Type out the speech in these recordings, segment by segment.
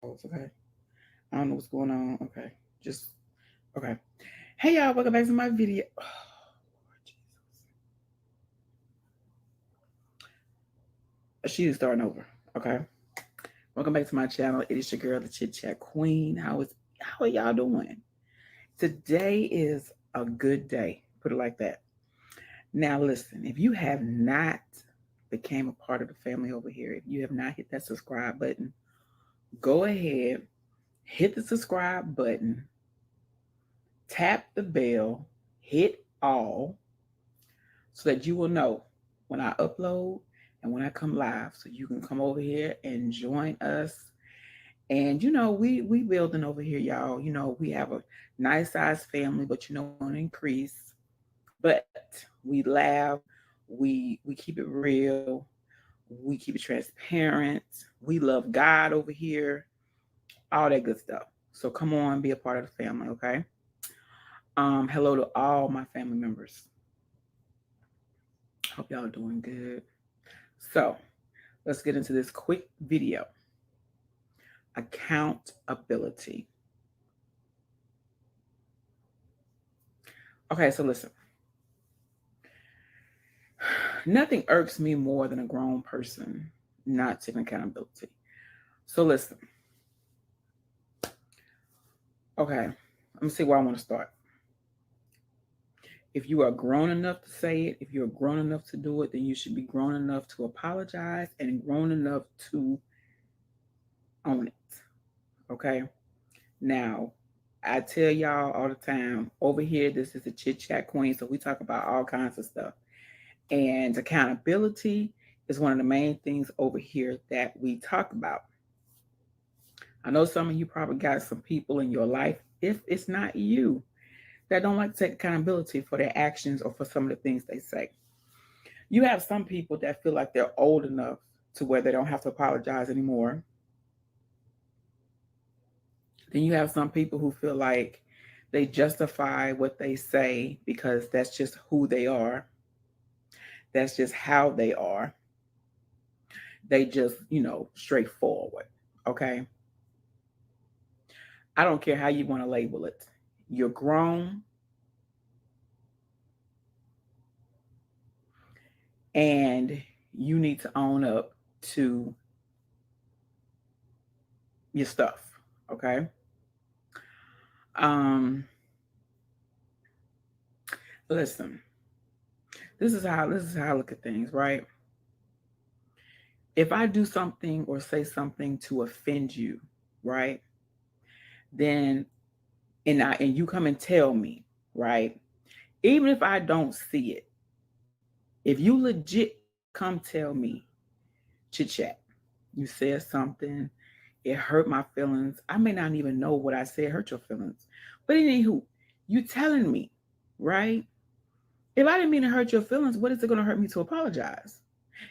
Okay. I don't know what's going on. Okay. Just okay. Hey y'all, welcome back to my video. Oh, Lord Jesus. She is starting over. Okay. Welcome back to my channel. It is your girl, the Chit Chat Queen. How are y'all doing? Today is a good day. Put it like that. Now listen, if you have not became a part of the family over here, if you have not hit that subscribe button, go ahead, hit the subscribe button, tap the bell, hit all, so that you will know when I upload and when I come live. So you can come over here and join us. And we building over here, y'all. We have a nice size family, but we want to increase. But we laugh, we keep it real, we keep it transparent. We love God over here, all that good stuff. So come on, be a part of the family, okay? Hello to all my family members. Hope y'all are doing good. So let's get into this quick video. Accountability. Okay, so listen. Nothing irks me more than a grown person not taking accountability. So listen. Okay, let me see where I want to start. If you are grown enough to say it, if you're grown enough to do it, then you should be grown enough to apologize and grown enough to own it. Okay? Now, I tell y'all all the time, over here, this is a Chit Chat Queen, so we talk about all kinds of stuff. And accountability is one of the main things over here that we talk about. I know some of you probably got some people in your life, if it's not you, that don't like to take accountability for their actions or for some of the things they say. You have some people that feel like they're old enough to where they don't have to apologize anymore. Then you have some people who feel like they justify what they say because that's just who they are. That's just how they are. They just, straightforward. Okay. I don't care how you want to label it. You're grown and you need to own up to your stuff. Okay. Um, Listen, this is how I look at things, right? If I do something or say something to offend you, right? Then and you come and tell me, right? Even if I don't see it, if you legit come tell me, chit chat, you said something, it hurt my feelings. I may not even know what I said hurt your feelings. But anywho, you telling me, right? If I didn't mean to hurt your feelings, what is it going to hurt me to apologize?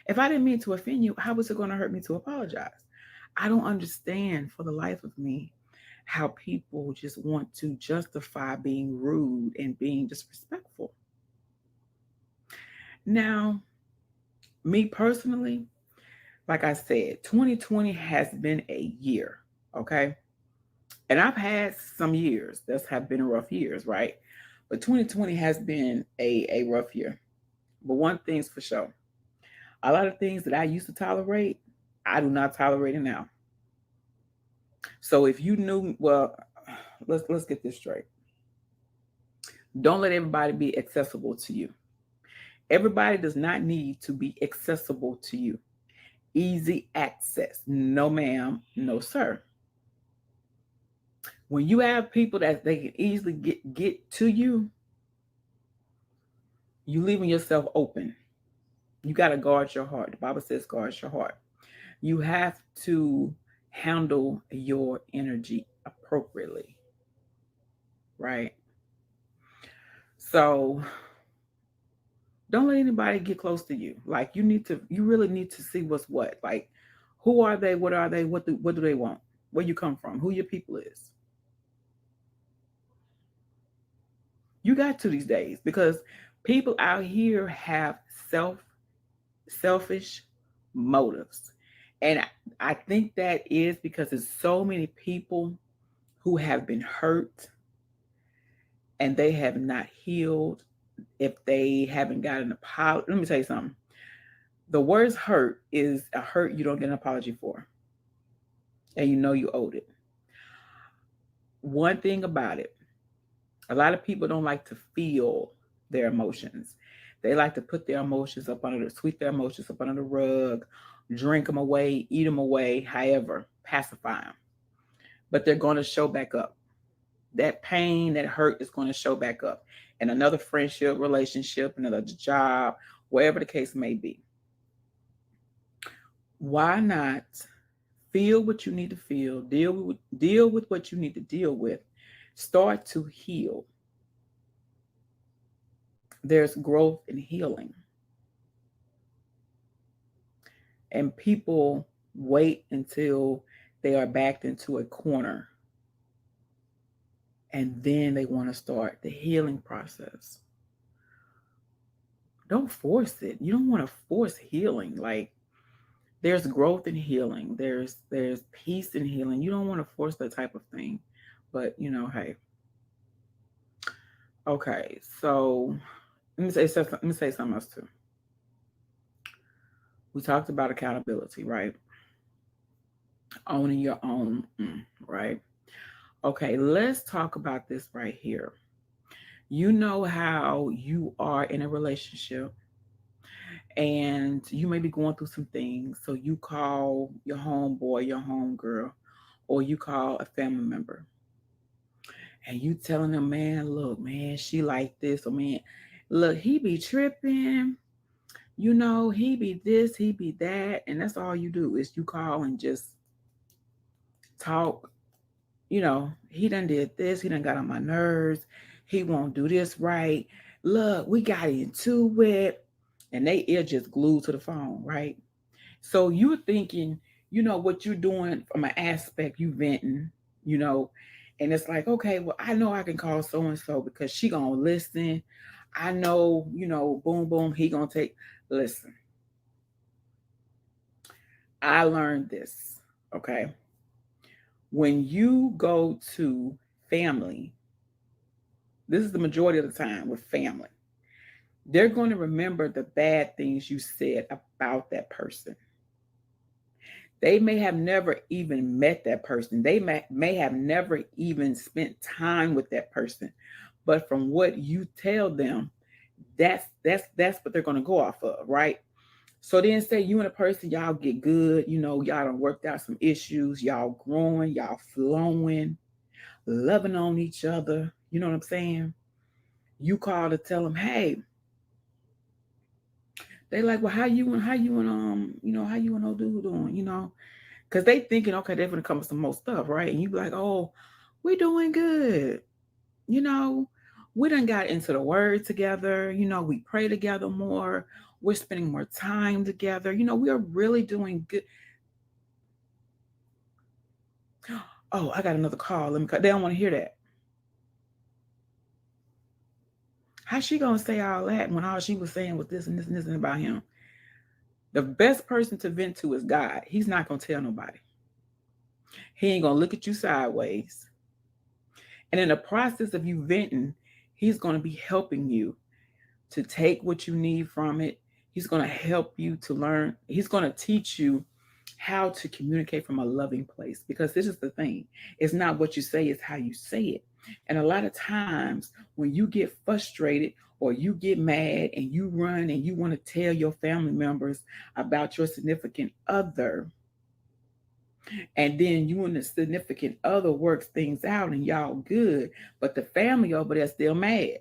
If I didn't mean to offend you, how was it going to hurt me to apologize? I don't understand for the life of me how people just want to justify being rude and being disrespectful. Now, me personally, like I said, 2020 has been a year, okay? And I've had some years that have been rough years, right? But 2020 has been a rough year. But one thing's for sure, a lot of things that I used to tolerate, I do not tolerate it now. So if you knew, well, let's get this straight. Don't let everybody be accessible to you. Everybody does not need to be accessible to you. Easy access. No, ma'am. No, sir. When you have people that they can easily get to you, you leaving yourself open. You got to guard your heart. The Bible says guard your heart. You have to handle your energy appropriately, right? So don't let anybody get close to you. Like you really need to see what's what. Like, who are they? What are they? What do they want? Where you come from? Who your people is? You got to these days because people out here have selfish motives. And I think that is because there's so many people who have been hurt and they have not healed. If they haven't got an apology, let me tell you something. The worst hurt is a hurt you don't get an apology for, and you know you owed it. One thing about it, a lot of people don't like to feel their emotions. They like to put their emotions up under the sweep their emotions up under the rug, drink them away, eat them away, however, pacify them. But they're going to show back up. That pain, that hurt is going to show back up in another friendship, relationship, another job, wherever the case may be. Why not feel what you need to feel, deal with what you need to deal with, start to heal. There's growth and healing. And people wait until they are backed into a corner and then they want to start the healing process. Don't force it. You don't want to force healing. Like, there's growth in healing. There's peace in healing. You don't want to force that type of thing. But hey. Okay, so let me say something else too. We talked about accountability, right? Owning your own, right? Okay, let's talk about this right here. You know how you are in a relationship and you may be going through some things. So you call your homeboy, your homegirl, or you call a family member and you telling them, man, look, man, she like this, or man, look, he be tripping, he be this, he be that. And that's all you do is you call and just talk. He done did this, he done got on my nerves, he won't do this right. Look, we got into it. And they ear just glued to the phone, right? So you're thinking, what you're doing from an aspect, you venting, you know, and it's like, okay, well, I know I can call so and so because she gonna listen. I know, boom, boom, he gonna take. Listen, I learned this. Okay, when you go to family, this is the majority of the time with family. They're going to remember the bad things you said about that person. They may have never even met that person. They may have never even spent time with that person. But from what you tell them, that's what they're gonna go off of, right? So then say you and a person, y'all get good, y'all done worked out some issues, y'all growing, y'all flowing, loving on each other. You know what I'm saying? You call to tell them, hey, they like, well, how you and old dude doing? Because they thinking, okay, they're going to come with some more stuff, right? And you be like, oh, we doing good. You know, we done got into the word together. We pray together more. We're spending more time together. We are really doing good. Oh, I got another call. Let me cut. They don't want to hear that. How's she going to say all that when all she was saying was this and this and this and about him? The best person to vent to is God. He's not going to tell nobody. He ain't going to look at you sideways. And in the process of you venting, he's going to be helping you to take what you need from it. He's going to help you to learn. He's going to teach you how to communicate from a loving place. Because this is the thing. It's not what you say, it's how you say it. And a lot of times when you get frustrated or you get mad and you run and you want to tell your family members about your significant other, and then you and the significant other works things out and y'all good, but the family over there still mad.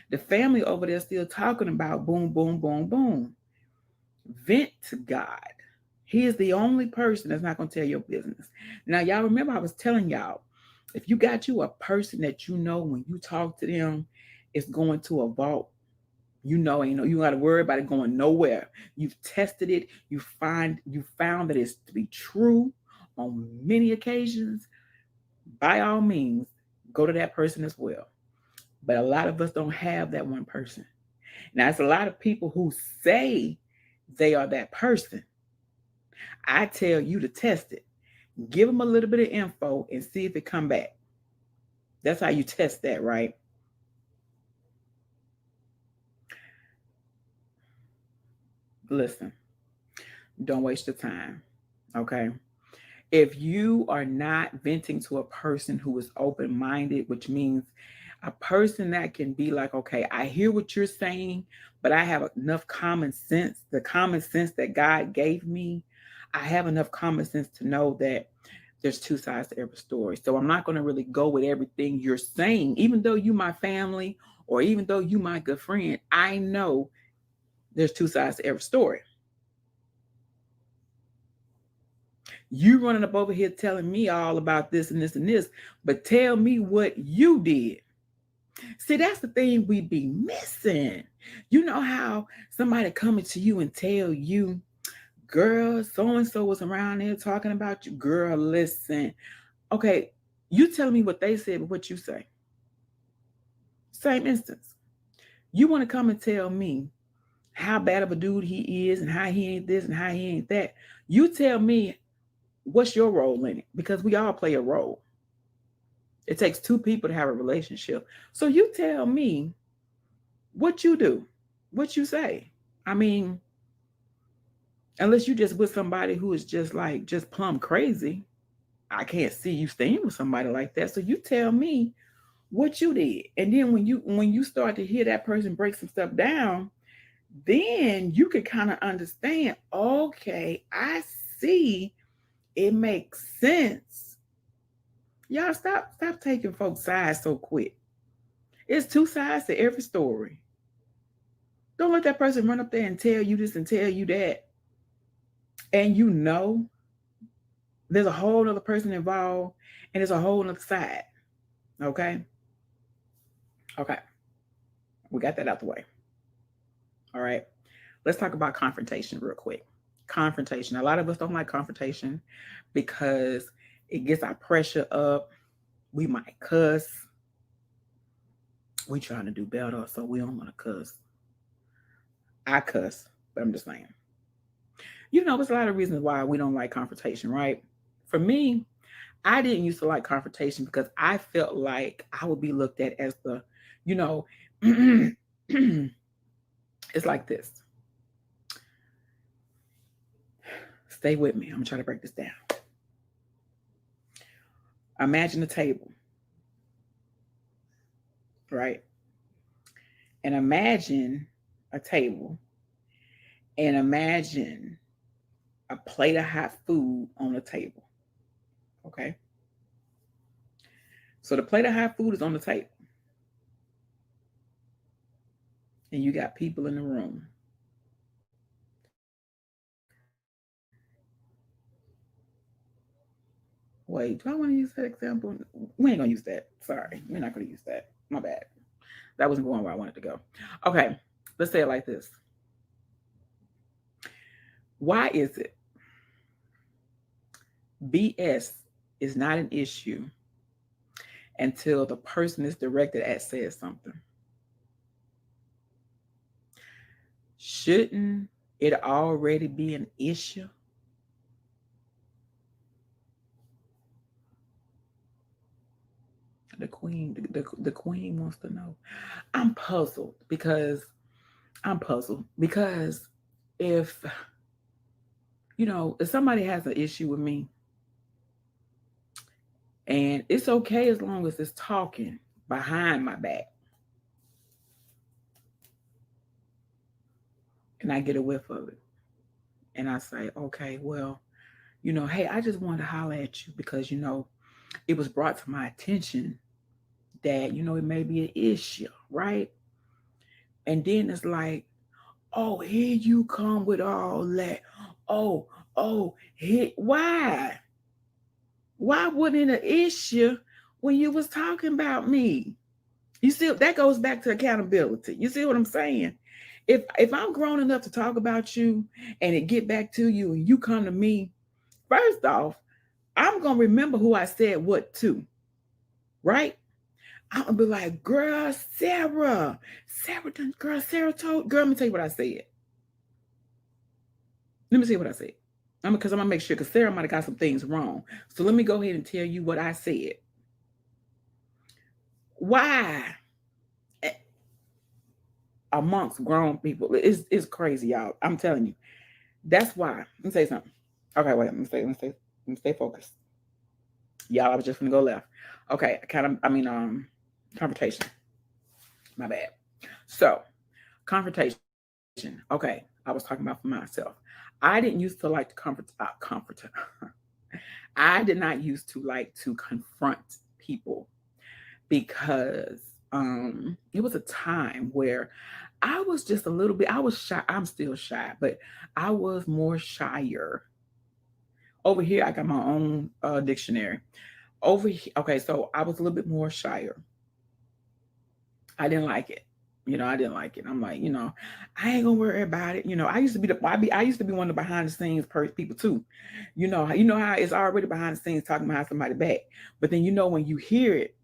The family over there still talking about boom, boom, boom, boom. Vent to God. He is the only person that's not going to tell your business. Now, y'all remember I was telling y'all, if you got you a person that when you talk to them, it's going to a vault. You got to worry about it going nowhere. You've tested it. You found that it's to be true on many occasions. By all means, go to that person as well. But a lot of us don't have that one person. Now, it's a lot of people who say they are that person, I tell you to test it. Give them a little bit of info and see if it come back. That's how you test that, right? Listen, don't waste your time. Okay. If you are not venting to a person who is open minded, which means a person that can be like, okay, I hear what you're saying, but I have enough common sense, the common sense that God gave me. I have enough common sense to know that there's two sides to every story. So I'm not going to really go with everything you're saying, even though you my family or even though you my good friend. I know there's two sides to every story. You running up over here telling me all about this and this and this, but tell me what you did. See, that's the thing we be missing. You know how somebody coming to you and tell you, girl, so and so was around there talking about you. Girl, listen. Okay, you telling me what they said, but what you say. Same instance. You want to come and tell me how bad of a dude he is and how he ain't this and how he ain't that. You tell me what's your role in it, because we all play a role. It takes two people to have a relationship. So you tell me what you do, what you say. I mean, unless you just with somebody who is just like just plumb crazy, I can't see you staying with somebody like that. So you tell me what you did. And then when you start to hear that person break some stuff down, then you can kind of understand, okay, I see, it makes sense. Y'all stop taking folks' sides so quick. It's two sides to every story. Don't let that person run up there and tell you this and tell you that. And you know there's a whole other person involved and there's a whole other side. Okay? Okay. We got that out the way. All right. Let's talk about confrontation real quick. Confrontation. A lot of us don't like confrontation because it gets our pressure up. We might cuss. We trying to do better, so we don't want to cuss. I cuss, but I'm just saying. There's a lot of reasons why we don't like confrontation, right? For me, I didn't used to like confrontation because I felt like I would be looked at as the, you know, it's like this. Stay with me. I'm going to try to break this down. Imagine a table, right? And imagine a table and imagine a plate of hot food on the table. Okay. So the plate of hot food is on the table. And you got people in the room. Wait, do I want to use that example? We ain't gonna use that. Sorry, we're not gonna use that. My bad. That wasn't going where I wanted to go. Okay, let's say it like this. Why is it BS is not an issue until the person is directed at says something? Shouldn't it already be an issue? The queen wants to know. I'm puzzled because if if somebody has an issue with me, and it's okay as long as it's talking behind my back, and I get a whiff of it, and I say, okay, well, hey, I just wanted to holler at you because it was brought to my attention that it may be an issue, right? And then it's like, oh, here you come with all that. Oh, here, why? Why wasn't it an issue when you was talking about me? You see, that goes back to accountability. You see what I'm saying? If I'm grown enough to talk about you and it get back to you and you come to me, first off, I'm gonna remember who I said what to, right? I'm gonna be like, girl, Sarah told, girl, let me tell you what I said. Let me see what I said. Because I'm gonna make sure, because Sarah might have got some things wrong. So let me go ahead and tell you what I said. Why amongst grown people? It's crazy, y'all. I'm telling you. That's why. Let me say something. Okay, wait. Let me stay focused. Y'all, I was just gonna go left. Okay, confrontation. My bad. So, confrontation. Okay, I was talking about for myself. I didn't used to like to comfort. I did not used to like to confront people because it was a time where I was just a little bit. I was shy. I'm still shy, but I was more shyer. Over here, I got my own dictionary. Over here, okay, so I was a little bit more shyer. I didn't like it. I didn't like it. I'm like, I ain't gonna worry about it. I used to be I used to be one of the behind the scenes people too. You know how it's already behind the scenes talking behind somebody back. But then when you hear it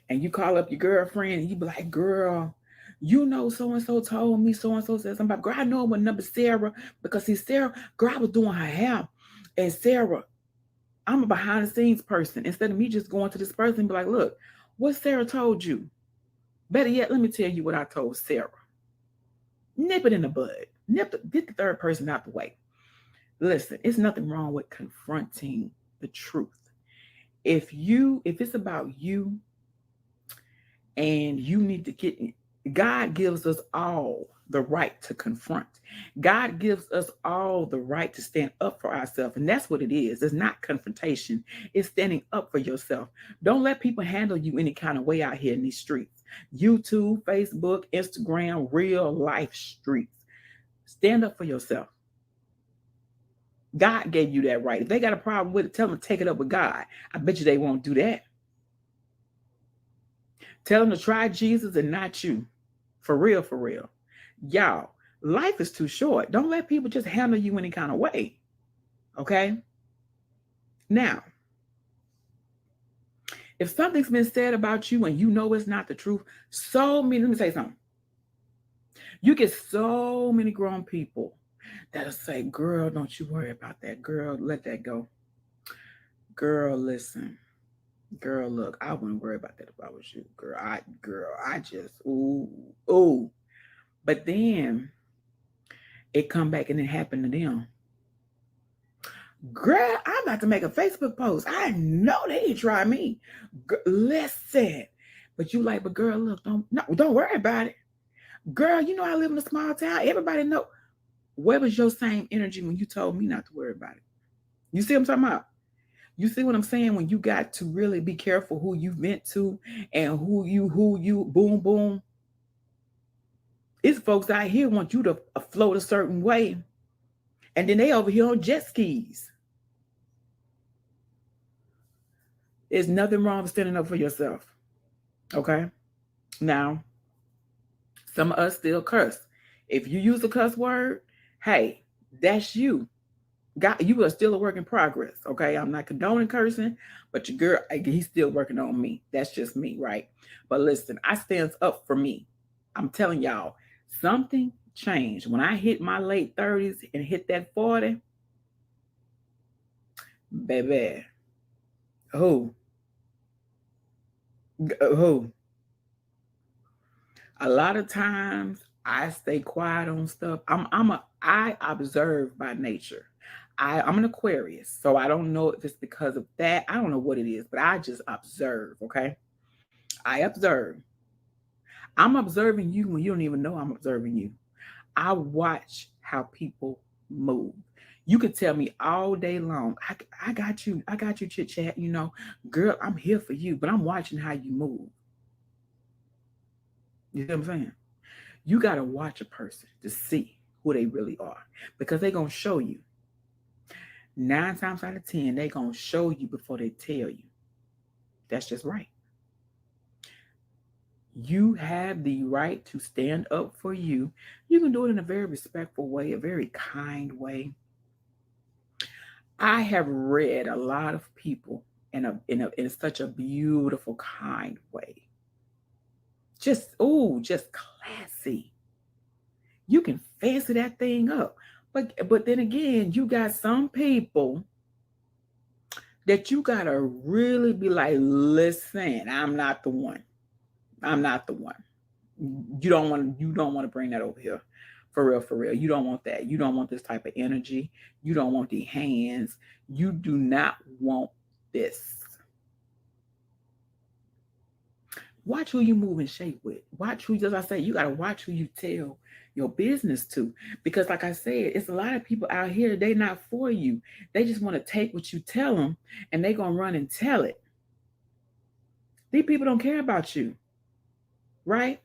and you call up your girlfriend and you be like, girl, so and so told me so and so said something about, girl, I know what number Sarah, because see Sarah, girl, I was doing her hair. And Sarah, I'm a behind the scenes person. Instead of me just going to this person and be like, look, what Sarah told you? Better yet, let me tell you what I told Sarah. Nip it in the bud. Get the third person out the way. Listen, it's nothing wrong with confronting the truth. If it's about you and you need to God gives us all the right to confront. God gives us all the right to stand up for ourselves. And that's what it is. It's not confrontation. It's standing up for yourself. Don't let people handle you any kind of way out here in these streets. YouTube, Facebook, Instagram, real life streets. Stand up for yourself. God gave you that right. If they got a problem with it, tell them to take it up with God. I bet you they won't do that. Tell them to try Jesus and not you. For real, for real. Y'all, life is too short. Don't let people just handle you any kind of way. Okay? Now, if something's been said about you and you know it's not the truth, let me say something. You get so many grown people that'll say, girl, don't you worry about that. Girl, let that go. Girl, listen. Girl, look, I wouldn't worry about that if I was you. I just, ooh. But then it come back and it happened to them. Girl, I'm about to make a Facebook post. I know they didn't try me. Listen. But you like, but girl, look, don't worry about it. Girl, I live in a small town. Everybody know. Where was your same energy when you told me not to worry about it? You see what I'm talking about? You see what I'm saying? When you got to really be careful who you vent to and who you boom boom. It's folks out here want you to float a certain way, and then they over here on jet skis. There's nothing wrong with standing up for yourself. Okay? Now, some of us still curse. If you use a cuss word, hey, that's you. God, you are still a work in progress. Okay? I'm not condoning cursing, but your girl, he's still working on me. That's just me, right? But listen, I stands up for me. I'm telling y'all, something changed. When I hit my late 30s and hit that 40, baby, who? Who? A lot of times I stay quiet on stuff. I observe by nature. I'm an Aquarius, so I don't know if it's because of that. I don't know what it is, but I just observe, okay? I observe. I'm observing you when you don't even know I'm observing you. I watch how people move. You could tell me all day long, I got you, chit chat, girl, I'm here for you, but I'm watching how you move. You see what I'm saying? You got to watch a person to see who they really are, because they're going to show you. 9 times out of 10, they're going to show you before they tell you. That's just right. You have the right to stand up for you. You can do it in a very respectful way, a very kind way. I have read a lot of people in such a beautiful, kind way. Just classy. You can fancy that thing up. But then again, you got some people that you gotta really be like, listen, I'm not the one. I'm not the one. You don't want to bring that over here. For real, for real. You don't want that. You don't want this type of energy. You don't want the hands. You do not want this. Watch who you move and shape with. Watch who, as I say, you gotta watch who you tell your business to. Because like I said, it's a lot of people out here, they not for you. They just want to take what you tell them and they gonna run and tell it. These people don't care about you, right?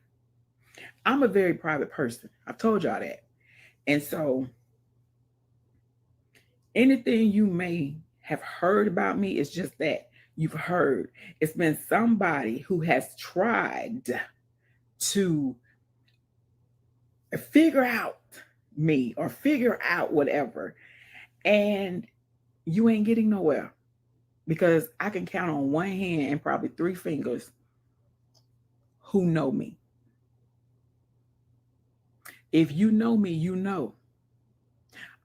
I'm a very private person. I've told y'all that. And so anything you may have heard about me is just that. You've heard. It's been somebody who has tried to figure out me or figure out whatever. And you ain't getting nowhere because I can count on one hand and probably three fingers who know me. If you know me, you know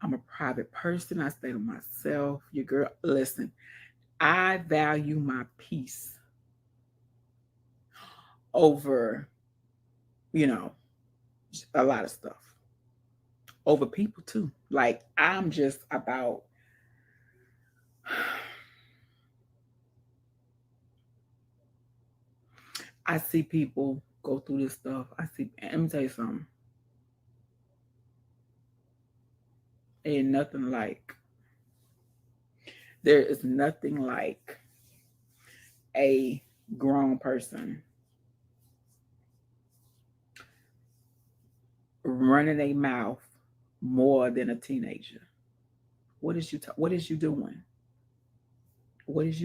I'm a private person. I stay to myself. Your girl, listen, I value my peace over, you know, a lot of stuff, over people too. Like, I'm just about, I see people go through this stuff. Let me tell you something. Ain't nothing like, there is nothing like a grown person running a mouth more than a teenager. What is you doing? What is you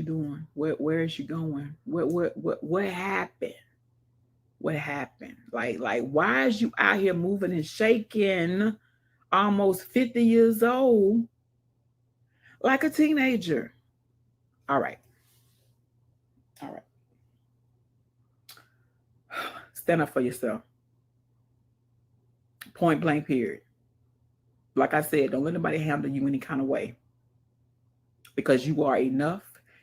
doing? Where is you going? What happened? What happened? Like why is you out here moving and shaking almost 50 years old like a teenager? All right. All right. Stand up for yourself. Point blank period. Like I said, don't let anybody handle you any kind of way because you are enough.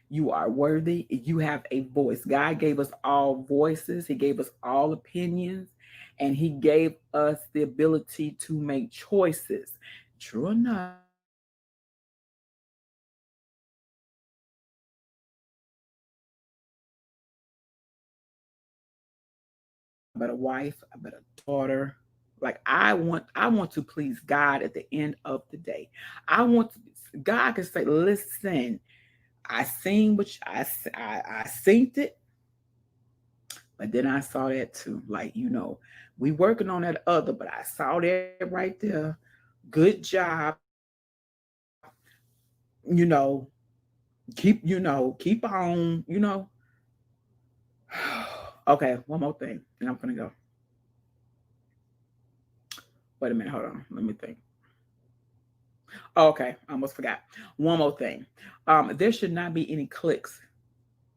You are worthy. You have a voice. God gave us all voices, He gave us all opinions, and He gave us the ability to make choices. True enough, a better wife, a better daughter. Like I want to please God at the end of the day. I want to, God can say, listen, I seen what I seen it, but then I saw that too. Like, we working on that other, but I saw that right there. Good job. You know, keep on. Okay, one more thing, and I'm gonna go. Wait a minute, hold on. Let me think. Oh, okay, I almost forgot. One more thing. There should not be any clicks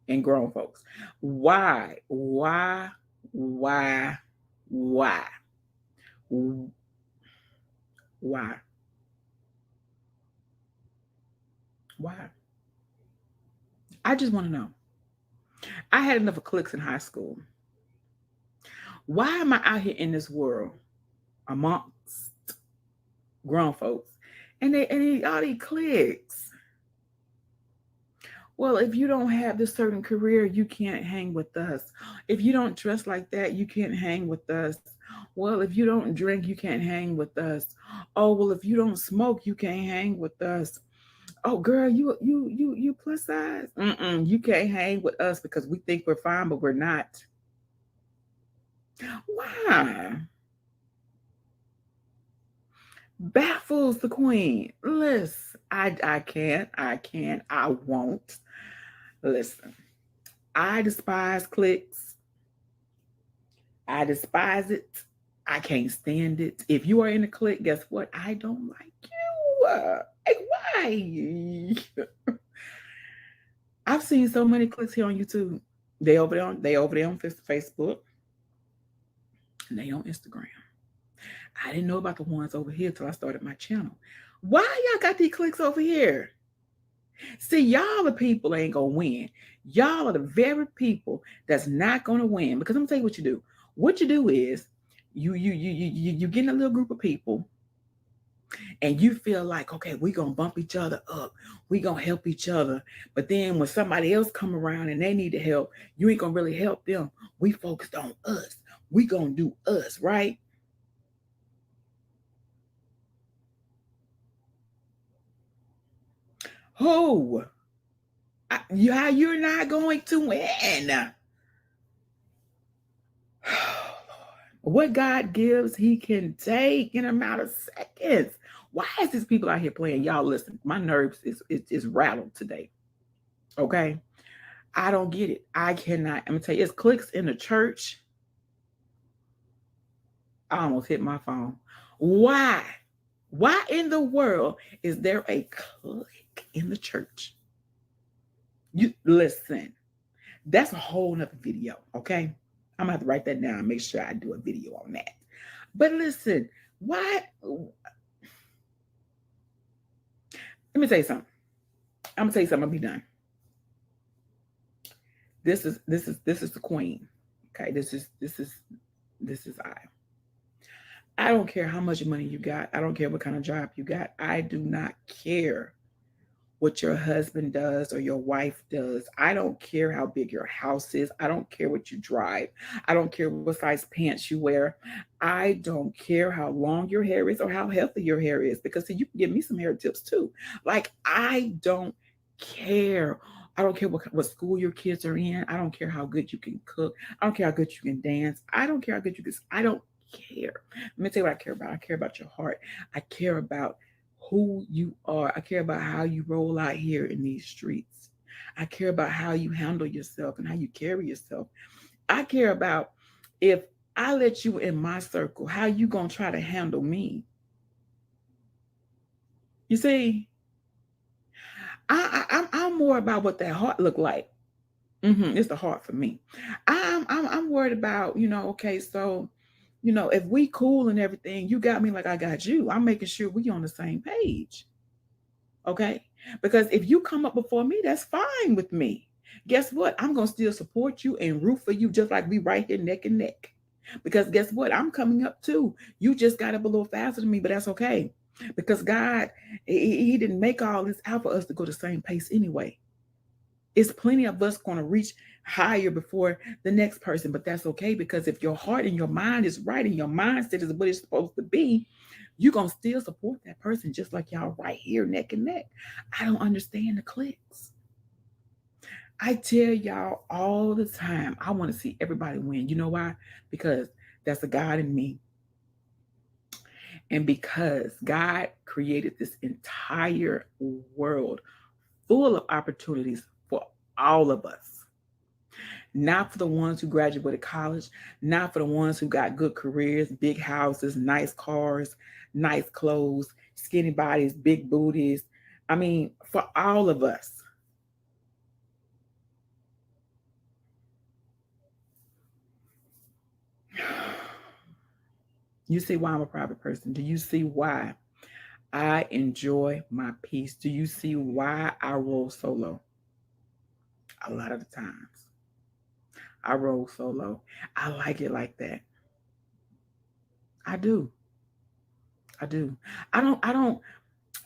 in grown folks. Why? Why? Why? Why? Why? Why? I just want to know. I had enough of clicks in high school. Why am I out here in this world amongst grown folks and all these clicks? Well, if you don't have this certain career, you can't hang with us. If you don't dress like that, you can't hang with us. Well, if you don't drink, you can't hang with us. Oh, well, if you don't smoke, you can't hang with us. Oh, girl, you plus size. You can't hang with us because we think we're fine, but we're not. Why? Baffles the queen. Listen, I can't, I won't. Listen, I despise clicks. I despise it. I can't stand it. If you are in a clique, guess what? I don't like you. Why? I've seen so many cliques here on YouTube. They over there on Facebook and they on Instagram. I didn't know about the ones over here till I started my channel. Why y'all got these clicks over here? See, y'all the people ain't gonna win. Y'all are the very people that's not gonna win. Because I'm gonna tell you what you do. What you do is you get in a little group of people and you feel like, okay, we gonna bump each other up, we gonna help each other. But then when somebody else come around and they need to help, you ain't gonna really help them. We focused on us. We gonna do us, right? Who? You're not going to win. What God gives, He can take in a matter of seconds. Why is these people out here playing? Y'all listen, my nerves is rattled today. Okay. I don't get it. I cannot. I'm gonna tell you, it's clicks in the church. I almost hit my phone. Why? Why in the world is there a click in the church? You listen. That's a whole nother video. Okay. I'm gonna have to write that down and make sure I do a video on that. But listen, why? Let me tell you something. I'm gonna tell you something. I'll be done. This is the queen. Okay, this is I. I don't care how much money you got. I don't care what kind of job you got. I do not care what your husband does or your wife does. I don't care how big your house is. I don't care what you drive. I don't care what size pants you wear. I don't care how long your hair is or how healthy your hair is because see, you can give me some hair tips too. Like, I don't care. I don't care what school your kids are in. I don't care how good you can cook. I don't care how good you can dance. I don't care how good you can. I don't care. Let me tell you what I care about. I care about your heart. I care about who you are. I care about how you roll out here in these streets. I care about how you handle yourself and how you carry yourself. I care about if I let you in my circle, how you gonna try to handle me. You see, I'm more about what that heart look like. It's the heart for me. I'm worried about, okay, so if we cool and everything, you got me like I got you. I'm making sure we on the same page. Okay? Because if you come up before me, that's fine with me. Guess what? I'm going to still support you and root for you just like we right here neck and neck. Because guess what? I'm coming up too. You just got up a little faster than me, but that's okay. Because God, He didn't make all this out for us to go the same pace anyway. It's plenty of us going to reach higher before the next person, but that's okay because if your heart and your mind is right and your mindset is what it's supposed to be, you're going to still support that person just like y'all right here neck and neck. I don't understand the clicks. I tell y'all all the time, I want to see everybody win. You know why? Because that's the God in me. And because God created this entire world full of opportunities for all of us. Not for the ones who graduated college, not for the ones who got good careers, big houses, nice cars, nice clothes, skinny bodies, big booties. I mean, for all of us. You see why I'm a private person? Do you see why I enjoy my peace? Do you see why I roll solo? A lot of the times, I roll solo. I like it like that. I do. I do. I don't. I'm,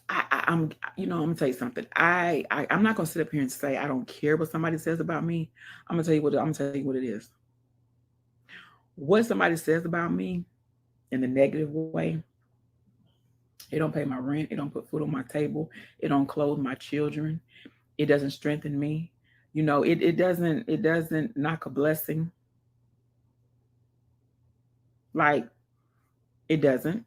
I'm gonna tell you something. I'm not gonna sit up here and say I don't care what somebody says about me. I'm gonna tell you what it is. What somebody says about me in the negative way, it don't pay my rent. It don't put food on my table. It don't clothe my children. It doesn't strengthen me. It doesn't knock a blessing. Like it doesn't.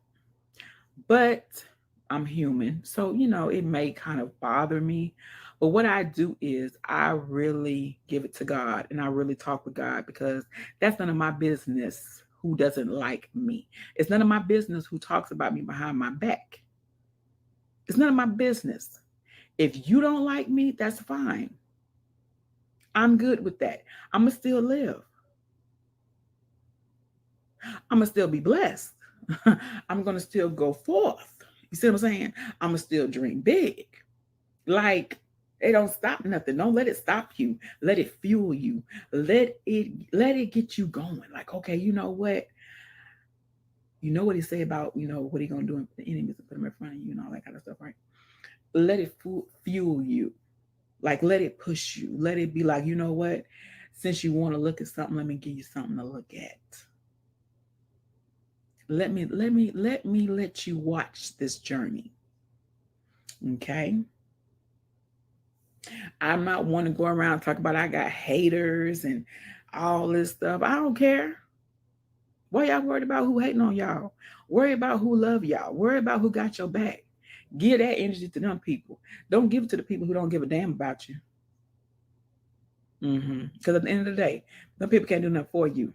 But I'm human. So, it may kind of bother me. But what I do is I really give it to God and I really talk with God because that's none of my business who doesn't like me. It's none of my business who talks about me behind my back. It's none of my business. If you don't like me, that's fine. I'm good with that. I'm going to still live. I'm going to still be blessed. I'm gonna still go forth. You see what I'm saying? I'm gonna still dream big. Like, it don't stop nothing. Don't let it stop you. Let it fuel you. Let it get you going. Like, okay, you know what? You know what he say about, what he gonna do in the enemies and put them in front of you and all that kind of stuff, right? Let it fuel you. Like, let it push you. Let it be like, you know what? Since you want to look at something, let me give you something to look at. Let you watch this journey. Okay. I'm not one to go around and talk about I got haters and all this stuff. I don't care. Why y'all worried about who hating on y'all? Worry about who love y'all. Worry about who got your back. Give that energy to them people. Don't give it to the people who don't give a damn about you. Because at the end of the day, them people can't do nothing for you.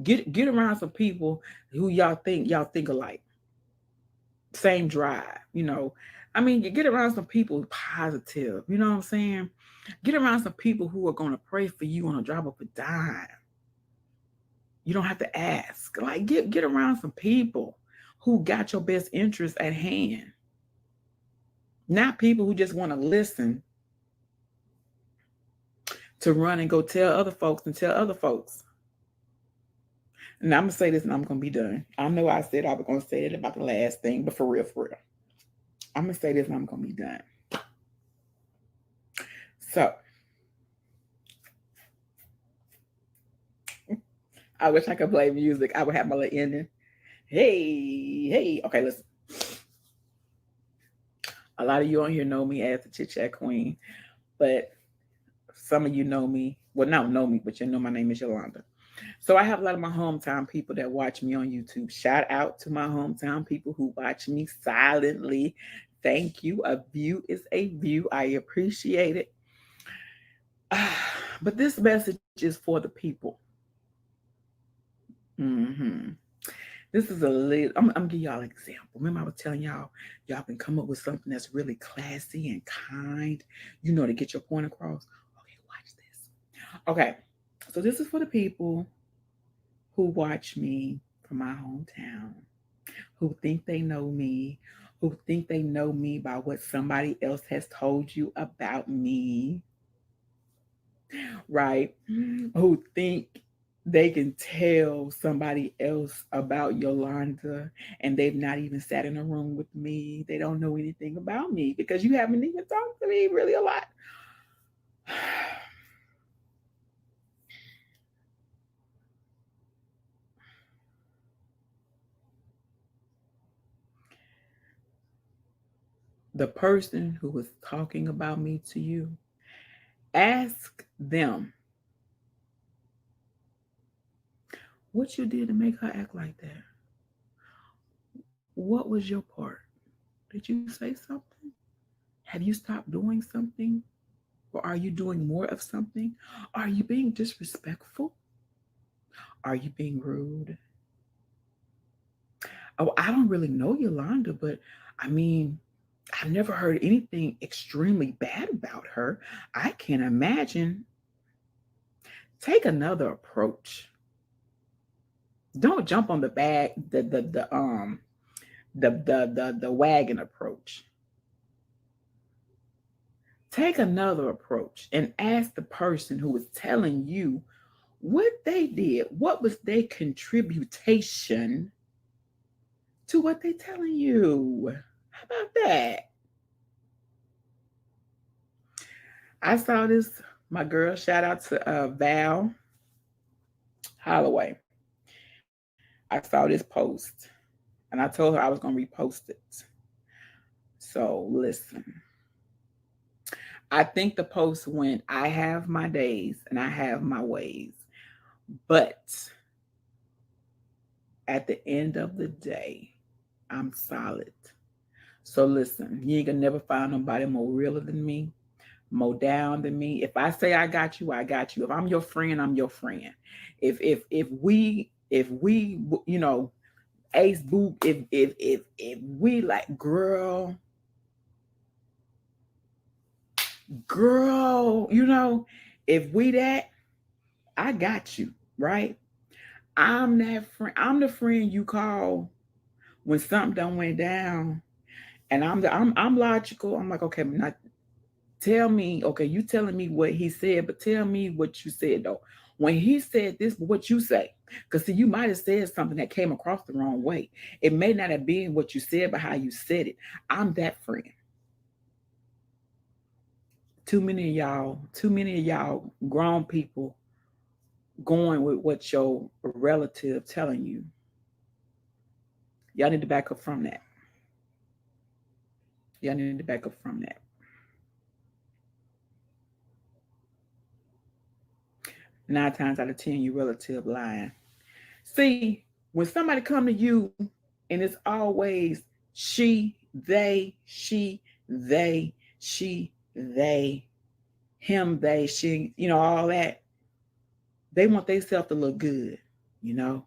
Get around some people who y'all think alike. Same drive, I mean, you get around some people positive, you know what I'm saying? Get around some people who are gonna pray for you on a drop of a dime. You don't have to ask. Like, get around some people who got your best interest at hand. Not people who just want to listen to run and go tell other folks and tell other folks. And I'm gonna say this and I'm gonna be done. I know I said I was gonna say it about the last thing, but for real, for real. I'm gonna say this and I'm gonna be done. So I wish I could play music. I would have my little ending. Hey, hey. Okay, listen. A lot of you on here know me as the Chit Chat Queen, but some of you know me. Well, not know me, but you know my name is Yolanda. So I have a lot of my hometown people that watch me on YouTube. Shout out to my hometown people who watch me silently. Thank you. A view is a view. I appreciate it. But this message is for the people. Mm-hmm. This is a little, I'm gonna give y'all an example. Remember, I was telling y'all can come up with something that's really classy and kind, to get your point across. Okay, watch this. Okay, so this is for the people who watch me from my hometown, who think they know me, who think they know me by what somebody else has told you about me, right? Who think they can tell somebody else about Yolanda and they've not even sat in a room with me. They don't know anything about me because you haven't even talked to me really a lot. The person who was talking about me to you, ask them what you did to make her act like that. What was your part? Did you say something? Have you stopped doing something? Or are you doing more of something? Are you being disrespectful? Are you being rude? Oh, I don't really know Yolanda, but I mean, I've never heard anything extremely bad about her. I can't imagine. Take another approach. Don't jump on the bag, the wagon approach. Take another approach and ask the person who is telling you what they did. What was their contribution to what they're telling you? How about that? I saw this, my girl, shout out to Val Holloway. I saw this post and I told her I was going to repost it. So listen, I think the post went, I have my days and I have my ways, but at the end of the day, I'm solid. So listen, you ain't gonna never find nobody more realer than me, more down than me. If I say I got you, I got you. If I'm your friend, I'm your friend. If we ace boop, if we like girl, if we that, I got you, right? I'm that friend. I'm the friend you call when something done went down, and I'm logical. I'm like, okay, not tell me. Okay, you telling me what he said, but tell me what you said though. When he said this, what you say? Because see, you might have said something that came across the wrong way. It may not have been what you said, but how you said it. I'm that friend. Too many of y'all grown people going with what your relative telling you. Y'all need to back up from that. Y'all need to back up from that. 9 times out of 10, you relative lying. See, when somebody come to you and it's always she, they, him, they, she, all that, they want themselves to look good, you know.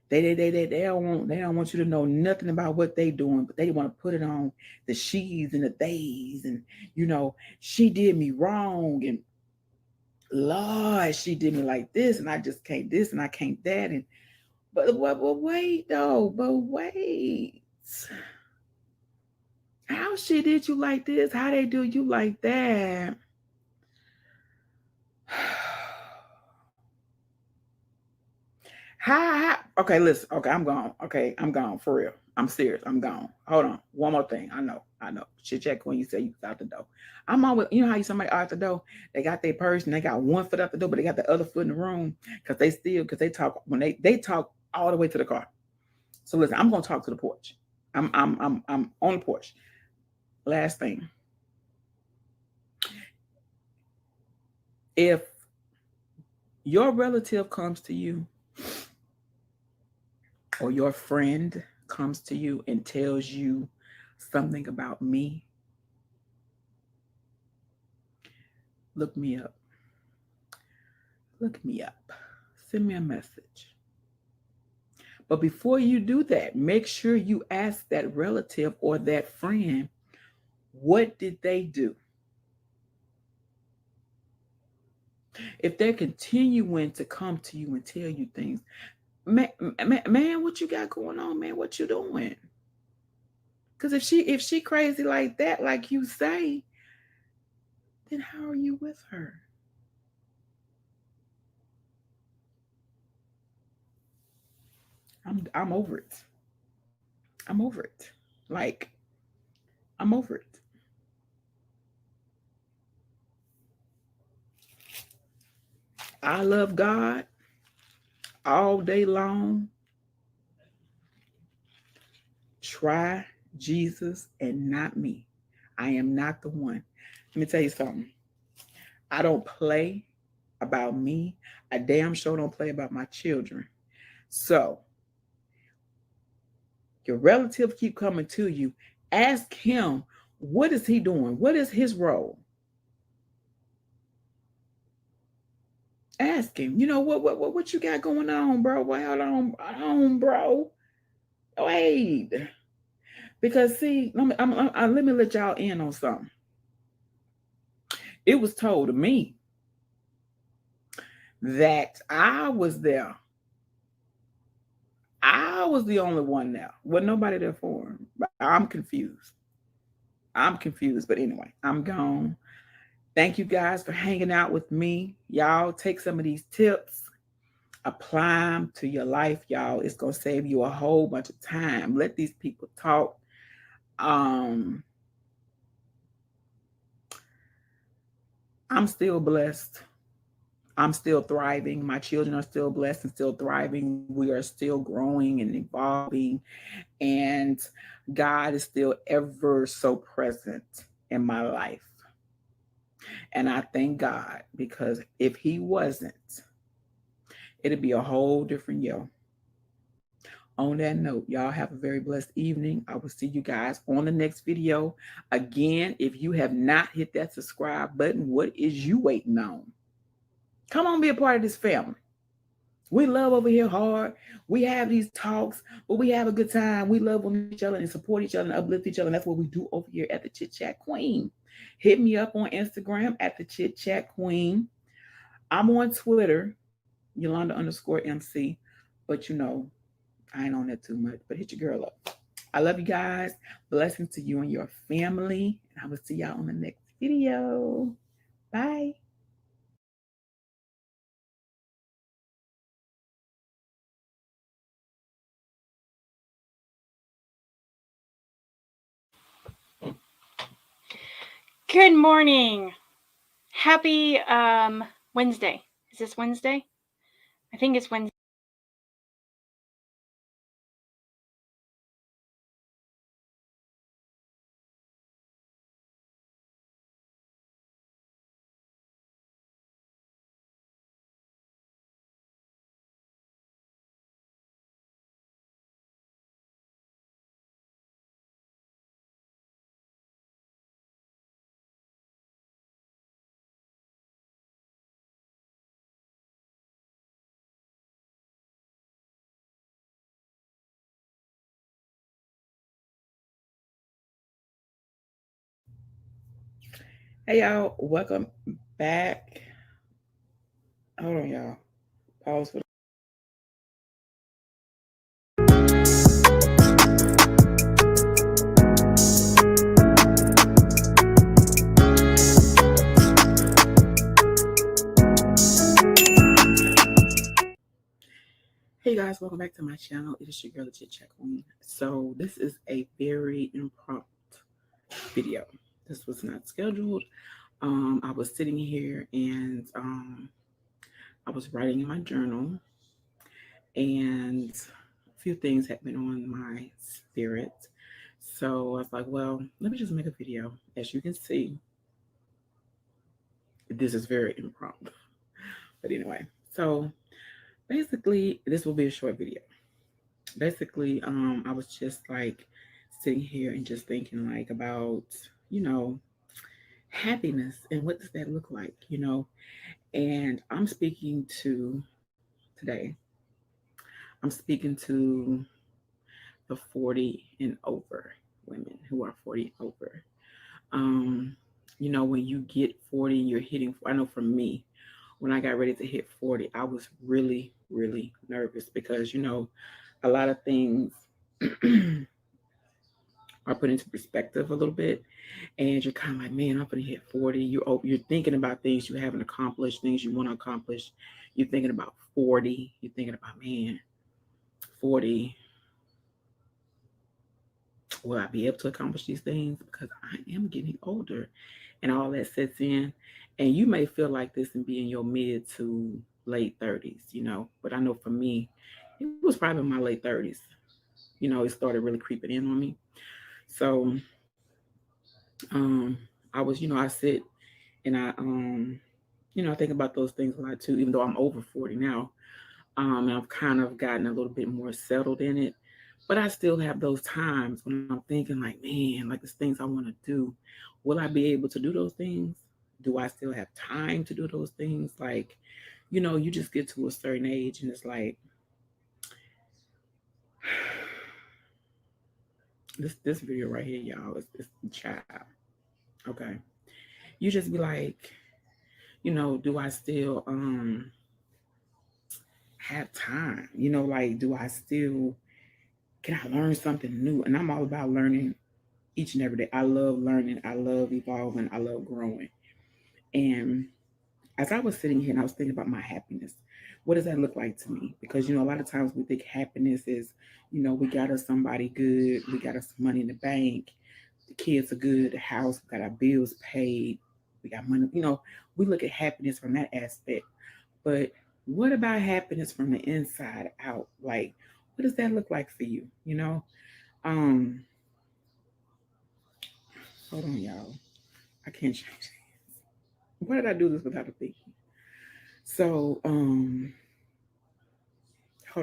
They don't want you to know nothing about what they doing, but they want to put it on the she's and the theys, and she did me wrong, and Lord, she did me like this, and I just can't this, and I can't that, and but wait though, but wait, how she did you like this? How they do you like that? Okay, listen. Okay, I'm gone. Okay, I'm gone for real. I'm serious. I'm gone. Hold on. One more thing. I know. Shit check when you say you out the door. I'm always, how you somebody out the door, they got their purse and they got one foot out the door, but they got the other foot in the room because they talk when they talk all the way to the car. So listen, I'm gonna talk to the porch. I'm on the porch. Last thing. If your relative comes to you or your friend comes to you and tells you something about me, look me up. Look me up. Send me a message. But before you do that, make sure you ask that relative or that friend, what did they do? If they're continuing to come to you and tell you things, man, what you got going on, man? What you doing? Because if she crazy like that, like you say, then how are you with her? I'm over it. I'm over it. Like, I'm over it. I love God all day long. Try Jesus and not me. I am not the one. Let me tell you something. I don't play about me. I damn sure don't play about my children. So your relative keep coming to you. Ask him, what is he doing? What is his role? Ask him. What you got going on, bro? Well, hold on, bro. Wait, because see, let me let y'all in on something. It was told to me that I was there. I was the only one there. Wasn't nobody there for him. But I'm confused. But anyway, I'm gone. Thank you guys for hanging out with me. Y'all take some of these tips, apply them to your life, y'all. It's gonna save you a whole bunch of time. Let these people talk. I'm still blessed. I'm still thriving. My children are still blessed and still thriving. We are still growing and evolving. And God is still ever so present in my life. And I thank God, because if He wasn't, it'd be a whole different yo. On that note, y'all have a very blessed evening. I will see you guys on the next video. Again, if you have not hit that subscribe button, what is you waiting on? Come on, be a part of this family. We love over here hard. We have these talks, but we have a good time. We love on each other and support each other and uplift each other. And that's what we do over here at the Chit Chat Queen. Hit me up on Instagram at the Chit Chat Queen. I'm on Twitter, Yolanda _MC. But I ain't on that too much. But hit your girl up. I love you guys. Blessings to you and your family. And I will see y'all on the next video. Bye. Good morning. Happy Wednesday. Is this Wednesday? I think it's Wednesday. Hey y'all, welcome back. Hold on, y'all. Pause for. Hey guys, welcome back to my channel. It is your girl, the Chit Chat Queen. So this is a very impromptu video. This was not scheduled. I was sitting here and I was writing in my journal, and a few things had been on my spirit. So I was like, well, let me just make a video. As you can see, this is very impromptu. But anyway, so basically, this will be a short video. Basically, I was just like sitting here and just thinking like about, you know, happiness and what does that look like. And I'm speaking to today, I'm speaking to the 40 and over women who are 40 and over. Um, when you get 40 and you're hitting, I know for me, when I got ready to hit 40, I was really, really nervous because, a lot of things are put into perspective a little bit. And you're kind of like, man, I'm going to hit 40. You're thinking about things you haven't accomplished, things you want to accomplish. You're thinking about 40. You're thinking about, man, 40, will I be able to accomplish these things? Because I am getting older and all that sets in. And you may feel like this and be in your mid to late 30s. But I know for me, it was probably my late 30s. It started really creeping in on me. So um, I sit and I think about those things a lot too, even though I'm over 40 now. And I've kind of gotten a little bit more settled in it. But I still have those times when I'm thinking like, man, like there's things I want to do. Will I be able to do those things? Do I still have time to do those things? Like, you just get to a certain age and it's like this video right here, y'all, is child. Okay. You just be like, do I still have time? Like do I still can I learn something new? And I'm all about learning each and every day. I love learning. I love evolving. I love growing. And as I was sitting here and I was thinking about my happiness, what does that look like to me? Because, a lot of times we think happiness is, we got us somebody good, we got us some money in the bank, the kids are good, the house, we got our bills paid, we got money. We look at happiness from that aspect. But what about happiness from the inside out? Like, what does that look like for you? Um, hold on, y'all. I can't change. Why did I do this without a thinking? So, hold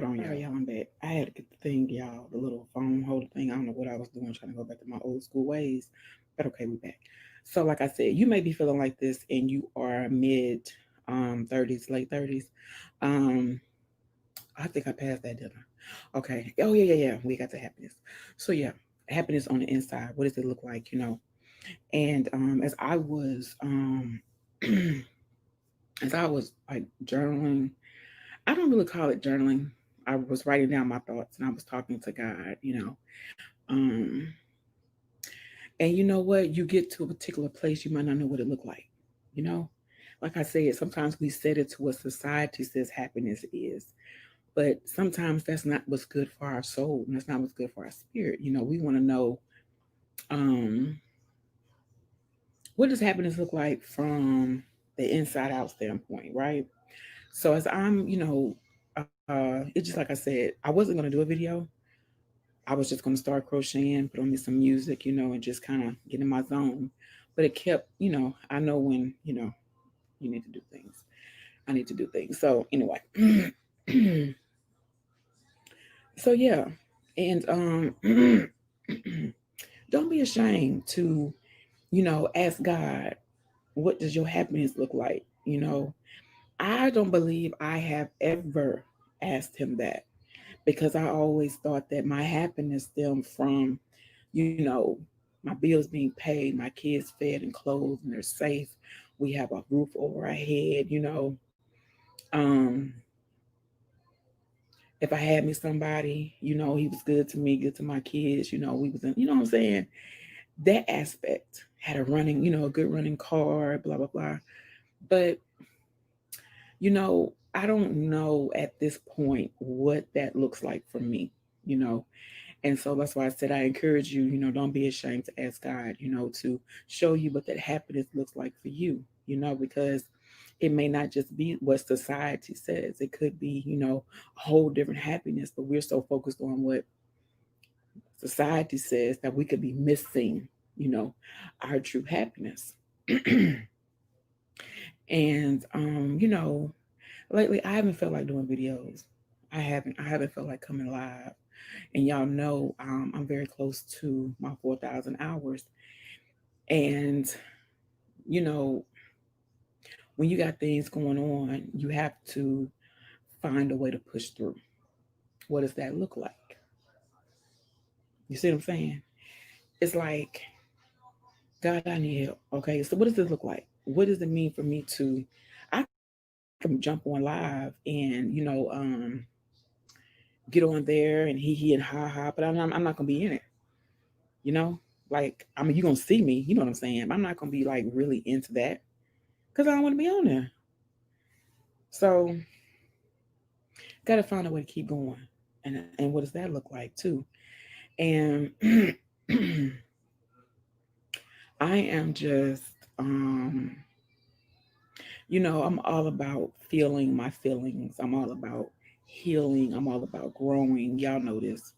on, y'all. Sorry, y'all, I'm back. I had to get the thing, y'all, the little phone holder thing. I don't know what I was doing, trying to go back to my old school ways. But okay, we back. So, like I said, you may be feeling like this and you are mid 30s, late 30s. Um, I think I passed that dinner. Okay. Oh yeah. We got the happiness. So yeah, happiness on the inside. What does it look like? And as I was as I was like journaling, I don't really call it journaling. I was writing down my thoughts and I was talking to God, Um, and you know what? You get to a particular place, you might not know what it looked like. You know, like I said, sometimes we set it to what society says happiness is, but sometimes that's not what's good for our soul, and that's not what's good for our spirit. We want to know, um, what does happiness look like from the inside out standpoint, right? So as I'm, it's just like I said, I wasn't gonna do a video. I was just gonna start crocheting, put on me some music, and just kind of get in my zone. But it kept, I know when, you need to do things. I need to do things. So anyway, so yeah, and don't be ashamed to, ask God, what does your happiness look like? I don't believe I have ever asked him that because I always thought that my happiness stemmed from, you know, my bills being paid, my kids fed and clothed and they're safe. We have a roof over our head. Um, if I had me somebody, he was good to me, good to my kids, we was in, you know what I'm saying? That aspect had a running, a good running car, blah, blah, blah. But, I don't know at this point what that looks like for me, you know. And so that's why I said I encourage you, don't be ashamed to ask God, to show you what that happiness looks like for you, because it may not just be what society says. It could be, a whole different happiness, but we're so focused on what society says that we could be missing, you know, our true happiness. And lately I haven't felt like doing videos. I haven't felt like coming live. And y'all know, I'm very close to my 4,000 hours. And, you know, when you got things going on, you have to find a way to push through. What does that look like? You see what I'm saying? It's like, God, I need help. Okay, so what does this look like? What does it mean for me to? I can jump on live and get on there and he and ha ha, but I'm not gonna be in it. You know, like I mean, you're gonna see me. You know what I'm saying? I'm not gonna be like really into that because I don't want to be on there. So, got to find a way to keep going, and what does that look like too? And I am just, um, I'm all about feeling my feelings. I'm all about healing. I'm all about growing. Y'all know this,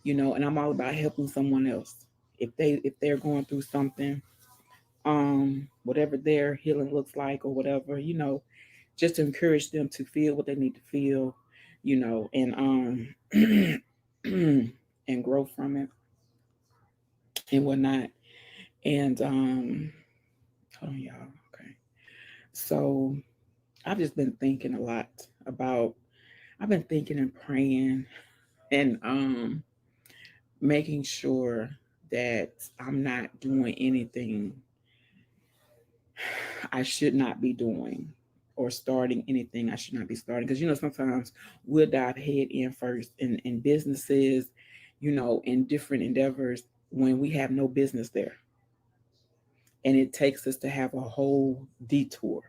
and I'm all about helping someone else. If they're going through something, whatever their healing looks like or whatever, just to encourage them to feel what they need to feel, and and grow from it and whatnot. And hold on, y'all. Okay. So I've just been thinking a lot about I've been thinking and praying and making sure that I'm not doing anything I should not be doing or starting anything I should not be starting. Because, sometimes we'll dive head in first in businesses, in different endeavors when we have no business there. And it takes us to have a whole detour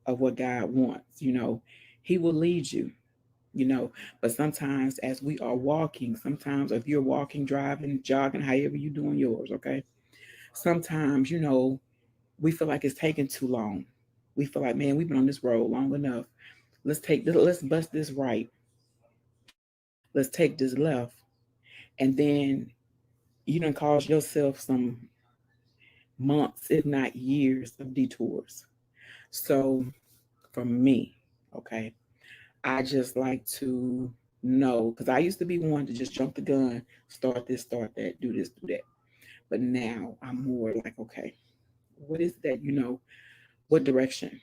of what God wants. He will lead you, you know, but sometimes as we are walking, sometimes if you're walking, driving, jogging, however you're doing yours, okay, sometimes, we feel like it's taking too long. We feel like, man, we've been on this road long enough. Let's bust this right. Let's take this left. And then you done cause yourself some months, if not years, of detours. So for me, okay, I just like to know because I used to be one to just jump the gun, start this, start that, do this, do that. But now I'm more like, okay, what is that? What direction?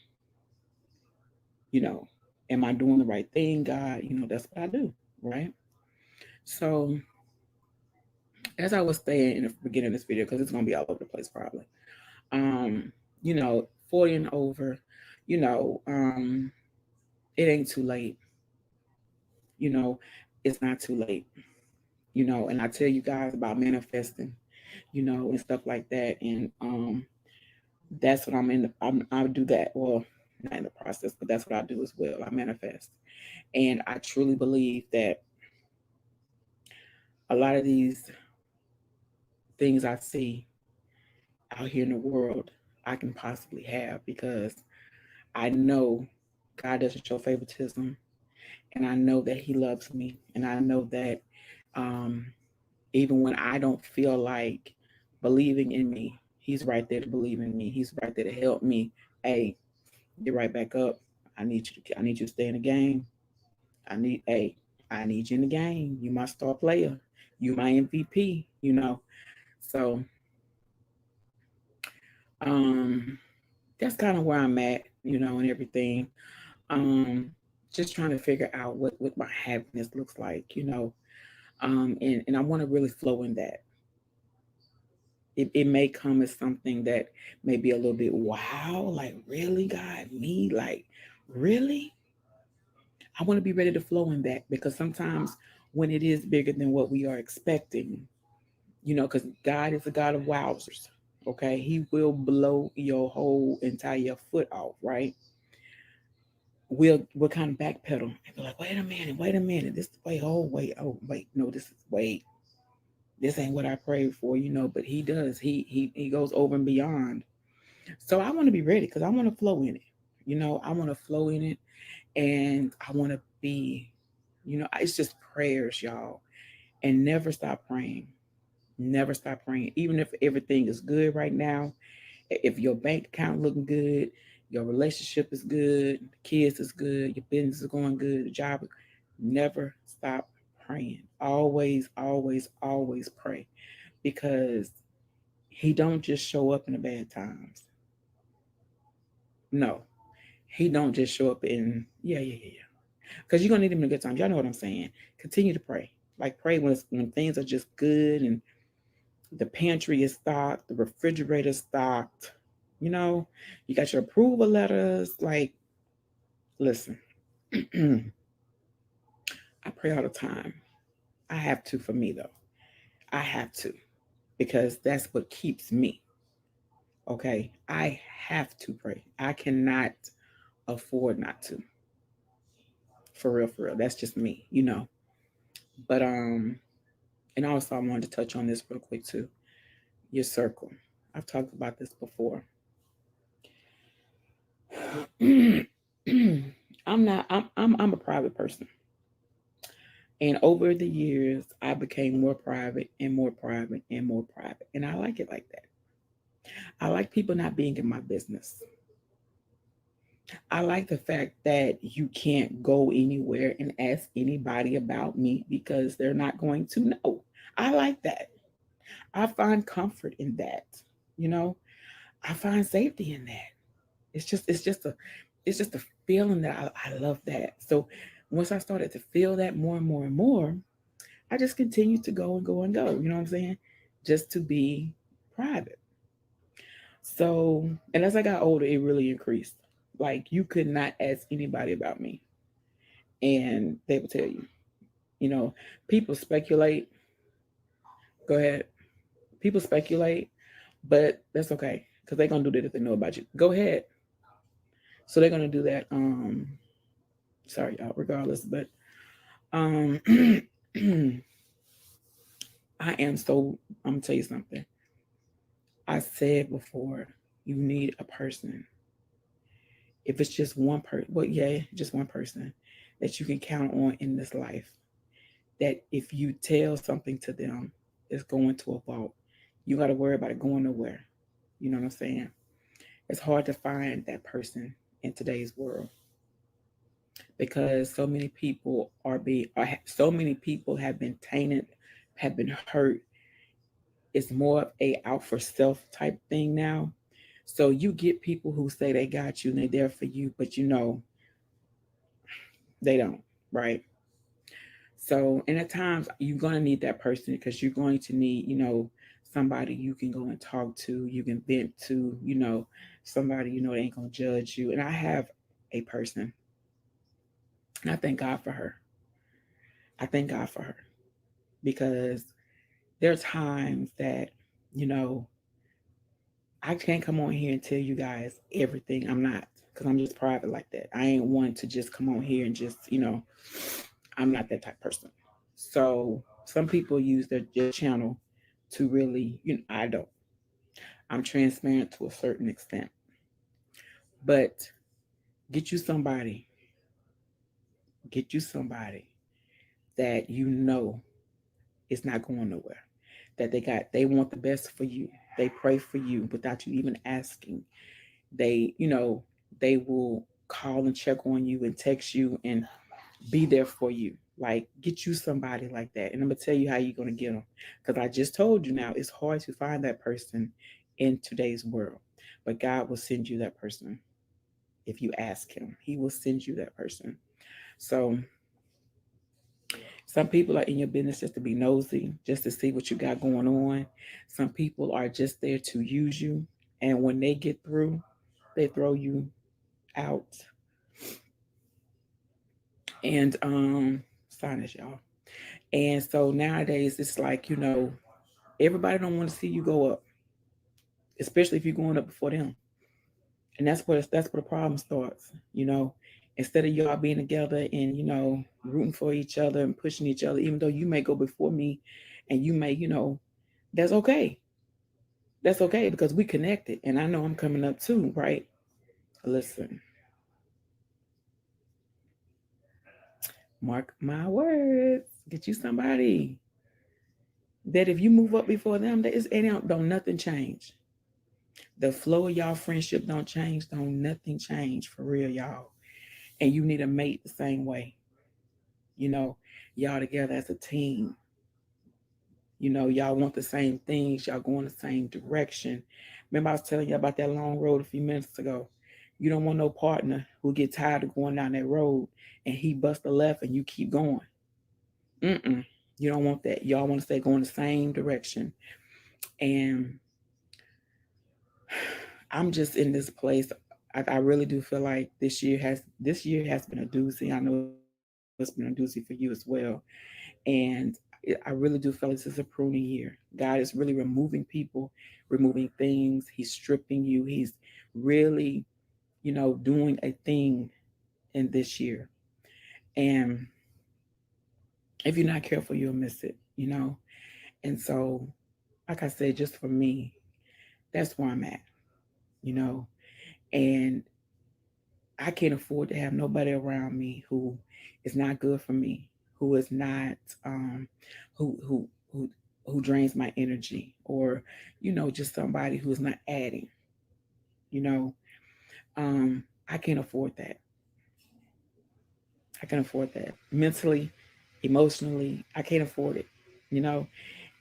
You know, am I doing the right thing, God? That's what I do, right? So as I was saying in the beginning of this video, because it's gonna be all over the place probably. Um, 40 and over, you know, um, it ain't too late. you know, it's not too late, and I tell you guys about manifesting, and stuff like that. And that's what I do that. Well, not in the process, but that's what I do as well. I manifest. And I truly believe that a lot of these things I see out here in the world, I can possibly have because I know God doesn't show favoritism, and I know that He loves me, and I know that um, even when I don't feel like believing in me, He's right there to believe in me. He's right there to help me. Hey, get right back up. I need you to stay in the game. Hey, I need you in the game. You my star player. You my MVP. So um, that's kind of where I'm at, and everything. Um, just trying to figure out what my happiness looks like, and I want to really flow in that. It may come as something that may be a little bit wow, like really, God, me, like really. I want to be ready to flow in that because sometimes when it is bigger than what we are expecting, because God is a God of wowzers. Okay, He will blow your whole entire foot off, right? We'll kind of backpedal and be like, wait a minute, this wait, no, this ain't what I prayed for, but He does. He goes over and beyond. So I want to be ready because I want to flow in it. I want to flow in it, and I want to be, it's just prayers, y'all, and never stop praying. Never stop praying, even if everything is good right now. If your bank account looking good, your relationship is good, the kids is good, your business is going good, the job, never stop praying. Always, always, always pray because He don't just show up in the bad times. No, He don't just show up in yeah. Because you're gonna need Him in the good times. Y'all know what I'm saying. Continue to pray. Like pray when things are just good and the pantry is stocked, the refrigerator is stocked. You know, you got your approval letters. Like, listen, I pray all the time. I have to for me though. I have to because that's what keeps me. Okay, I have to pray. I cannot afford not to. For real, for real. That's just me. But and also I wanted to touch on this real quick too. Your circle. I've talked about this before. I'm a private person. And over the years I became more private and more private and more private. And I like it like that. I like people not being in my business. I like the fact that you can't go anywhere and ask anybody about me because they're not going to know. I like that. I find comfort in that. You know, I find safety in that. It's just a feeling that I love that. So once I started to feel that more and more and more, I just continued to go and go and go. You know what I'm saying? Just to be private. So, and as I got older, it really increased. Like you could not ask anybody about me, and they would tell you. You know, people speculate. Go ahead. People speculate, but that's okay because they're gonna do that if they know about you. Go ahead. So they're gonna do that. Sorry, y'all. Regardless, but um, I am so. I'm gonna tell you something. I said before, you need a person. If it's just one person, well, yeah, just one person that you can count on in this life. That if you tell something to them, it's going to a vault. You got to worry about it going nowhere. You know what I'm saying? It's hard to find that person in today's world because so many people have been tainted, have been hurt. It's more of a out for self type thing now. So you get people who say they got you and they're there for you, but they don't, right? So, and at times you're going to need that person because you're going to need, somebody you can go and talk to, you can vent to, somebody, they ain't going to judge you. And I have a person, and I thank God for her. I thank God for her because there are times that, you know, I can't come on here and tell you guys everything. I'm not, because I'm just private like that. I ain't one to just come on here and just, I'm not that type of person. So some people use their channel to really, I don't. I'm transparent to a certain extent. But get you somebody, get you somebody that you know is not going nowhere. That they want the best for you. They pray for you without you even asking. They will call and check on you and text you and be there for you. Like, get you somebody like that. And I'm going to tell you how you're going to get them. Because I just told you now, it's hard to find that person in today's world. But God will send you that person. If you ask Him, He will send you that person. So, some people are in your business just to be nosy, just to see what you got going on. Some people are just there to use you. And when they get through, they throw you out. And sinus, y'all. And so nowadays it's like, everybody don't want to see you go up, especially if you're going up before them. And that's where the problem starts, Instead of y'all being together and, rooting for each other and pushing each other, even though you may go before me and you may, that's okay. That's okay because we connected and I know I'm coming up too, right? Listen, mark my words. Get you somebody that if you move up before them, that is it don't nothing change. The flow of y'all friendship don't change, don't nothing change for real, y'all. And you need a mate the same way. You know, y'all together as a team. Y'all want the same things, y'all going the same direction. Remember, I was telling you about that long road a few minutes ago. You don't want no partner who get tired of going down that road and he bust a left and you keep going. Mm-mm. You don't want that. Y'all want to stay going the same direction. And I'm just in this place. I really do feel like this year has been a doozy. I know it's been a doozy for you as well. And I really do feel like this is a pruning year. God is really removing people, removing things. He's stripping you. He's really, doing a thing in this year. And if you're not careful, you'll miss it. And so, like I said, just for me, that's where I'm at, you know. And I can't afford to have nobody around me who is not good for me, who is not who drains my energy, or just somebody who is not adding. You know, I can't afford that. I can afford that mentally, emotionally. I can't afford it. You know,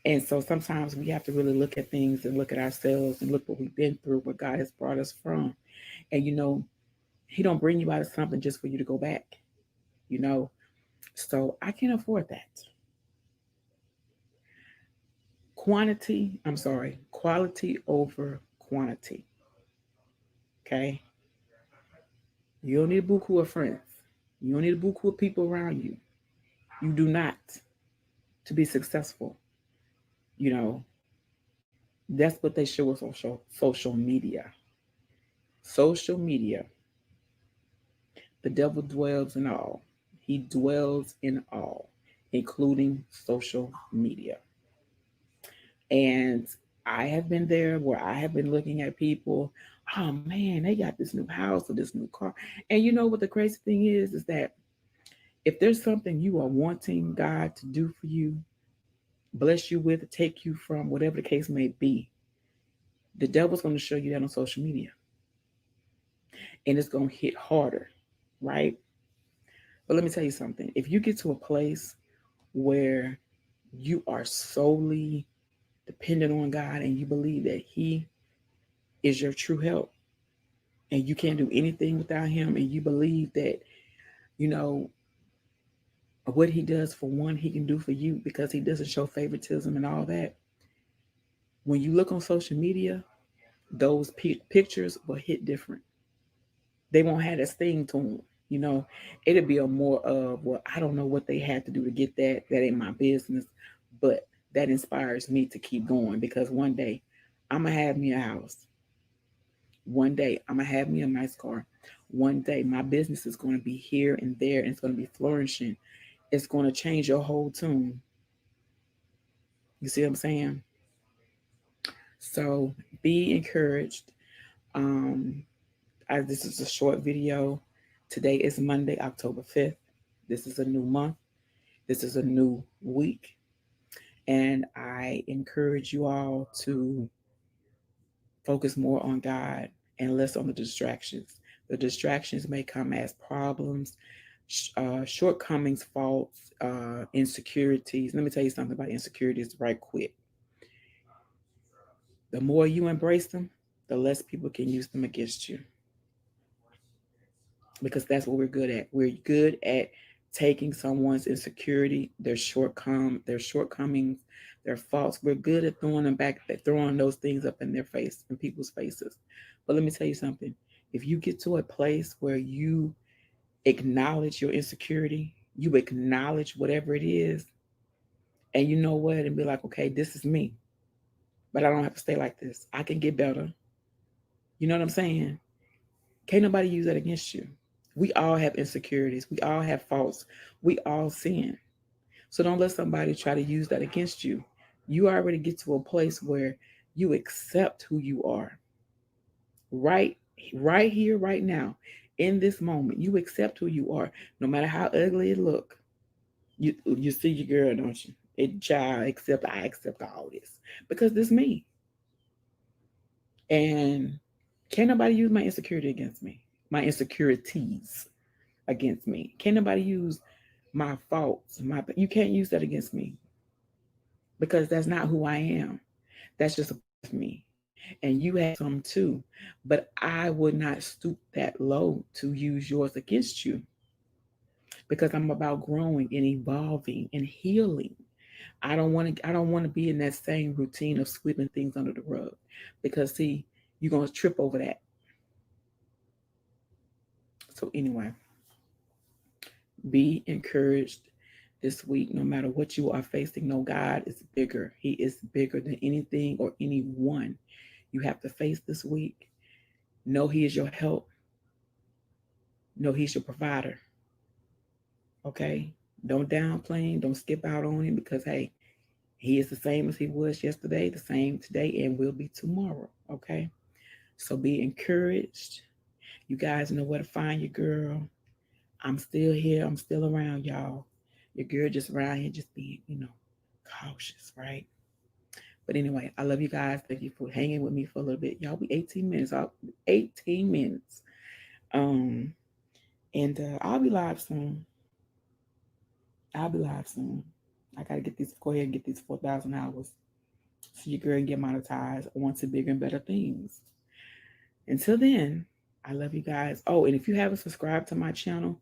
and so sometimes we have to really look at things and look at ourselves and look what we've been through, what God has brought us from, and He don't bring you out of something just for you to go back. You know, So I can afford that. Quality over quantity. Okay. You don't need a buku of friends. You don't need a buku of people around you. You do not to be successful. You know, that's what they show us on social media. Social media. The devil dwells in all. He dwells in all, including social media. And I have been there where I have been looking at people, oh man, they got this new house or this new car. And you know what the crazy thing is that if there's something you are wanting God to do for you, bless you with, take you from, whatever the case may be, the devil's going to show you that on social media. And it's going to hit harder, right? But let me tell you something. If you get to a place where you are solely dependent on God and you believe that He is your true help, and you can't do anything without Him, and you believe that you know what He does for one He can do for you because He doesn't show favoritism and all that. When you look on social media, those pictures will hit different. They won't have that sting to them. You know, it'd be a more of, well, I don't know what they had to do to get that. That ain't my business. But that inspires me to keep going because one day I'm going to have me a house. One day I'm going to have me a nice car. One day my business is going to be here and there and it's going to be flourishing. It's going to change your whole tune. You see what I'm saying? So be encouraged. Um, this is a short video. Today is Monday, October 5th. This is a new month. This is a new week. And I encourage you all to focus more on God and less on the distractions. The distractions may come as problems, shortcomings, faults, insecurities. Let me tell you something about insecurities right quick. The more you embrace them, the less people can use them against you because that's what we're good at. We're good at taking someone's insecurity, their shortcomings, their faults. We're good at throwing them back, throwing those things up in their face, in people's faces. But let me tell you something. If you get to a place where you acknowledge your insecurity, you acknowledge whatever it is, and you know what, and be like, okay, this is me, but I don't have to stay like this. I can get better. You know what I'm saying? Can't nobody use that against you. We all have insecurities. We all have faults. We all sin. So don't let somebody try to use that against you. You already get to a place where you accept who you are. Right right here, right now, in this moment, you accept who you are, no matter how ugly it look. You see your girl, don't you? It child, except I accept all this. Because this me. And can't nobody use my insecurity against me. My insecurities against me. Can't nobody use my faults. You can't use that against me because that's not who I am. That's just a part of me. And you have some too. But I would not stoop that low to use yours against you because I'm about growing and evolving and healing. I don't want to be in that same routine of sweeping things under the rug because see, you're gonna trip over that. So anyway, be encouraged this week, no matter what you are facing. No, God is bigger. He is bigger than anything or anyone you have to face this week. Know He is your help. Know He's your provider. Okay? Don't downplay Him. Don't skip out on Him because, hey, He is the same as He was yesterday, the same today, and will be tomorrow. Okay? So be encouraged. You guys know where to find your girl. I'm still here. I'm still around, y'all. Your girl just around here, just being, cautious, right? But anyway, I love you guys. Thank you for hanging with me for a little bit. Y'all be 18 minutes. 18 minutes. Um, and I'll be live soon. I'll be live soon. I gotta go ahead and get these 4,000 hours so your girl can get monetized on to bigger and better things. Until then, I love you guys. Oh, and if you haven't subscribed to my channel,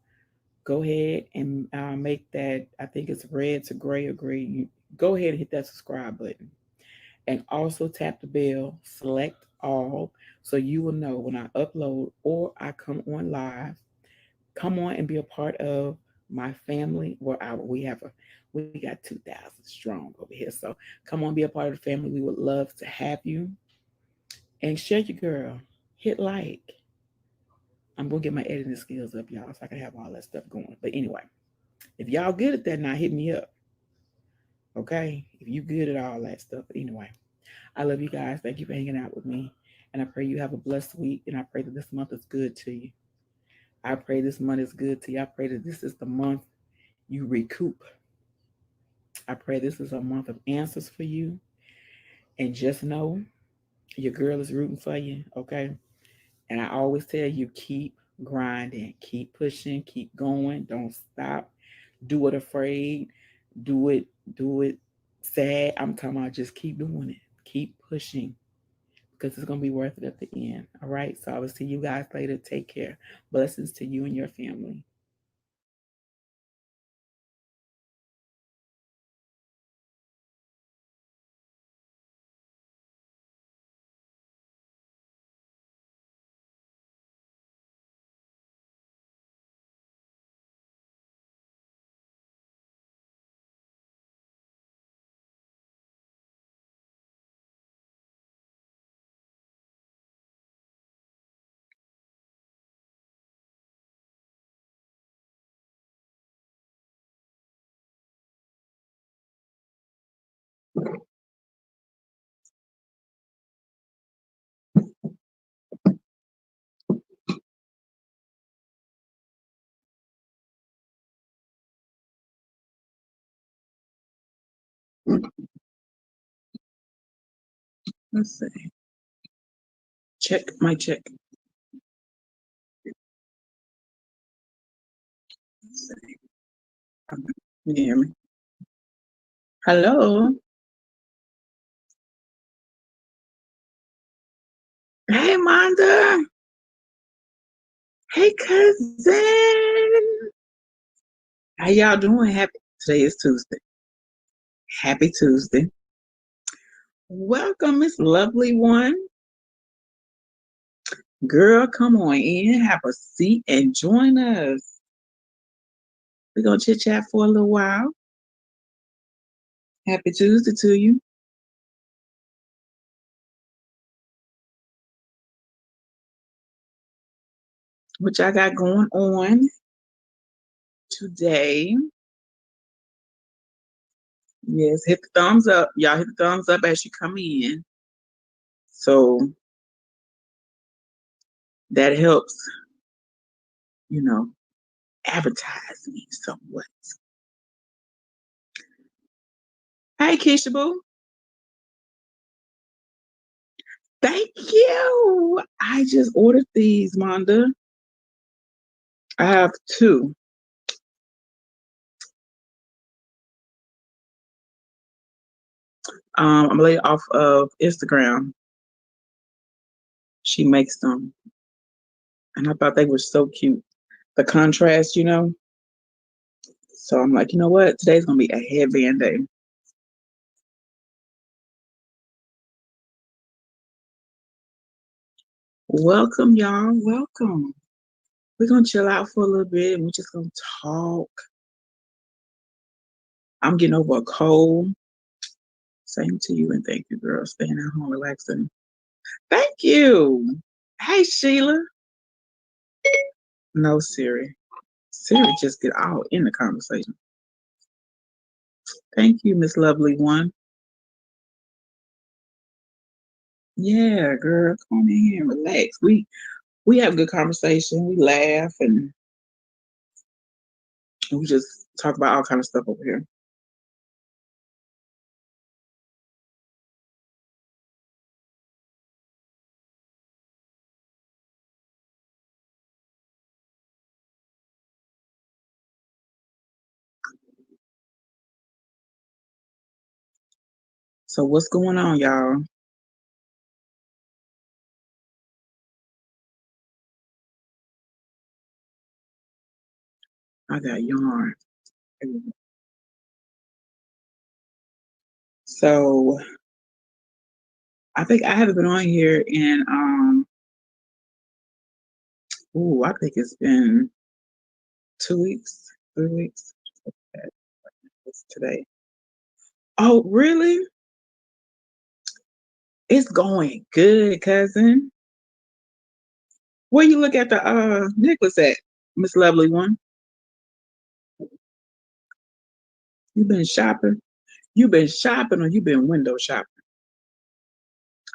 go ahead and make that, I think it's red to gray or gray. Go ahead and hit that subscribe button. And also tap the bell, select all, so you will know when I upload or I come on live. Come on and be a part of my family. We got 2,000 strong over here. So come on, be a part of the family. We would love to have you. And share your girl. Hit like. I'm gonna get my editing skills up, y'all, so I can have all that stuff going. But anyway, if y'all good at that now, hit me up. Okay? If you good at all that stuff. But anyway, I love you guys. Thank you for hanging out with me. And I pray you have a blessed week. And I pray that this month is good to you. I pray this month is good to you. I pray that this is the month you recoup. I pray this is a month of answers for you. And just know your girl is rooting for you. Okay? And I always tell you, keep grinding, keep pushing, keep going. Don't stop. Do it afraid. Do it, do it sad. I'm talking about just keep doing it. Keep pushing because it's going to be worth it at the end. All right. So I will see you guys later. Take care. Blessings to you and your family. Let's see. Check my check. Let's see. You can hear me? Hello. Hey, Monda. Hey, cousin. How y'all doing? Happy. Today is Tuesday. Happy Tuesday. Welcome, Miss Lovely One. Girl, come on in, have a seat, and join us. We're going to chit chat for a little while. Happy Tuesday to you. What y'all got going on today? Yes, hit the thumbs up. Y'all hit the thumbs up as you come in. So that helps, advertise me somewhat. Hey, Keisha Boo. Thank you. I just ordered these, Monda. I have two. I'm a lady off of Instagram. She makes them. And I thought they were so cute. The contrast. So I'm like, you know what? Today's gonna be a headband day. Welcome, y'all. Welcome. We're gonna chill out for a little bit and we're just gonna talk. I'm getting over a cold. Same to you and thank you, girl. Staying at home, relaxing. Thank you. Hey, Sheila. No, Siri. Siri just get all in the conversation. Thank you, Miss Lovely One. Yeah, girl, come in here and relax. We have a good conversation. We laugh and we just talk about all kind of stuff over here. So what's going on, y'all? I got yarn. So I think I haven't been on here in I think it's been 2 weeks, 3 weeks. What's today? Oh, really? It's going good, cousin. Where you look at the necklace at, Miss Lovely One? You been shopping? You been shopping or you been window shopping?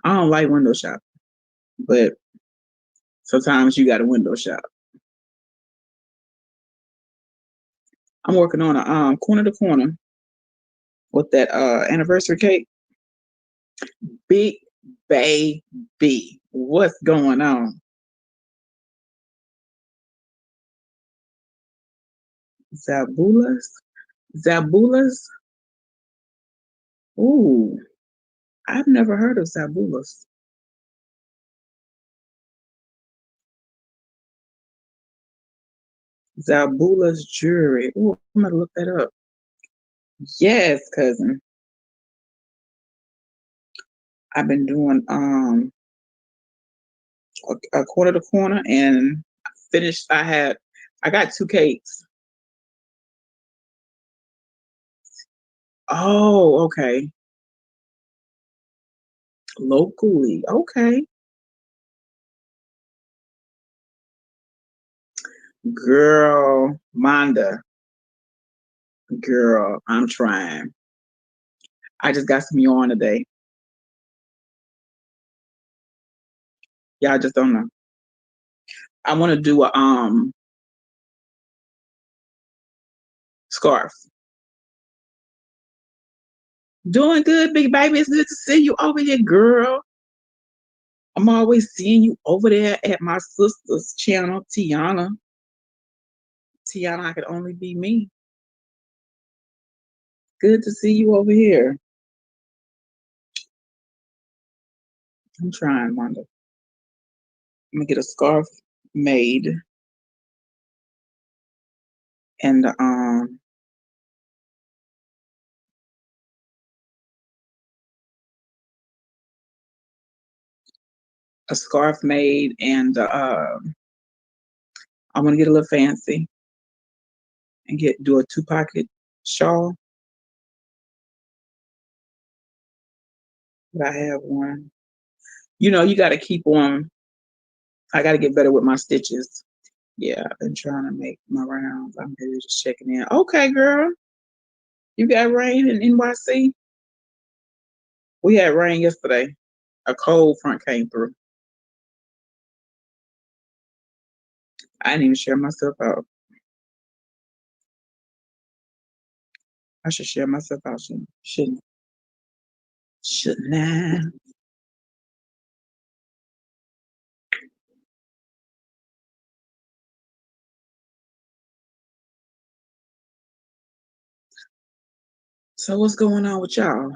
I don't like window shopping, but sometimes you got to window shop. I'm working on a corner to corner with that anniversary cake. Big baby, what's going on? Zabulas? Zabulas? Ooh, I've never heard of Zabulas. Zabulas jewelry. Ooh, I'm gonna look that up. Yes, cousin. I've been doing a quarter to corner and finished. I got two cakes. Oh, okay. Locally. Okay. Girl, Monda. Girl, I'm trying. I just got some yarn today. Y'all just don't know. I want to do a scarf. Doing good, big baby. It's good to see you over here, girl. I'm always seeing you over there at my sister's channel, Tiana. Tiana, I could only be me. Good to see you over here. I'm trying, Wanda. I'm gonna get a scarf made and a scarf made and I'm gonna get a little fancy and do a 2-pocket shawl. But I have one. You know, you gotta keep on. I gotta get better with my stitches. Yeah, I've been trying to make my rounds. I'm here just checking in. Okay, girl. You got rain in NYC? We had rain yesterday. A cold front came through. I didn't even share myself out. I should share myself out, shouldn't I? Shouldn't I? So what's going on with y'all?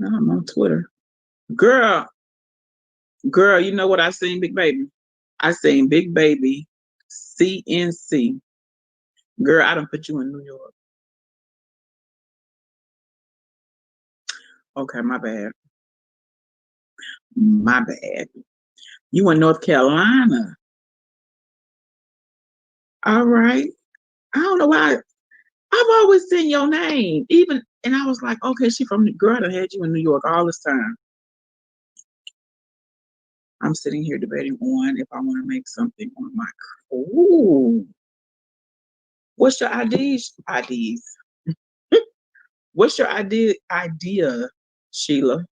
No, I'm on Twitter. Girl, you know what I seen, Big Baby? I seen Big Baby CNC. Girl, I done put you in New York. Okay, my bad. My bad. You in North Carolina. All right. I don't know why. I've always seen your name. And I was like, okay, she from the girl that had you in New York all this time. I'm sitting here debating on if I want to make something on my. Ooh. What's your IDs? What's your idea, Sheila?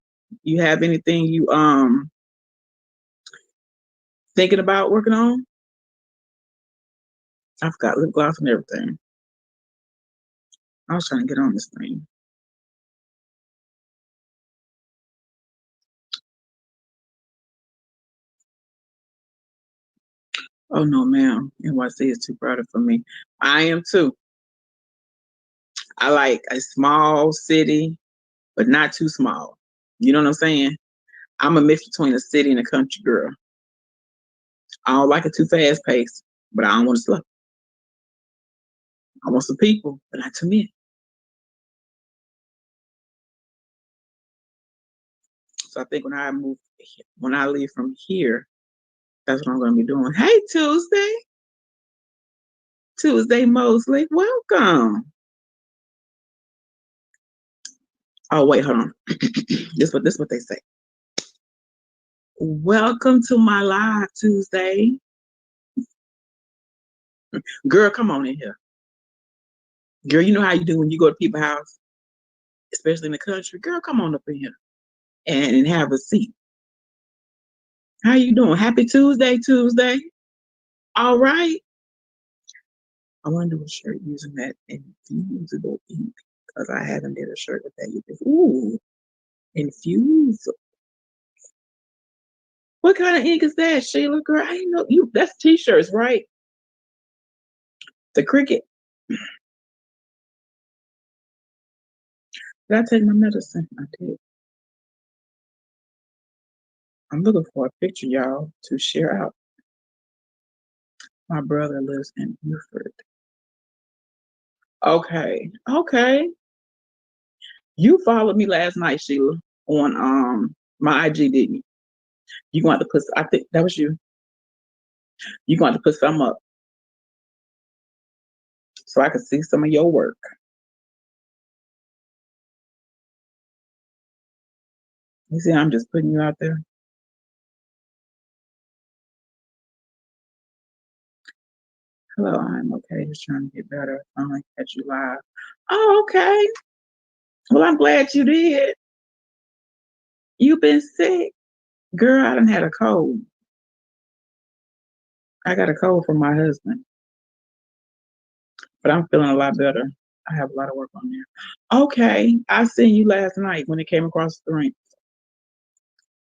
You have anything you thinking about working on? I've got lip gloss and everything. I was trying to get on this thing. Oh no, ma'am. NYC is too crowded for me. I am too. I like a small city, but not too small. You know what I'm saying? I'm a mix between a city and a country girl. I don't like it too fast paced, but I don't want to slow. I want some people, but not too many. So I think when I leave from here, that's what I'm going to be doing. Hey, Tuesday Mosley, welcome. Oh wait, hold on. this what they say. Welcome to my live Tuesday, girl. Come on in here, girl. You know how you do when you go to people's house, especially in the country. Girl, come on up in here and have a seat. How you doing? Happy Tuesday. All right. I want to do a shirt using that infusible ink because I haven't did a shirt with that either. Ooh, infuse. What kind of ink is that, Sheila? Girl, I didn't know you. That's t-shirts, right? The Cricut. Did I take my medicine? I did. I'm looking for a picture, y'all, to share out. My brother lives in Buford. Okay. You followed me last night, Sheila, on my IG, didn't you? You going to put? I think that was you. You going to put some up so I could see some of your work. You see, I'm just putting you out there. Hello, I'm okay. Just trying to get better. Finally catch you live. Oh, okay. Well, I'm glad you did. You been sick? Girl, I done had a cold. I got a cold from my husband, but I'm feeling a lot better. I have a lot of work on there. Okay. I seen you last night when it came across the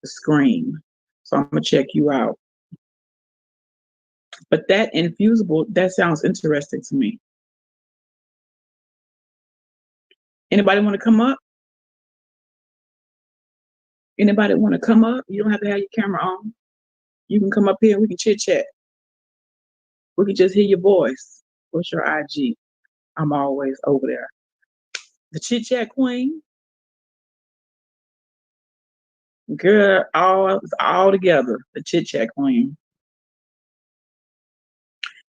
screen. So I'm gonna check you out. But that infusible, that sounds interesting to me. Anybody want to come up? Anybody want to come up? You don't have to have your camera on. You can come up here and we can chit chat. We can just hear your voice. What's your IG? I'm always over there. The chit chat queen, girl, all together. The chit chat queen.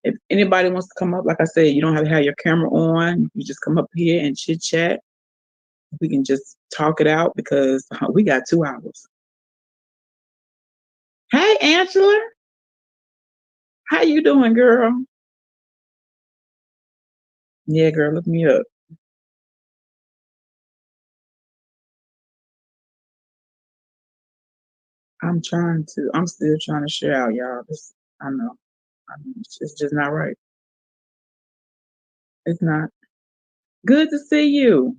If anybody wants to come up, like I said, you don't have to have your camera on. You just come up here and chit chat. We can just talk it out because we got 2 hours. Hey, Angela, how you doing, girl? Yeah, girl, look me up. I'm still trying to share out, y'all. I know. It's just not right. It's not. Good to see you.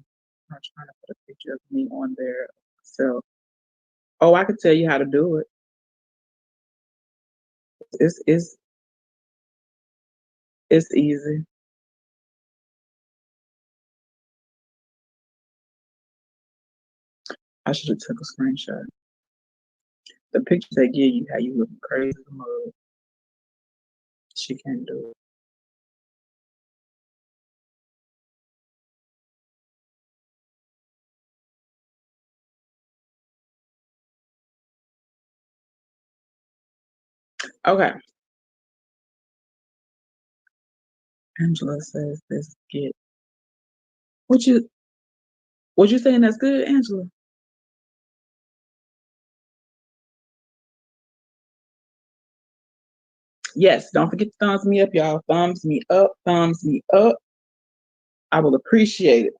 I'm trying to put a picture of me on there. So, oh, I could tell you how to do it. It's it's easy. I should have took a screenshot. The pictures they give you, how you looking crazy as a mug. She can't do it. Okay. Angela says this get what you saying that's good, Angela? Yes, don't forget to thumbs me up, y'all. Thumbs me up, thumbs me up. I will appreciate it.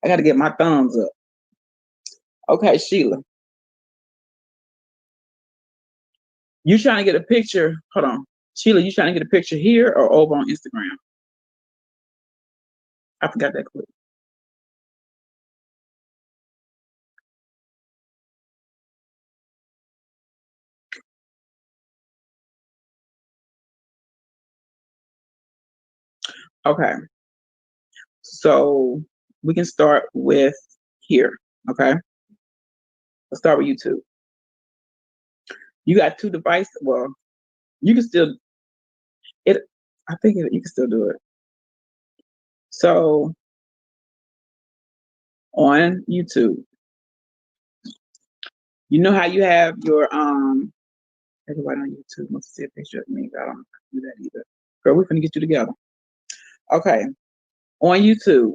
I gotta get my thumbs up. Okay, Sheila. You trying to get a picture? Hold on. Sheila, you trying to get a picture here or over on Instagram? I forgot that clip. Okay. So we can start with here. Okay. Let's start with YouTube. You got 2 devices. Well, you can still it. I think you can still do it. So on YouTube, you know how you have your everybody on YouTube wants to see a picture of me. I don't do that either. Girl, we're gonna get you together. Okay. On YouTube,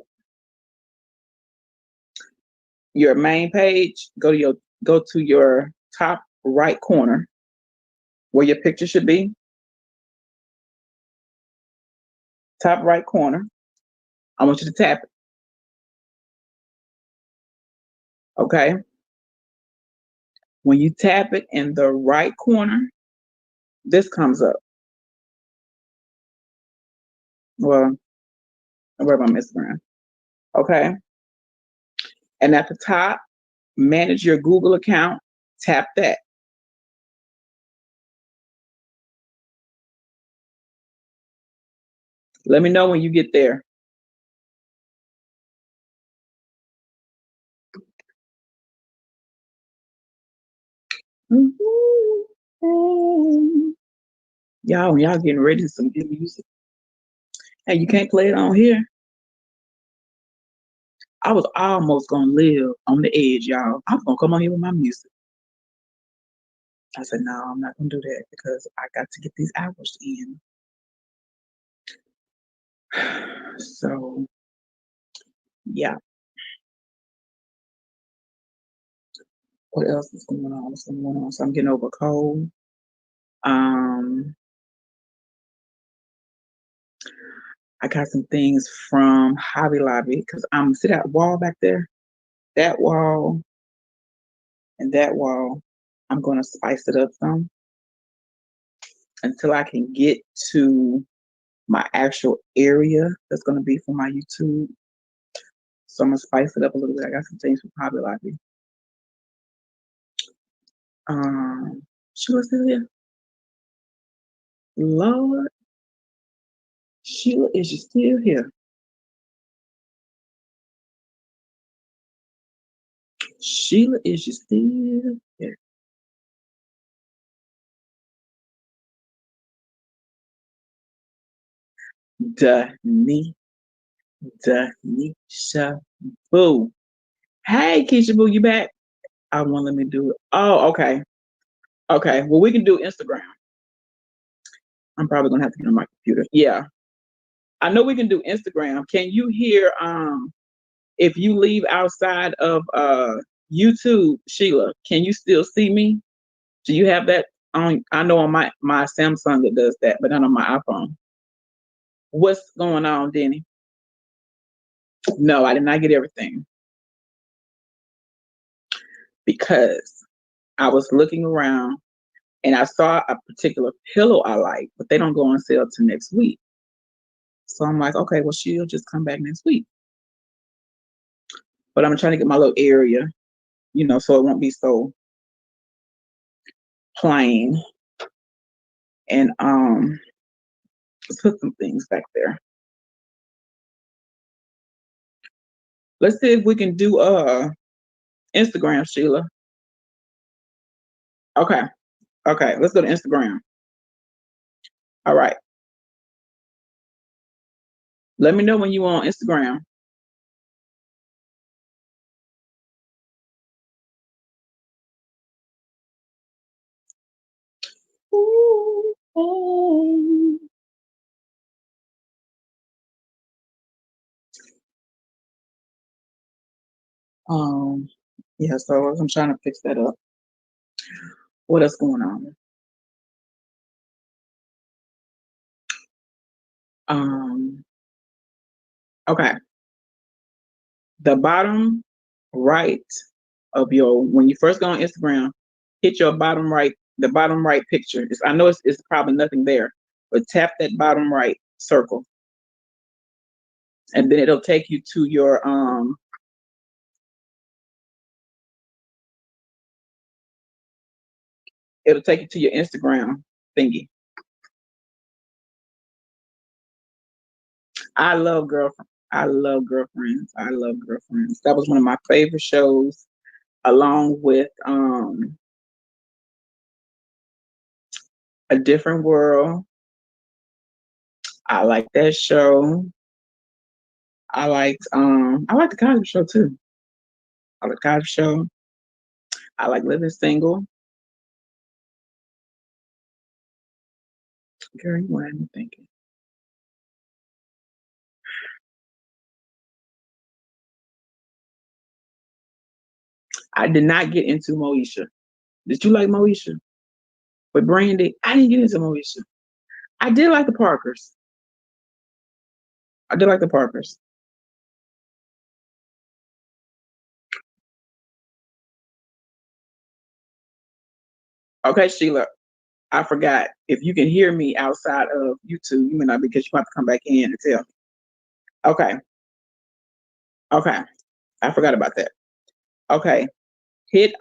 your main page, go to your top right corner where your picture should be. Top right corner. I want you to tap it. Okay. When you tap it in the right corner, this comes up. Well, where am I Instagram? Okay. And at the top, manage your Google account. Tap that. Let me know when you get there. Y'all, when y'all getting ready to some good music. Hey, you can't play it on here. I was almost gonna live on the edge, y'all. I was gonna come on here with my music. I said, no, I'm not gonna do that because I got to get these hours in. So yeah. What else is going on? What's going on? So I'm getting over a cold. Um, I got some things from Hobby Lobby because I'm see that wall back there, that wall and that wall. I'm gonna spice it up some until I can get to my actual area that's gonna be for my YouTube. So I'm gonna spice it up a little bit. I got some things from Hobby Lobby. Sheila still here? Lord, Sheila, is you still here? Sheila, is you still here? Denisha Boo. Hey, Keisha Boo, you back? I won't let me do it. Oh, okay. Okay. Well, we can do Instagram. I'm probably gonna have to get on my computer. Yeah. I know we can do Instagram. Can you hear if you leave outside of YouTube, Sheila, can you still see me? Do you have that on? I know on my Samsung it does that, but not on my iPhone. What's going on, Denny? No, I did not get everything because I was looking around and I saw a particular pillow I like, but they don't go on sale till next week. So I'm like, okay, well, she'll just come back next week. But I'm trying to get my little area, so it won't be so plain. And put some things back there. Let's see if we can do Instagram, Sheila. Okay. Okay, let's go to Instagram. All right. Let me know when you on Instagram. Ooh, oh. Yeah, so I'm trying to fix that up. What else going on? Um, okay. The bottom right of your when you first go on Instagram, hit your the bottom right picture. I know it's probably nothing there, but tap that bottom right circle, and then it'll take you to your Instagram thingy. I love girlfriend. I love girlfriends. I love girlfriends. That was one of my favorite shows, along with A Different World. I like that show. I like the Cosby Show too. I like the Cosby Show. I like Living Single. Girl, you want me thinking. I did not get into Moesha. Did you like Moesha? With Brandy? I didn't get into Moesha. I did like the Parkers. I did like the Parkers. Okay, Sheila, I forgot. If you can hear me outside of YouTube, you may not because you have to come back in and tell me. Okay. Okay. I forgot about that. Okay. Hit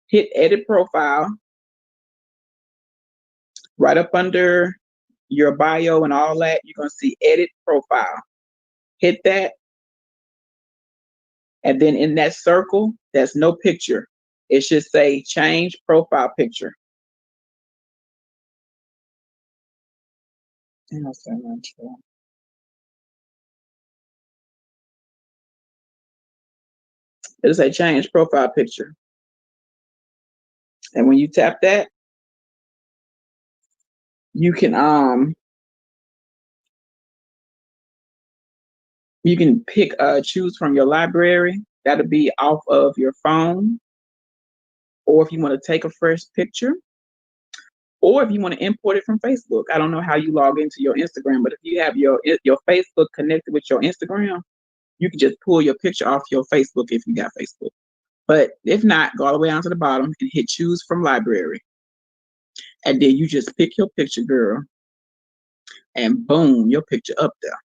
hit edit profile right up under your bio and all that. You're gonna see edit profile. Hit that, and then in that circle, there's no picture. It should say change profile picture. And I'll say it'll say change profile picture. And when you tap that, you can pick choose from your library. That'll be off of your phone. Or if you want to take a fresh picture, Or if you want to import it from Facebook, I don't know how you log into your Instagram, but if you have your Facebook connected with your Instagram, you can just pull your picture off your Facebook if you got Facebook. But if not, go all the way down to the bottom and hit choose from library. And then you just pick your picture, girl, and boom, your picture up there.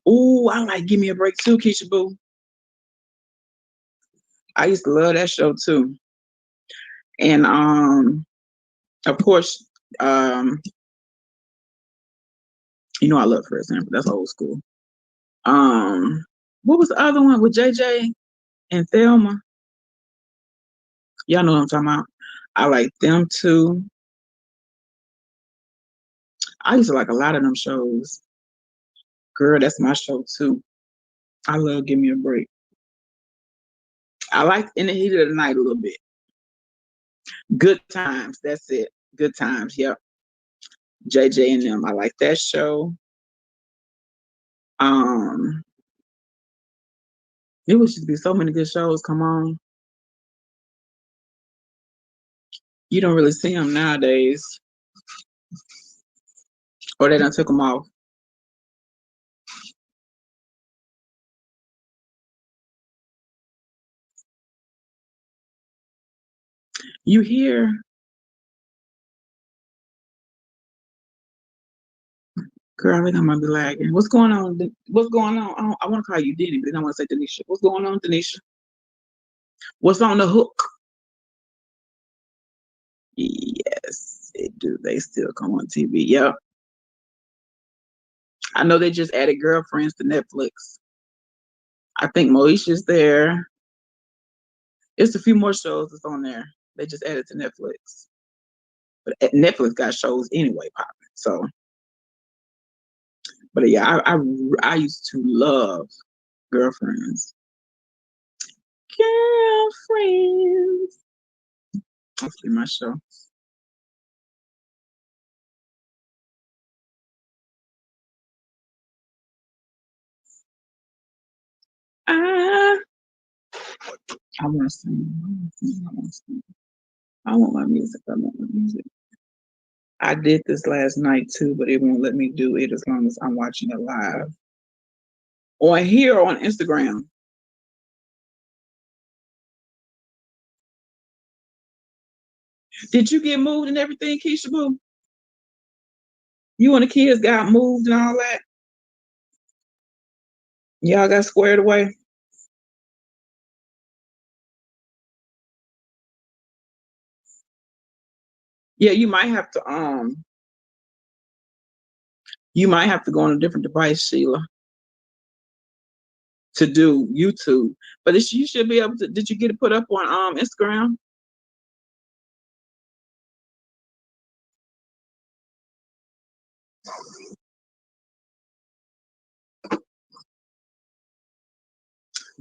Ooh, I like Give Me a Break too, Keisha Boo. I used to love that show too. And of course, um, I love For Example. That's old school. Um, what was the other one with JJ and Thelma? Y'all know what I'm talking about. I like them too. I used to like a lot of them shows. Girl, that's my show too. I love Give Me a Break. I like In the Heat of the Night a little bit. Good Times, that's it. Good Times, yep. JJ and them. I like that show. Um, it was just be so many good shows come on. You don't really see them nowadays, or they done took them off. You hear, girl, I think I might be lagging. What's going on? What's going on? I want to call you Denny, but then I want to say Denisha. What's going on, Denisha? What's on the hook? Yes, they do. They still come on TV. Yep. I know they just added Girlfriends to Netflix. I think Moesha's there. It's a few more shows that's on there. They just added to Netflix. But Netflix got shows anyway popping. So, but yeah, I used to love Girlfriends. Girlfriends. That's my show. I I want to sing. I want to sing. I want to sing. I want my music. I want my music. I did this last night too, but it won't let me do it as long as I'm watching it live. Or here on Instagram. Did you get moved and everything, Keisha Boo? You and the kids got moved and all that? Y'all got squared away? Yeah, you might have to go on a different device, Sheila, to do YouTube. But you should be able to. Did you get it put up on Instagram?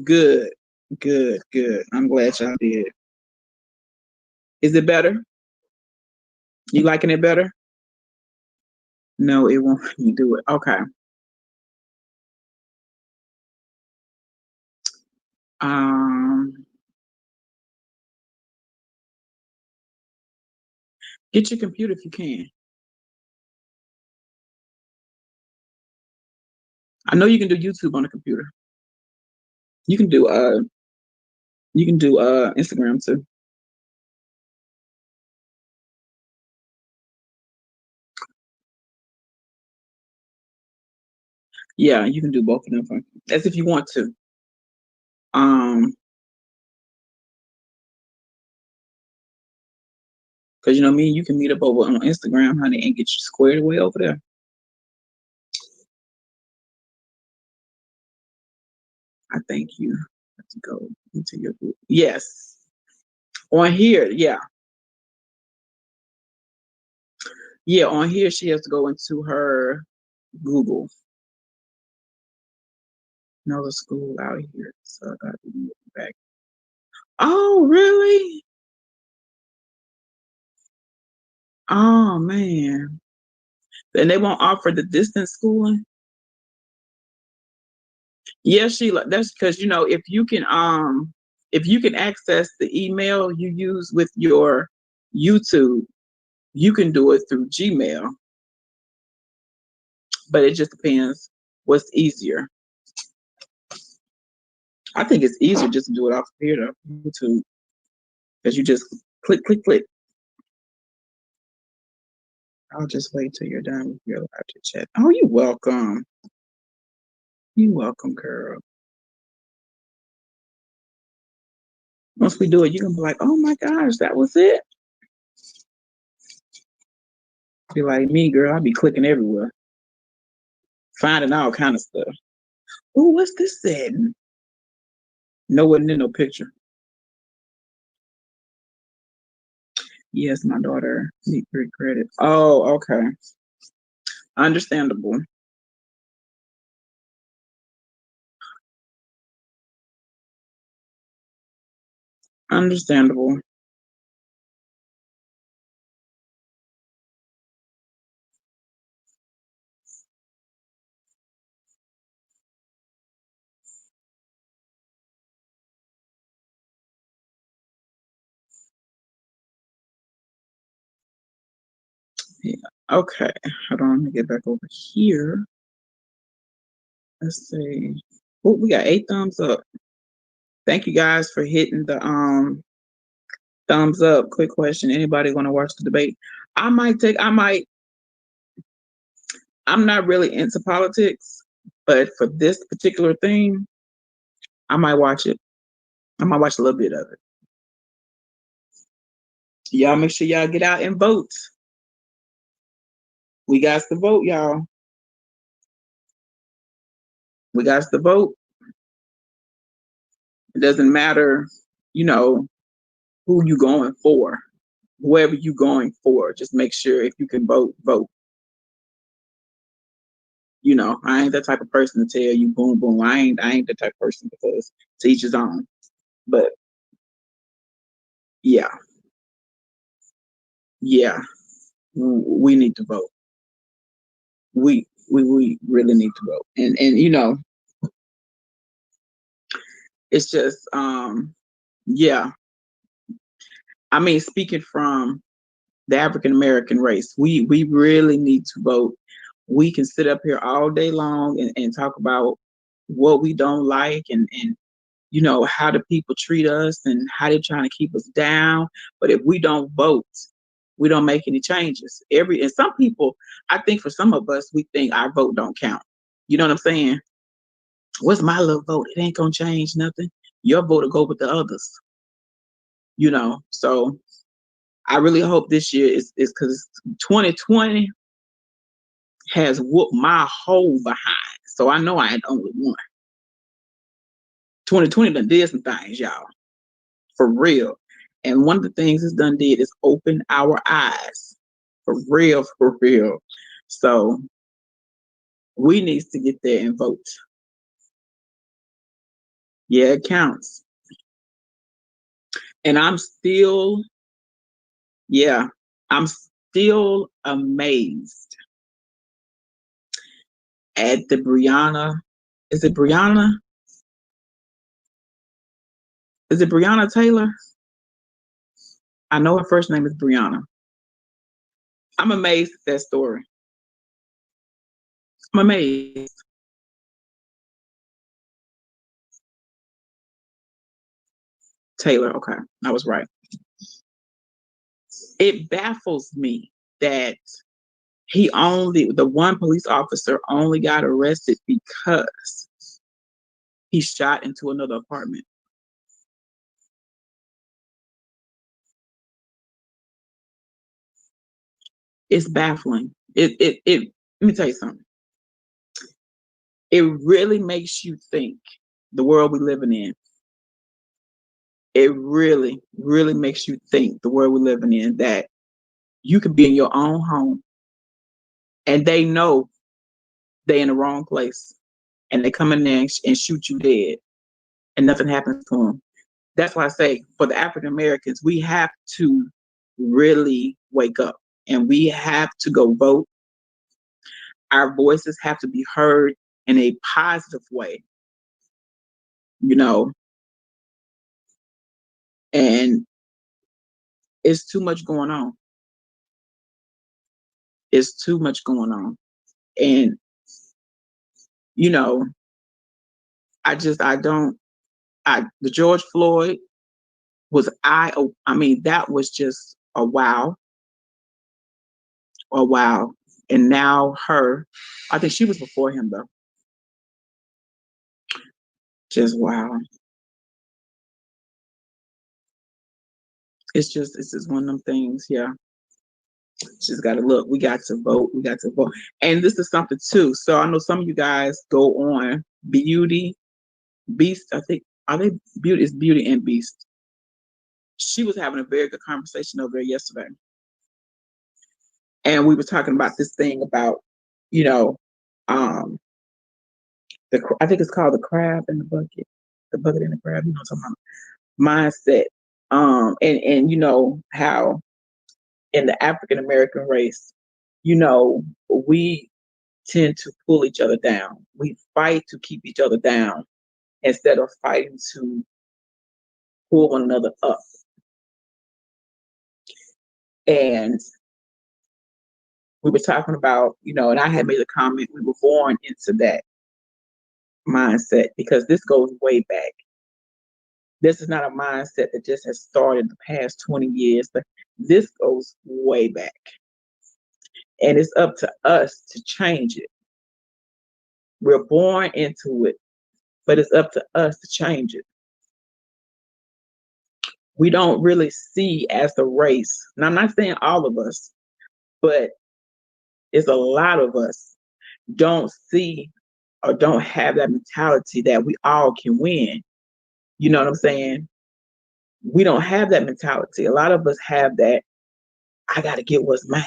Good, good, good. I'm glad y'all did. Is it better? You liking it better? No, it won't let me do it. Okay. Um, get your computer if you can. I know you can do YouTube on a computer. You can do Instagram too. Yeah, you can do both of them. That's if you want to. Um, because me and you can meet up over on Instagram, honey, and get you squared away over there. I think you have to go into your group. Yes. On here, yeah. Yeah, on here she has to go into her Google. No, the school out here. So I gotta be back. Oh, really? Oh man. And they won't offer the distance schooling. Yeah, Sheila, that's because if you can access the email you use with your YouTube, you can do it through Gmail, but it just depends what's easier. I think it's easier just to do it off here to YouTube because you just click, click, click. I'll just wait till you're done with your live to chat. Oh, you're welcome. You're welcome, girl. Once we do it, you're gonna be like, oh my gosh, that was it. Be like me, girl. I'll be clicking everywhere, finding all kind of stuff. Oh, what's this setting? No one in no picture. Yes, my daughter need 3 credits. Oh, okay. Understandable. Understandable. Yeah. Okay. Hold on. Let me get back over here. Let's see. Oh, we got 8 thumbs up. Thank you guys for hitting the thumbs up. Quick question. Anybody want to watch the debate? I'm not really into politics, but for this particular thing, I might watch it. I might watch a little bit of it. Y'all make sure y'all get out and vote. We got to vote, y'all. We got to vote. It doesn't matter, you know, who you going for. Whoever you going for, just make sure if you can vote, vote. I ain't that type of person to tell you boom boom. I ain't the type of person because to each his own. But yeah, yeah, we need to vote. We really need to vote. And it's just yeah. I mean, speaking from the African American race, we really need to vote. We can sit up here all day long and talk about what we don't like and how the people treat us and how they're trying to keep us down. But if we don't vote, we don't make any changes. And some people, I think for some of us, we think our vote don't count. You know what I'm saying? What's my little vote? It ain't gonna change nothing. Your vote will go with the others. So I really hope this year is because 2020 has whooped my whole behind. So I know I ain't the only one. 2020 done did some things, y'all. For real. And one of the things it's done did is open our eyes. For real, for real. So we need to get there and vote. Yeah, it counts. And I'm still amazed at the Brianna. Is it Brianna? Is it Brianna Taylor? I know her first name is Brianna. I'm amazed at that story. I'm amazed. Taylor, okay. I was right. It baffles me that the one police officer only got arrested because he shot into another apartment. It's baffling. Let me tell you something. It really makes you think the world we're living in. It really, really makes you think the world we're living in that you could be in your own home and they know they in the wrong place and they come in there and shoot you dead and nothing happens to them. That's why I say for the African Americans, we have to really wake up. and we have to go vote. Our voices have to be heard in a positive way, you know, and it's too much going on. It's too much going on. And, you know, I don't, the George Floyd was, I mean, that was just a wow. And now I think she was before him though. Just wow. It's just one of them things. Yeah. Just got to look. We got to vote. We got to vote. And this is something too. So I know some of you guys go on Beauty Beast. I think are they Beauty? It's Beauty and Beast. She was having a very good conversation over there yesterday, and we were talking about this thing about, you know, um, I think it's called the crab in the bucket and the crab. You know what I'm talking about? Mindset. And you know how in the African American race, you know, we tend to pull each other down. We fight to keep each other down instead of fighting to pull one another up. And we were talking about, you know, and I had made a comment, we were born into that mindset because this goes way back. This is not a mindset that just has started the past 20 years, but this goes way back. And it's up to us to change it. We're born into it, but it's up to us to change it. We don't really see as a race, and I'm not saying all of us, but it's a lot of us don't see or don't have that mentality that we all can win. You know what I'm saying? We don't have that mentality. A lot of us have that, I got to get what's mine,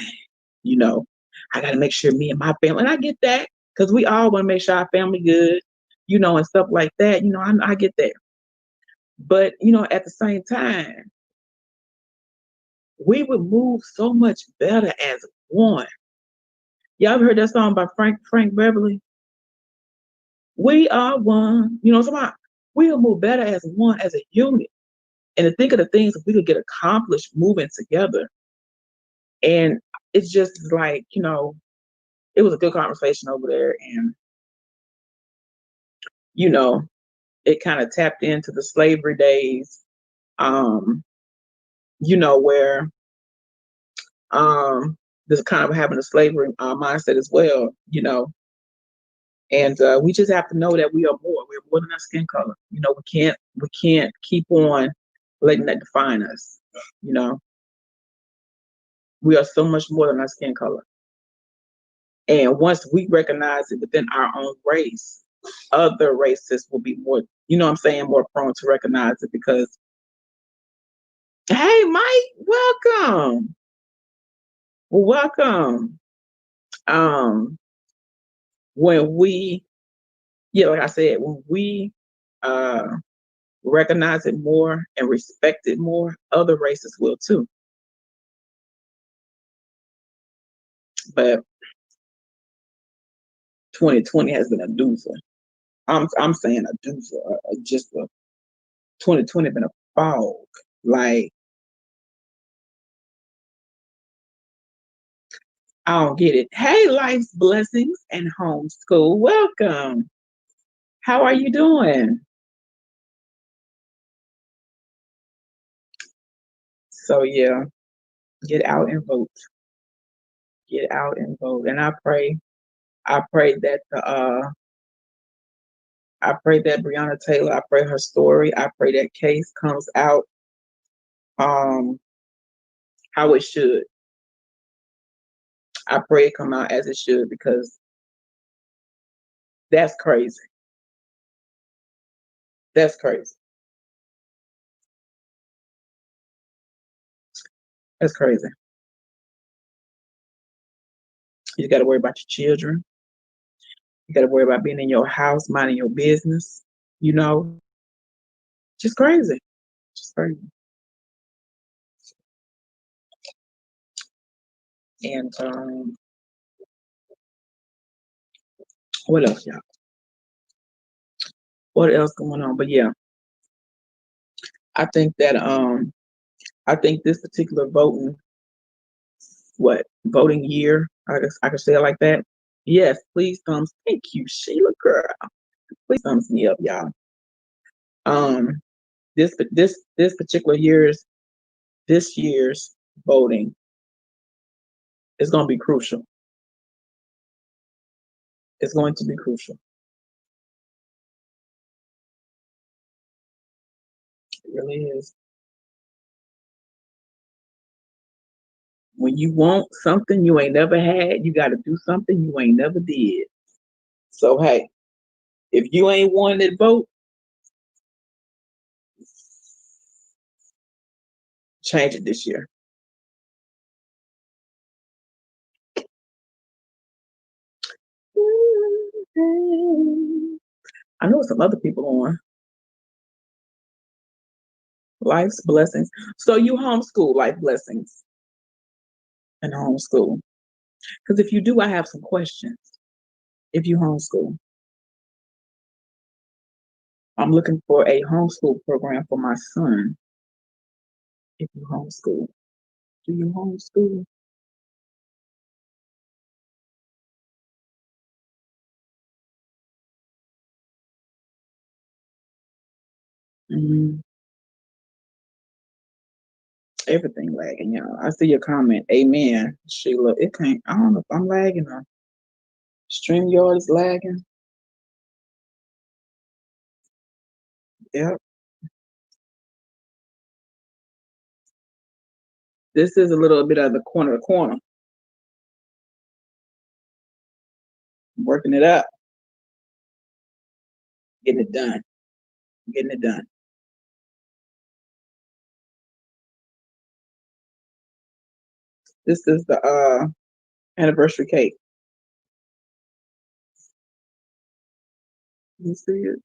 you know. I got to make sure me and my family, and I get that because we all want to make sure our family good, you know, and stuff like that. You know, I get that. But, you know, at the same time, we would move so much better as one. Y'all ever heard that song by Frank Beverly? We are one. You know, somebody we'll move better as one, as a unit. And to think of the things that we could get accomplished moving together. And it's just like, you know, it was a good conversation over there. And, you know, it kind of tapped into the slavery days, um, you know, where this kind of having a slavery mindset as well, you know. And we just have to know that we are more. We're more than our skin color. You know, we can't keep on letting that define us. You know, we are so much more than our skin color. And once we recognize it within our own race, other races will be more, you know what I'm saying, more prone to recognize it because, hey, Mike, welcome. Welcome. Um, when we, yeah, like I said, when we uh recognize it more and respect it more, other races will too. But 2020 has been a doozer. I'm saying a doozer, just a 2020 been a fog. Like I don't get it. Hey, life's blessings and homeschool. Welcome. How are you doing? So yeah, get out and vote. Get out and vote. And I pray that I pray that Breonna Taylor, I pray her story, I pray that case comes out um how it should. I pray it come out as it should because that's crazy. That's crazy. That's crazy. You got to worry about your children. You got to worry about being in your house, minding your business. You know, just crazy. Just crazy. And what else, y'all? What else going on? But yeah, I think that I think this particular voting year, I guess I could say it like that. Yes, please thumbs. Thank you, Sheila girl. Please thumbs me up, y'all. Um, this particular year's voting is going to be crucial. It's going to be crucial. It really is. When you want something you ain't never had, you got to do something you ain't never did. So hey, if you ain't one that vote, change it this year. I know some other people on life's blessings. So you homeschool life blessings and homeschool. Because if you do, I have some questions. If you homeschool, I'm looking for a homeschool program for my son. If you homeschool, do you homeschool? Mm, everything lagging, y'all. I see your comment. Amen, Sheila. It can't. I don't know if I'm lagging or StreamYard is lagging. Yep. This is a little bit of the corner to corner. Working it up, getting it done, getting it done. This is the anniversary cake. You see it?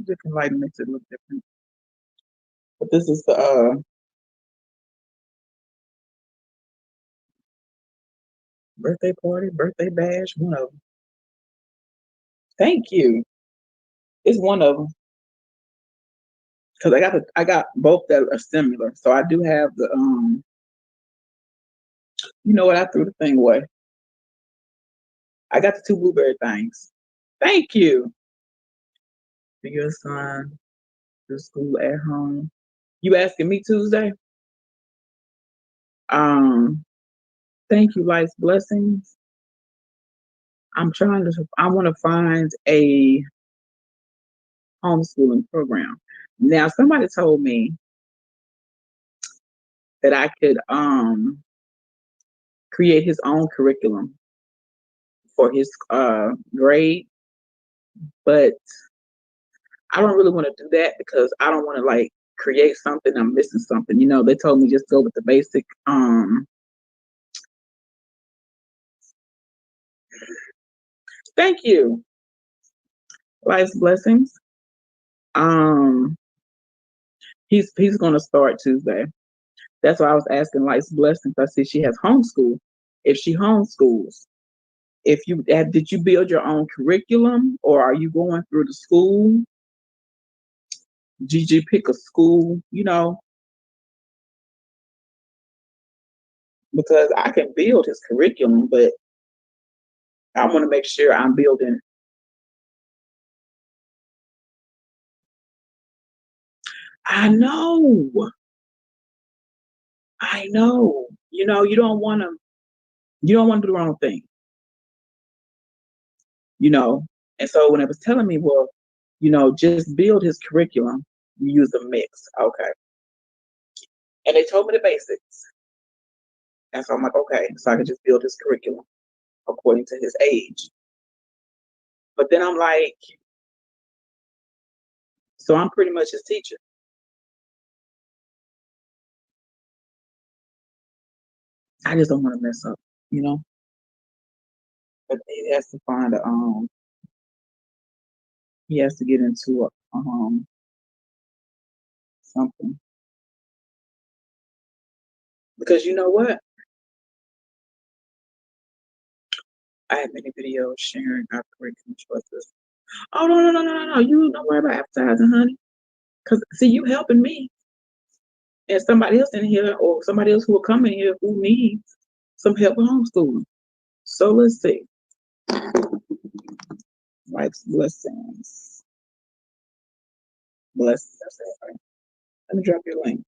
Different lighting makes it look different. But this is the birthday party, birthday bash, one of them. Thank you. It's one of them. Because I got both that are similar. So I do have the you know what, I threw the thing away. I got the two blueberry things. Thank you. For your son, the school at home. You asking me Tuesday? Um, thank you, life's blessings. I want to find a homeschooling program. Now somebody told me that I could create his own curriculum for his grade, but I don't really want to do that because I don't want to like create something I'm missing something. You know, they told me just go with the basic thank you. Life's blessings. Um he's gonna start Tuesday. That's why I was asking Life's blessings. I see she has homeschool. If she homeschools, if you did you build your own curriculum or are you going through the school? Did you pick a school, you know, because I can build his curriculum, but I want to make sure I'm building. I know, I know. You know, you don't want to do the wrong thing, you know. And so when it was telling me, well, you know, just build his curriculum, you use a mix, okay. And they told me the basics, and so I'm like, okay, so I can just build his curriculum according to his age. But then I'm like, so I'm pretty much his teacher. I just don't want to mess up, you know. But he has to find a he has to get into a something because you know what? I have many videos sharing our curriculum choices. Oh no! You don't worry about advertising, honey. Cause see, you helping me and somebody else in here, or somebody else who will come in here who needs some help with homeschooling. So let's see. Life's blessings. Blessings. That's it, right? Let me drop your link.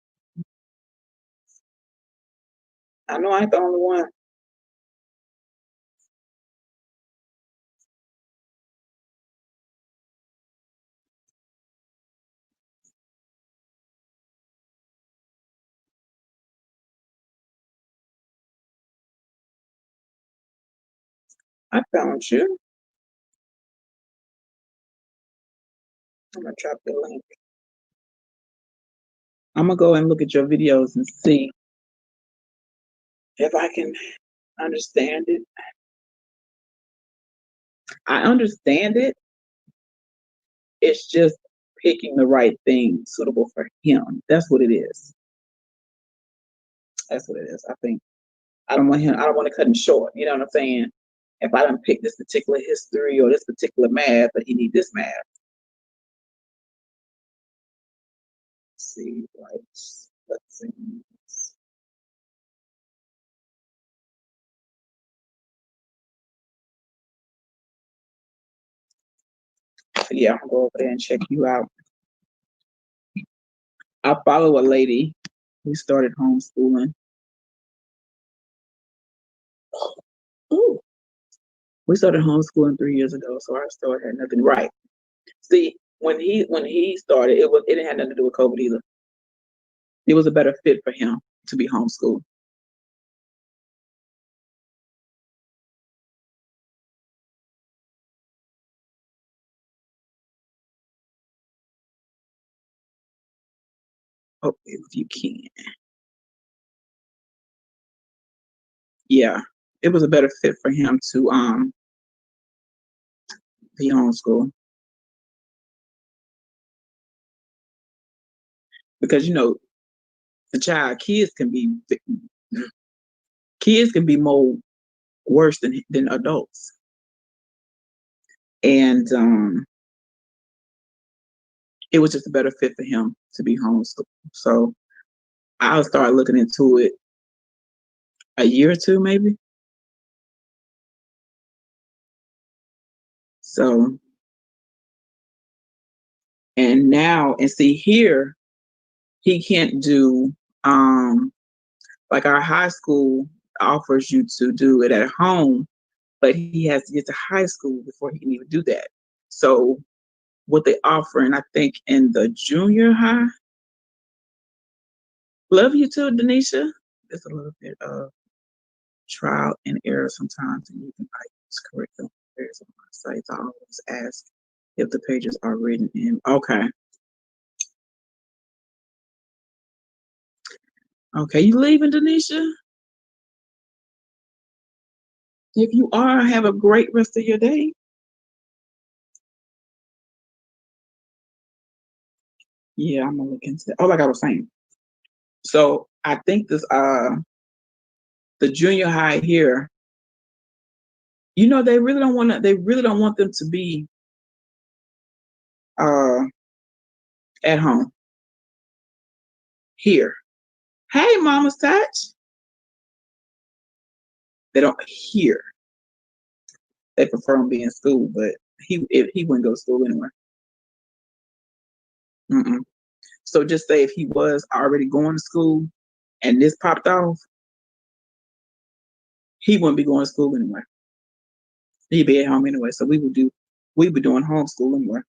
I know I ain't the only one. I found you. I'm gonna drop your link. I'm gonna go and look at your videos and see if I can understand it. I understand it. It's just picking the right thing suitable for him. That's what it is. That's what it is. I think I don't want him. I don't want to cut him short. You know what I'm saying? If I don't pick this particular history or this particular math, but he need this math. Let's see, right? Let's see. So yeah, I'm gonna go over there and check you out. I follow a lady who started homeschooling. Ooh, we started homeschooling 3 years ago, so our story had nothing right. See, when he started, it didn't have nothing to do with COVID either. It was a better fit for him to be homeschooled. Oh, if you can, yeah, it was a better fit for him to be homeschooled because the child kids can be more worse than adults, and it was just a better fit for him to be homeschooled. So I'll start looking into it a year or two, maybe. So, and now, and see here, he can't do, like our high school offers you to do it at home, but he has to get to high school before he can even do that. So, what they offering, I think, in the junior high, love you too, Denisha. There's a little bit of trial and error sometimes, and you can use curriculum. There's on my sites. I always ask if the pages are written in. Okay. Okay, you leaving, Denisha? If you are, have a great rest of your day. Yeah, I'm gonna look into that. Oh, like I was saying. So I think this the junior high here, they really don't want them to be uh at home here. Hey, Mama's Touch. They don't hear. They prefer him being in school, but he wouldn't go to school anyway. Mm-mm. So just say if he was already going to school and this popped off, he wouldn't be going to school anyway. He'd be at home anyway. So we would be doing homeschool anyway,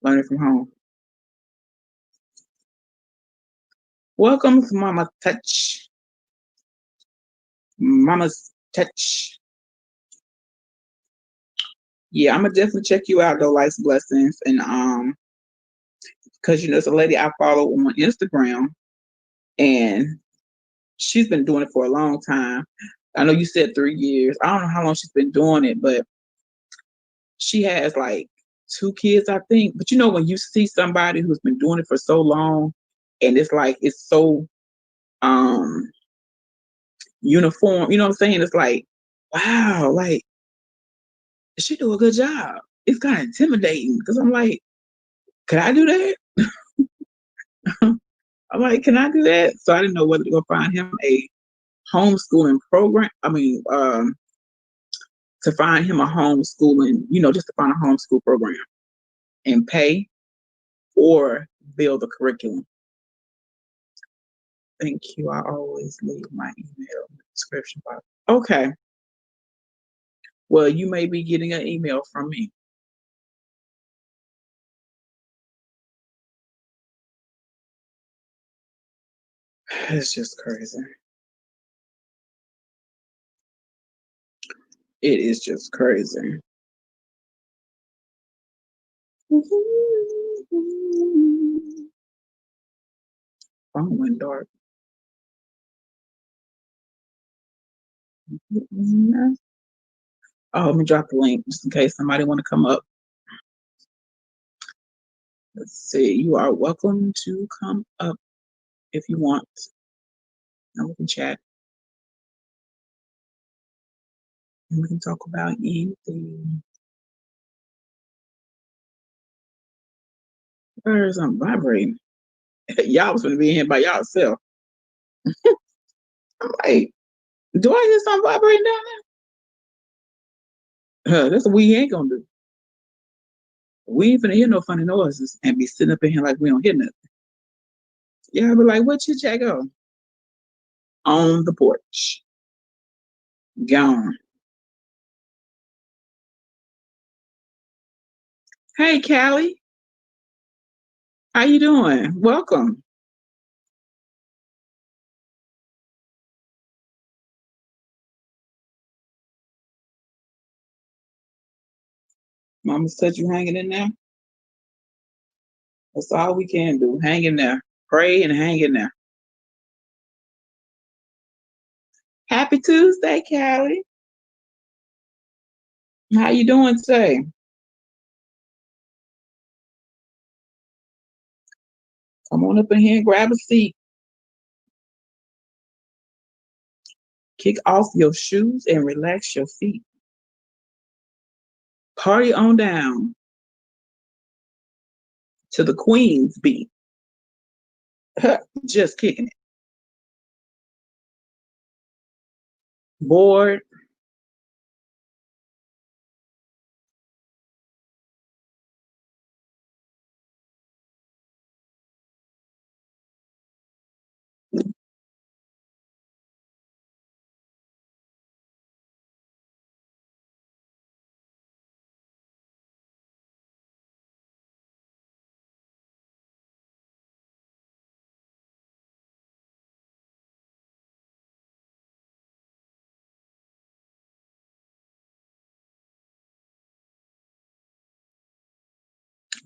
learning from home. Welcome to Mama Touch. Mama's Touch. Yeah, I'm gonna definitely check you out though, Life's Blessings. And because it's a lady I follow on Instagram and she's been doing it for a long time. I know you said 3 years. I don't know how long she's been doing it, but she has like two kids, I think. But when you see somebody who's been doing it for so long and it's like it's so um uniform, you know what I'm saying? It's like, wow, like she do a good job. It's kind of intimidating because I'm like, can I do that? I'm like, can I do that? So I didn't know whether to go find him a homeschooling program. To find him a homeschooling, just to find a homeschool program and pay or build a curriculum. Thank you. I always leave my email in the description box. Okay. Well, you may be getting an email from me. It's just crazy. It is just crazy. Phone went dark. Oh, let me drop the link just in case somebody want to come up. Let's see. You are welcome to come up if you want. And we can chat. And we can talk about anything. Where's I'm vibrating? Y'all was gonna be in here by yourself. I'm like, do I hear something vibrating down there? That's what we ain't gonna do. We ain't finna hear no funny noises and be sitting up in here like we don't hear nothing. Yeah, be like, where Chit Chat go? On the porch. Gone. Hey, Callie. How you doing? Welcome. Mama said you hanging in there. That's all we can do. Hang in there. Pray and hang in there. Happy Tuesday, Callie. How you doing today? Come on up in here and grab a seat. Kick off your shoes and relax your feet. Party on down to the Queen's beat. Just kicking it. Bored.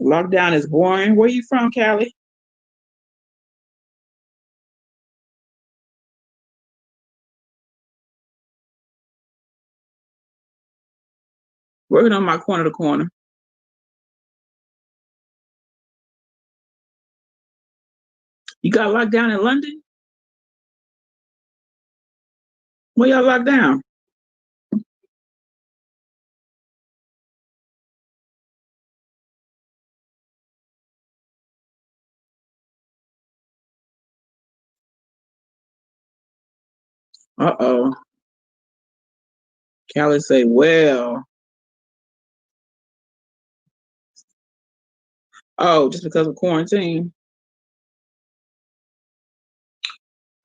Lockdown is boring. Where you from, Callie? Working on my corner to corner. You got locked down in London? Where y'all locked down? Uh-oh. Callie say, well, oh, just because of quarantine.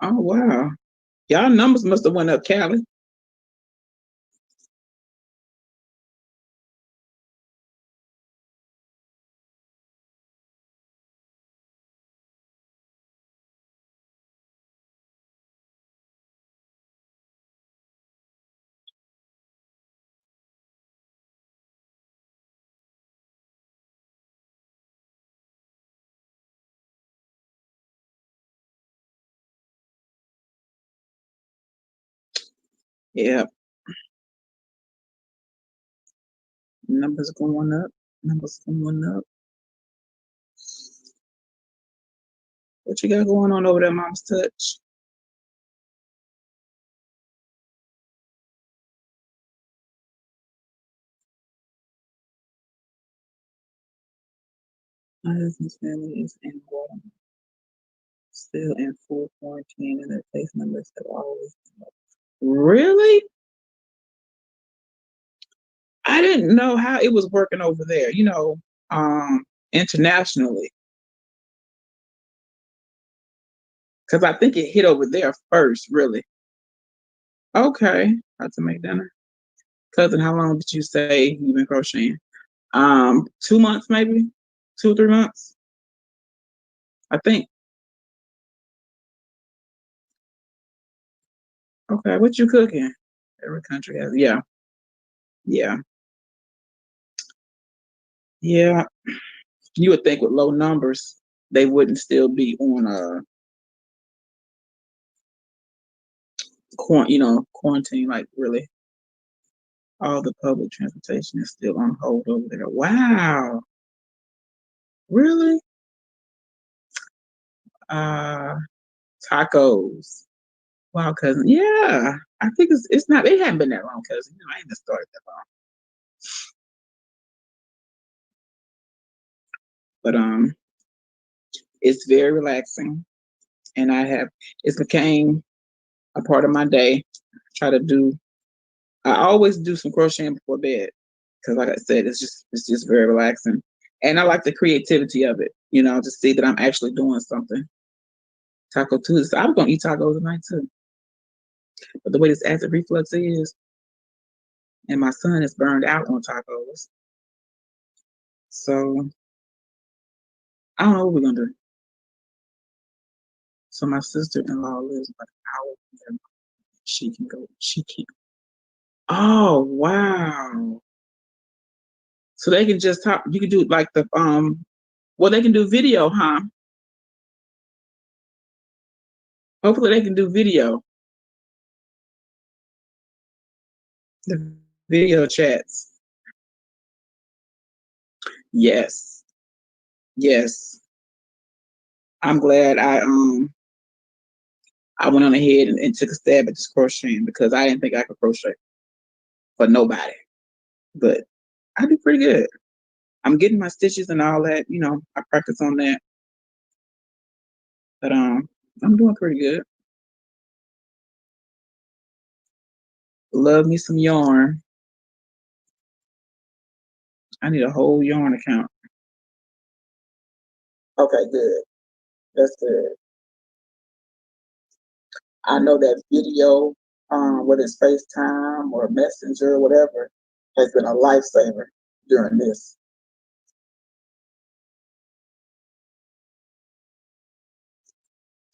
Oh wow. Y'all numbers must have went up, Callie. Yeah. Numbers going up. Numbers going up. What you got going on over there, Mom's Touch? My husband's family is in Guatemala, still in full quarantine, and their case numbers have always been low. Really? I didn't know how it was working over there, internationally, because I think it hit over there first, really. Okay, about to make dinner. Cousin, how long did you say you've been crocheting? 2 months, maybe 2 or 3 months. I think. Okay, what you cooking? Every country has, yeah, yeah, yeah. You would think with low numbers, they wouldn't still be on quarantine. Like really, all the public transportation is still on hold over there. Wow, really? Uh, Tacos. Wow, cousin. Yeah, I think it's not. It hadn't been that long, cousin. I ain't just started that long. But it's very relaxing, and it's became a part of my day. Try to do. I always do some crocheting before bed because, like I said, it's just very relaxing, and I like the creativity of it. To see that I'm actually doing something. Taco Tuesday. I was gonna eat tacos tonight too, but the way this acid reflux is, and my son is burned out on tacos, so I don't know what we're gonna do. So my sister-in-law lives like an hour from there. She can go. She can. Oh wow! So they can just talk. You can do like the Well, they can do video, huh? Hopefully, they can do video. The video chats. Yes, yes. I'm glad I went on ahead and took a stab at this crocheting because I didn't think I could crochet for nobody. But I do pretty good. I'm getting my stitches and all that. I practice on that. But I'm doing pretty good. Love me some yarn. I need a whole yarn account. Okay, good. That's good. I know that video, whether it's FaceTime or Messenger or whatever, has been a lifesaver during this.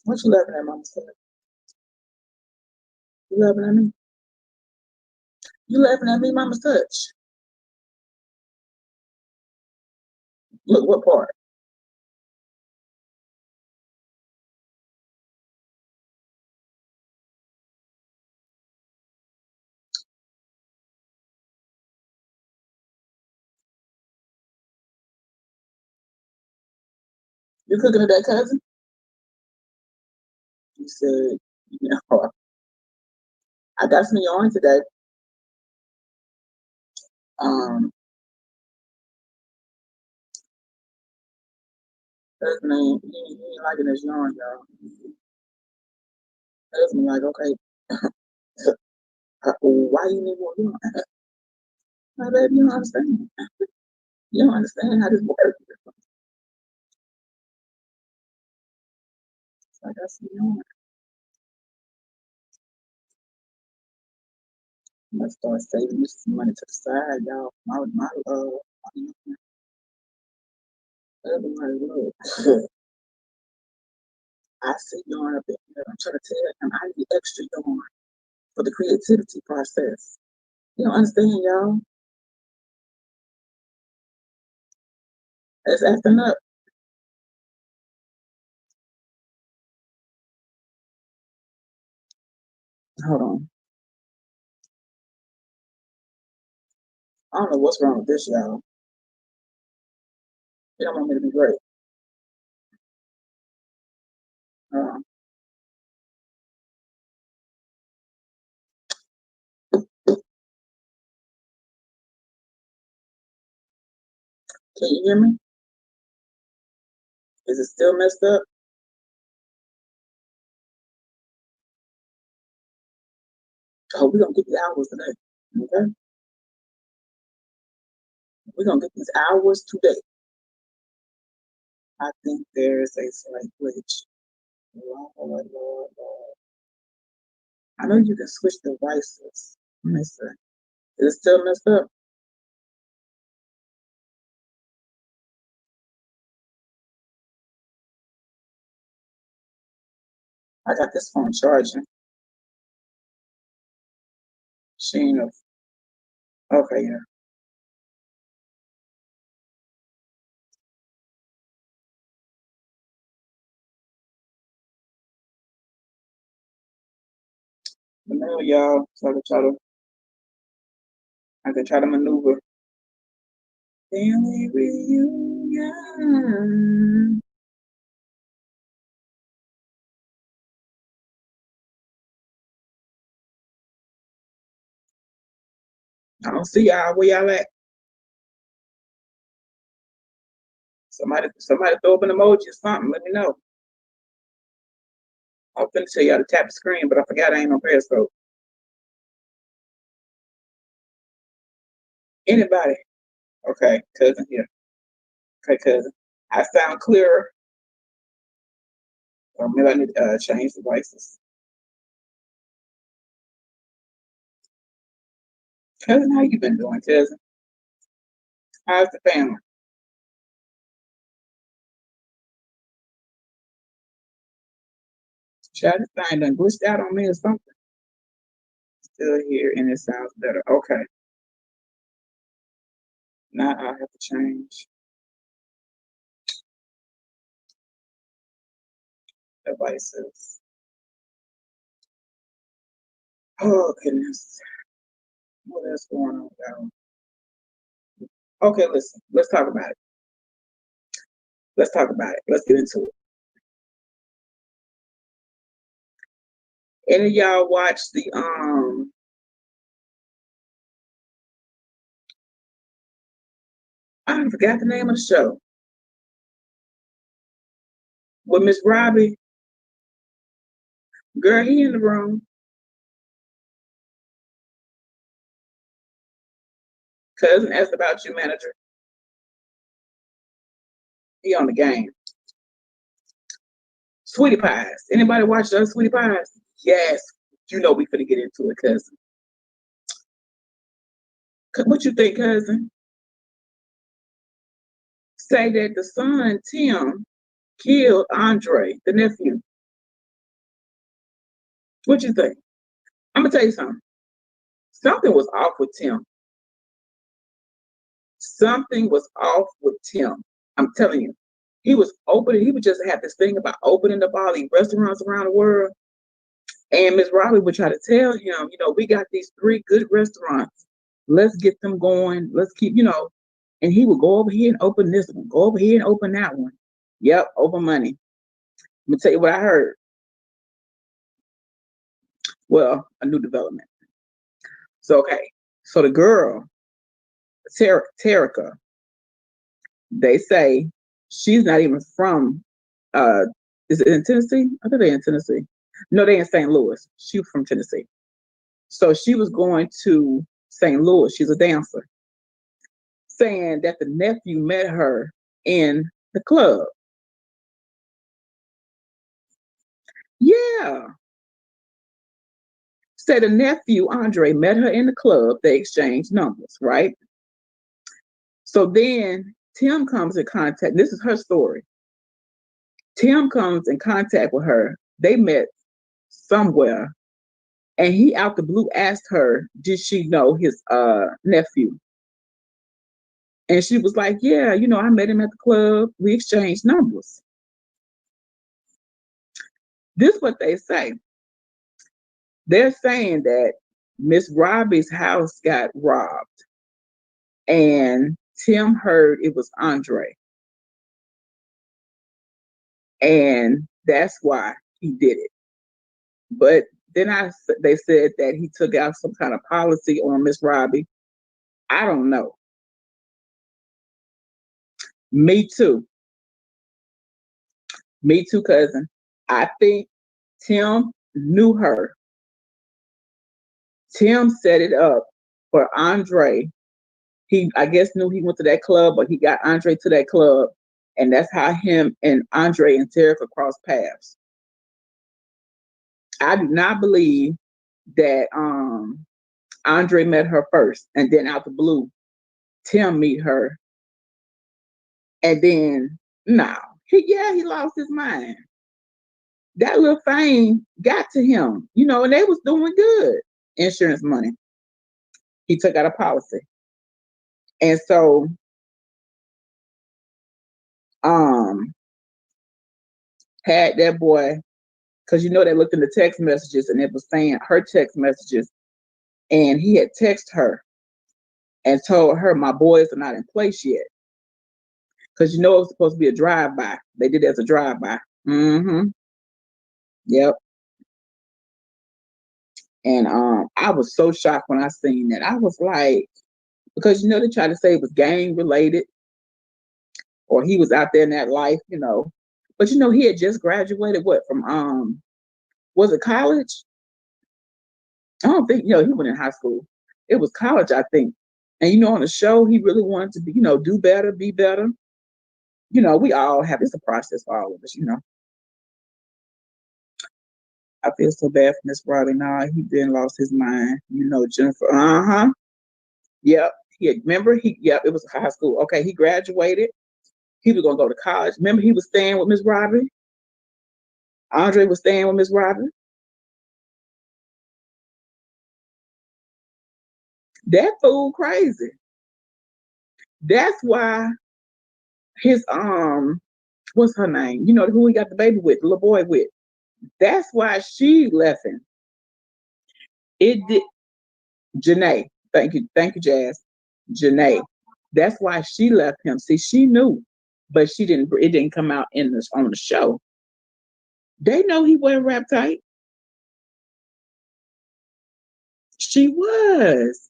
What you laughing at, Mama? Said? You laughing at me? You laughing at me, Mama Touch? Look, what part? You cooking at that, cousin? You said, I got some yarn today. Um, husband, he ain't liking this yarn, y'all. Husband, like, okay, why you need more yarn? My baby, you don't understand. You don't understand how this works. So I got some yarn. I'm gonna start saving me some money to the side, y'all. My husband, like, look, I see yarn up in here. I'm trying to tell him I need extra yarn for the creativity process. You don't understand, y'all. It's acting up. Hold on. I don't know what's wrong with this, y'all. They don't want me to be great. Uh, can you hear me? Is it still messed up? Oh, we're gonna get the hours today. Okay? We're gonna get these hours today. I think there's a slight glitch. Lord, Lord, Lord, Lord. I know you can switch devices. Let me see. Is it still messed up? I got this phone charging. She ain't no. Okay, yeah. But now, y'all, so I can try to maneuver. Family reunion. I don't see y'all. Where y'all at? Somebody throw up an emoji or something. Let me know. I'm finna tell y'all to tap the screen, but I forgot I ain't on Periscope. Anybody? Okay, cousin here. Okay, cousin. I sound clearer. Or maybe I need to change devices. Cousin, how you been doing, cousin? How's the family? Child, this thing done glitched out on me or something. Still here, and it sounds better. Okay. Now I have to change devices. Oh, goodness. What else going on, y'all? Okay, listen. Let's talk about it. Let's talk about it. Let's get into it. Any of y'all watch the I forgot the name of the show with Miss Robbie. Girl, he in the room. Cousin asked about you, manager. He on the game. Sweetie Pies. Anybody watch those Sweetie Pies? Yes. You know we finna get into it, cousin. What you think, cousin? Say that the son, Tim, killed Andre, the nephew. What you think? I'm gonna tell you something. Something was off with Tim. Something was off with Tim. I'm telling you. He was opening, he would just have this thing about opening up all these restaurants around the world. And Miss Robbie would try to tell him, we got these 3 good restaurants. Let's get them going. Let's keep. And he would go over here and open this one, go over here and open that one. Yep, open money. Let me tell you what I heard. Well, a new development. So, okay. So the girl, Terica, they say she's not even from, is it in Tennessee? I think they're in Tennessee. No, they're in St. Louis. She's from Tennessee. So she was going to St. Louis. She's a dancer, saying that the nephew met her in the club. Yeah. Said the nephew, Andre, met her in the club. They exchanged numbers, right? So then Tim comes in contact. This is her story. Tim comes in contact with her. They met somewhere. And he out the blue asked her, did she know his nephew? And she was like, yeah, I met him at the club. We exchanged numbers. This is what they say. They're saying that Miss Robbie's house got robbed, and Tim heard it was Andre, and that's why he did it. But then they said that he took out some kind of policy on Miss Robbie. I don't know. Me too. Me too, cousin. I think Tim knew her. Tim set it up for Andre. He, I guess, knew he went to that club, but he got Andre to that club, and that's how him and Andre and Terica crossed paths. I do not believe that Andre met her first, and then out the blue, Tim meet her, and then no, he lost his mind. That little fame got to him, and they was doing good. Insurance money. He took out a policy, and so um had that boy, because they looked in the text messages and it was saying her text messages, and he had texted her and told her my boys are not in place yet, because it was supposed to be a drive by. They did it as a drive by. Mm-hmm. Yep. And I was so shocked when I seen that. I was like, because they tried to say it was gang related or he was out there in that life. But he had just graduated what from was it college? I don't think he went in high school. It was college, I think. And on the show, he really wanted to be, do better, be better. We all have, it's a process for all of us. I feel so bad for Miss Robbie. Nah, he then lost his mind. Jennifer. Uh-huh. Yep. Remember yep, it was high school. Okay, he graduated. He was gonna go to college. Remember, he was staying with Miss Robbie. Andre was staying with Miss Robbie. That fool crazy. That's why his what's her name? Who he got the baby with, the little boy with. That's why she left him. It did. Janae. Thank you, Jazz. Janae. That's why she left him. See, she knew, but she didn't. It didn't come out on the show. They know he wasn't rap tight. She was.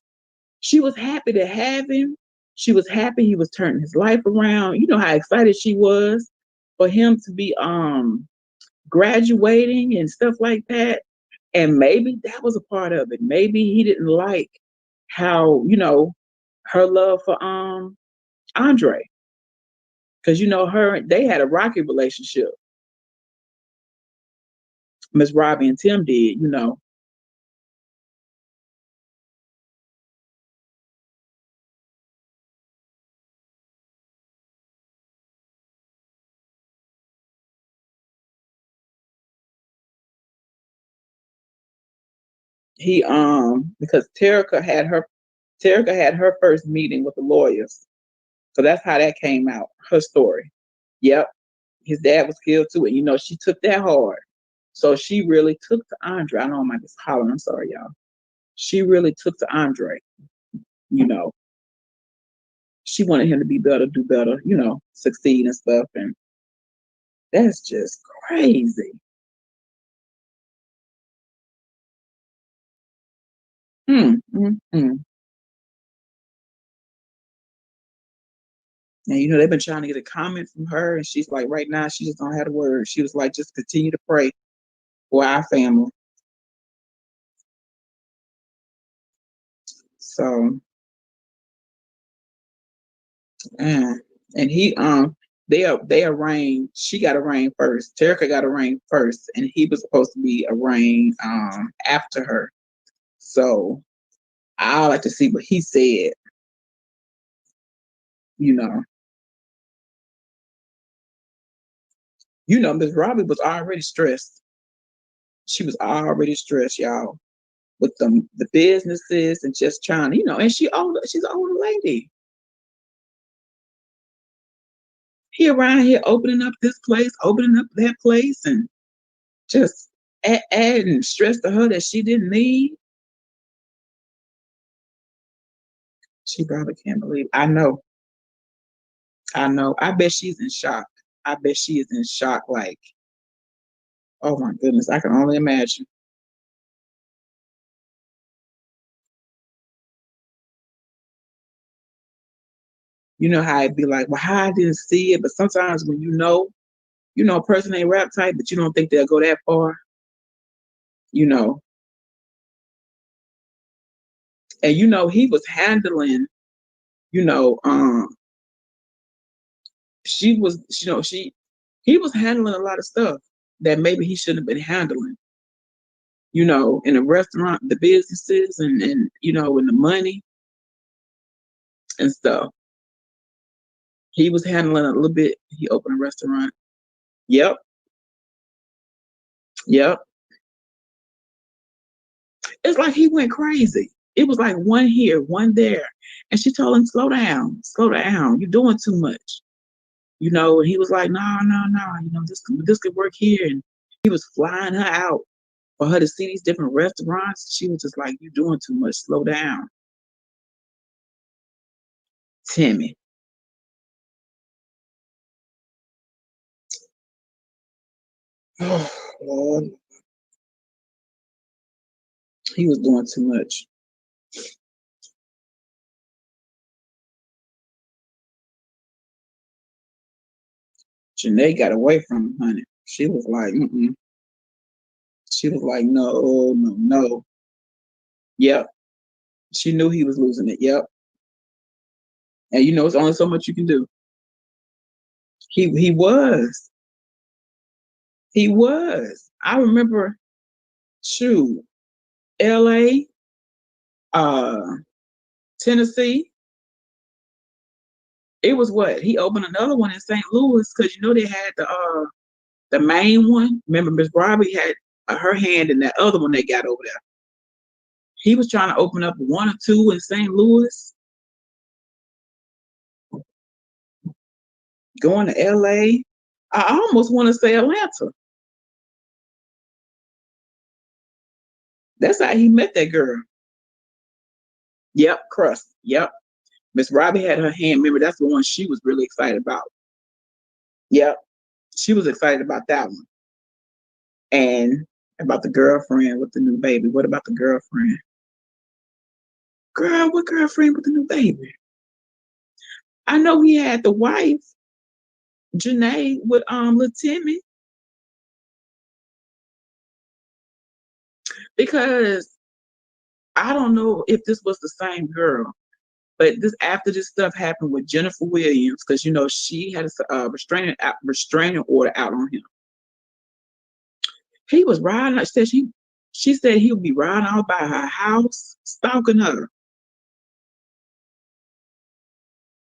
She was happy to have him. She was happy he was turning his life around. You know how excited she was for him to be graduating and stuff like that. And maybe that was a part of it. Maybe he didn't like how, her love for Andre. Because they had a rocky relationship. Miss Robbie and Tim did. He because Terica had her first meeting with the lawyers. So that's how that came out, her story. Yep. His dad was killed too. And she took that hard. So she really took to Andre. I know I'm just hollering. I'm sorry, y'all. She really took to Andre. You know, she wanted him to be better, do better, succeed and stuff. And that's just crazy. Mm, mm, mm. And they've been trying to get a comment from her, and she's like, right now, she just don't have the words. She was like, just continue to pray for our family. So, and he they arranged. She got arraigned first. Terica got arraigned first, and he was supposed to be arraigned after her. So I like to see what he said. You know, Miss Robbie was already stressed. She was already stressed, y'all, with the businesses and just trying, and she's an older lady. He around here opening up this place, opening up that place, and just adding stress to her that she didn't need. She probably can't believe. I know. I know. I bet she's in shock. I bet she is in shock. Like, oh my goodness, I can only imagine. You know how it'd be like, well, how I didn't see it, but sometimes when a person ain't rap type, but you don't think they'll go that far, you know. And he was handling, you know, she was, he was handling a lot of stuff that maybe he shouldn't have been handling, in the restaurant, the businesses, and and the money and stuff. He was handling a little bit. He opened a restaurant. Yep, yep. It's like he went crazy. It was like one here, one there. And she told him, slow down. You're doing too much. And he was like, no, no, no, this could work here. And he was flying her out for her to see these different restaurants. She was just like, you're doing too much. Slow down. Timmy. Oh, Lord. He was doing too much. Janae got away from him, honey. She was like, mm-mm. She was like, no, no, no. Yep. She knew he was losing it. Yep. And it's only so much you can do. He was. He was. I remember, shoot, LA, uh, Tennessee. It was what? He opened another one in St. Louis because they had the main one. Remember, Miss Robbie had her hand in that other one they got over there. He was trying to open up one or two in St. Louis, going to LA. I almost want to say Atlanta. That's how he met that girl. Yep, Crust. Yep. Miss Robbie had her hand. Remember, that's the one she was really excited about. Yep. She was excited about that one. And about the girlfriend with the new baby. What about the girlfriend? Girl, what girlfriend with the new baby? I know he had the wife, Janae, with little Timmy. Because I don't know if this was the same girl, but after this stuff happened with Jennifer Williams, because she had a restraining order out on him. He was riding. She said he would be riding out by her house, stalking her.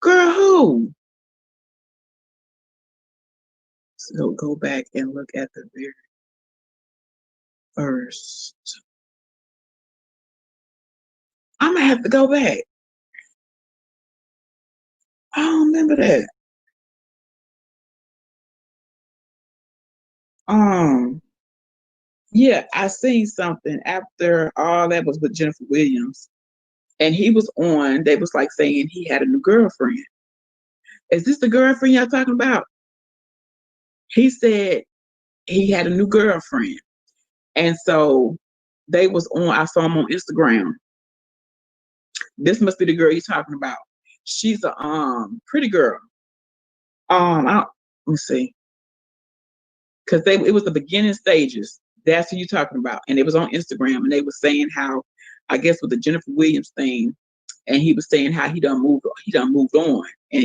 Girl, who? So go back and look at the very first. I'm gonna have to go back. I don't remember that. Yeah, I seen something after all that was with Jennifer Williams, and he was on. They was like saying he had a new girlfriend. Is this the girlfriend y'all talking about? He said he had a new girlfriend, and so they was on. I saw him on Instagram. This must be the girl you're talking about. She's a pretty girl. Let me see, because it was the beginning stages. That's who you're talking about, and it was on Instagram, and they were saying how, I guess with the Jennifer Williams thing, and he was saying how he done moved on, and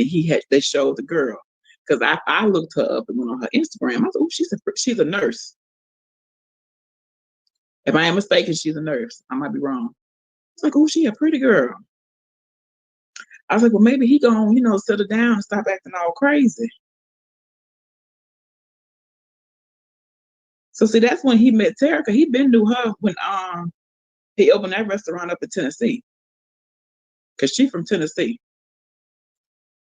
they showed the girl, because I looked her up and went on her Instagram. I was like, oh, she's a nurse. If I am mistaken, she's a nurse. I might be wrong. It's like, oh, she a pretty girl. I was like, well, maybe he gonna, settle down and stop acting all crazy. So see, that's when he met Terica. He been knew her when he opened that restaurant up in Tennessee. Cause she from Tennessee.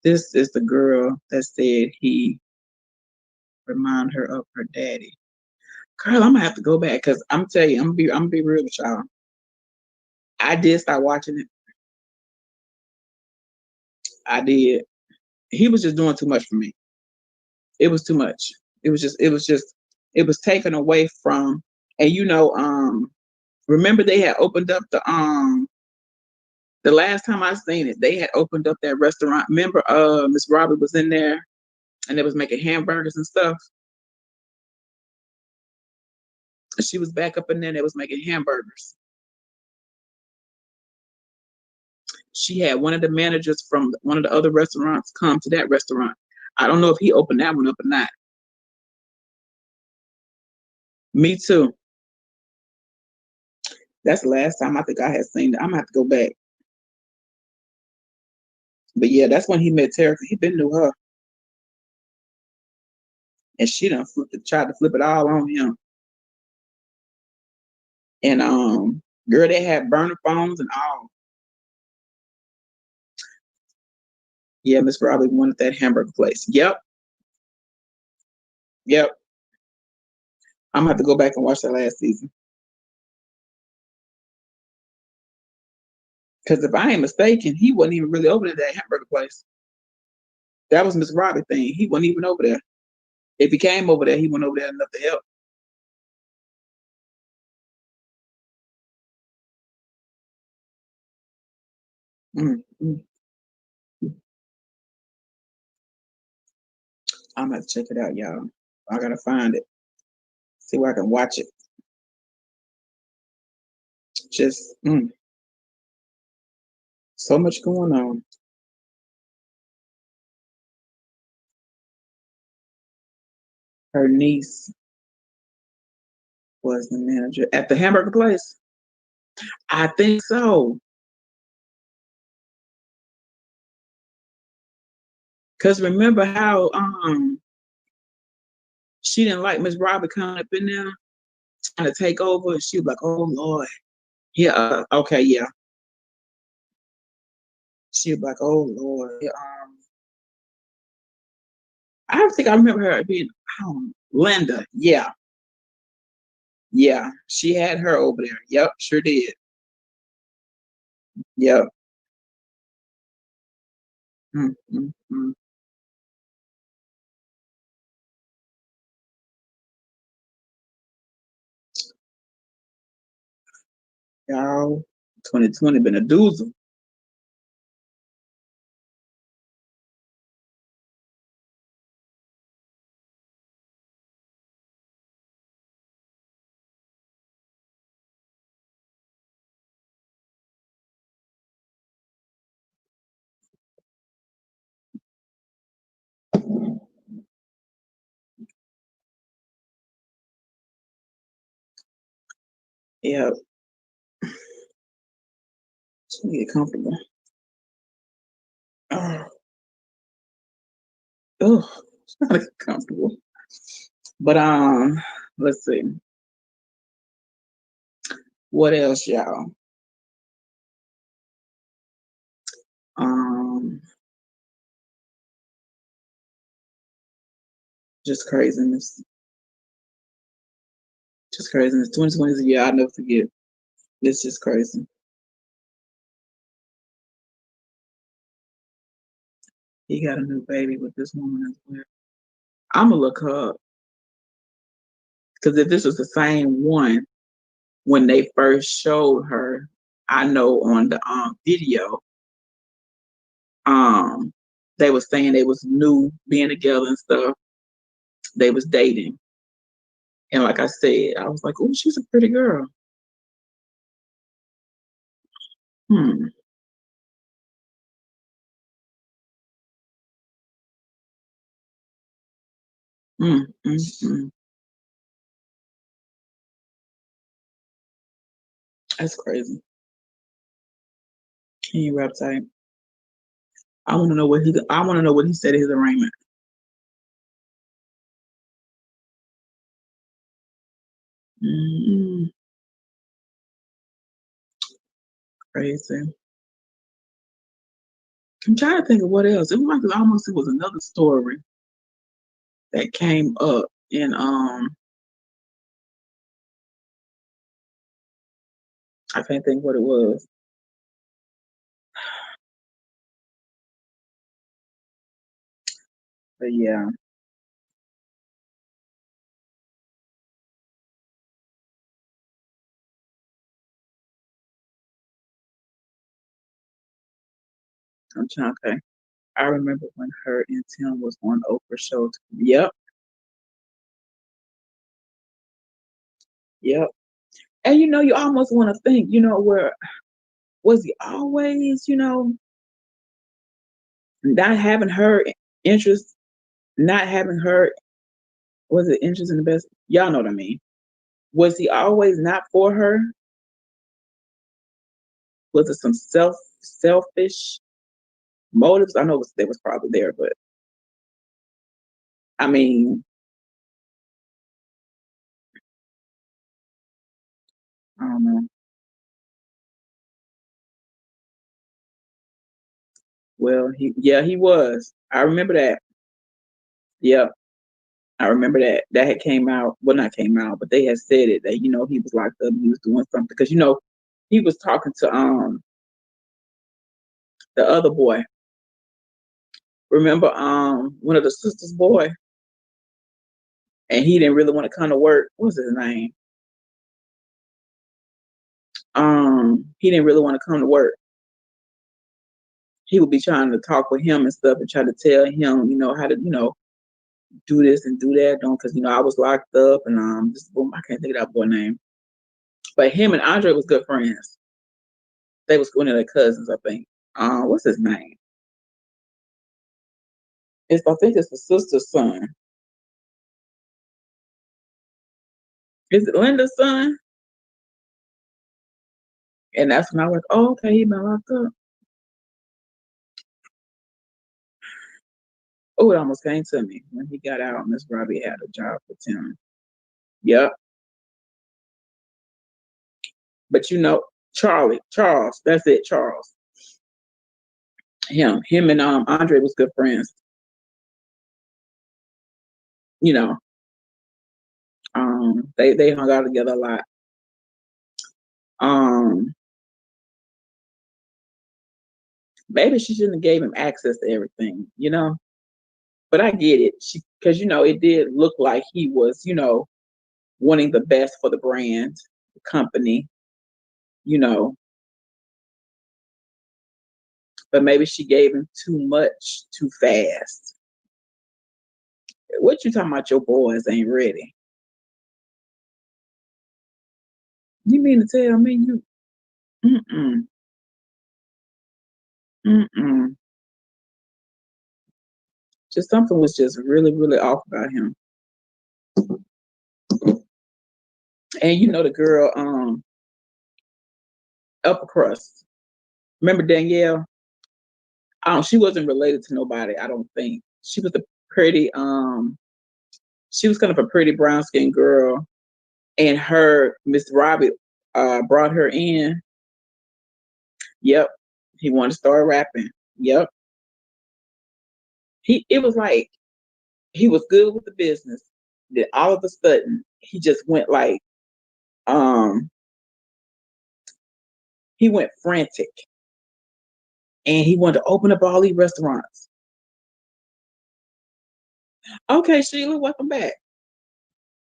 This is the girl that said he remind her of her daddy. Girl, I'm gonna have to go back because I'm telling you, I'm gonna be real with y'all. I did start watching it. I did. He was just doing too much for me. It was too much. It was taken away from, and remember they had opened up the last time I seen it, they had opened up that restaurant. Remember Miss Robbie was in there and they was making hamburgers and stuff. She was back up in there. They was making hamburgers. She had one of the managers from one of the other restaurants come to that restaurant. I don't know if he opened that one up or not. Me too. That's the last time I think I had seen it. I'm gonna have to go back. But yeah, that's when he met Terica. He been knew her, and she done tried to flip it all on him. And girl, they had burner phones and all. Yeah, Miss Robbie wanted that hamburger place. Yep, yep. I'm gonna have to go back and watch that last season. Because if I ain't mistaken, he wasn't even really over at that hamburger place. That was Miss Robbie thing. He wasn't even over there. If he came over there, he went over there enough to help. Mm, mm. I'm gonna have to check it out, y'all. I gotta find it. See where I can watch it. Just so much going on. Her niece was the manager at the hamburger place. I think so. Cause remember how she didn't like Miss Robert coming up in there trying to take over. She was like, "Oh Lord, yeah, okay, yeah." She was like, "Oh Lord." Yeah, I don't think I remember her being Linda. Yeah, yeah. She had her over there. Yep, sure did. Yep. Mm, mm, mm. Y'all, 2020 been a doozy. Yeah, she get comfortable. Oh, oh, it's not comfortable. But let's see. What else, y'all? Um, just craziness. Just craziness. 2020 is a year I'll never forget. It's just crazy. He got a new baby with this woman as well. I'ma look her up. Because if this was the same one when they first showed her, I know on the video, um, they was saying they was new being together and stuff. They was dating. And like I said, I was like, oh, she's a pretty girl. Hmm. Mm, mm, mm. That's crazy. He ain't rap type. I wanna know what he said in his arraignment. Mm, crazy. I'm trying to think of what else. It was like almost it was another story that came up and I can't think what it was. But yeah, I'm trying okay. I remember when her and Tim was on Oprah show. Yep. Yep. And you almost want to think, where was he always, not having her interest, not having her, was it interest in the best? Y'all know what I mean. Was he always not for her? Was it some selfish motives? I know they was probably there, but I mean, I don't know. Well, he was. I remember that. Yeah, I remember that. That had came out. Well, not came out, but they had said it that he was locked up. He was doing something because he was talking to the other boy. Remember one of the sisters' boy, and he didn't really want to come to work. What was his name? He didn't really want to come to work. He would be trying to talk with him and stuff and try to tell him, how to, do this and do that. Don't because I was locked up and this boom, I can't think of that boy name. But him and Andre was good friends. They was one of their cousins, I think. What's his name? I think it's the sister's son. Is it Linda's son? And that's when I was, oh, okay, he been locked up. Oh, it almost came to me when he got out. Miss Robbie had a job for Tim. Yep. But Charles, that's it, Charles. Him and Andre was good friends. You know, they hung out together a lot. Um, Maybe she shouldn't have gave him access to everything. But I get it. Because it did look like he was, wanting the best for the brand, the company, you know. But maybe she gave him too much too fast. What you talking about? Your boys ain't ready? You mean to tell me you? Mm-mm. Mm-mm. Just something was just really, really off about him. And the girl, upper crust. Remember Danielle? She wasn't related to nobody. I don't think she was a pretty. She was kind of a pretty brown skinned girl, and her Miss Robbie brought her in. Yep, he wanted to start rapping. Yep, it was like he was good with the business. Then all of a sudden he just went like um he went frantic and he wanted to open up all these restaurants. Okay, Sheila, welcome back.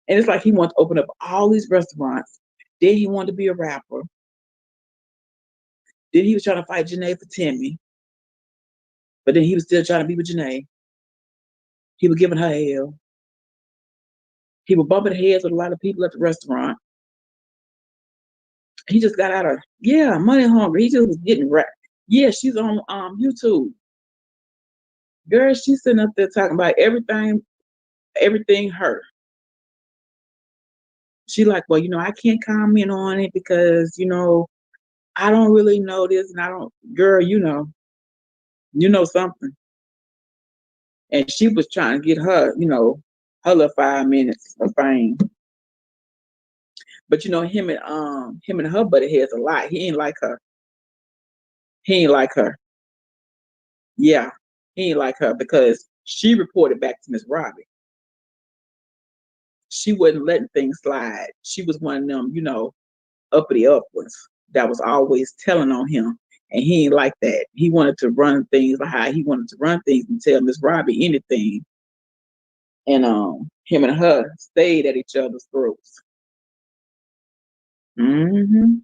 And it's like he wanted to open up all these restaurants. Then he wanted to be a rapper. Then he was trying to fight Janae for Timmy. But then he was still trying to be with Janae. He was giving her hell. He was bumping heads with a lot of people at the restaurant. He just got out of money hungry. He just was getting wrapped. Yeah, she's on YouTube. Girl, she's sitting up there talking about everything her. She like, well, I can't comment on it because, I don't really know this and I don't girl, you know something. And she was trying to get her, her little 5 minutes of fame. But him and her buddy heads a lot. He ain't like her. He ain't like her. Yeah. He ain't like her because she reported back to Miss Robbie. She wasn't letting things slide. She was one of them, uppity upwards that was always telling on him. And he ain't like that. He wanted to run things like how he wanted to run things and tell Miss Robbie anything. And him and her stayed at each other's throats. Mm-hmm.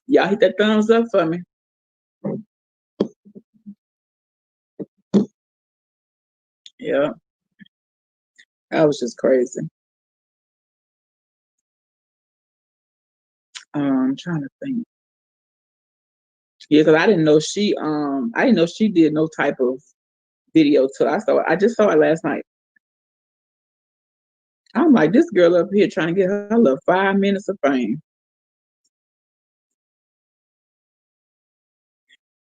Y'all hit that thumbs up for me. Yeah, that was just crazy. Trying to think. Yeah, because I didn't know she did no type of video till I just saw it last night. I'm like, this girl up here trying to get her little 5 minutes of fame.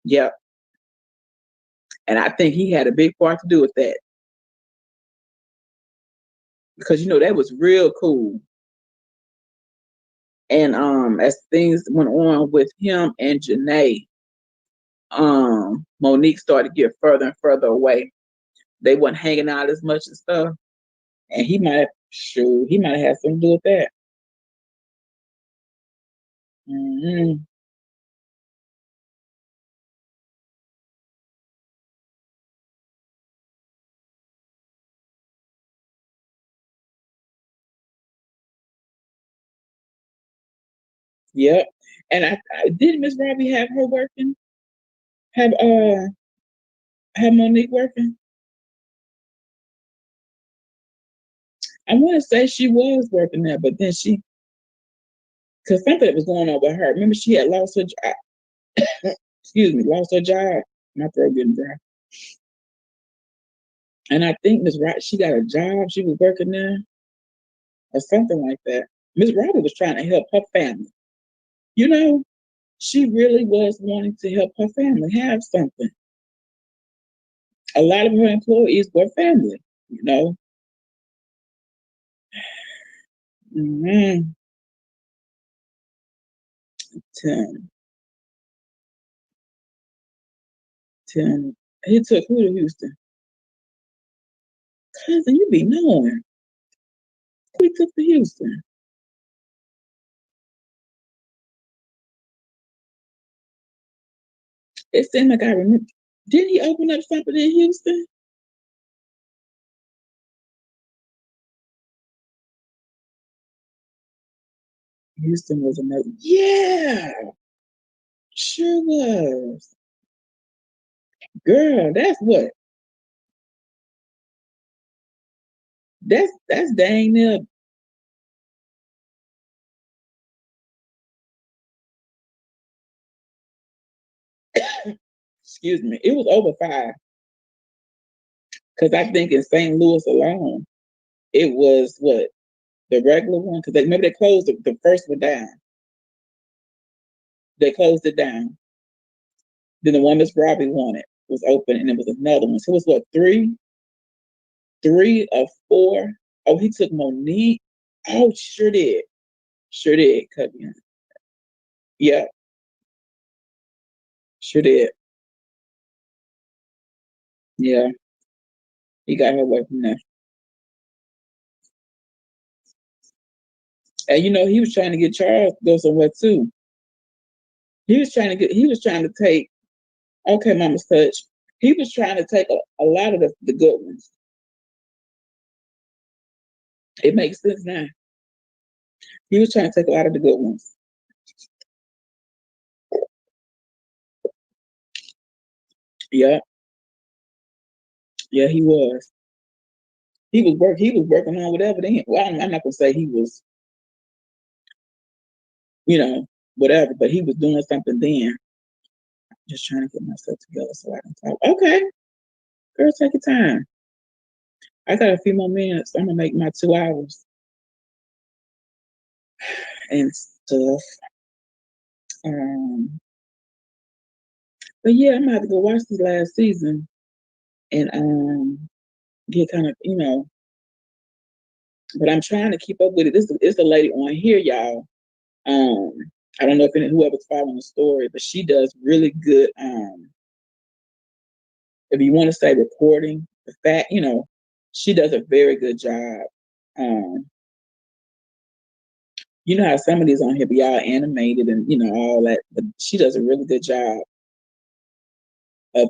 Yep. And I think he had a big part to do with that. Because that was real cool. And as things went on with him and Janae, Monique started to get further and further away. They weren't hanging out as much and stuff. And he might have had something to do with that. Hmm. Yep. And I did Miss Robbie have her working? Have have Monique working? I want to say she was working there, but then because something that was going on with her. Remember, she had lost her job. Excuse me, lost her job. My throat getting dry. And I think Miss Robbie, she got a job. She was working there or something like that. Miss Robbie was trying to help her family. You know, she really was wanting to help her family have something. A lot of her employees were family. You know. Mm-hmm. Tim, Tim, he took who to Houston? Cousin, you be knowing. Who he took to Houston? It seemed like I remember. Didn't he open up something in Houston? Houston was another. Yeah, sure was. Girl, that's what. That's dang near. Excuse me. It was over 5 because I think in St. Louis alone, it was what the regular one because maybe they closed the first one down. They closed it down. Then the one Miss Robbie wanted was open, and it was another one. So it was what 3 or 4. Oh, he took Monique. Oh, sure did. Sure did. Cut me. Yeah, sure did. Yeah, he got her away from there. And he was trying to get Charles to go somewhere too. He was trying to take, okay, Mama's touch. He was trying to take a lot of the good ones. It makes sense now. He was trying to take a lot of the good ones. Yeah, yeah, he was. He was working on whatever then. Well, I'm not gonna say he was, you know, whatever, but he was doing something then. Just trying to get myself together so I can talk. Okay, girl, take your time. I got a few more minutes. I'm gonna make my 2 hours and stuff. Um, but yeah, I'm gonna have to go watch this last season and get kind of But I'm trying to keep up with it. This is a lady on here, y'all. Um, I don't know if whoever's following the story, but she does really good. If you want to say reporting the fact, she does a very good job. Um, you know how some of these on here be all animated and all that, but she does a really good job of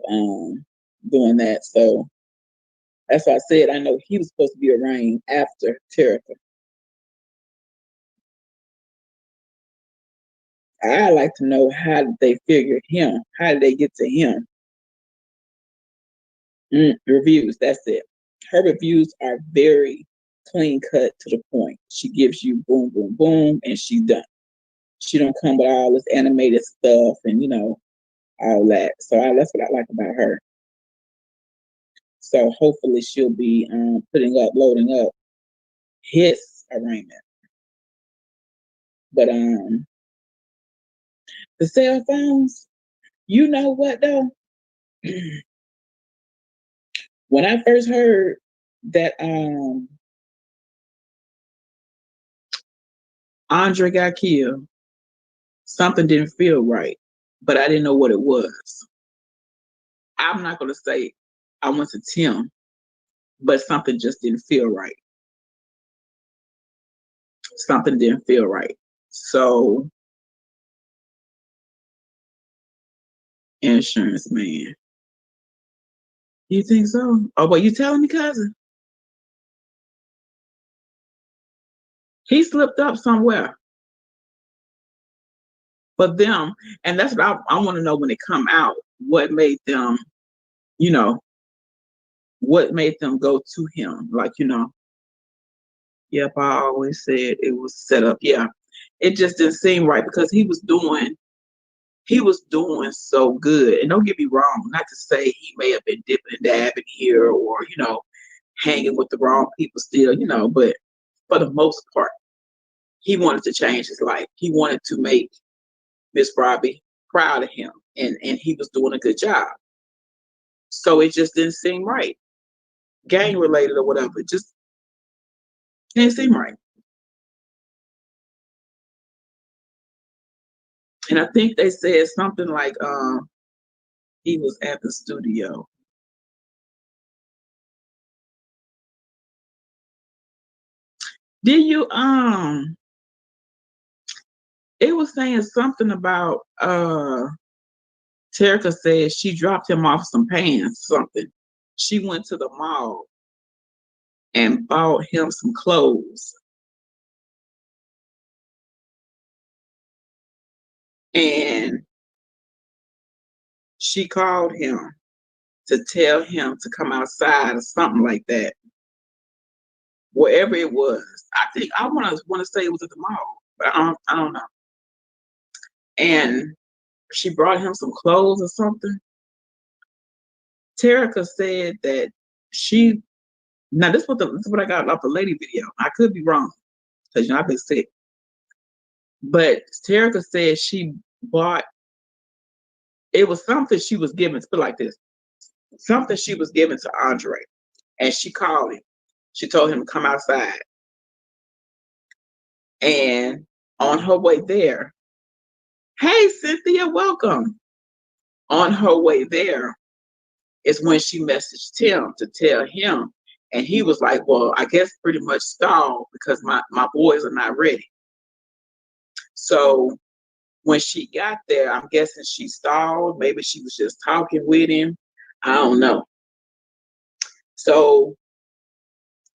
doing that. So that's why I said I know he was supposed to be arraigned after Terica. I like to know how did they figure him? How did they get to him? Reviews, that's it. Her reviews are very clean cut to the point. She gives you boom, boom, boom, and she's done. She don't come with all this animated stuff and all that. So that's what I like about her. So hopefully she'll be loading up his arraignment. But the cell phones, you know what though? When I first heard that Andre got killed, something didn't feel right, but I didn't know what it was. I'm not gonna say I went to Tim, but something just didn't feel right. Something didn't feel right. So, insurance man. You think so? Oh, but you telling me, cousin? He slipped up somewhere for them. And that's what I want to know when they come out. What made them, you know, what made them go to him? Like, yep, I always said it was set up. Yeah. It just didn't seem right because he was doing so good. And don't get me wrong, not to say he may have been dipping and dabbing here or, hanging with the wrong people still, but for the most part, he wanted to change his life. He wanted to make Miss Robbie proud of him. And he was doing a good job. So it just didn't seem right. Gang related or whatever. It just didn't seem right. And I think they said something like he was at the studio. Did you it was saying something about Terica said she dropped him off some pants, something. She went to the mall and bought him some clothes. And she called him to tell him to come outside or something like that. Wherever it was. I think I wanna say it was at the mall, but I don't know. And she brought him some clothes or something. Terica said that she now this is what I got off the lady video. I could be wrong because I've been sick. But Terica said she bought it was something she was given, put it like this, something she was given to Andre. And she called him. She told him to come outside. And on her way there, hey Cynthia, welcome. On her way there is when she messaged Tim to tell him. And he was like, well, I guess pretty much stalled because my boys are not ready. So when she got there, I'm guessing she stalled. Maybe she was just talking with him. I don't know. So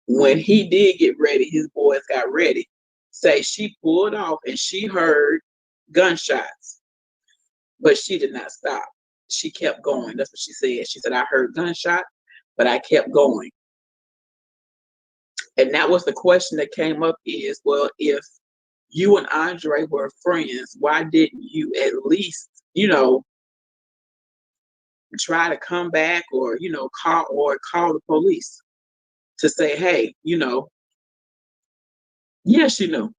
when he did get ready, his boys got ready. Say she pulled off and she heard gunshots, but she did not stop. She kept going. That's what she said. She said, I heard gunshots, but I kept going. And that was the question that came up is, well, if you and Andre were friends, why didn't you at least, try to come back or, call the police to say, hey, yes, you knew.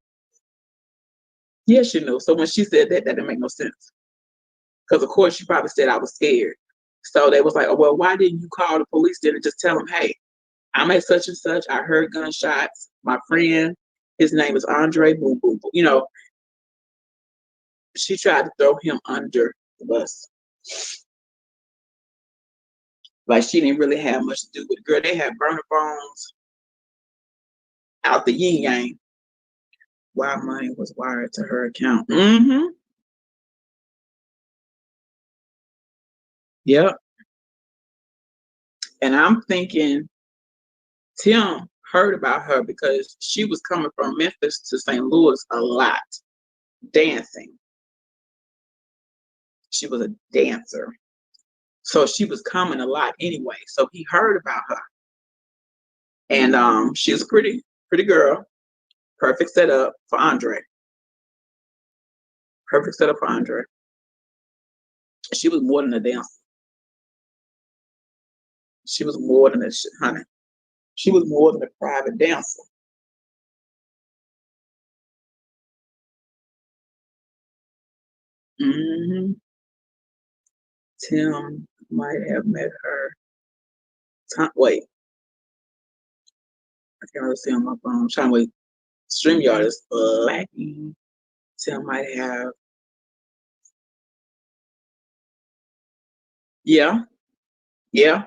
Yes, you knew. So when she said that didn't make no sense. Because of course she probably said I was scared. So they was like, oh, well, why didn't you call the police then and just tell them, hey, I'm at such and such. I heard gunshots. My friend, his name is Andre. Boom, boom, boom. She tried to throw him under the bus. Like she didn't really have much to do with it. Girl, they had burner phones out the yin yang. Why money was wired to her account. Mm-hmm. Yep. And I'm thinking Tim heard about her because she was coming from Memphis to St. Louis a lot, dancing. She was a dancer. So she was coming a lot anyway. So he heard about her. And she's a pretty girl. Perfect setup for Andre. Perfect setup for Andre. She was more than a dancer. She was more than a honey. She was more than a private dancer. hmm Tim might have met her. Wait, I can't really see on my phone. I'm trying to wait. StreamYard is lacking. Tim might have. Yeah, yeah.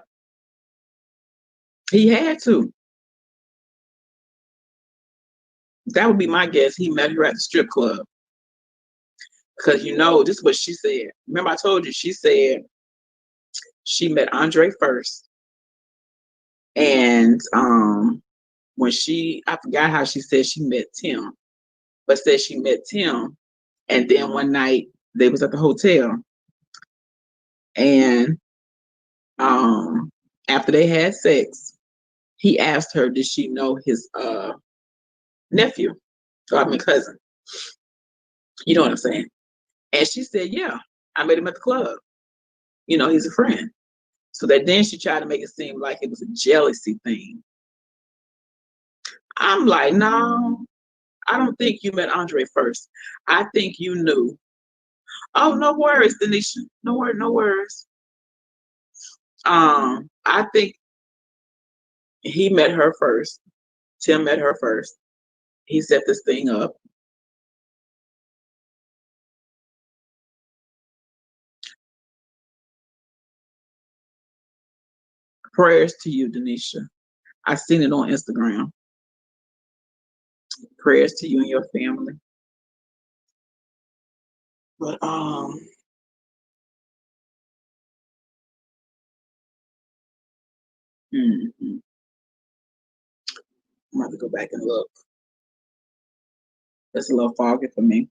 He had to. That would be my guess. He met her at the strip club. Because this is what she said. Remember, I told you she said she met Andre first. And when I forgot how she said she met Tim, but said she met Tim. And then one night they was at the hotel. And after they had sex, he asked her, did she know his nephew? I mean cousin. You know what I'm saying? And she said, yeah, I met him at the club. He's a friend. So that then she tried to make it seem like it was a jealousy thing. I'm like, no, I don't think you met Andre first. I think you knew. Oh, no worries, Denisha. No worries, no worries. I think he met her first. Tim met her first. He set this thing up. Prayers to you, Denisha. I seen it on Instagram. Prayers to you and your family. But I'm gonna have to go back and look. It's a little foggy for me.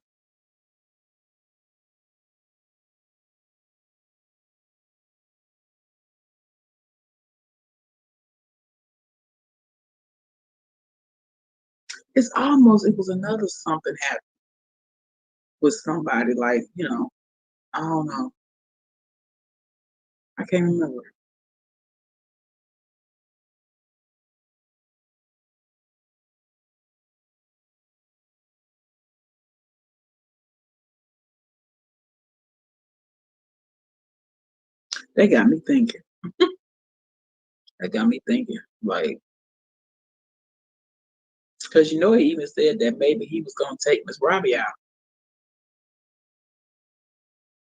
It was another something happened with somebody, like, I don't know. I can't remember. They got me thinking. They got me thinking, like, because he even said that maybe he was gonna take Miss Robbie out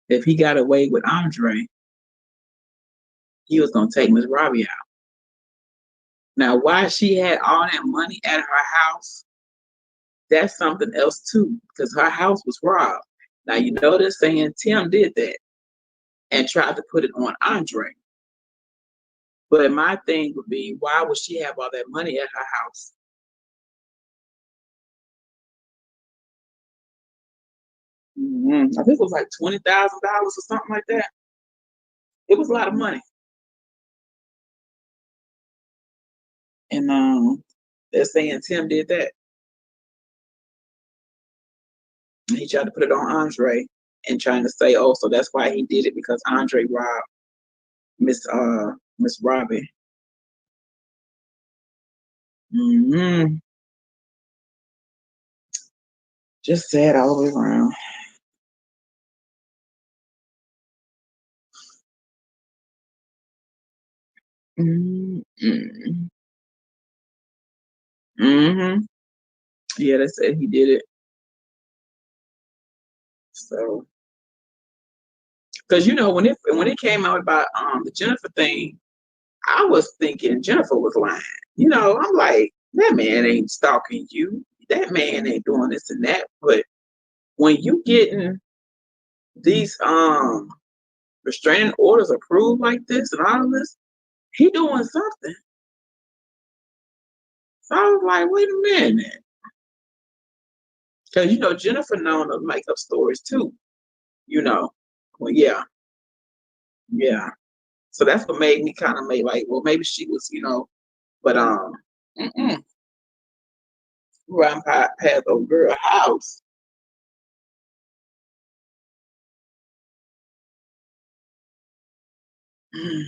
if he got away with Andre. He was gonna take Miss Robbie out. Now, why she had all that money at her house, that's something else too, because her house was robbed. Now they're saying Tim did that and tried to put it on Andre. But my thing would be, why would she have all that money at her house? I think it was like $20,000 or something like that. It was a lot of money. And they're saying Tim did that. And he tried to put it on Andre and trying to say, oh, so that's why he did it, because Andre robbed Miss Robbie. Mm-hmm. Just sad all the way around. Mm-hmm. Mm-hmm. Yeah, they said he did it. So, because when it came out about the Jennifer thing, I was thinking Jennifer was lying. I'm like, that man ain't stalking you. That man ain't doing this and that. But when you getting these restraining orders approved like this and all of this, he doing something. So I was like, wait a minute. Because Jennifer known to make up stories too. Well, yeah, yeah. So that's what made me kind of make like, well, maybe she was, but mm-mm. Right past old girl house. Yeah,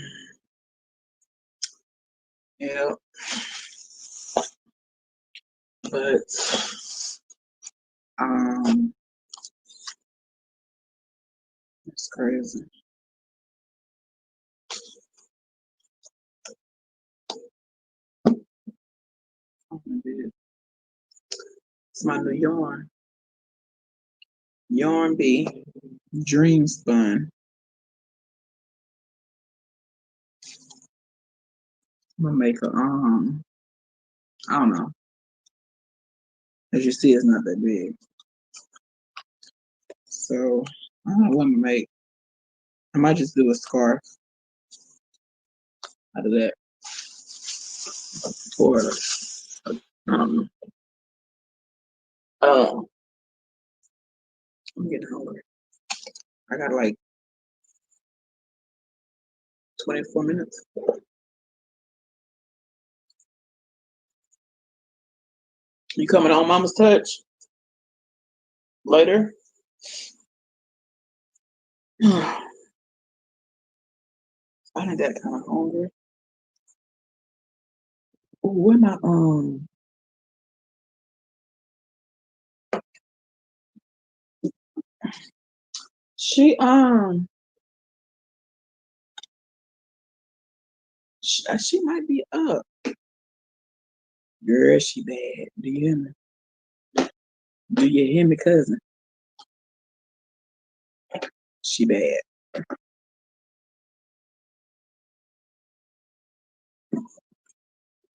but it's crazy. It's my new yarn. Yarn B. Dream Spun. I'm gonna make a I don't know. As you see, it's not that big. So I don't know what I'm gonna make. I might just do a scarf out of that. Or I don't know. Oh, I'm getting hungry. I got like 24 minutes. You coming on Mama's Touch later? I ain't that kind of hungry. Ooh, where my she she might be up. Girl, she bad. Do you hear me? Do you hear me, cousin? She bad.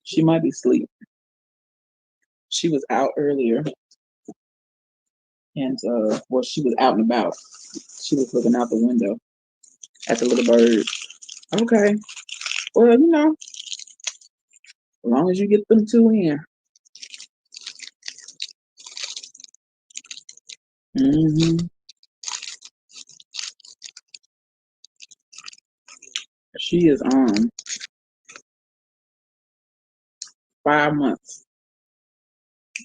She might be asleep. She was out earlier, and well, she was out and about. She was looking out the window at the little bird. Okay. Well, as long as you get them two in. Mm-hmm. She is 5 months.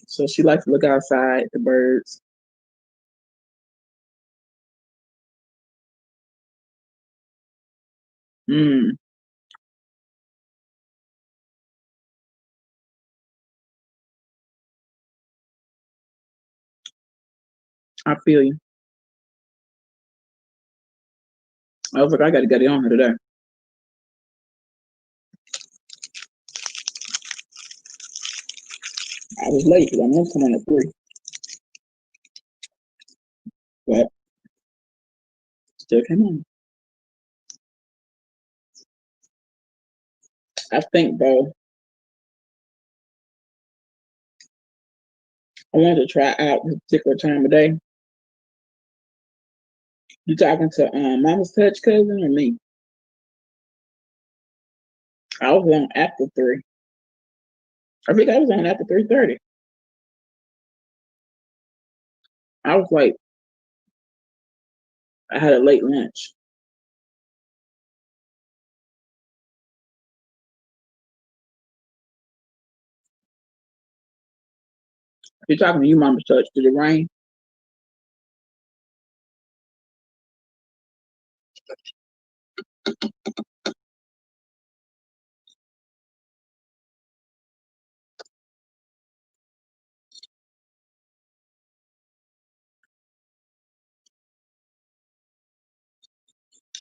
So she likes to look outside, the birds. Mm, I feel you. I was like, I gotta get it on her today. I was late because I know coming at 3. But still came on. I think though, I wanted to try out this particular time of day. You talking to Mama's Touch cousin or me? I was on after 3. I think I was on after 3:30. I was like, I had a late lunch. If you're talking to you, Mama's Touch, did it rain?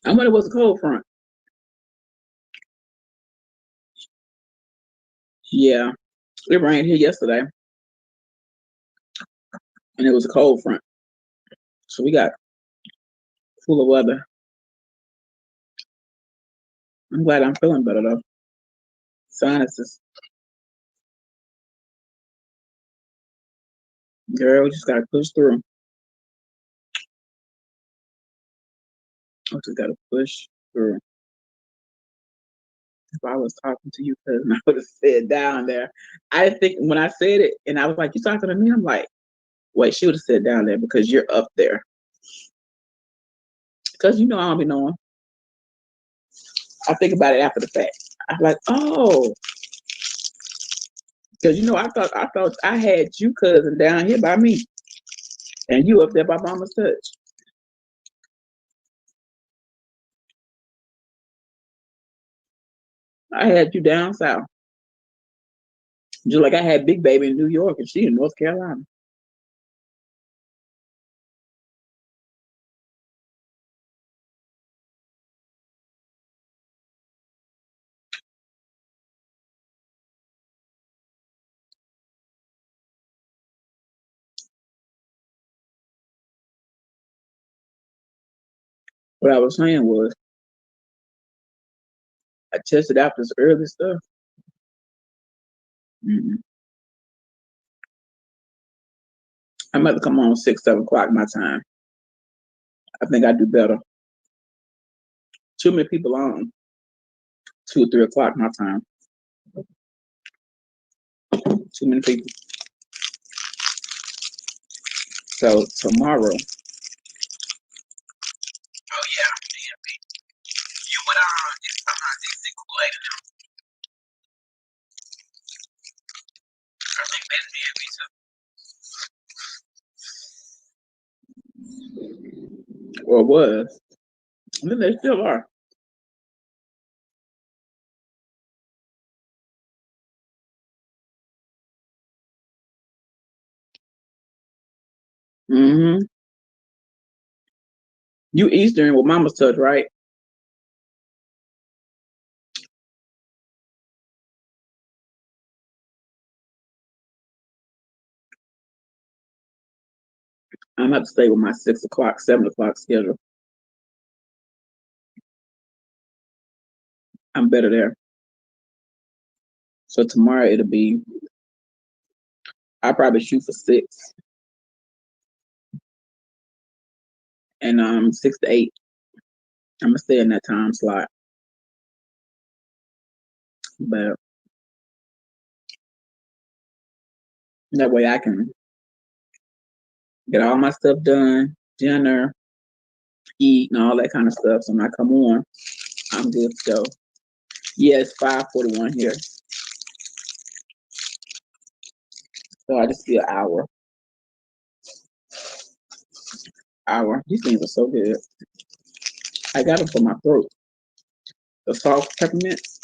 I wonder it was a cold front. Yeah, it rained here yesterday, and it was a cold front. So we got cooler weather. I'm glad I'm feeling better though. Sinuses. Girl, we just gotta push through. I just gotta push through. If I was talking to you, cousin, I would have said down there. I think when I said it, and I was like, "You talking to me?" I'm like, "Wait," she would have said down there because you're up there. Because I don't be knowing. I think about it after the fact. I'm like, "Oh," because I thought I had you cousin down here by me, and you up there by Mama's Touch. I had you down south. Just like I had Big Baby in New York and she in North Carolina. What I was saying was I tested out this early stuff. Mm-mm. I'm about to come on 6, 7 o'clock my time. I think I do better. Too many people on 2 or 3 o'clock my time. Too many people. So tomorrow. Oh yeah, you went on. I'm not Kool-Aid. I think that's me too. Or was. I mean, they still are. Mm-hmm. You Eastern with Mama's touch, right? I'm about to stay with my 6 o'clock, 7 o'clock schedule. I'm better there. So tomorrow it'll be. I probably shoot for 6 and 6 to 8. I'm gonna stay in that time slot, but that way I can get all my stuff done, dinner, eat, and all that kind of stuff. So when I come on, I'm good to go. Yeah, it's 5:41 here, so I just see an hour. Hour. These things are so good. I got them for my throat. The soft peppermints.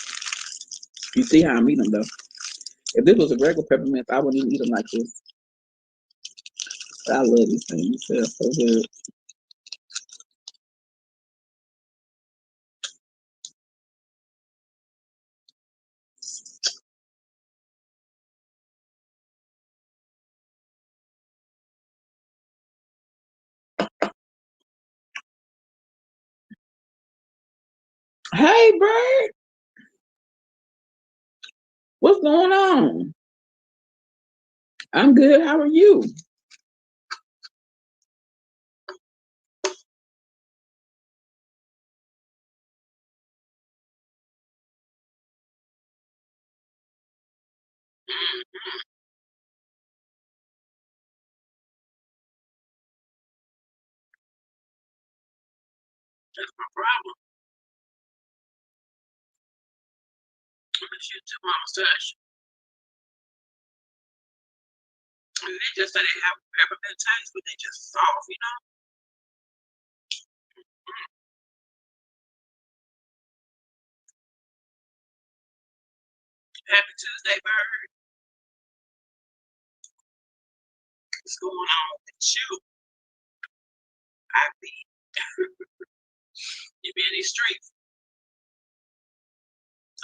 You see how I'm eating them though. If this was a regular peppermint, I wouldn't even eat them like this. But I love these things. They're so good. Hey, Bird. What's going on? I'm good. How are you? That's my problem. You took my mustache. And they just say they have peppermint taste, but they just soft, you know? Happy Tuesday, Bird. What's going on with you? I be you be in these streets.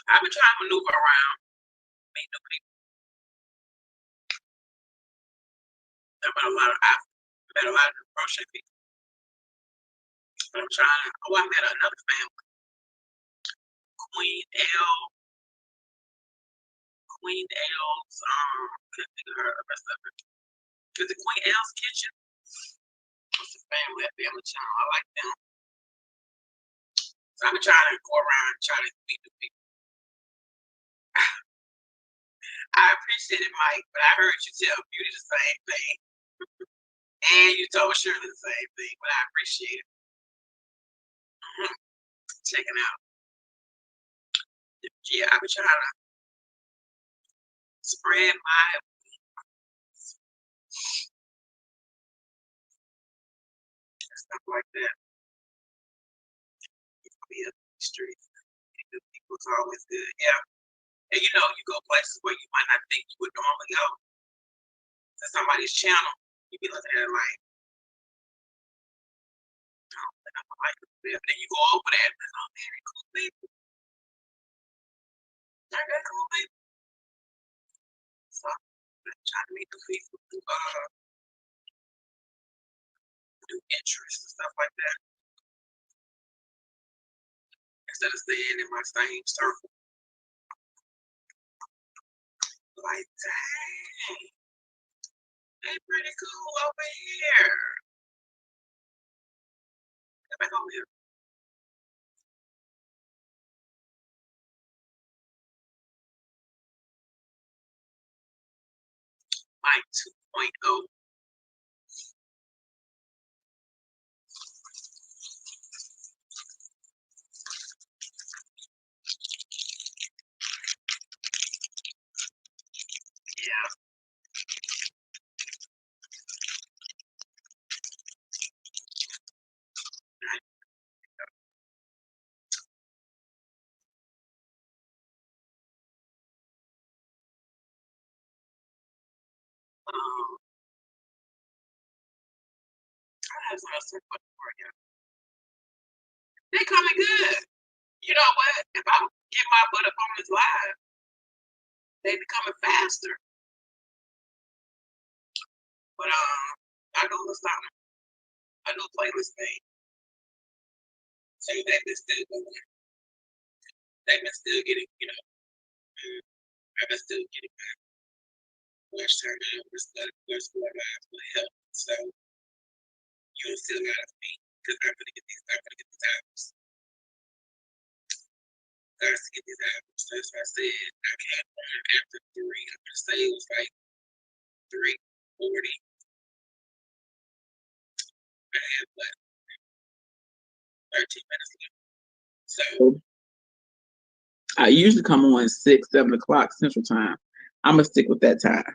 I've been trying to maneuver around, meet new people. I've met a lot of new crochet people. But I'm trying. Oh, I met another family, Queen L, Queen L's. Couldn't think of her the rest of it. Is it Queen L's Kitchen? What's the family? That family channel. I like them. So I've been trying to go around and try to meet new people. I appreciate it, Mike, but I heard you tell Beauty the same thing. And you told Shirley the same thing, but I appreciate it. Checking out. Yeah, I've been trying to spread my stuff like that. Be up the streets, new people was always good. Yeah. And you know, you go places where you might not think you would normally go to somebody's channel. You be looking at it like, oh, I don't like it. But then you go over there and oh man, they cool people. They're cool people. So I'm trying to meet the people who do interests and stuff like that. Instead of staying in my same circle. Like, dang, they pretty cool over here. Get back over here. Mike 2.0. Yeah. I have some other stuff for you. They coming good. You know what? If I get my butt up on this live, they be coming faster. But I know the song. I know playlist thing. So they've been still going. They've been still getting, you know, I've been still getting my watch time hours, what help. So you still gotta speak because I'm gonna get these hours. Guys to get these hours. That's why I said I had one after 3. I'm gonna say it was like 3:40. I had what 13 minutes left. So I usually come on 6, 7 o'clock Central Time. I'm gonna stick with that time.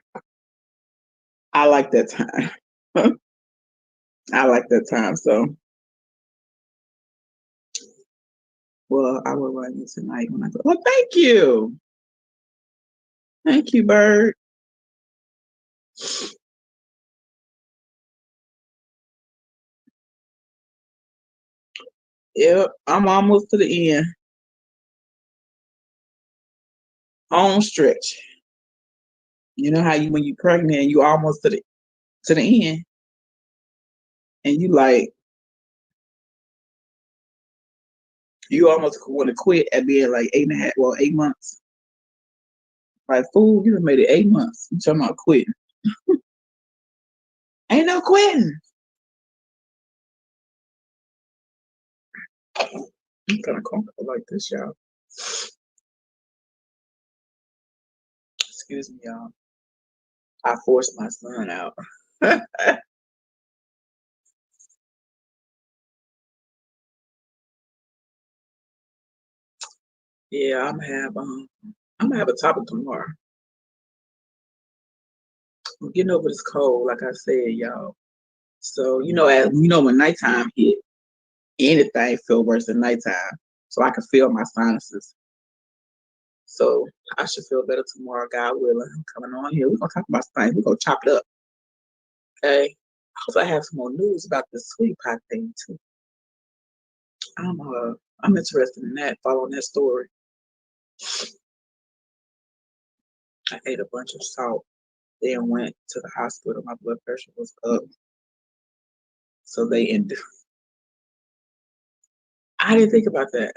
I like that time. I like that time. So, well, I will run you tonight when I go. Well, thank you. Thank you, Bird. Yep, I'm almost to the end. Home stretch. You know how you when you're pregnant, you almost to the end, and you almost want to quit at being like 8 months. Like, fool, you done made it 8 months. You talking about quitting? Ain't no quitting. I'm kind of comfortable like this, y'all. Excuse me, y'all. I forced my son out. Yeah, I'm gonna have a topic tomorrow. I'm getting over this cold, like I said, y'all. So when nighttime hit, anything feel worse than nighttime. So I can feel my sinuses. So I should feel better tomorrow, God willing. I'm coming on here. We're gonna talk about things. We're gonna chop it up. Okay. I hope I have some more news about this sweet pot thing too. I'm interested in that, following that story. I ate a bunch of salt, then went to the hospital. My blood pressure was up. So I didn't think about that.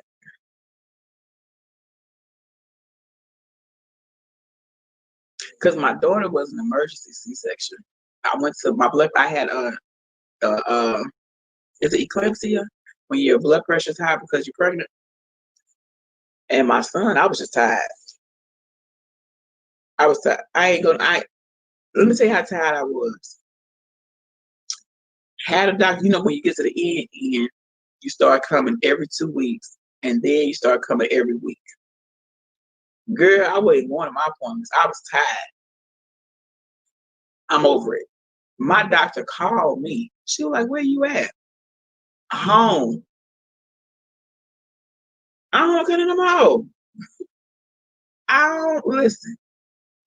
Because my daughter was an emergency C-section. I went to my blood. I had is it eclampsia when your blood pressure is high because you're pregnant? And my son, I was just tired. I was tired. Let me tell you how tired I was. Had a doctor, when you get to the end, you start coming every 2 weeks, and then you start coming every week. Girl, I wasn't going to my appointments. I was tired. I'm over it. My doctor called me. She was like, "Where you at?" Home. I don't want to come to the mall. I don't listen.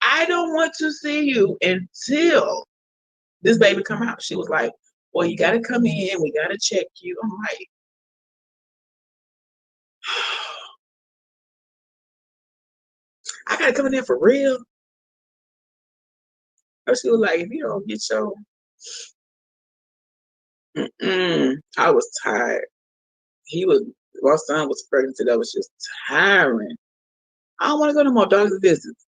I don't want to see you until this baby come out. She was like, well, you gotta come in, we gotta check you. I'm like, I gotta come in there for real. Or she was like, if you don't get your I was tired. My son was pregnant, so that was just tiring. I don't want to go to more doctor's visits.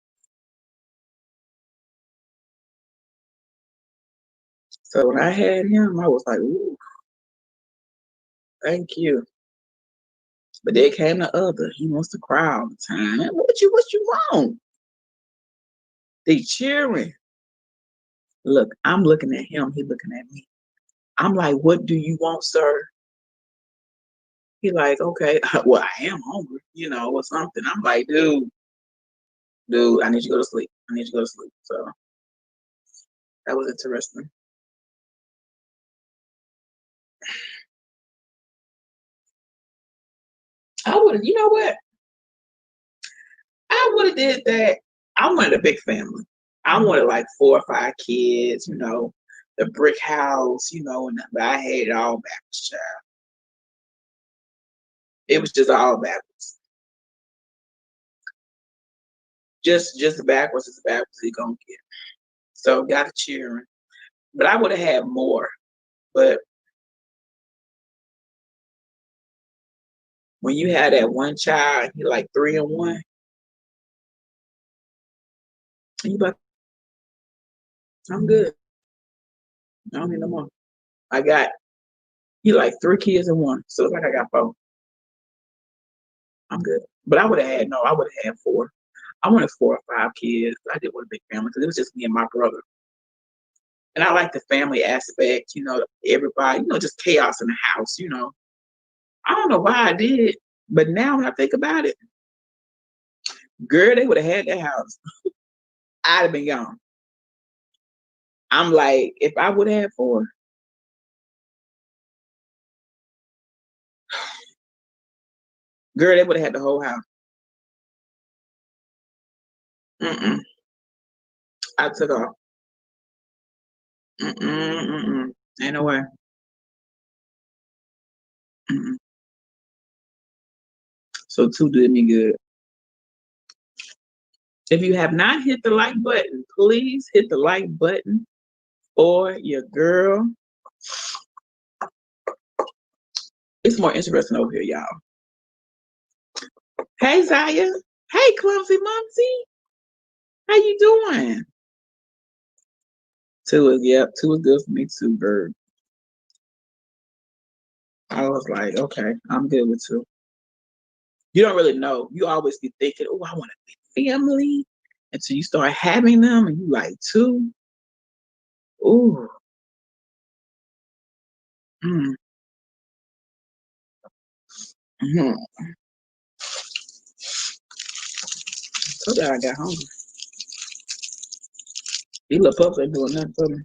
So when I had him, I was like, ooh, thank you. But then came the other. He wants to cry all the time. What you want? They cheering. Look, I'm looking at him. He looking at me. I'm like, what do you want, sir? He like, okay, well, I am hungry, or something. I'm like, dude, I need you to go to sleep. I need you to go to sleep. So that was interesting. I would have, you know what? I would have did that. I wanted a big family. I wanted like 4 or 5 kids, the brick house, and but I had it all backwards, child. It was just all backwards. Just backwards is backwards you gonna get. So got to cheering. But I would have had more. But when you had that one child, you like 3 and 1, and you like, I'm good. I don't need no more. I got you like 3 kids in 1. So it's like I got 4. I'm good. But I would have had no, I would have had 4. I wanted 4 or 5 kids. I didn't want a big family because it was just me and my brother. And I like the family aspect, everybody, just chaos in the house. I don't know why I did, but now when I think about it, girl, they would have had that house. I'd have been gone. I'm like, if I would have had 4, girl, they would have had the whole house. Mm-mm. I took off. Mm-mm, mm-mm. Ain't no way. Mm-mm. So 2 did me good. If you have not hit the like button, please hit the like button for your girl. It's more interesting over here, y'all. Hey, Zaya. Hey, Clumsy Mumsy. How you doing? 2 is good for me too, girl. I was like, okay, I'm good with 2. You don't really know. You always be thinking, oh, I want a big family. Until you start having them and you like 2. Ooh. Mm. Mm-hmm. So that I got hungry. These little pups ain't doing nothing for me.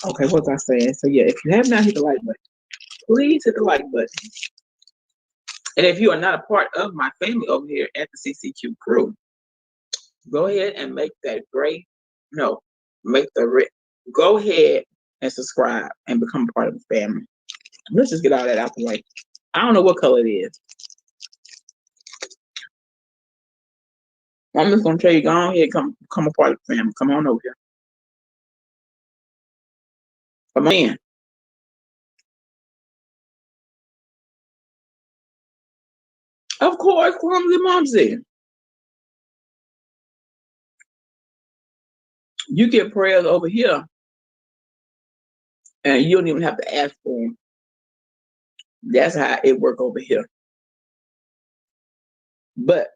Okay, what was I saying? So yeah, if you have not hit the like button, please hit the like button. And if you are not a part of my family over here at the CCQ crew, go ahead and make that great, no, make the, go ahead and subscribe and become a part of the family. Let's just get all that out the way. I don't know what color it is. I'm just gonna tell you, go on ahead, come a part of the family. Come on over here. Come on in. Of course, Clumsy Mumsy. You get prayers over here, and you don't even have to ask for them. That's how it work over here. But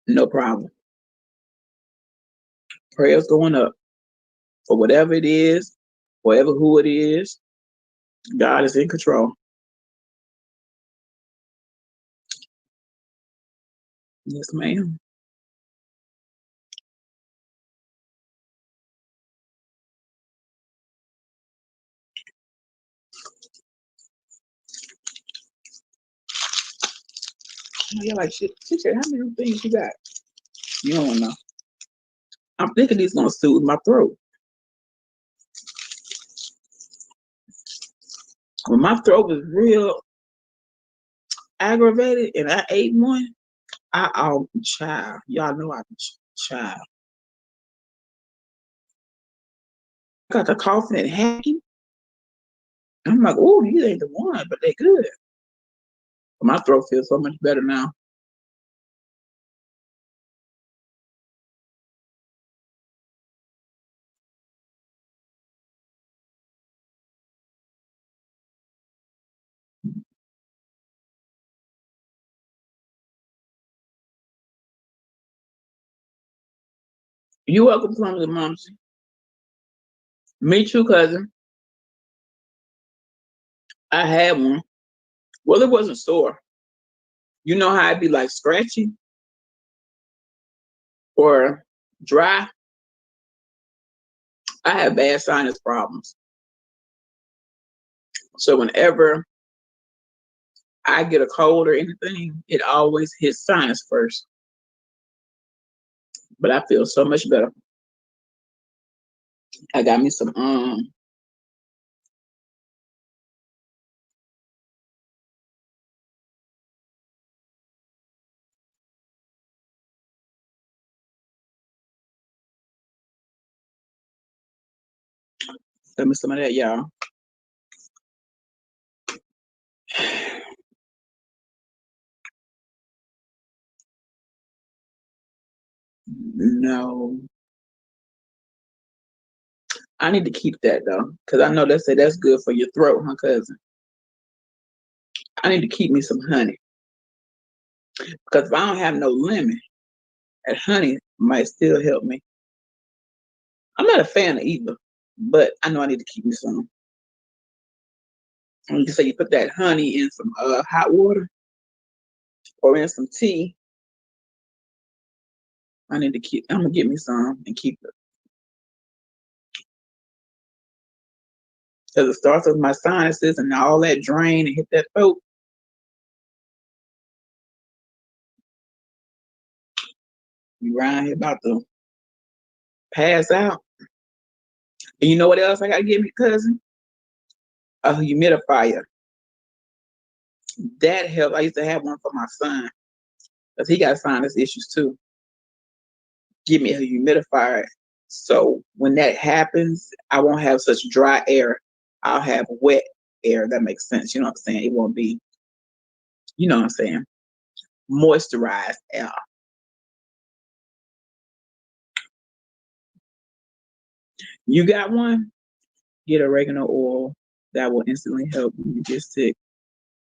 no problem. Prayers going up for whatever it is, whatever who it is. God is in control. Yes, ma'am. You're like, shit, how many things you got? You don't know. I'm thinking these gonna soothe my throat. When my throat was real aggravated and I ate one, child. Y'all know I'm child. I got the coughing and hacking. I'm like, oh, these ain't the one, but they good. My throat feels so much better now. You welcome, Clumsy Momsy. Me too, cousin. I had one. Well, it wasn't sore. You know how it'd be like scratchy or dry? I have bad sinus problems. So whenever I get a cold or anything, it always hits sinus first. But I feel so much better. I got me some got me some of that, y'all. No. I need to keep that though. Cause I know they say that's good for your throat, huh, cousin? I need to keep me some honey. Because if I don't have no lemon, that honey might still help me. I'm not a fan of either, but I know I need to keep me some. And you can say you put that honey in some hot water or in some tea. I'm gonna get me some and keep it. Because it starts with my sinuses and all that drain and hit that throat. You around here about to pass out. And you know what else I gotta get me, cousin? A humidifier. That helped. I used to have one for my son because he got sinus issues too. Give me a humidifier. So when that happens, I won't have such dry air. I'll have wet air. That makes sense. You know what I'm saying? It won't be, you know what I'm saying, moisturized air. You got one? Get oregano oil. That will instantly help when you get sick,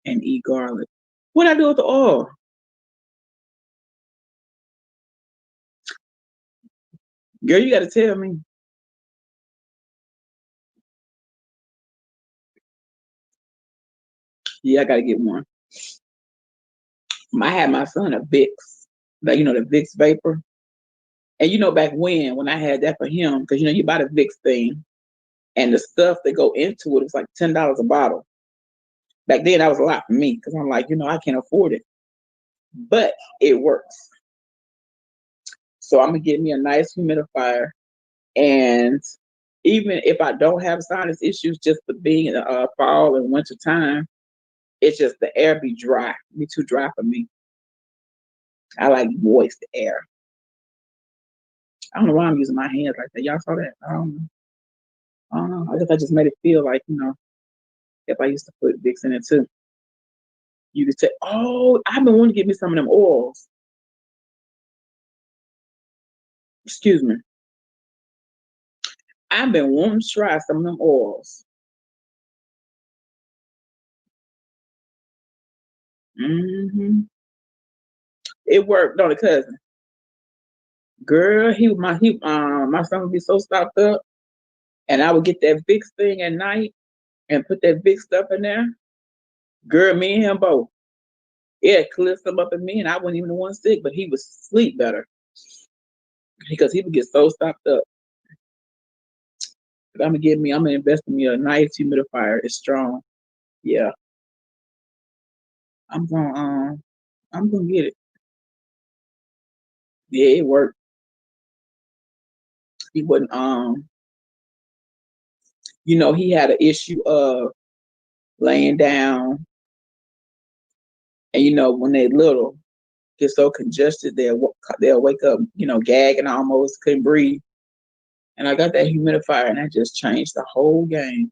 and eat garlic. What I do with the oil? Girl, you got to tell me. Yeah, I got to get one. I had my son a Vicks, like, the Vicks vapor. And back when I had that for him, because you buy the Vicks thing, and the stuff that go into it was like $10 a bottle. Back then, that was a lot for me because I'm like, I can't afford it, but it works. So I'm gonna get me a nice humidifier, and even if I don't have sinus issues, just for being in fall and winter time, it's just the air be dry, be too dry for me. I like moist air. I don't know why I'm using my hands like that. Y'all saw that? I don't know. I don't know. I guess I just made it feel like, if I used to put Vicks in it too. You could say, oh, I've been wanting to get me some of them oils. Excuse me. I've been wanting to try some of them oils. Mm-hmm. It worked on the cousin. Girl, my son would be so stopped up, and I would get that Vicks thing at night and put that Vicks stuff in there. Girl, me and him both. It cleared some up in me, and I wasn't even the one sick, but he would sleep better because he would get so stopped up. But I'm gonna invest in me a nice humidifier. It's strong. Yeah, I'm going. I'm gonna get it. Yeah, it worked. He wasn't he had an issue of laying down, and when they little get so congested they'll wake up, gagging almost, couldn't breathe. And I got that humidifier, and that just changed the whole game.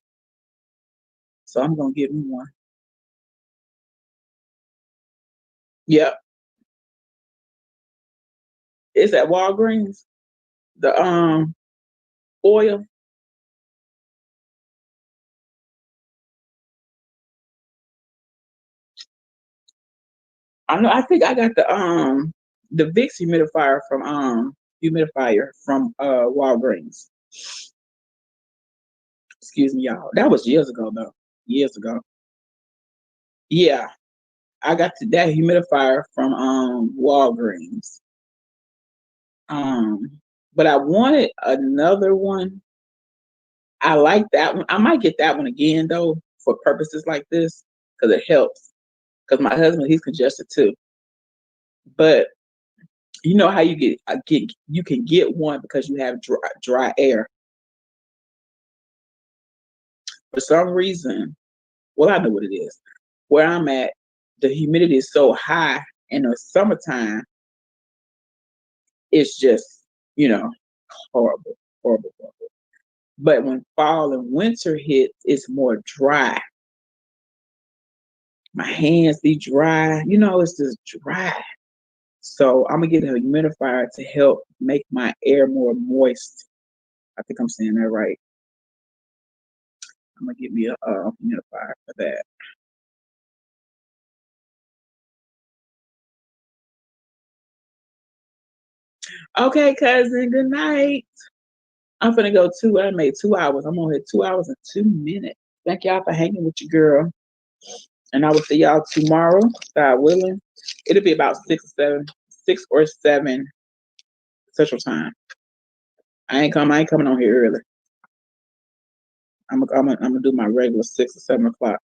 So I'm gonna give me one. Yeah, it's at Walgreens. The oil. I know. I think I got the Vicks humidifier from Walgreens. Excuse me, y'all. That was years ago though. Years ago. Yeah, I got that humidifier from Walgreens. Um, but I wanted another one. I like that one. I might get that one again though for purposes like this because it helps. Because my husband, he's congested too. But you know how you can get one because you have dry air. For some reason, well, I know what it is. Where I'm at, the humidity is so high in the summertime, it's just, you know, horrible, horrible, horrible. But when fall and winter hits, it's more dry. My hands be dry, it's just dry. So I'm gonna get a humidifier to help make my air more moist. I think I'm saying that right. I'm gonna get me a humidifier for that. Okay, cousin. Good night. I'm gonna go I made 2 hours. I'm on here 2 hours and 2 minutes. Thank y'all for hanging with your girl. And I will see y'all tomorrow, God willing. It'll be about 6 or 7 Central Time. I ain't coming on here early. I'm gonna do my regular 6 or 7 o'clock.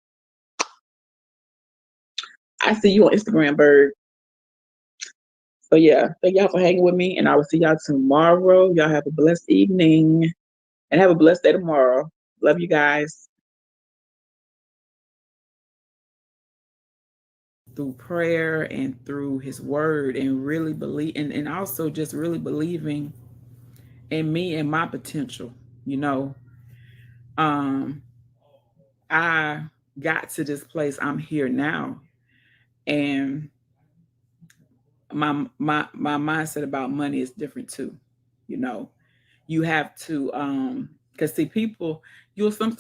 I see you on Instagram, Bird. So yeah, thank y'all for hanging with me, and I will see y'all tomorrow. Y'all have a blessed evening, and have a blessed day tomorrow. Love you guys. Through prayer and through his word, and really believe, and also just really believing in me and my potential. You know, um, I got to this place. I'm here now, and my mindset about money is different too. You know, you have to because see people you'll some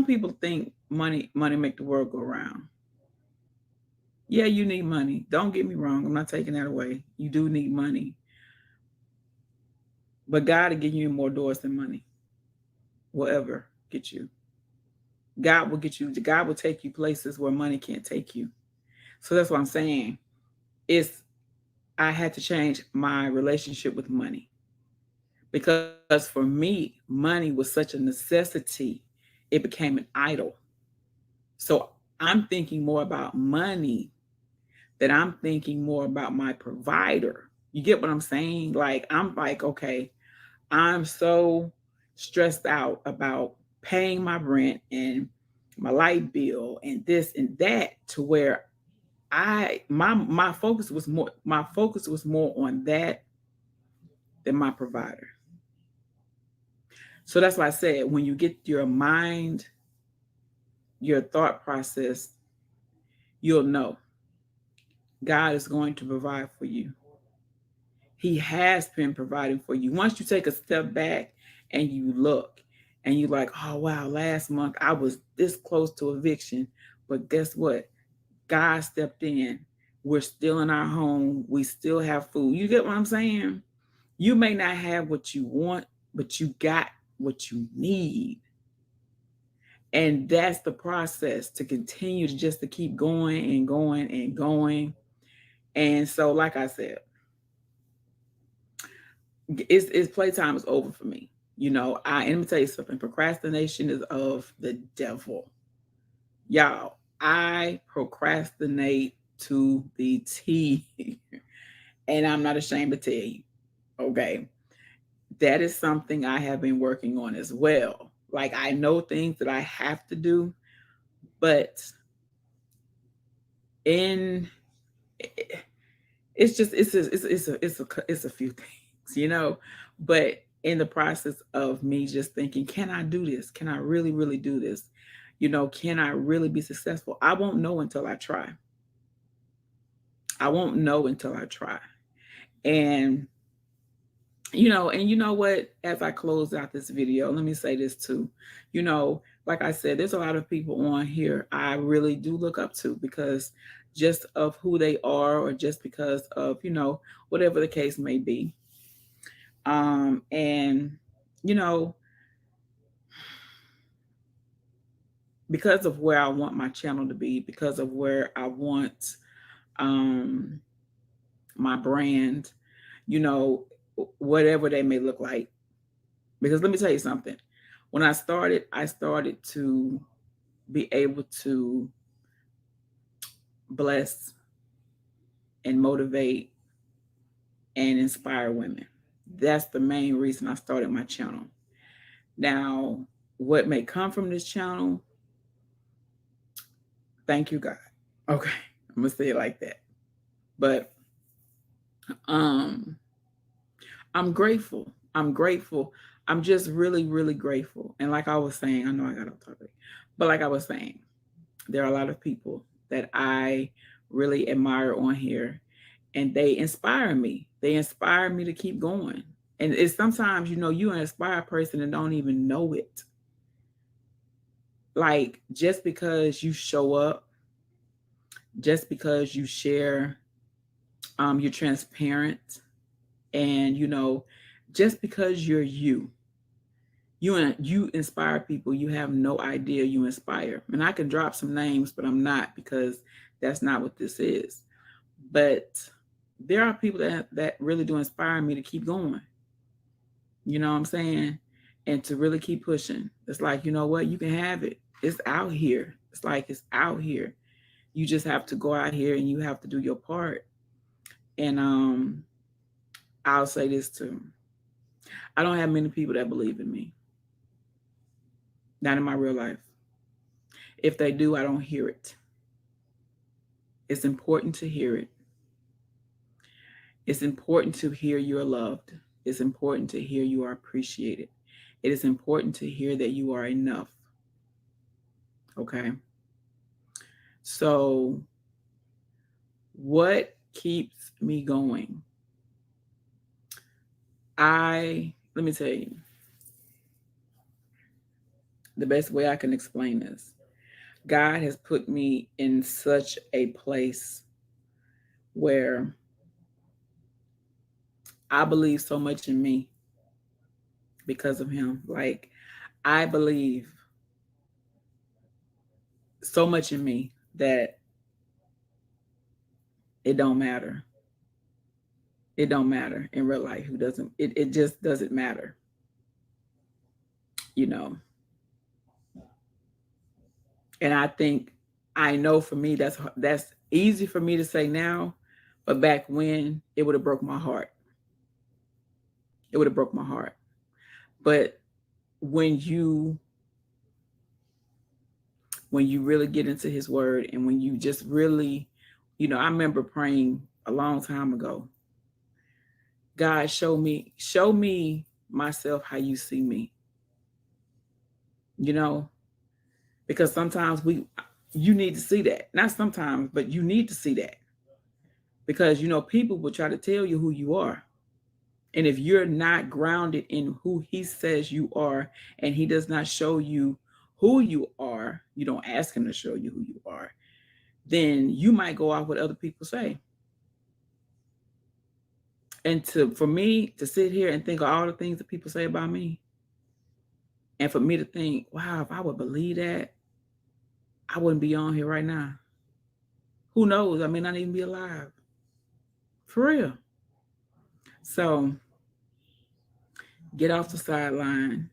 people think money make the world go round. Yeah, you need money. Don't get me wrong. I'm not taking that away. You do need money, but God will give you more doors than money will ever get you. God will get you. God will take you places where money can't take you. So that's what I'm saying. It's I had to change my relationship with money because for me, money was such a necessity. It became an idol. So I'm thinking more about money than I'm thinking more about my provider. You get what I'm saying? Like, I'm like, okay, I'm so stressed out about paying my rent and my light bill and this and that to where my focus was more on that than my provider. So that's why I said when you get your mind, your thought process, you'll know God is going to provide for you. He has been providing for you. Once you take a step back and you look and you're like, oh, wow, last month I was this close to eviction. But guess what? God stepped in. We're still in our home. We still have food. You get what I'm saying? You may not have what you want, but you got what you need. And that's the process to continue to just to keep going and going and going. And so, like I said, it's playtime is over for me. And let me tell you something. Procrastination is of the devil. Y'all, I procrastinate to the T. And I'm not ashamed to tell you. Okay. That is something I have been working on as well. Like I know things that I have to do, but in it's just it's a few things, you know. But in the process of me just thinking, can I do this? Can I really do this? You know, can I really be successful? I won't know until I try. I won't know until I try. And and you know what, as I close out this video, let me say this too. You know, like I said, there's a lot of people on here I really do look up to because just of who they are or just because of, whatever the case may be. And you know, because of where I want my channel to be, because of where I want um my brand, you know, whatever they may look like. Because let me tell you something. When I started to be able to bless and motivate and inspire women. That's the main reason I started my channel. Now, what may come from this channel, thank you, God. Okay, I'm gonna say it like that. But um, I'm grateful. I'm grateful. I'm just really grateful. And like I was saying, I know I got off topic, but like I was saying, there are a lot of people that I really admire on here, and they inspire me. They inspire me to keep going. And it's sometimes, you inspire a person and don't even know it. Like just because you show up, just because you share, you're transparent, and just because you're you inspire people. You have no idea you inspire. And I can drop some names, but I'm not, because that's not what this is. But there are people that really do inspire me to keep going. You know what I'm saying? And to really keep pushing. It's like, you know what? You can have it. It's out here. It's like it's out here. You just have to go out here and you have to do your part. And I'll say this too. I don't have many people that believe in me. Not in my real life. If they do, I don't hear it. It's important to hear it. It's important to hear you're loved. It's important to hear you are appreciated. It is important to hear that you are enough. Okay? So, what keeps me going? Let me tell you, the best way I can explain this. God has put me in such a place where I believe so much in me because of him. Like, I believe so much in me that it don't matter. It don't matter in real life who doesn't. It just doesn't matter. You know. And I think, I know for me that's easy for me to say now, but back when, it would have broke my heart. It would have broke my heart. But when you really get into his word, and when you just really, I remember praying a long time ago, God, show me myself how you see me. Because sometimes you need to see that. Not sometimes, but you need to see that. Because people will try to tell you who you are. And if you're not grounded in who he says you are, and he does not show you who you are, you don't ask him to show you who you are, then you might go off what other people say. And for me to sit here and think of all the things that people say about me, and for me to think, wow, if I would believe that, I wouldn't be on here right now. Who knows? I may not even be alive. For real. So get off the sideline,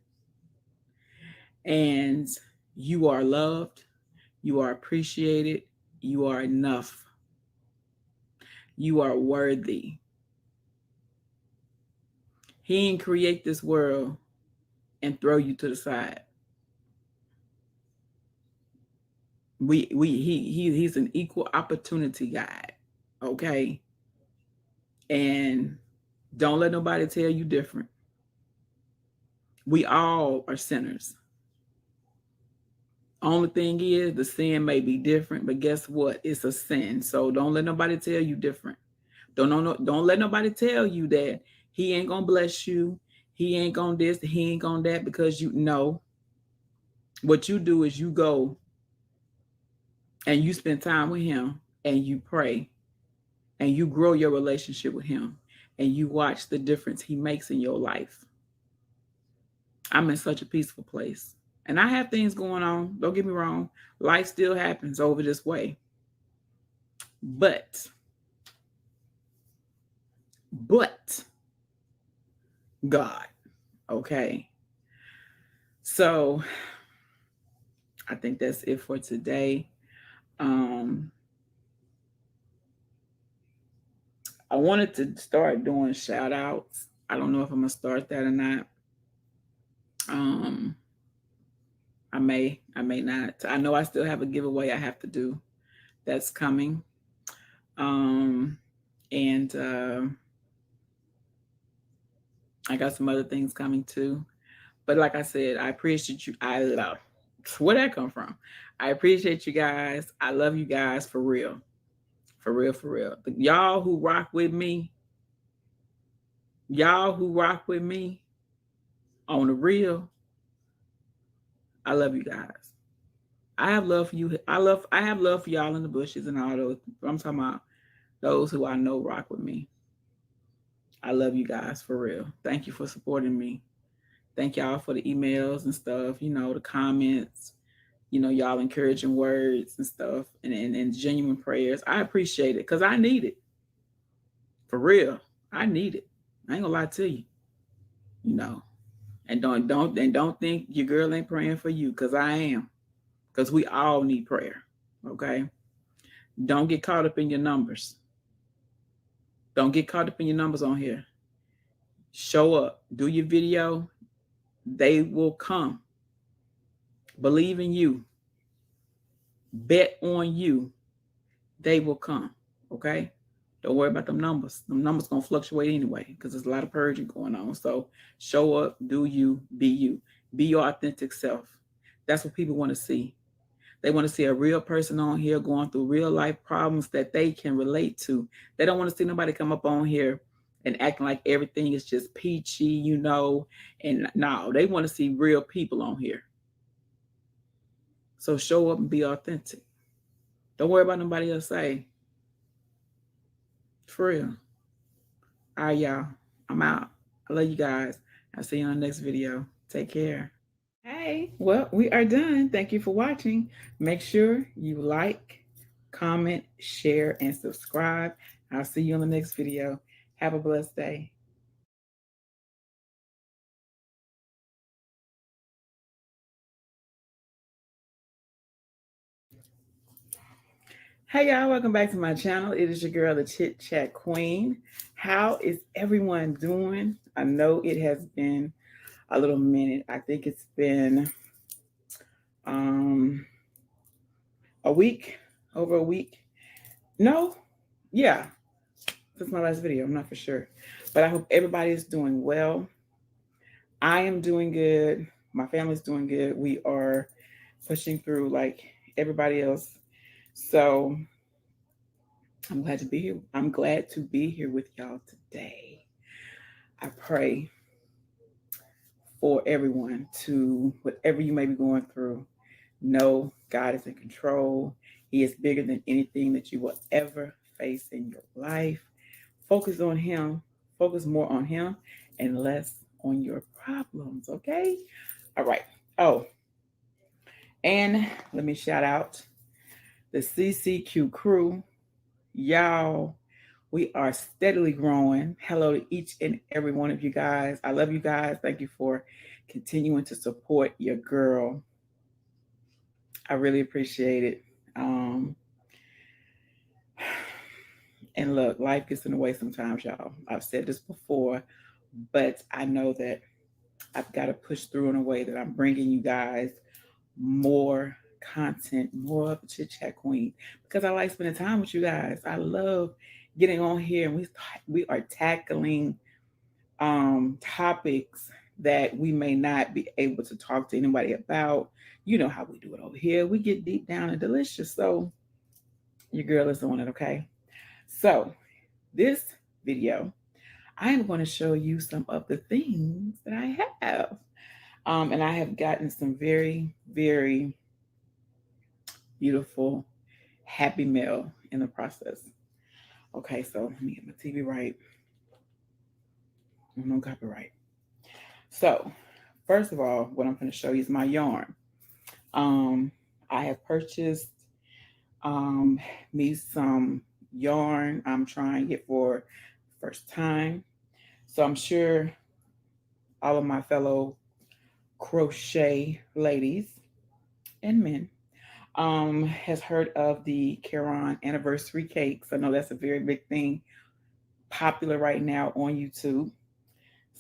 and you are loved, you are appreciated, you are enough. You are worthy. He didn't create this world and throw you to the side. He's an equal opportunity guy. Okay. And don't let nobody tell you different. We all are sinners. Only thing is the sin may be different, but guess what? It's a sin. So don't let nobody tell you different. Don't let nobody tell you that he ain't gonna bless you. He ain't gonna this. He ain't gonna that because you know what you do is you go and you spend time with him and you pray and you grow your relationship with him and you watch the difference he makes in your life. I'm in such a peaceful place. And I have things going on. Don't get me wrong. Life still happens over this way. But God. Okay. So I think that's it for today. Um, I wanted to start doing shout outs. I don't know if I'm gonna start that or not. Um, I may not. I know I still have a giveaway I have to do that's coming. Um, and I got some other things coming too. But like I said, I appreciate you. I love where that come from. I appreciate you guys. I love you guys for real. For real, for real. But y'all who rock with me on the real, I love you guys. I have love for you. I have love for y'all in the bushes and all those. I'm talking about those who I know rock with me. I love you guys for real. Thank you for supporting me. Thank y'all for the emails and stuff, the comments, y'all encouraging words and stuff and genuine prayers. I appreciate it because I need it. For real. I need it. I ain't gonna lie to you, you know. And don't think your girl ain't praying for you, because I am. Because we all need prayer. Okay. Don't get caught up in your numbers. Don't get caught up in your numbers on here. Show up. Do your video. They will come. Believe in you. Bet on you. They will come. Okay. Don't worry about them numbers. Them numbers gonna fluctuate anyway because there's a lot of purging going on. So show up, do you, be you. Be your authentic self. That's what people want to see. They want to see a real person on here going through real life problems that they can relate to. They don't want to see nobody come up on here and acting like everything is just peachy, and no, they want to see real people on here. So show up and be authentic. Don't worry about nobody else say. For real. All right, y'all. I'm out. I love you guys. I'll see you on the next video. Take care. Hey, well, we are done. Thank you for watching. Make sure you like, comment, share, and subscribe. I'll see you on the next video. Have a blessed day. Hey, y'all. Welcome back to my channel. It is your girl, the Chit Chat Queen. How is everyone doing? I know it has been a little minute. I think it's been um, a week, over a week. No, yeah, since my last video. I'm not for sure. But I hope everybody is doing well. I am doing good. My family's doing good. We are pushing through like everybody else. So I'm glad to be here. I'm glad to be here with y'all today. I pray for everyone to, whatever you may be going through, know God is in control. He is bigger than anything that you will ever face in your life. Focus on Him. Focus more on Him and less on your problems. Okay? All right. Oh, and let me shout out the CCQ crew. Y'all, we are steadily growing. Hello to each and every one of you guys. I love you guys. Thank you for continuing to support your girl. I really appreciate it. And look, life gets in the way sometimes, y'all. I've said this before, but I know that I've got to push through in a way that I'm bringing you guys more content, more of a chit chat queen, because I like spending time with you guys. I love getting on here and we are tackling topics that we may not be able to talk to anybody about. You know how we do it over here. We get deep down and delicious. So your girl is on it, okay? So this video, I am going to show you some of the things that I have. And I have gotten some very, very beautiful, happy mail in the process. Okay, so let me get my TV right. No copyright. So, first of all, what I'm going to show you is my yarn. Um, I have purchased um, me some yarn. I'm trying it for first time. So I'm sure all of my fellow crochet ladies and men has heard of the Caron anniversary cakes. I know that's a very big thing, popular right now on YouTube.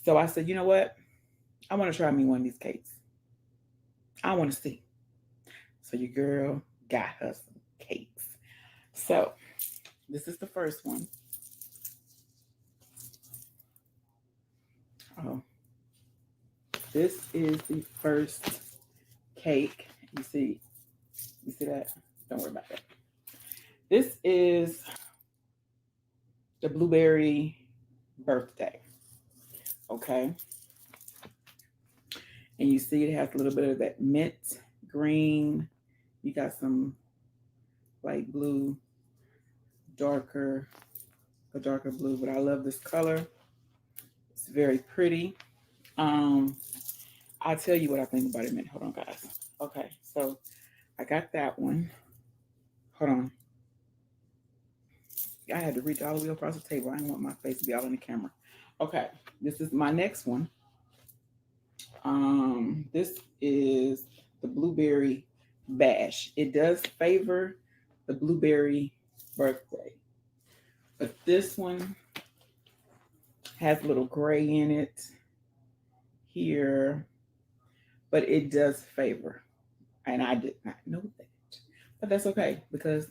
So I said, you know what? I want to try me one of these cakes. I want to see. So your girl got her some cakes. So this is the first one. Oh, this is the first cake. You see that? Don't worry about that. This is the blueberry birthday. Okay. And you see it has a little bit of that mint green. You got some light blue, darker, a darker blue, but I love this color. It's very pretty. Um, I'll tell you what I think about it in a minute. Hold on, guys. Okay, so I got that one. Hold on. I had to reach all the way across the table. I didn't want my face to be all in the camera. Okay, this is my next one. This is the blueberry bash. It does favor the blueberry birthday, but this one has a little gray in it here, but it does favor, and I did not know that, but that's okay because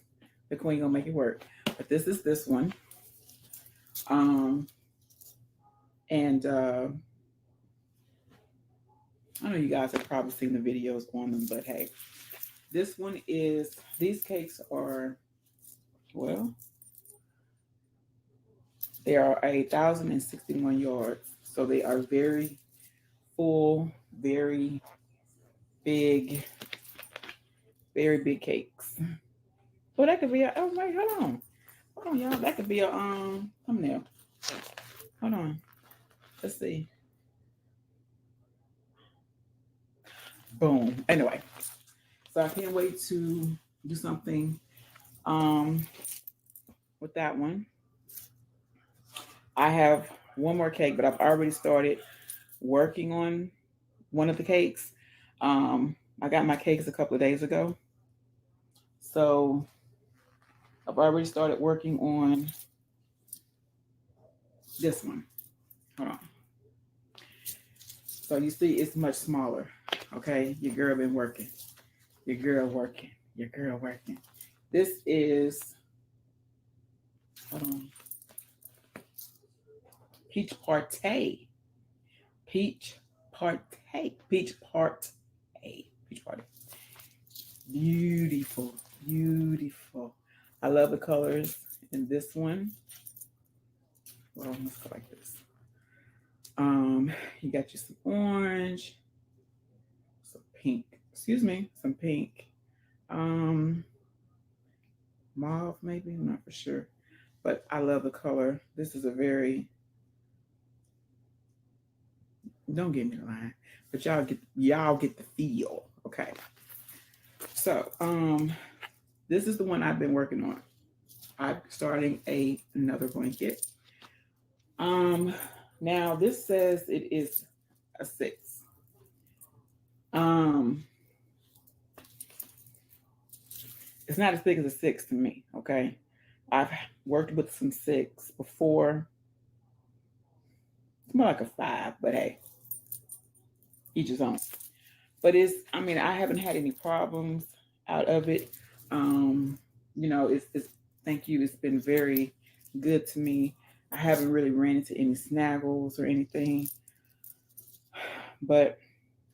the queen gonna make it work. But this is this one, um, and I know you guys have probably seen the videos on them, but hey, this one is, these cakes are, well, they are 1,061 yards. So they are very full, very big, very big cakes. Well, that could be a, oh wait, hold on. Hold on, y'all. That could be a thumbnail. Hold on. Let's see. Boom. Anyway. So I can't wait to do something um with that one. I have one more cake, but I've already started working on one of the cakes. I got my cakes a couple of days ago. So I've already started working on this one. Hold on. So you see it's much smaller. Okay, your girl been working. Your girl working. Your girl working. This is, hold on, peach party. Peach party. Peach party. Peach party. Beautiful. Beautiful. I love the colors in this one. Well, let's go like this. You got you some orange, some pink. Excuse me, some pink. Um, Mauve maybe. I'm not for sure, but I love the color. This is a very, don't get me lying, but y'all get the feel. Okay. So this is the one I've been working on. I'm starting another blanket. Now this says it is a 6. Um, it's not as big as a 6 to me. Okay. I've worked with some six before. It's more like a five, but hey, each his own. But it's, I mean, I haven't had any problems out of it. Um, it's thank you. It's been very good to me. I haven't really ran into any snaggles or anything, but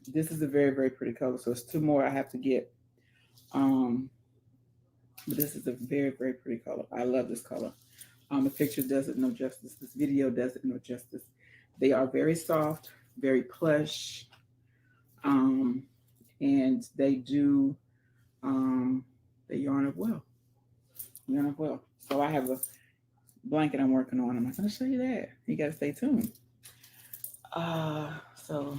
this is a very, very pretty color. So it's two more I have to get. Um, but this is a very, very pretty color. I love this color. The picture does it no justice. This video does it no justice. They are very soft, very plush, um, and they do they yarn up well. Yarn up well. So I have a blanket I'm working on. I'm not going to show you that. You got to stay tuned. So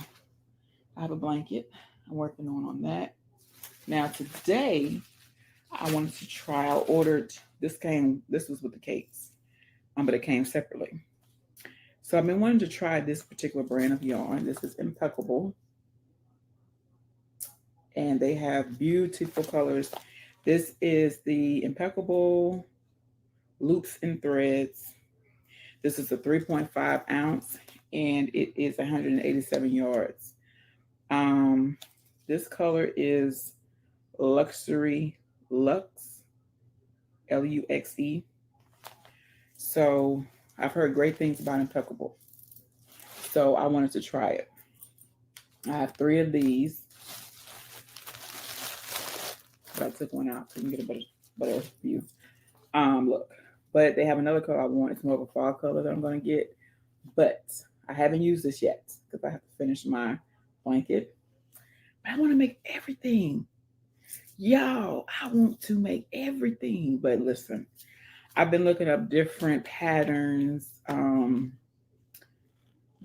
I have a blanket I'm working on that. Now today I wanted to try. I ordered this came. This was with the cakes, but it came separately. So I've been wanting to try this particular brand of yarn. This is Impeccable, and they have beautiful colors. This is the Impeccable Loops and Threads. This is a 3.5 ounce, and it is 187 yards. Um, this color is Luxury Lux, Luxe. So I've heard great things about Impeccable. So I wanted to try it. I have three of these. But I took one out so you can get a better view. Look. But they have another color I want. It's more of a fall color that I'm going to get. But I haven't used this yet because I have to finish my blanket. But I want to make everything. Y'all, I want to make everything. But listen, I've been looking up different patterns.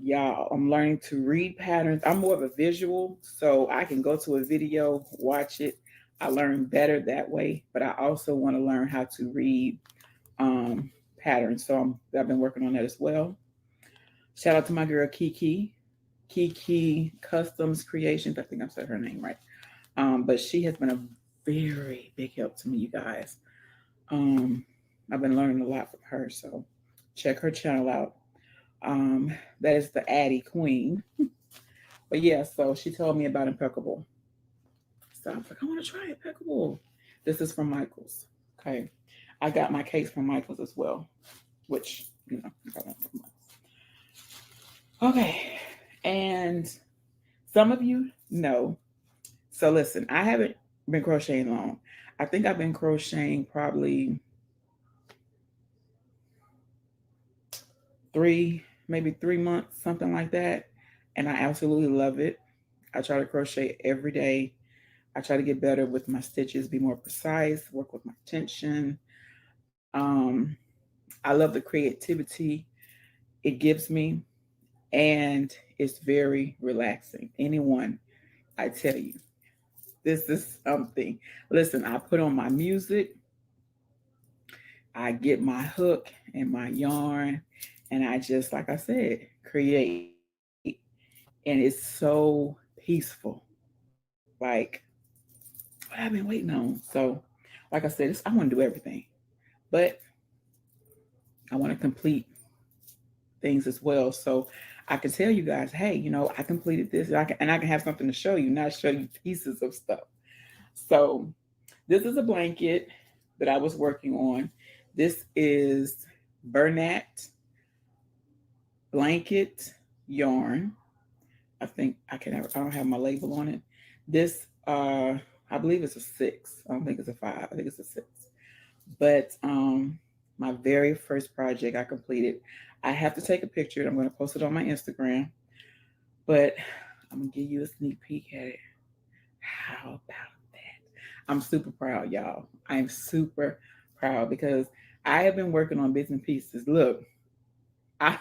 Y'all, I'm learning to read patterns. I'm more of a visual, so I can go to a video, watch it. I learn better that way, but I also want to learn how to read patterns. So I've been working on that as well. Shout out to my girl Kiki Customs Creations. I think I said her name right. But she has been a very big help to me, you guys. Um, I've been learning a lot from her, so check her channel out. That is the Addie Queen. But yeah, so she told me about Impeccable. So I was like, I want to try Impeccable. This is from Michael's. Okay. I got my cakes from Michael's as well, which, I got them from Michael's. Okay. And some of you know. So listen, I haven't been crocheting long. I think I've been crocheting probably maybe 3 months, something like that. And I absolutely love it. I try to crochet every day. I try to get better with my stitches, be more precise, work with my tension. I love the creativity it gives me, and it's very relaxing. Anyone, I tell you, this is something. Listen, I put on my music, I get my hook and my yarn, and I just, like I said, create. And it's so peaceful. Like, what I've been waiting on. So, like I said, I want to do everything, but I want to complete things as well. So I can tell you guys, hey, I completed this, and I can have something to show you, not show you pieces of stuff. So this is a blanket that I was working on. This is Bernat blanket yarn. I don't have my label on it. This I believe it's a 6. I don't think it's a 5. I think it's a 6. But my very first project I completed. I have to take a picture. I'm going to post it on my Instagram. But I'm going to give you a sneak peek at it. How about that? I'm super proud, y'all. I am super proud because I have been working on bits and pieces. Look, I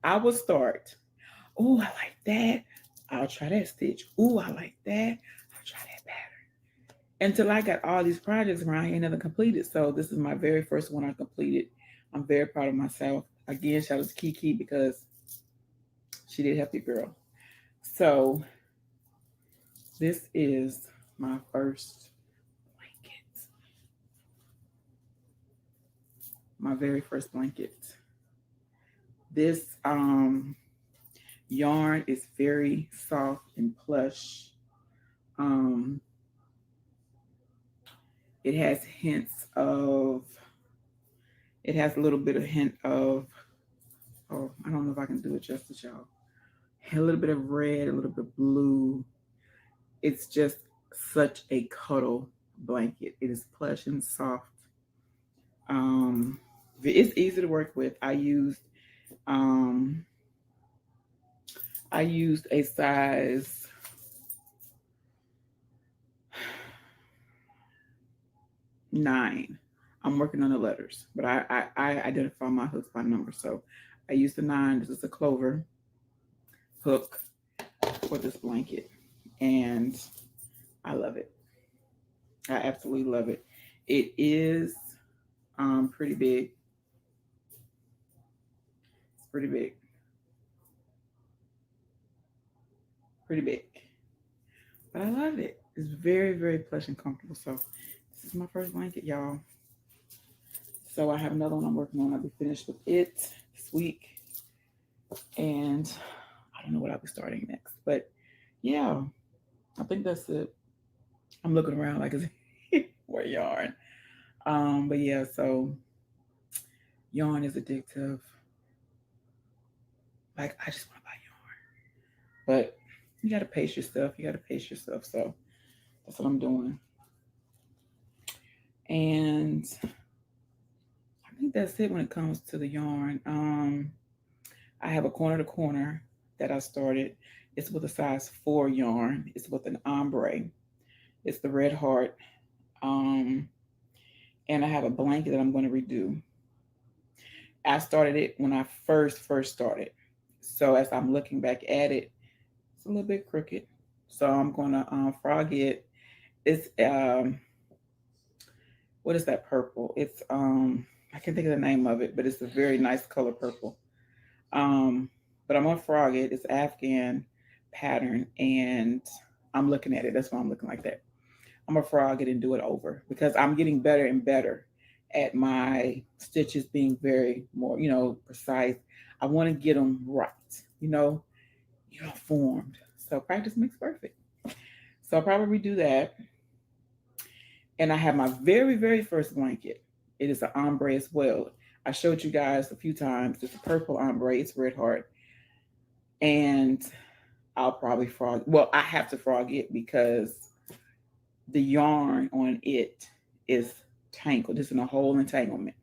I will start. Oh, I like that. I'll try that stitch. Oh, I like that. I'll try that pattern. Until I got all these projects around here and never completed. So this is my very first one I completed. I'm very proud of myself. Again, shout out to Kiki because she did help you, girl. So this is my first blanket. My very first blanket. This yarn is very soft and plush. Um, it has hints of, it has a little bit of hint of, oh, I don't know if I can do it justice, y'all. A little bit of red, a little bit of blue. It's just such a cuddle blanket. It is plush and soft. Um, it's easy to work with. Um, I used a size 9. I'm working on the letters, but I identify my hooks by number. So I used the 9. This is a clover hook for this blanket, and I love it. I absolutely love it. It is pretty big. It's pretty big, but I love it. It's very, very plush and comfortable. So this is my first blanket, y'all. So I have another one I'm working on. I'll be finished with it this week, and I don't know what I'll be starting next. But yeah, I think that's it. I'm looking around like it's more yarn. But yeah, so yarn is addictive. Like I just want to buy yarn, but you gotta pace yourself. You gotta pace yourself. So that's what I'm doing. And I think that's it when it comes to the yarn. I have a corner to corner that I started. It's with a size 4 yarn. It's with an ombre. It's the red heart. Um, and I have a blanket that I'm going to redo. I started it when I first started. So as I'm looking back at it, it's a little bit crooked. So I'm going to frog it. It's what is that purple? It's I can't think of the name of it, but it's a very nice color purple. Um, but I'm gonna frog it. It's Afghan pattern, and I'm looking at it. That's why I'm looking like that. I'm gonna frog it and do it over because I'm getting better and better at my stitches being very more, precise. I want to get them right, you know, uniformed. So practice makes perfect. So I'll probably do that. And I have my very, very first blanket. It is an ombre as well. I showed you guys a few times. It's a purple ombre. It's red heart. And I'll probably frog. Well, I have to frog it because the yarn on it is tangled. It's in a whole entanglement.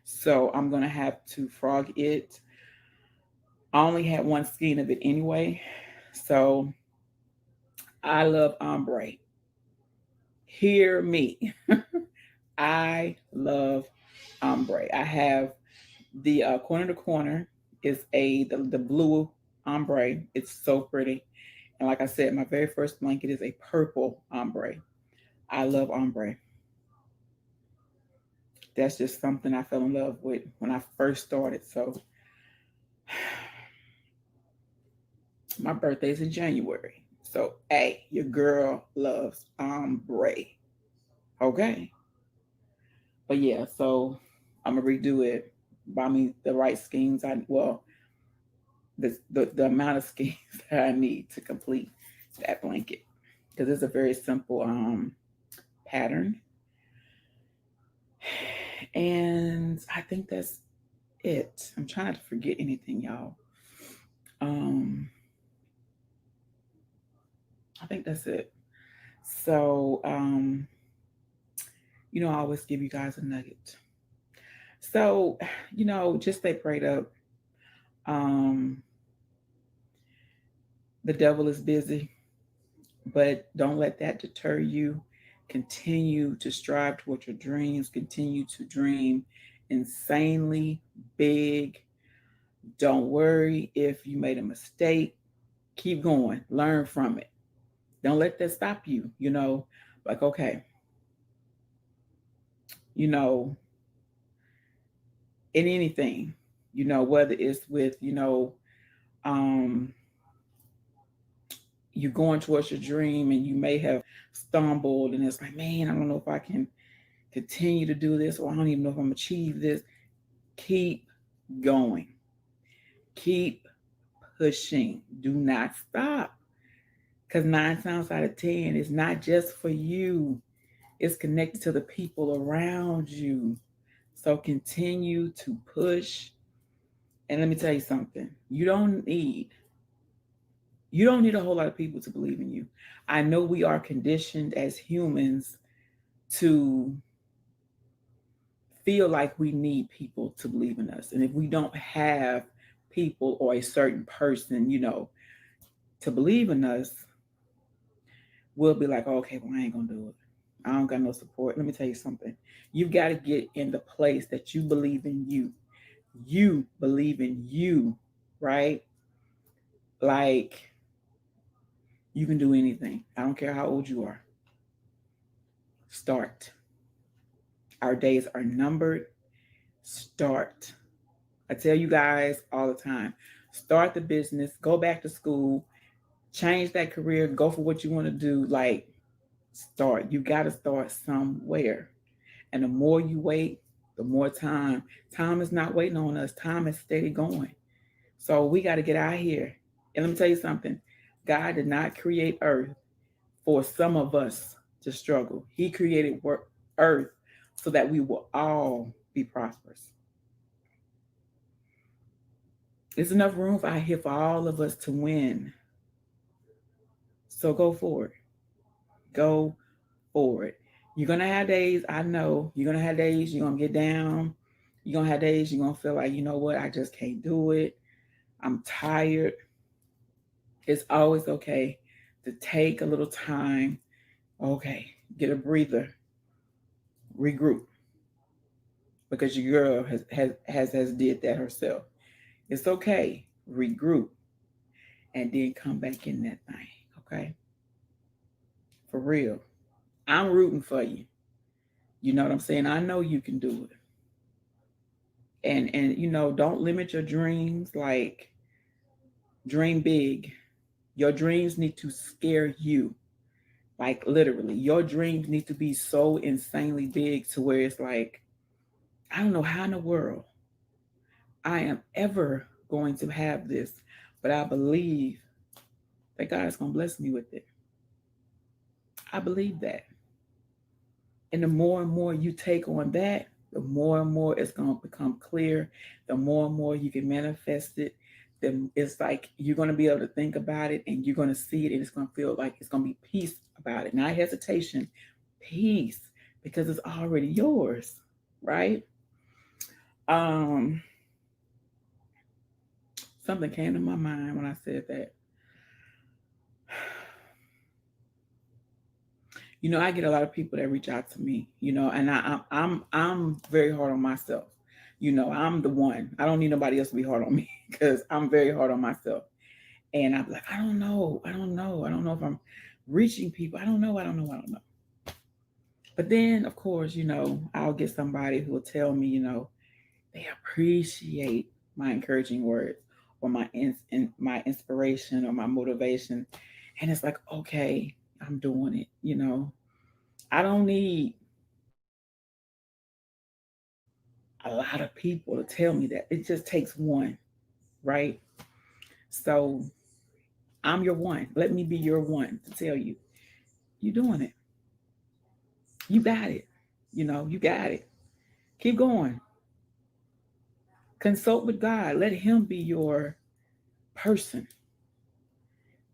So I'm gonna have to frog it. I only had one skein of it anyway. So I love ombre. Hear me. I love ombre. I have the corner to corner is the blue ombre. It's so pretty. And like I said, my very first blanket is a purple ombre. I love ombre. That's just something I fell in love with when I first started. So my birthday's in January. So hey, your girl loves ombre. Okay. But yeah, so I'm gonna redo it. Buy me the right schemes. The amount of schemes that I need to complete that blanket because it's a very simple pattern, and I think that's it. I'm trying to forget anything, y'all. Um, I think that's it. So, I always give you guys a nugget. So, just stay prayed up. Um, the devil is busy, but don't let that deter you. Continue to strive toward your dreams. Continue to dream insanely big. Don't worry if you made a mistake. Keep going. Learn from it. Don't let that stop you. Like, okay, you know, in anything, whether it's with, um, you're going towards your dream and you may have stumbled and it's like, man, I don't know if I can continue to do this, or I don't even know if I'm gonna achieve this. Keep going. Keep pushing. Do not stop. Because 9 times out of 10, it's not just for you, it's connected to the people around you. So continue to push. And let me tell you something. You don't need a whole lot of people to believe in you. I know we are conditioned as humans to feel like we need people to believe in us. And if we don't have people or a certain person, to believe in us, we'll be like, oh, okay, well, I ain't gonna do it. I don't got no support. Let me tell you something. You've got to get in the place that you believe in you. You believe in you, right? Like you can do anything. I don't care how old you are. Start. Our days are numbered. Start. I tell you guys all the time, start the business, go back to school, change that career, go for what you want to do. Like, start. You got to start somewhere. And the more you wait, the more time is not waiting on us. Time is steady going. So we got to get out here. And let me tell you something. God did not create earth for some of us to struggle. He created earth so that we will all be prosperous. There's enough room out here for all of us to win. So go forward. Go forward. You're gonna have days, I know, you're gonna have days you're gonna get down. You're gonna have days you're gonna feel like, you know what, I just can't do it. I'm tired. It's always okay to take a little time. Okay, get a breather, regroup. Because your girl has did that herself. It's okay. Regroup and then come back in that thing. Okay? For real. I'm rooting for you. You know what I'm saying? I know you can do it. And don't limit your dreams. Like, dream big. Your dreams need to scare you. Like, literally, your dreams need to be so insanely big to where it's like, I don't know how in the world I am ever going to have this, but I believe that God is going to bless me with it. I believe that. And the more and more you take on that, the more and more it's going to become clear. The more and more you can manifest it, then it's like you're going to be able to think about it and you're going to see it and it's going to feel like it's going to be peace about it. Not hesitation, peace, because it's already yours, right? Um, Something came to my mind when I said that. I get a lot of people that reach out to me, and I'm very hard on myself. I'm the one. I don't need nobody else to be hard on me because I'm very hard on myself. And I'm like, I don't know if I'm reaching people. I don't know. But then, of course, I'll get somebody who will tell me, they appreciate my encouraging words or my inspiration or my motivation, and it's like, okay, I'm doing it. I don't need a lot of people to tell me that. It just takes one, right? So I'm your one. Let me be your one to tell you, you're doing it. You got it. You got it. Keep going. Consult with God. Let Him be your person.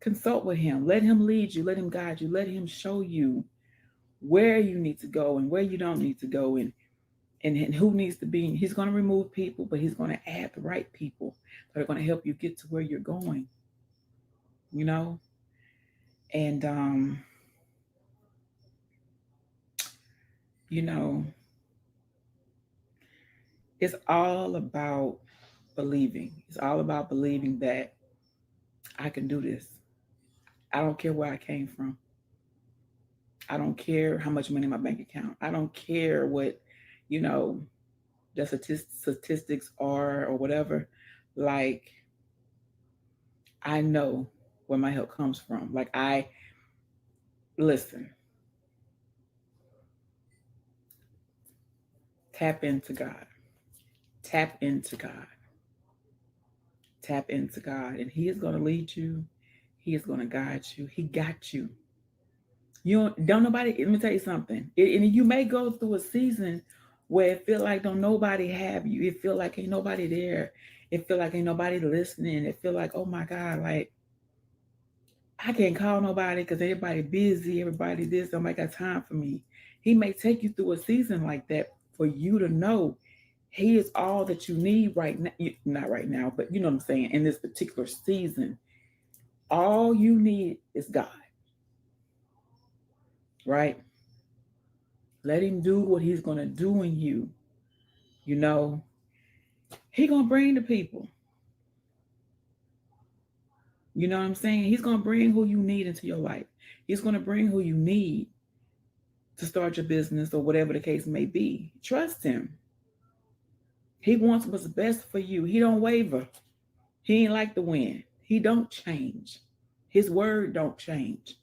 Consult with Him. Let Him lead you. Let Him guide you. Let Him show you where you need to go and where you don't need to go, and who needs to be. He's going to remove people, but He's going to add the right people that are going to help you get to where you're going. You know, and you know, it's all about believing. It's all about believing that I can do this. I don't care where I came from. I don't care how much money in my bank account. I don't care what, you know, the statistics are or whatever. Like, I know where my help comes from. Like, listen, Tap into God. Tap into God. Tap into God. And He is going to lead you. He is going to guide you. He got you. You don't nobody, let me tell you something. And you may go through a season where it feel like don't nobody have you. It feel like ain't nobody there. It feel like ain't nobody listening. It feel like, oh my God, like I can't call nobody because everybody busy, everybody this, nobody got time for me. He may take you through a season like that for you to know He is all that you need right now. Not right now, but you know what I'm saying. In this particular season, all you need is God, right? Let Him do what He's gonna do in you. You know, He gonna bring the people. You know what I'm saying? He's gonna bring who you need into your life. He's gonna bring who you need to start your business or whatever the case may be. Trust Him. He wants what's best for you. He don't waver. He ain't like the wind. He don't change. His word don't change.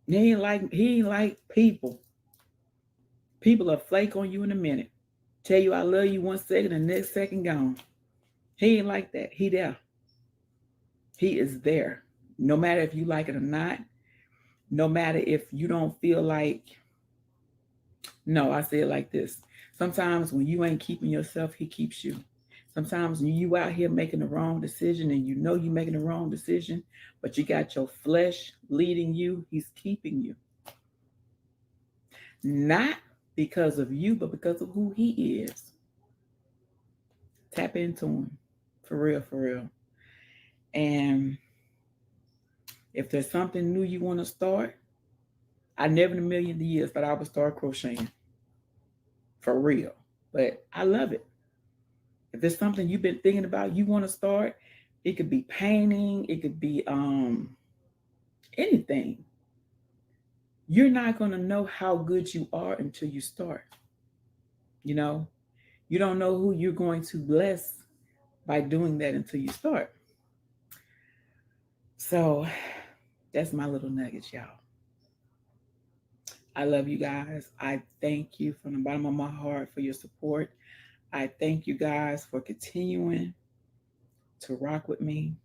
He ain't like people. People will flake on you in a minute. Tell you I love you 1 second, the next second gone. He ain't like that. He there. He is there. No matter if you like it or not. No matter if you don't feel like, no, I say it like this. Sometimes when you ain't keeping yourself, He keeps you. Sometimes when you out here making the wrong decision and you know you're making the wrong decision, but you got your flesh leading you, He's keeping you. Not because of you, but because of who He is. Tap into Him. For real, for real. And if there's something new you want to start, I never in a million years thought I would start crocheting. For real. But I love it. If there's something you've been thinking about, you want to start, it could be painting, it could be anything. You're not going to know how good you are until you start. You know, you don't know who you're going to bless by doing that until you start. So that's my little nuggets, y'all. I love you guys. I thank you from the bottom of my heart for your support. I thank you guys for continuing to rock with me.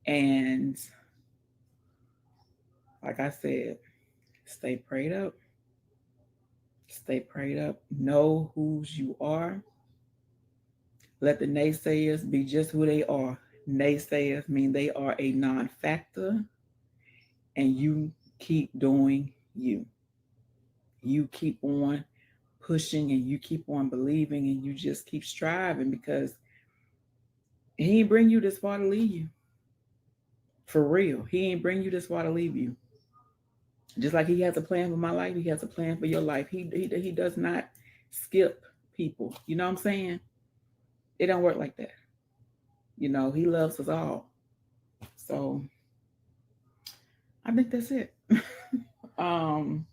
And like I said, stay prayed up. Stay prayed up. Know whose you are. Let the naysayers be just who they are. Naysayers mean they are a non factor, and you keep doing you. You keep on pushing and you keep on believing and you just keep striving because He ain't bring you this far to leave you. For real. He ain't bring you this far to leave you. Just like He has a plan for my life, He has a plan for your life. He does not skip people. You know what I'm saying? It don't work like that. You know, He loves us all. So I think that's it. um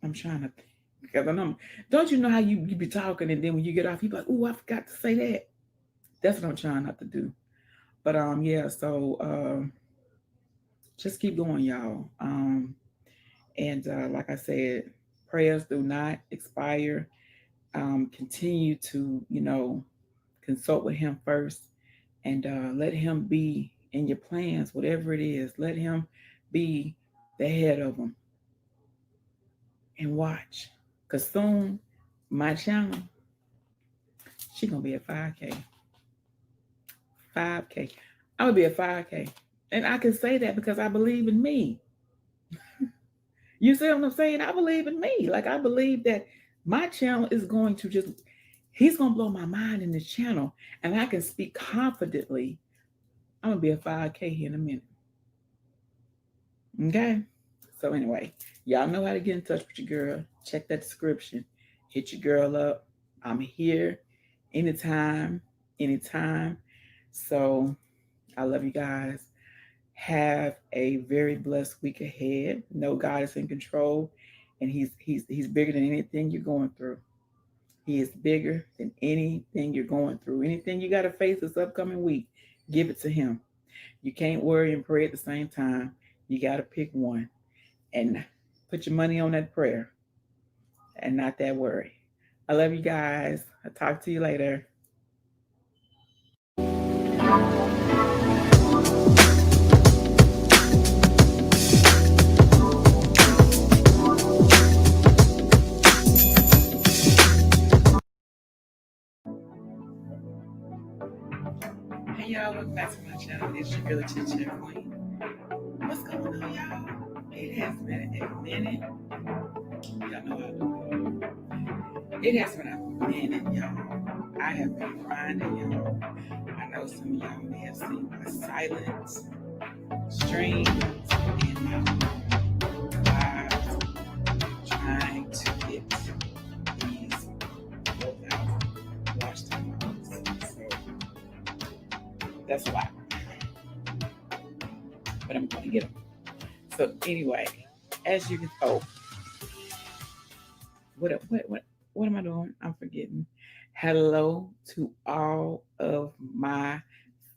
I'm trying to think. Because I know, don't you know how you be talking and then when you get off, you be like, oh, I forgot to say that. That's what I'm trying not to do. But yeah, so just keep going, y'all. And like I said, prayers do not expire. Continue to, consult with Him first and let Him be in your plans, whatever it is. Let Him be the head of them and watch. Because soon, my channel, she going to be at 5K. 5K. I'm going to be at 5K. And I can say that because I believe in me. You see what I'm saying? I believe in me. Like, I believe that my channel is going to just, He's going to blow my mind in this channel. And I can speak confidently. I'm going to be at 5K here in a minute. Okay? So, anyway, y'all know how to get in touch with your girl. Check that description. Hit your girl up. I'm here anytime, anytime. So, I love you guys. Have a very blessed week ahead. Know God is in control, and He's bigger than anything you're going through. He is bigger than anything you're going through. Anything you got to face this upcoming week, give it to Him. You can't worry and pray at the same time. You got to pick one. And Put your money on that prayer and not that worry. I love you guys. I'll talk to you later. Hey y'all, welcome back to my channel. It's your girl, Chit Chat Queen. What's going on, y'all? It has been a minute. Y'all know I do. It has been a minute, y'all. I have been grinding, y'all. I know some of y'all may have seen my silence streams and my lives trying to get these both out watch time. So that's a lot, but I'm going to get them. So anyway, as you can, what am I doing? I'm forgetting. Hello to all of my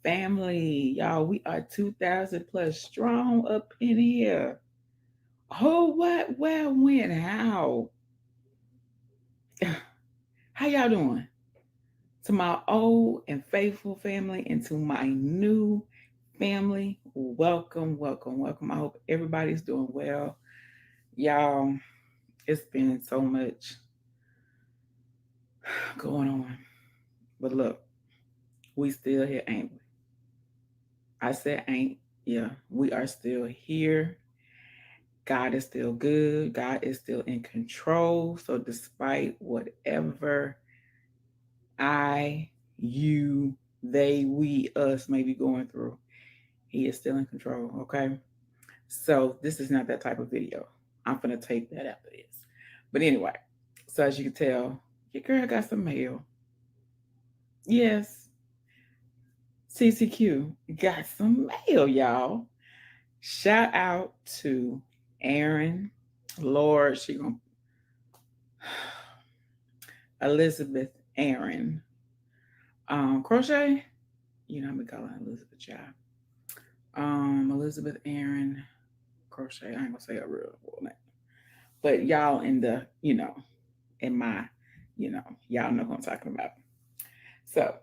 family. Y'all, we are 2,000 plus strong up in here. Oh, what, where, when, how? How y'all doing? To my old and faithful family and to my new family, welcome, welcome, welcome. I hope everybody's doing well. Y'all, it's been so much going on. But look, we still here, ain't we? I said ain't. Yeah, we are still here. God is still good. God is still in control. So despite whatever I, you, they, we, us may be going through, he is still in control. Okay. So this is not that type of video. I'm gonna take that after this. But anyway, so as you can tell, your girl got some mail. Yes, CCQ got some mail, y'all. Shout out to Aaron. Lord, she gonna Elizabeth Aaron. Crochet. You know I'm gonna call her Elizabeth Child. Elizabeth Aaron Crochet. I ain't gonna say her real name. But y'all in the, in my, y'all know who I'm talking about. So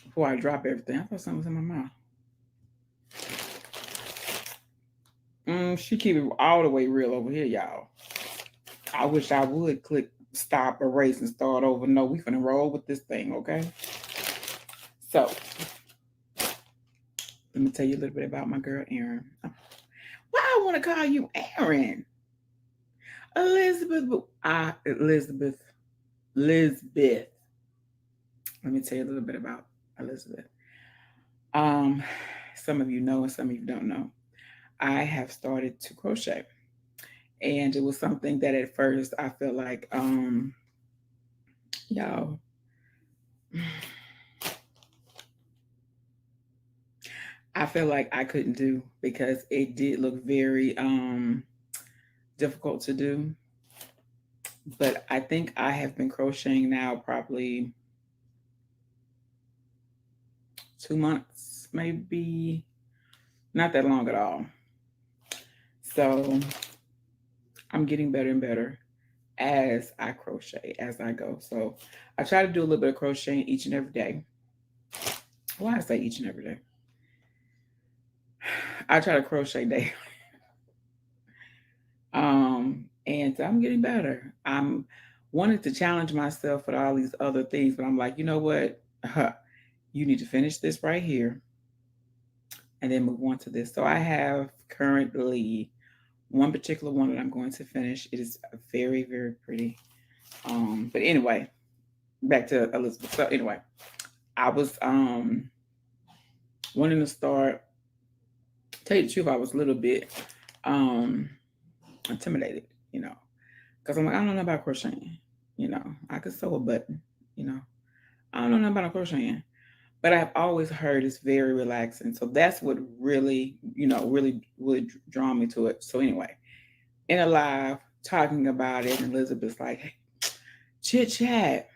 before I drop everything, I thought something was in my mouth. She keep it all the way real over here, y'all. I wish I would click stop, erase, and start over. No, we finna roll with this thing, okay? So let me tell you a little bit about my girl Erin. Why I want to call you Erin? Elizabeth. Elizabeth. Let me tell you a little bit about Elizabeth. Some of you know and some of you don't know. I have started to crochet. And it was something that at first I felt like, y'all, I feel like I couldn't do because it did look very difficult to do. But I think I have been crocheting now probably 2 months, maybe not that long at all. So I'm getting better and better as I crochet, as I go. So I try to do a little bit of crocheting each and every day. Why I say each and every day? I try to crochet daily. And I'm getting better. I'm wanting to challenge myself with all these other things, but I'm like, you know what? You need to finish this right here and then move on to this. So I have currently one particular one that I'm going to finish. It is very, very pretty. But anyway, back to Elizabeth. So anyway, I was wanting to start. Tell you the truth, I was a little bit intimidated, because I'm like, I don't know about crocheting. I could sew a button, I don't know nothing about crocheting. But I've always heard it's very relaxing. So that's what really, really would draw me to it. So anyway, in a live talking about it, and Elizabeth's like, hey, chit chat.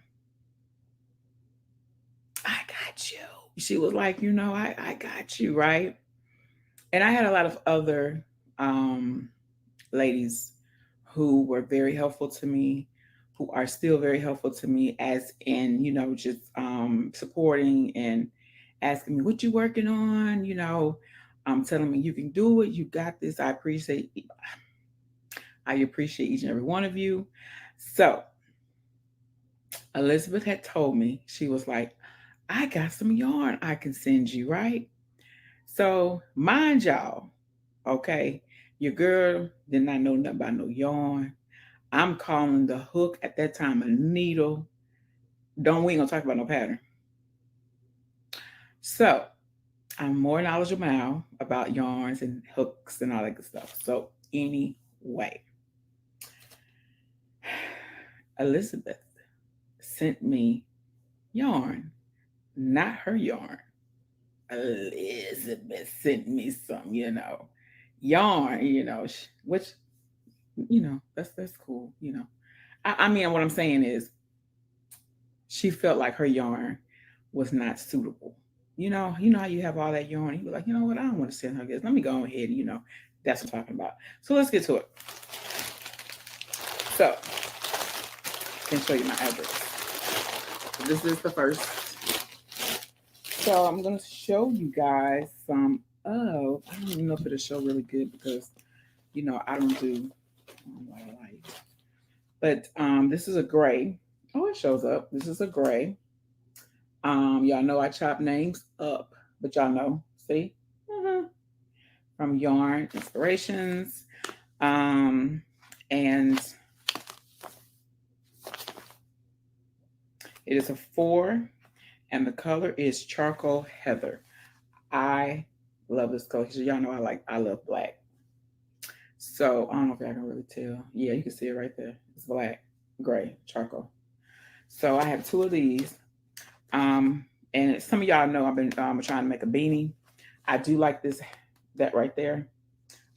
I got you. She was like, I got you, right? And I had a lot of other um, ladies who were very helpful to me, who are still very helpful to me, as in, just supporting and asking me what you working on, telling me you can do it, you got this. I appreciate each and every one of you. So Elizabeth had told me, she was like, I got some yarn I can send you, right? So mind y'all, okay, your girl did not know nothing about no yarn. I'm calling the hook at that time a needle. We ain't gonna talk about no pattern. So I'm more knowledgeable now about yarns and hooks and all that good stuff. So anyway, Elizabeth sent me yarn, not her yarn. Elizabeth sent me some, yarn, which, that's cool. I mean, what I'm saying is, she felt like her yarn was not suitable. You know how you have all that yarn. You be like, you know what? I don't want to send her this. Let me go ahead. That's what I'm talking about. So let's get to it. So I can show you my address. This is the first. So I'm gonna show you guys some of. I don't even know if it'll show really good because I don't do light. But this is a gray. Oh, it shows up. This is a gray. Y'all know I chop names up, but y'all know, see, Mhm. From Yarn Inspirations, and it is a 4, and the color is charcoal heather. I love this color because y'all know I love black. So I don't know if y'all can really tell. Yeah, you can see it right there. It's black, gray, charcoal. So I have 2 of these. Um, and some of y'all know I've been trying to make a beanie. I do like that right there.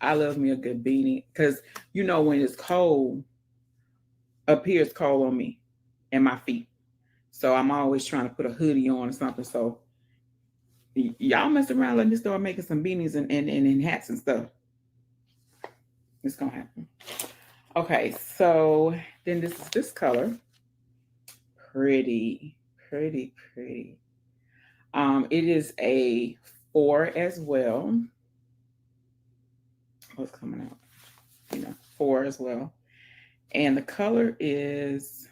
I love me a good beanie because when it's cold, up here it's cold on me and my feet. So I'm always trying to put a hoodie on or something. So y'all mess around, let me start making some beanies and hats and stuff. It's gonna happen. Okay, so then this is this color. Pretty, pretty, pretty. It is a 4 as well. What's coming out? 4 as well. And the color is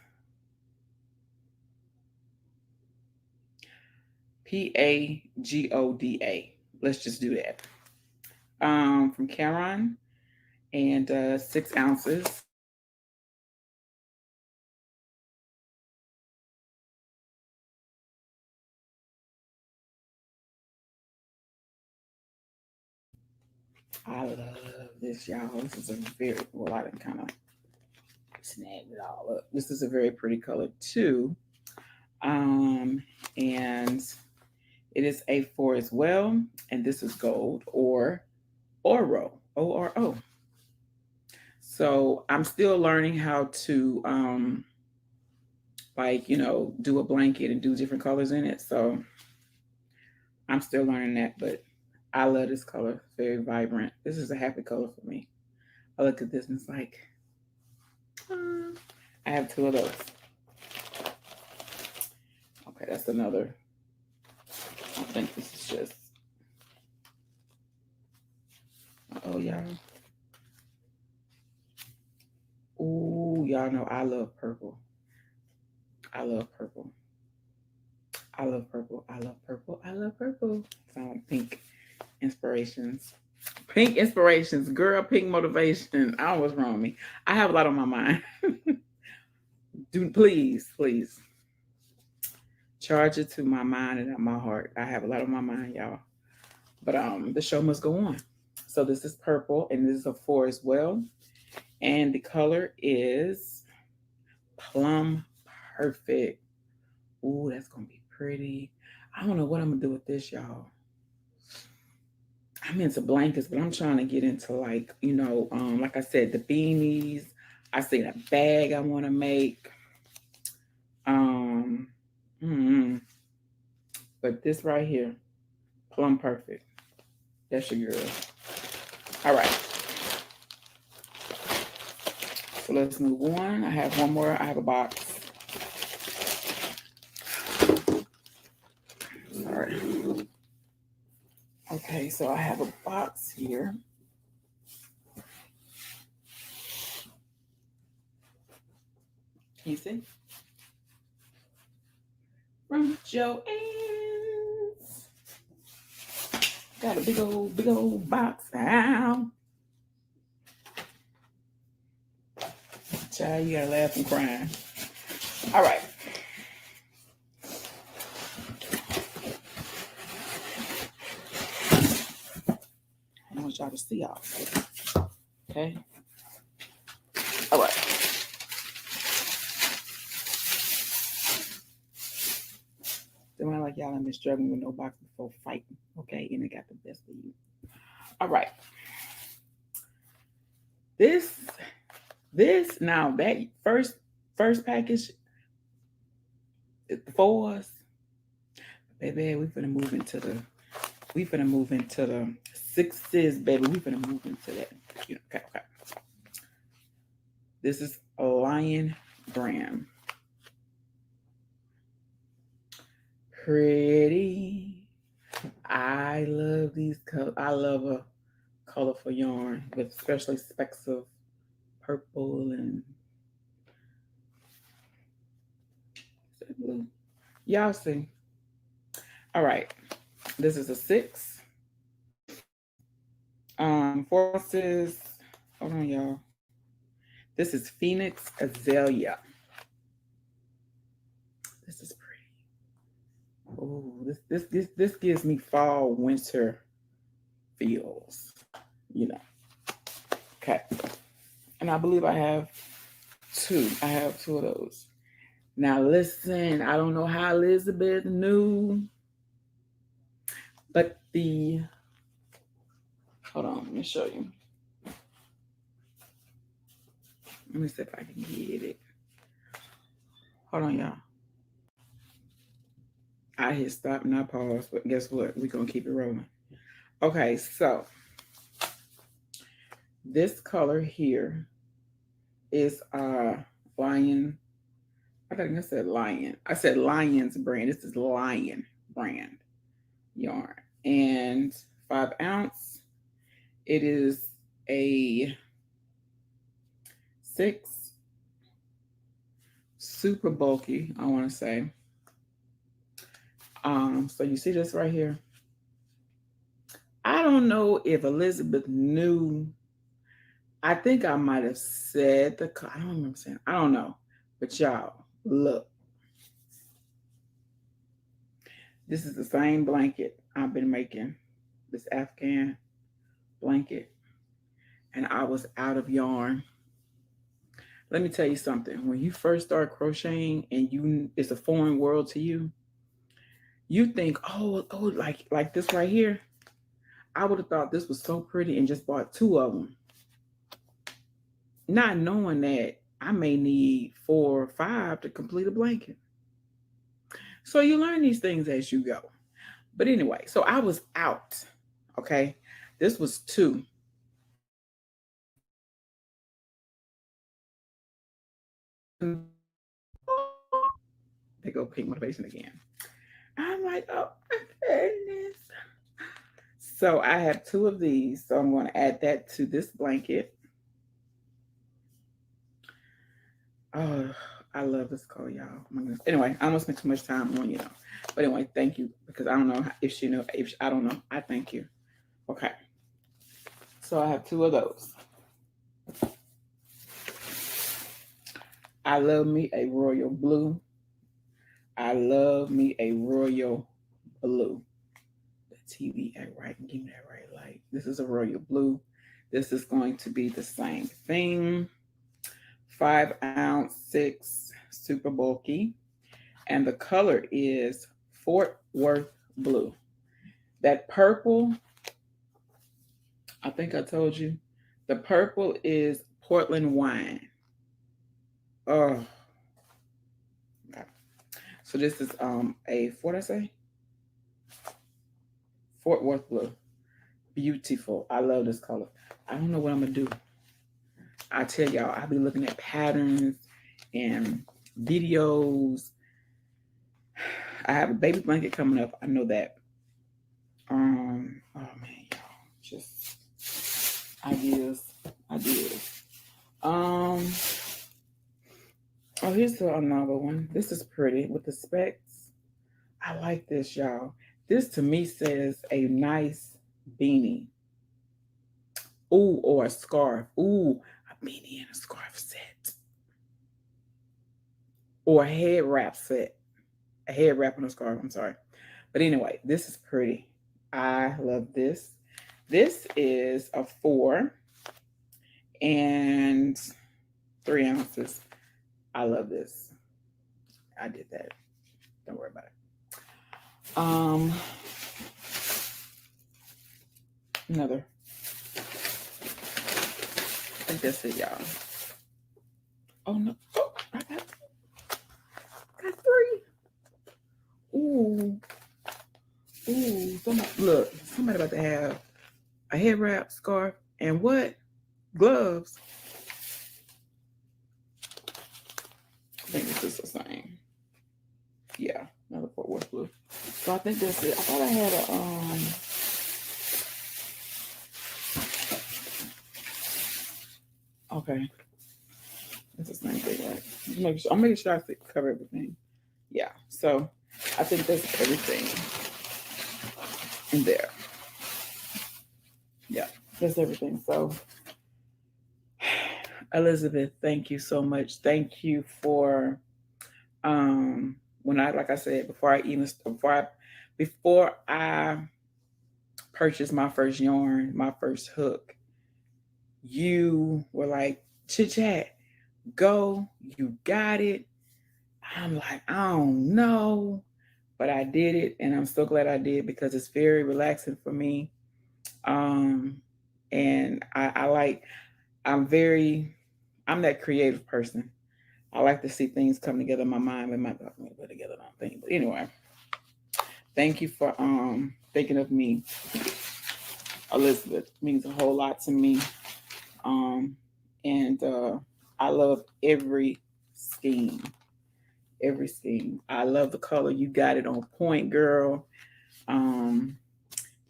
Pagoda. Let's just do that. From Caron, and 6 ounces. I love this, y'all. This is a very well. I didn't kind of snag it all up. This is a very pretty color too. And it is A4 as well. And this is gold or Oro, ORO. So I'm still learning how to do a blanket and do different colors in it. So I'm still learning that, but I love this color. It's very vibrant. This is a happy color for me. I look at this and it's like, I have 2 of those. Okay, that's another. I think this is just. Oh, y'all. Ooh, y'all know I love purple. I love purple. I love purple. I love purple. I love purple. Sound like pink inspirations. Pink inspirations, girl. Pink motivation. I don't know what's wrong with me. I have a lot on my mind. Do please, please charge it to my mind and my heart. I have a lot on my mind, y'all. But the show must go on. So this is purple, and this is a 4 as well. And the color is plum perfect. Ooh, that's gonna be pretty. I don't know what I'm gonna do with this, y'all. I'm into blankets, but I'm trying to get into like I said, the beanies. I see that bag I want to make. Um, mm, but this right here, plum perfect. That's your girl. All right. so let's move on. I have one more. I have a box. Sorry. Okay, so I have a box here. Can you see? From Joann's. Got a big old box now. Child, you gotta laugh and cry. All right. I want y'all to see all. Okay. All right. Don't act like y'all have been struggling with no box before fighting. Okay, and it got the best of you. All right. This now that first package, the fours, baby, we finna move into the sixes, baby. We finna move into that. Okay. This is a Lion brand. Pretty. I love these colors. I love a colorful yarn with especially specks of purple and blue. Y'all see. All right. This is a 6. Forces. Hold on, y'all. This is Phoenix Azalea. This is pretty. Oh, this gives me fall winter feels. Okay. And I believe I have 2. I have 2 of those. Now listen, I don't know how Elizabeth knew, but hold on, let me show you. Let me see if I can get it. Hold on, y'all. I hit stop and I pause, but guess what? We're going to keep it rolling. Okay, so this color here is Lion. I think I said Lion. I said Lion's brand. This is Lion brand yarn. And 5 ounce. It is a 6. Super bulky, I want to say. So you see this right here? I don't know if Elizabeth knew. I think I might have said I don't remember saying. I don't know. But y'all, look. This is the same blanket I've been making. This Afghan blanket. And I was out of yarn. Let me tell you something. When you first start crocheting and it's a foreign world to you, you think, oh, like this right here. I would have thought this was so pretty and just bought 2 of them. Not knowing that I may need 4 or 5 to complete a blanket. So you learn these things as you go. But anyway, so I was out. Okay. This was 2. They go pink motivation again. I'm like, oh my goodness. So I have 2 of these. So I'm going to add that to this blanket. Oh, I love this color, y'all. Oh my goodness. Anyway, I don't spend too much time on, But anyway, thank you. Because I don't know if she knows. I don't know. I thank you. Okay. So I have 2 of those. I love me a royal blue. I love me a royal blue. The TV act right. Give me that right light. This is a royal blue. This is going to be the same thing. 5 ounce, 6, super bulky. And the color is Fort Worth blue. That purple, I think I told you, the purple is Portland wine. Oh. Okay. So this is what I say? Fort Worth blue. Beautiful. I love this color. I don't know what I'm gonna do. I tell y'all, I'll be looking at patterns and videos. I have a baby blanket coming up. I know that. Oh man, y'all, just ideas. Oh, here's another one. This is pretty with the specs. I like this, y'all. This to me says a nice beanie. Ooh, or a scarf. Ooh, a beanie and a scarf set. Or a head wrap set. A head wrap and a scarf. I'm sorry. But anyway, this is pretty. I love this. This is a 4 and 3 ounces. I love this. I did that. Don't worry about it. Another. I think that's it, y'all. Oh no. Oh, I got 3. Ooh. Somebody about to have a head wrap, scarf, and what? Gloves. I think this is the same. Yeah, another Fort Worth blue. So I think that's it. I thought I had a okay. It's the same thing, right? I'm making sure I cover everything. Yeah. So I think that's everything in there. Yeah, that's everything. So Elizabeth, thank you so much. Thank you for when I, like I said, before I purchased my first yarn, my first hook, you were like, chit chat, go, you got it. I'm like, I don't know, but I did it, and I'm so glad I did because it's very relaxing for me. And I'm that creative person. I like to see things come together in my mind, but my thoughts put together on things. But anyway, thank you for thinking of me, Elizabeth. It means a whole lot to me. And I love every scheme. Every scheme. I love the color. You got it on point, girl. And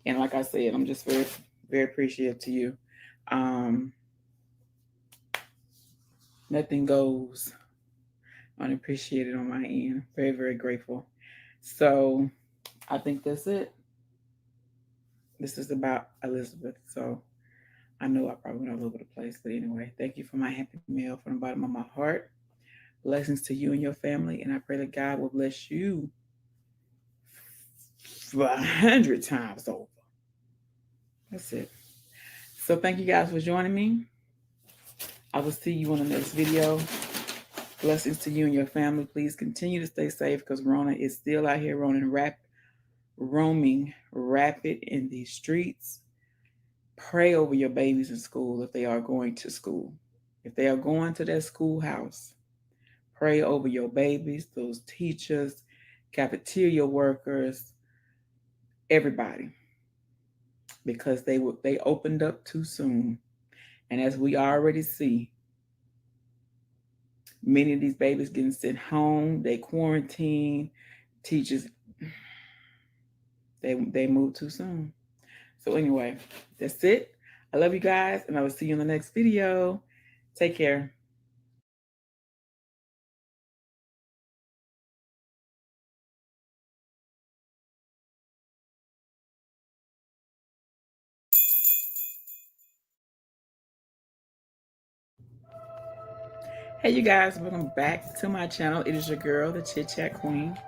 like I said, I'm just very, very appreciative to you. Nothing goes unappreciated on my end. Very, very grateful. So I think that's it. This is about Elizabeth. So I know I probably went all over the place, but anyway, thank you for my happy meal from the bottom of my heart. Blessings to you and your family, and I pray that God will bless you 100 times over. That's it. So thank you guys for joining me. I will see you on the next video. Blessings to you and your family. Please continue to stay safe because Rona is still out here roaming rapid in these streets. Pray over your babies in school if they are going to school. If they are going to their schoolhouse, pray over your babies, those teachers, cafeteria workers, everybody, because they opened up too soon. And as we already see, many of these babies getting sent home, they quarantine, teachers, they moved too soon. So anyway, that's it. I love you guys, and I will see you in the next video. Take care. Hey you guys, welcome back to my channel. It is your girl, the Chit Chat Queen.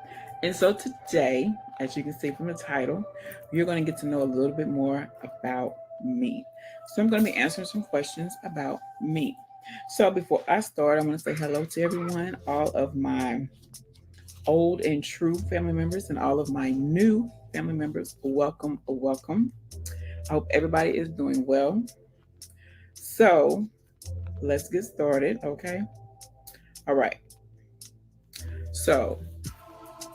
And so today, as you can see from the title, you're going to get to know a little bit more about me. So I'm going to be answering some questions about me. So before I start, I want to say hello to everyone, all of my old and true family members and all of my new family members. Welcome, welcome. I hope everybody is doing well. So let's get started, okay? All right. So,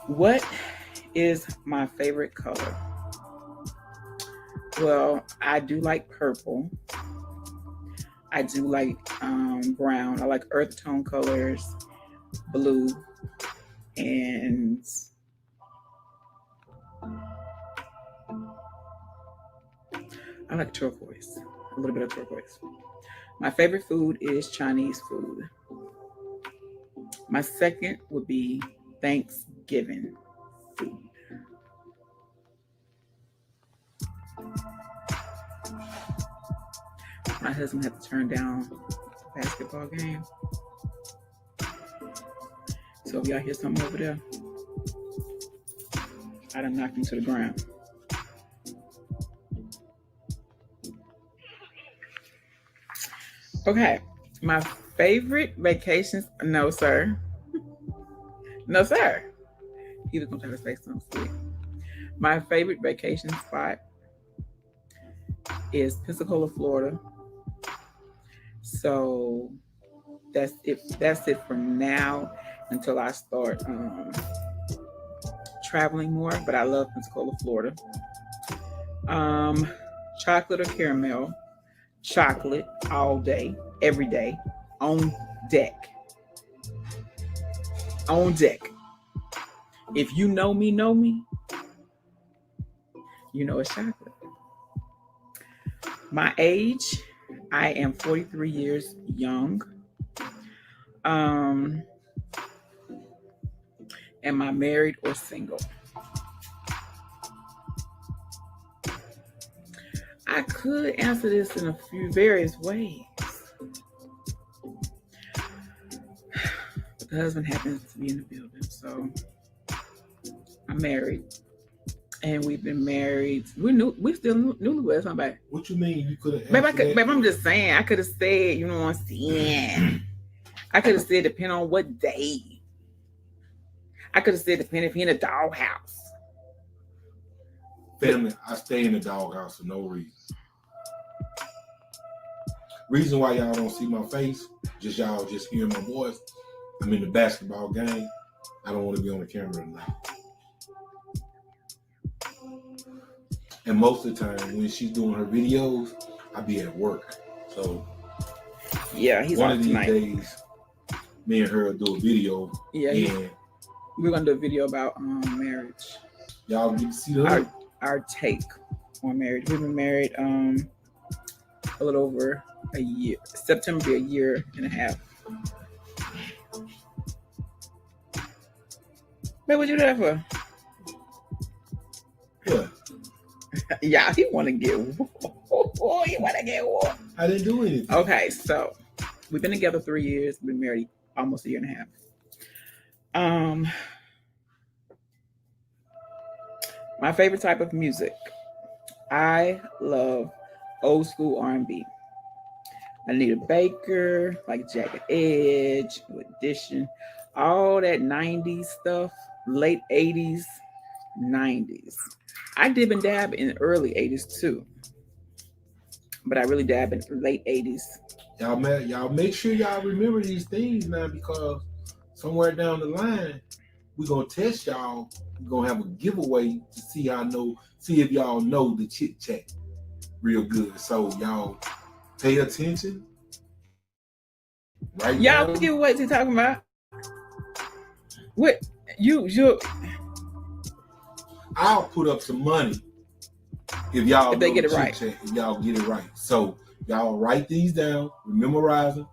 what is my favorite color? Well, I do like purple. I do like brown. I like earth tone colors, blue, and I like turquoise. A little bit of turquoise. My favorite food is Chinese food. My second would be Thanksgiving food. My husband had to turn down the basketball game. So if y'all hear something over there, I done knocked him to the ground. Okay. My favorite vacations. No, sir. No, sir. He was gonna try to say something sweet. My favorite vacation spot is Pensacola, Florida. So that's it. That's it from now until I start traveling more. But I love Pensacola, Florida. Um, chocolate or caramel? Chocolate all day, every day, on deck. On deck. If you know me, you know it's chocolate. My age, I am 43 years young. Um, am I married or single? I could answer this in a few various ways. But the husband happens to be in the building, so I'm married. And we've been married. We still newlyweds, huh, babe? What you mean you could have Babe, I'm just saying, I could have said, you know what I'm saying? I could have said, depending on what day. I could have said, depending if he in a doghouse. Family, I stay in the doghouse for no reason. Reason why y'all don't see my face, just y'all just hear my voice. I'm in the basketball game. I don't want to be on the camera tonight. And most of the time, when she's doing her videos, I be at work. So yeah, he's one off of these tonight. days, me and her will do a video. Yeah, and we're gonna do a video about marriage. Y'all get to see the our take on marriage. We've been married a little over a year. September be a year and a half. Babe, what you there for? What? Yeah, he want to get war. He want to get war. I didn't do anything. Okay, so we've been together 3 years. We've been married almost a year and a half. My favorite type of music. I love old school R&B. Anita Baker, like Jagged Edge, Edition, all that 90s stuff, late 80s, 90s. I dib and dab in the early 80s too, but I really dab in late 80s. Y'all make sure y'all remember these things now, because somewhere down the line, we're going to test y'all. We're going to have a giveaway to see if y'all know the chit chat real good. So y'all pay attention. Right y'all now. give what you talking about? What you I'll put up some money if y'all they get it right. Chat, if y'all get it right. So y'all write these down, memorize them.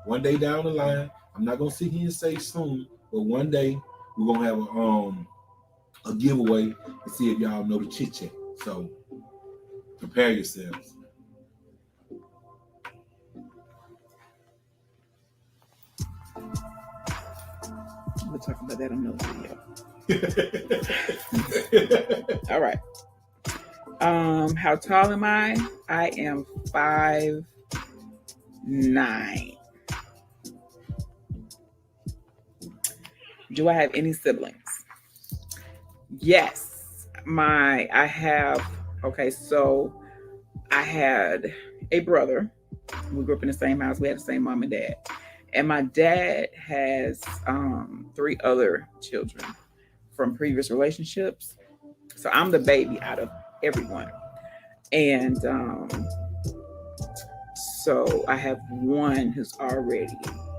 One day down the line, I'm not gonna sit here and say soon, but one day we're gonna have a giveaway and see if y'all know the chit chat. So prepare yourselves. We'll talk about that on another video. All right. How tall am I? I am 5'9". Do I have any siblings? Yes. I had a brother. We grew up in the same house. We had the same mom and dad. And my dad has 3 other children from previous relationships. So I'm the baby out of everyone. And So I have one who's already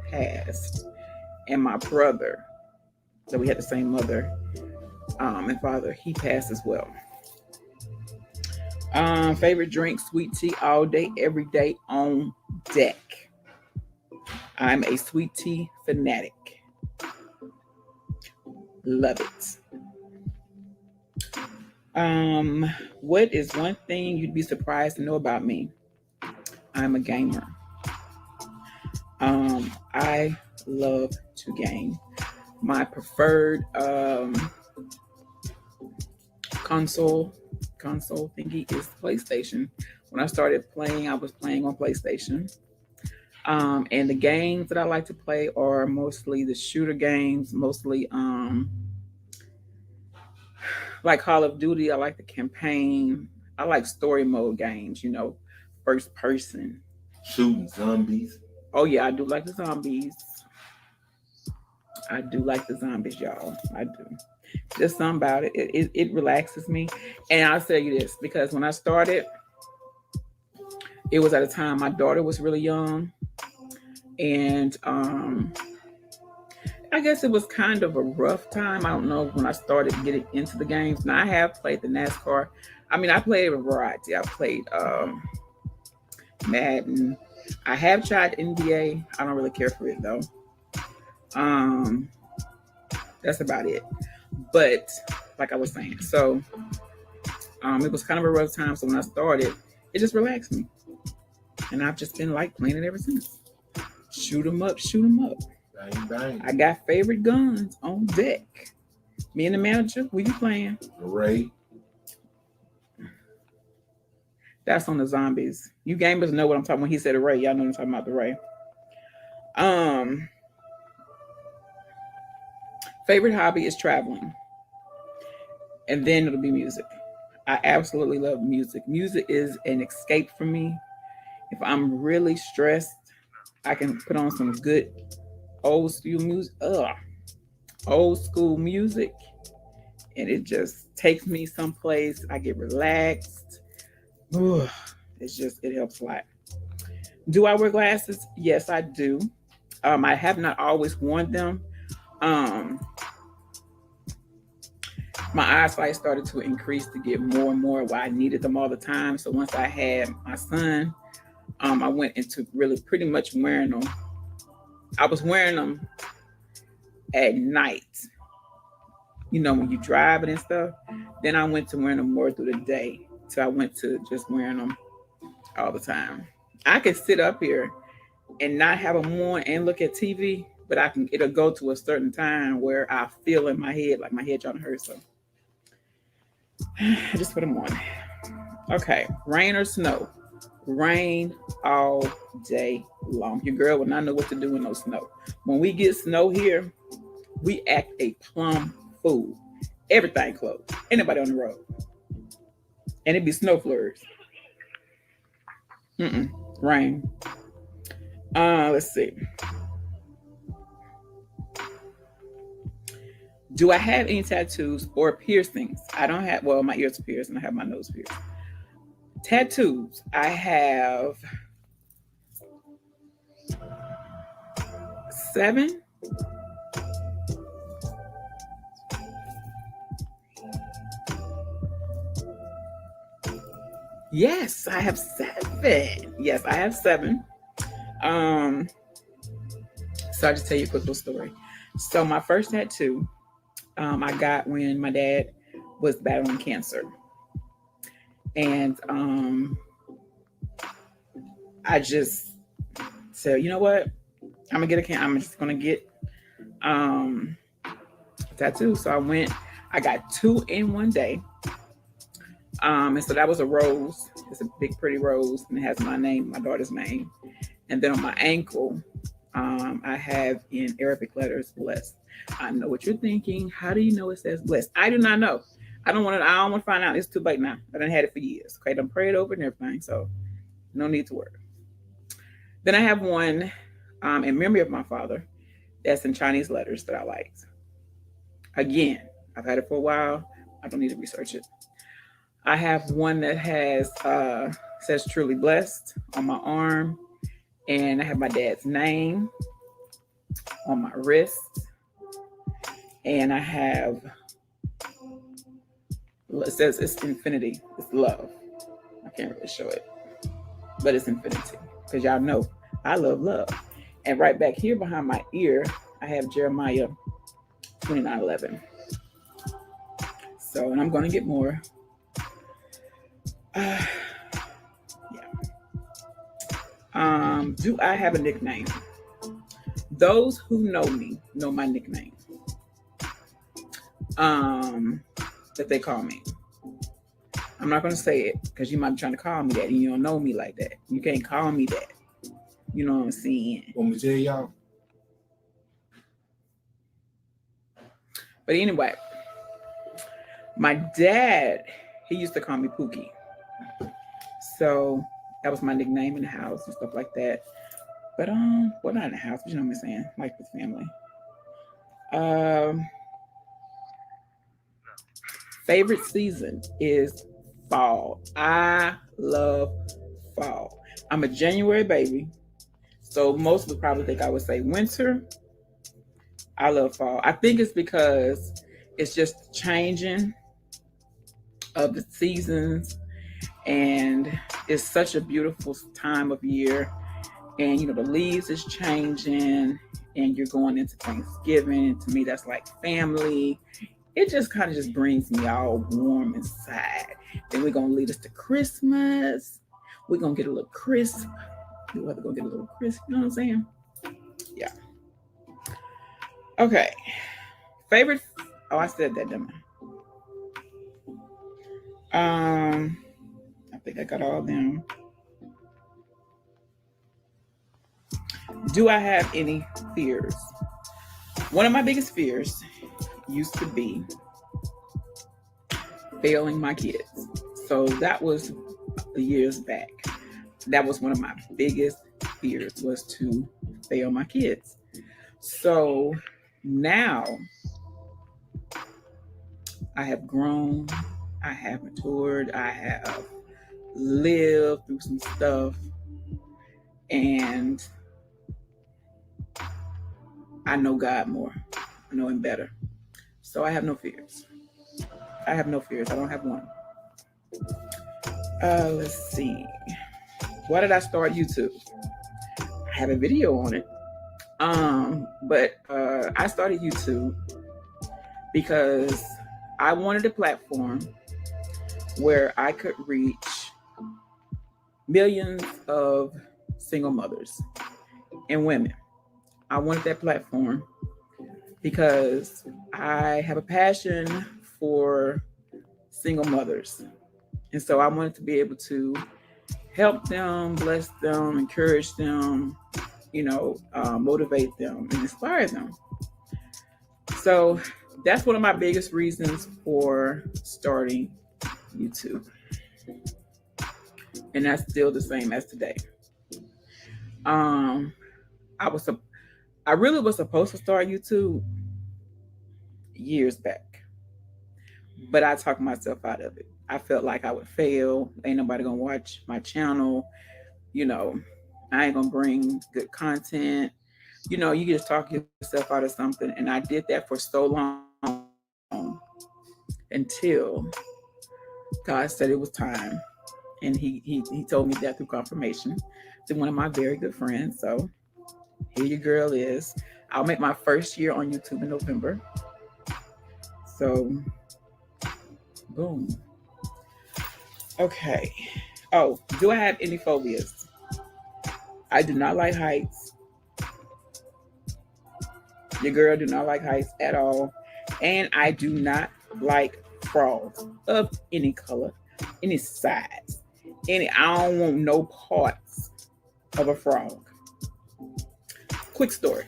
passed, and my brother, so we had the same mother and father, he passed as well. Favorite drink, sweet tea all day, every day on deck. I'm a sweet tea fanatic. Love it. What is one thing you'd be surprised to know about me? I'm a gamer. I love to game. My preferred console thingy is PlayStation. When I started playing, I was playing on PlayStation. And the games that I like to play are mostly the shooter games, mostly like Call of Duty. I like the campaign. I like story mode games, first person. Shooting zombies. Oh yeah, I do like the zombies. I do like the zombies, y'all. I do. Just something about it. It relaxes me. And I'll tell you this, because when I started, it was at a time my daughter was really young. And I guess it was kind of a rough time. I don't know when I started getting into the games. Now I have played the NASCAR. I mean, I played a variety. I played Madden. I have tried NBA. I don't really care for it though. That's about it. But like I was saying, so it was kind of a rough time. So when I started, it just relaxed me, and I've just been like playing it ever since. Shoot 'em up, shoot 'em up. Bang, bang. I got favorite guns on deck. Me and the manager, we be playing. Ray. That's on the zombies. You gamers know what I'm talking when he said array. Y'all know what I'm talking about, the Ray. Favorite hobby is traveling. And then it'll be music. I absolutely love music. Music is an escape for me. If I'm really stressed, I can put on some good old school music. Old school music. And it just takes me someplace. I get relaxed. It helps a lot. Do I wear glasses? Yes, I do. I have not always worn them. My eyesight started to increase to get more and more why I needed them all the time. So once I had my son, I went into really pretty much wearing them. I was wearing them at night, when you drive it and stuff. Then I went to wearing them more through the day. So I went to just wearing them all the time. I could sit up here and not have them on and look at TV, but it'll go to a certain time where I feel in my head, like my head trying to hurt. So I just put them on. Okay, rain or snow? Rain all day long. Your girl will not know what to do in no snow. When we get snow here, we act a plum fool. Everything closed. Anybody on the road. And it be snow flurries. Rain. Let's see. Do I have any tattoos or piercings? I don't have, well, my ears are pierced and I have my nose pierced. Tattoos. I have 7. Yes, I have 7. Yes, I have 7. So I'll just tell you a quick little story. So my first tattoo, I got when my dad was battling cancer. And I just said, you know what? I'm just gonna get a tattoo. So I got 2 in one day. And so that was a rose. It's a big, pretty rose, and it has my name, my daughter's name. And then on my ankle, I have in Arabic letters, blessed. I know what you're thinking. How do you know it says blessed? I do not know. I don't want to find out. It's too late now. I done had it for years. Okay, I done prayed over and everything, so no need to worry. Then I have one in memory of my father that's in Chinese letters that I liked. Again, I've had it for a while. I don't need to research it. I have one that says truly blessed on my arm. And I have my dad's name on my wrist. And I have, it says it's infinity. It's love. I can't really show it, but it's infinity. Because y'all know I love love. And right back here behind my ear, I have Jeremiah 29:11. So, and I'm going to get more. Yeah. Do I have a nickname? Those who know me know my nickname. That they call me. I'm not going to say it because you might be trying to call me that and you don't know me like that. You can't call me that. You know what I'm saying? Want me to tell y'all? But anyway, my dad, he used to call me Pookie. So that was my nickname in the house and stuff like that. But well, not in the house, but you know what I'm saying, like with family. Favorite season is fall. I love fall. I'm a January baby, so most would probably think I would say winter. I love fall. I think it's because it's just changing of the seasons, and it's such a beautiful time of year. And you know, the leaves is changing, and you're going into Thanksgiving. And to me, that's like family. It just kind of just brings me all warm inside. Then we're gonna lead us to Christmas. We're gonna get a little crisp. We're gonna get a little crisp. You know what I'm saying? Yeah. Okay. Favorite. Oh, I said that, didn't I? I think I got all of them. Do I have any fears? One of my biggest fears used to be failing my kids. So that was years back. That was one of my biggest fears, was to fail my kids. So now I have grown, I have matured, I have lived through some stuff, and I know God more. I know Him better. So I have no fears. I have no fears. I don't have one. Let's see. Why did I start YouTube? I have a video on it. But I started YouTube because I wanted a platform where I could reach millions of single mothers and women. I wanted that platform because I have a passion for single mothers. And so I wanted to be able to help them, bless them, encourage them, motivate them and inspire them. So that's one of my biggest reasons for starting YouTube. And that's still the same as today. I really was supposed to start YouTube years back, but I talked myself out of it. I felt like I would fail. Ain't nobody gonna watch my channel. I ain't gonna bring good content. You just talk yourself out of something. And I did that for so long until God said it was time. And he told me that through confirmation to one of my very good friends. So here your girl is. I'll make my first year on YouTube in November. So, boom. Okay. Oh, do I have any phobias? I do not like heights. Your girl do not like heights at all. And I do not like frogs of any color, any size. I don't want no parts of a frog. Quick story.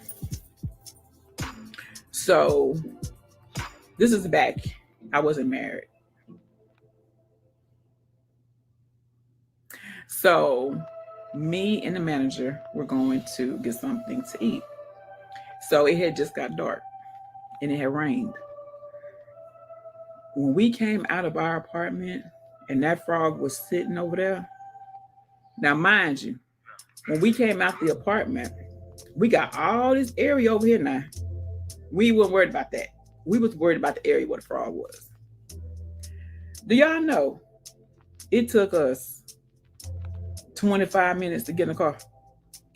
So this is back. I wasn't married. So me and the manager were going to get something to eat. So it had just got dark and it had rained. When we came out of our apartment and that frog was sitting over there, now mind you, when we came out the apartment, we got all this area over here now. We weren't worried about that. We was worried about the area where the frog was. Do y'all know it took us 25 minutes to get in the car?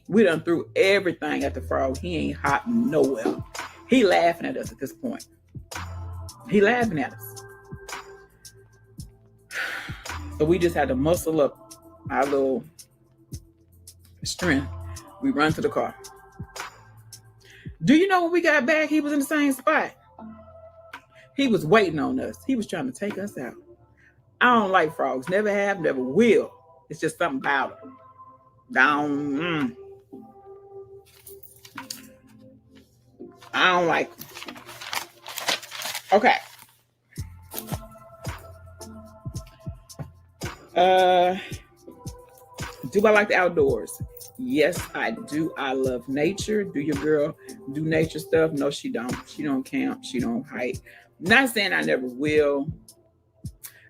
We done threw everything at the frog. He ain't hopping nowhere. He laughing at us at this point. He laughing at us. So we just had to muscle up our little strength. We run to the car. Do you know when we got back, he was in the same spot? He was waiting on us. He was trying to take us out. I don't like frogs. Never have, never will. It's just something about them. I don't like them. Okay. Do I like the outdoors? Yes, I do. I love nature. Do your girl do nature stuff? No, she don't. She don't camp. She don't hike. Not saying I never will.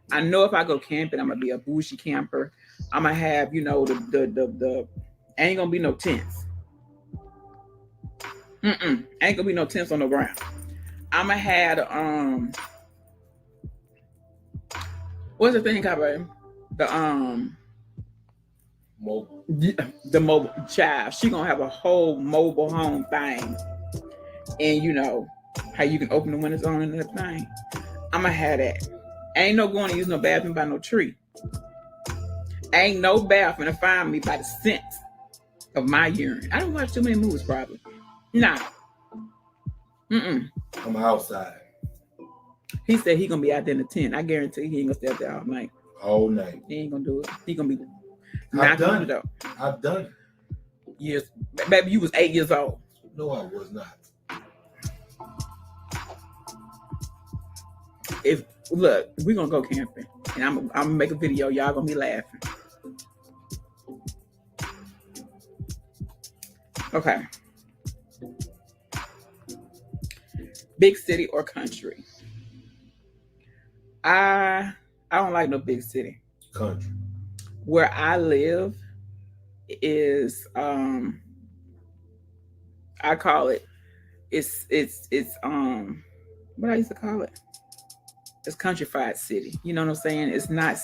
I know if I go camping, I'm gonna be a bougie camper. I'm gonna have, the ain't gonna be no tents. Ain't gonna be no tents on the ground. I'm gonna have what's the thing called? Mobile. The mobile child. She gonna have a whole mobile home thing, and you know how you can open the windows on and that thing. I'm gonna have that. Ain't no going to use no bathroom by no tree. Ain't no bath gonna find me by the scent of my urine. I don't watch too many movies, probably. Nah. I'm outside. He said he gonna be out there in the tent. I guarantee he ain't gonna stay up there all night. All night. He ain't gonna do it. He gonna be I've knocking on the door. I've done it. Yes, baby, you was 8 years old. No, I was not. If look, we're gonna go camping, and I'm gonna make a video. Y'all gonna be laughing. Okay. Big city or country? I don't like no big city. Country. Where I live is I call it it's what I used to call it. It's countrified city. You know what I'm saying? It's not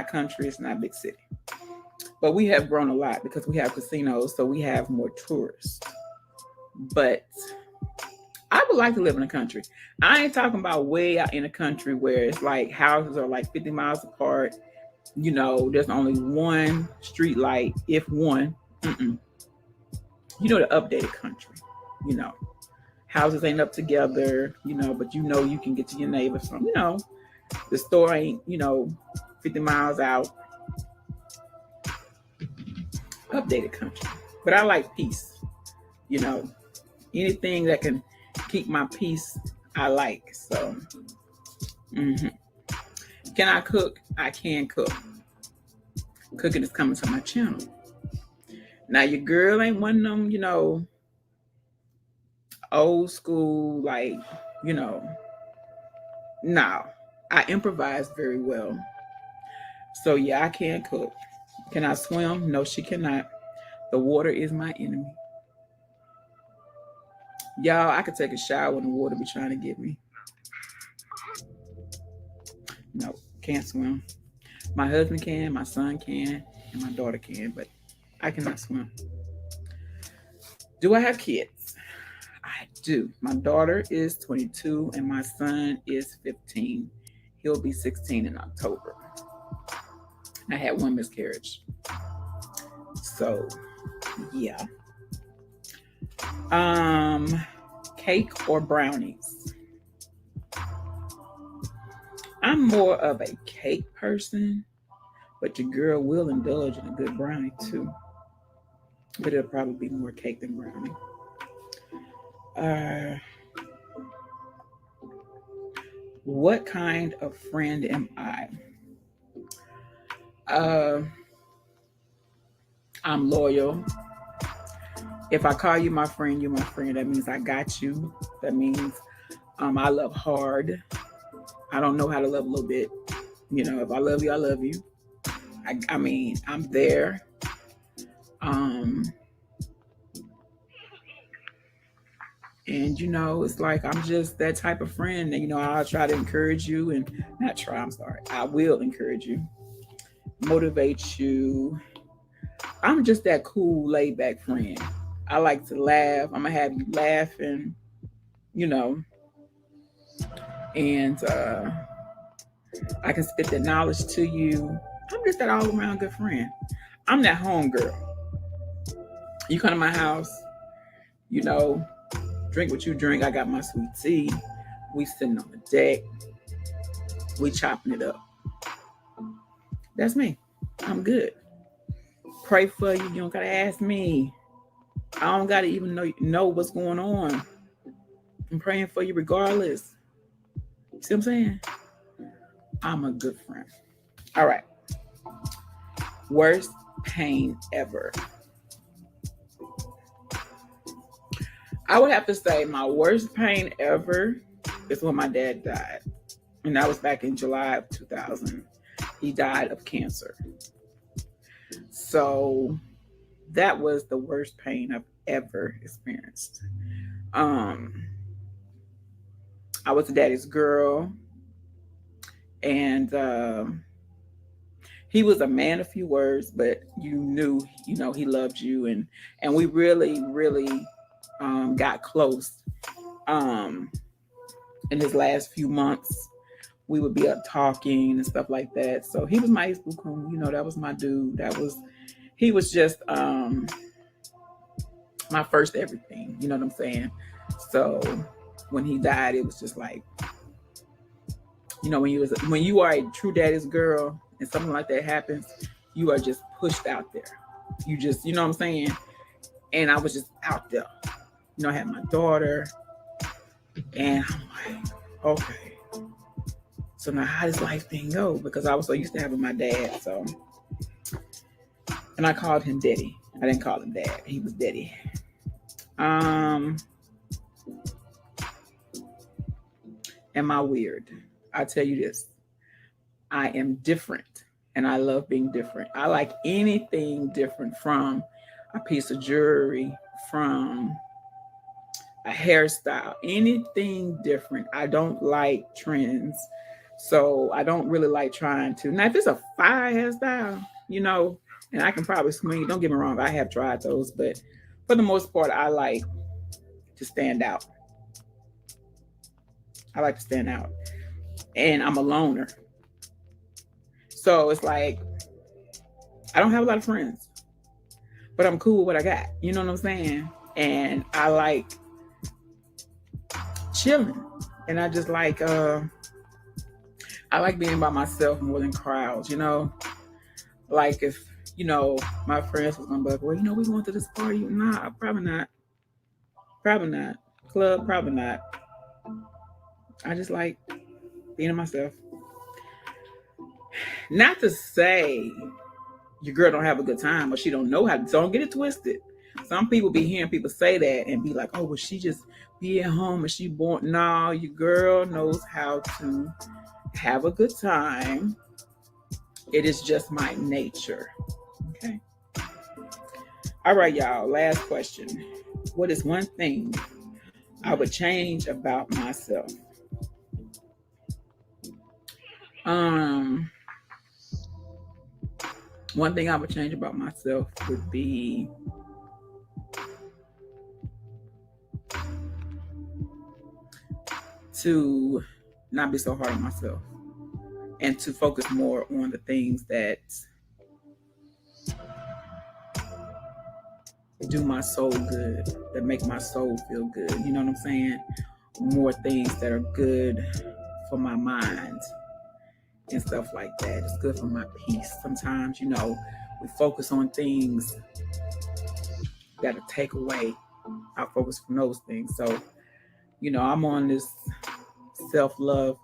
country, it's not big city. But we have grown a lot because we have casinos, so we have more tourists. But I would like to live in the country. I ain't talking about way out in the country where it's like houses are like 50 miles apart. You know, there's only one street light, if one. You know, the updated country. You know, houses ain't up together, you know, but you know you can get to your neighbors from, you know, the store ain't, 50 miles out. Updated country. But I like peace. You know, anything that can keep my peace, I like. So, Can I cook? I can cook. Cooking is coming to my channel. Now, your girl ain't one of them, old school, like, no. I improvise very well. So, yeah, I can cook. Can I swim? No, she cannot. The water is my enemy. Y'all, I could take a shower when the water be trying to get me. No, can't swim. My husband can, my son can, and my daughter can, but I cannot swim. Do I have kids? I do. My daughter is 22 and my son is 15. He'll be 16 in October. I had one miscarriage. So, yeah. Cake or brownies? I'm more of a cake person, but your girl will indulge in a good brownie too. But it'll probably be more cake than brownie. What kind of friend am I? I'm loyal. If I call you my friend, you're my friend. That means I got you. That means I love hard. I don't know how to love a little bit. If I love you, I love you. I mean, I'm there. And it's like I'm just that type of friend that I'll try to encourage you, and not try, I'm sorry, I will encourage you, motivate you. I'm just that cool, laid back friend. I like to laugh. I'm gonna have you laughing, you know, and I can spit that knowledge to you. I'm just that all around good friend. I'm that home girl. You come to my house, you know, drink what you drink. I got my sweet tea. We sitting on the deck. We chopping it up. That's me. I'm good. Pray for you. You don't gotta ask me. I don't gotta even know what's going on. I'm praying for you regardless. See what I'm saying? I'm a good friend. All right. Worst pain ever. I would have to say my worst pain ever is when my dad died. And that was back in July of 2000. He died of cancer. So that was the worst pain I've ever experienced. I was a daddy's girl, and he was a man of few words, but you knew, he loved you, and we really, really got close. In his last few months, we would be up talking and stuff like that. So he was my Isbukun, that was my dude. He was just my first everything. You know what I'm saying? So when he died, it was just like, when you are a true daddy's girl and something like that happens, you are just pushed out there. You just, you know what I'm saying? And I was just out there. I had my daughter, and I'm like, okay. So now how does life thing go? Because I was so used to having my dad. So, and I called him Daddy. I didn't call him Dad. He was Daddy. Am I weird? I tell you this. I am different, and I love being different. I like anything different, from a piece of jewelry, from a hairstyle, anything different. I don't like trends. So I don't really like trying to. Now, if it's a fire hairstyle, and I can probably swing, don't get me wrong, I have tried those, but for the most part, I like to stand out. I like to stand out. And I'm a loner. So it's like, I don't have a lot of friends, but I'm cool with what I got. You know what I'm saying? And I like chilling. And I just like, I like being by myself more than crowds, Like if, my friends was gonna be like, well, we going to this party. Nah, probably not. Probably not. Club, probably not. I just like being myself. Not to say your girl don't have a good time or she don't know how to. Don't get it twisted. Some people be hearing people say that and be like, oh, well, she just be at home and she born. No, your girl knows how to have a good time. It is just my nature. Okay. All right, y'all. Last question. What is one thing I would change about myself? One thing I would change about myself would be to not be so hard on myself and to focus more on the things that do my soul good, that make my soul feel good. You know what I'm saying? More things that are good for my mind and stuff like that. It's good for my peace. Sometimes, we focus on things that'll take away our focus from those things. So, I'm on this self-love